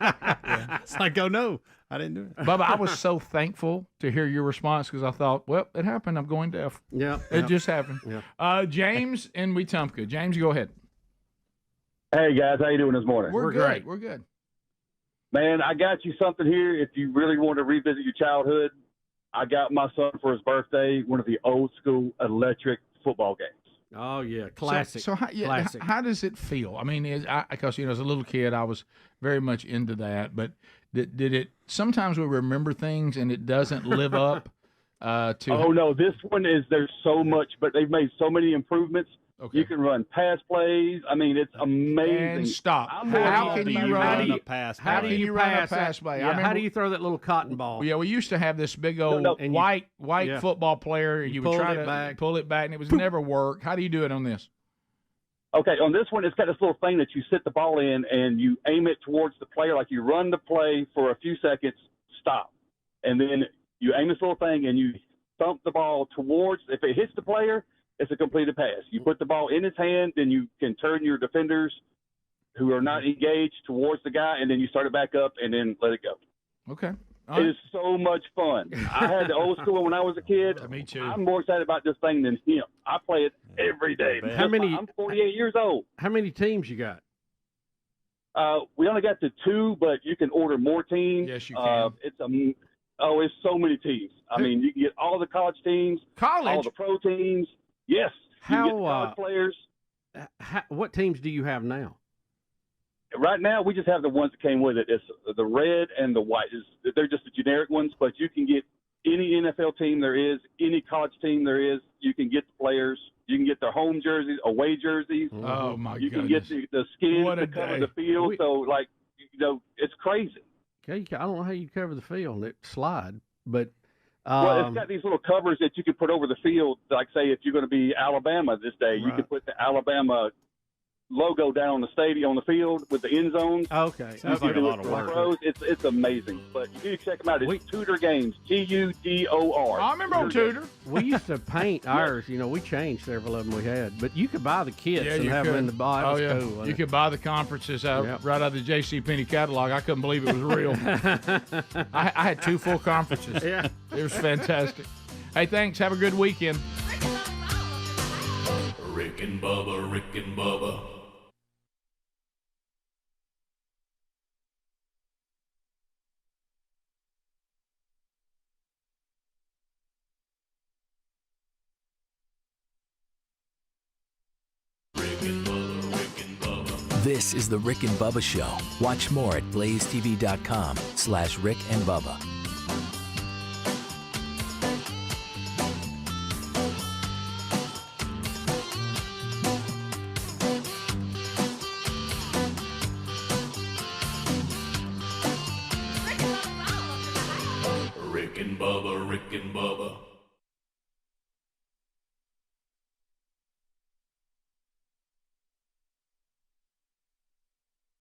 It's like, oh no, I didn't do it. Bubba, I was so thankful to hear your response because I thought, well, it happened. I'm going deaf. Yeah. It just happened. Yeah. James in Wetumpka. James, go ahead. Hey guys, how you doing this morning? We're great. We're good. Man, I got you something here. If you really want to revisit your childhood, I got my son for his birthday one of the old school electric football games. Oh yeah, classic. So how does it feel? I mean, because as a little kid, I was very much into that. But did it? Sometimes we remember things and it doesn't live up to. Oh no, this one is. There's so much, but they've made so many improvements. Okay. You can run pass plays. I mean, it's amazing. And stop. How can you run a pass play? How do you run a pass play? Yeah, how do you throw that little cotton ball? Yeah, we used to have this big old white football player, and you would try to pull it back, and it was never work. How do you do it on this? Okay, on this one, it's got this little thing that you sit the ball in, and you aim it towards the player. Like you run the play for a few seconds, stop, and then you aim this little thing, and you thump the ball towards. If it hits the player, it's a completed pass. You put the ball in his hand, then you can turn your defenders who are not engaged towards the guy, and then you start it back up and then let it go. Okay. It is so much fun. I had the old school when I was a kid. Me too. I'm more excited about this thing than him. I play it every day. I'm 48 years old. How many teams you got? We only got to 2, but you can order more teams. Yes, you can. It's so many teams. I mean, you can get all the college teams, all the pro teams. Yes. You can get the college players. What teams do you have now? Right now, we just have the ones that came with it. It's the red and the white. They're just the generic ones, but you can get any NFL team there is, any college team there is. You can get the players. You can get their home jerseys, away jerseys. Oh, my You goodness. can get the skins What a to cover day. the field. It's crazy. Okay, I don't know how you cover the field and it slide, but Well, it's got these little covers that you can put over the field. Like, say, if you're going to be Alabama this day, you can put the Alabama logo down on the stadium, on the field with the end zones. Okay. Sounds like a lot of work. It's amazing. But you need to check them out. It's Tudor Games, Tudor. I remember on Tudor. We used to paint ours. You know, we changed several of them we had. But you could buy the kits and have them in the box. Oh, yeah. Cool, You could buy the conferences right out of the JCPenney catalog. I couldn't believe it was real. I had 2 full conferences. Yeah. It was fantastic. Hey, thanks. Have a good weekend. Rick and Bubba, Rick and Bubba. This is the Rick and Bubba Show. Watch more at blazetv.com/Rick and Bubba.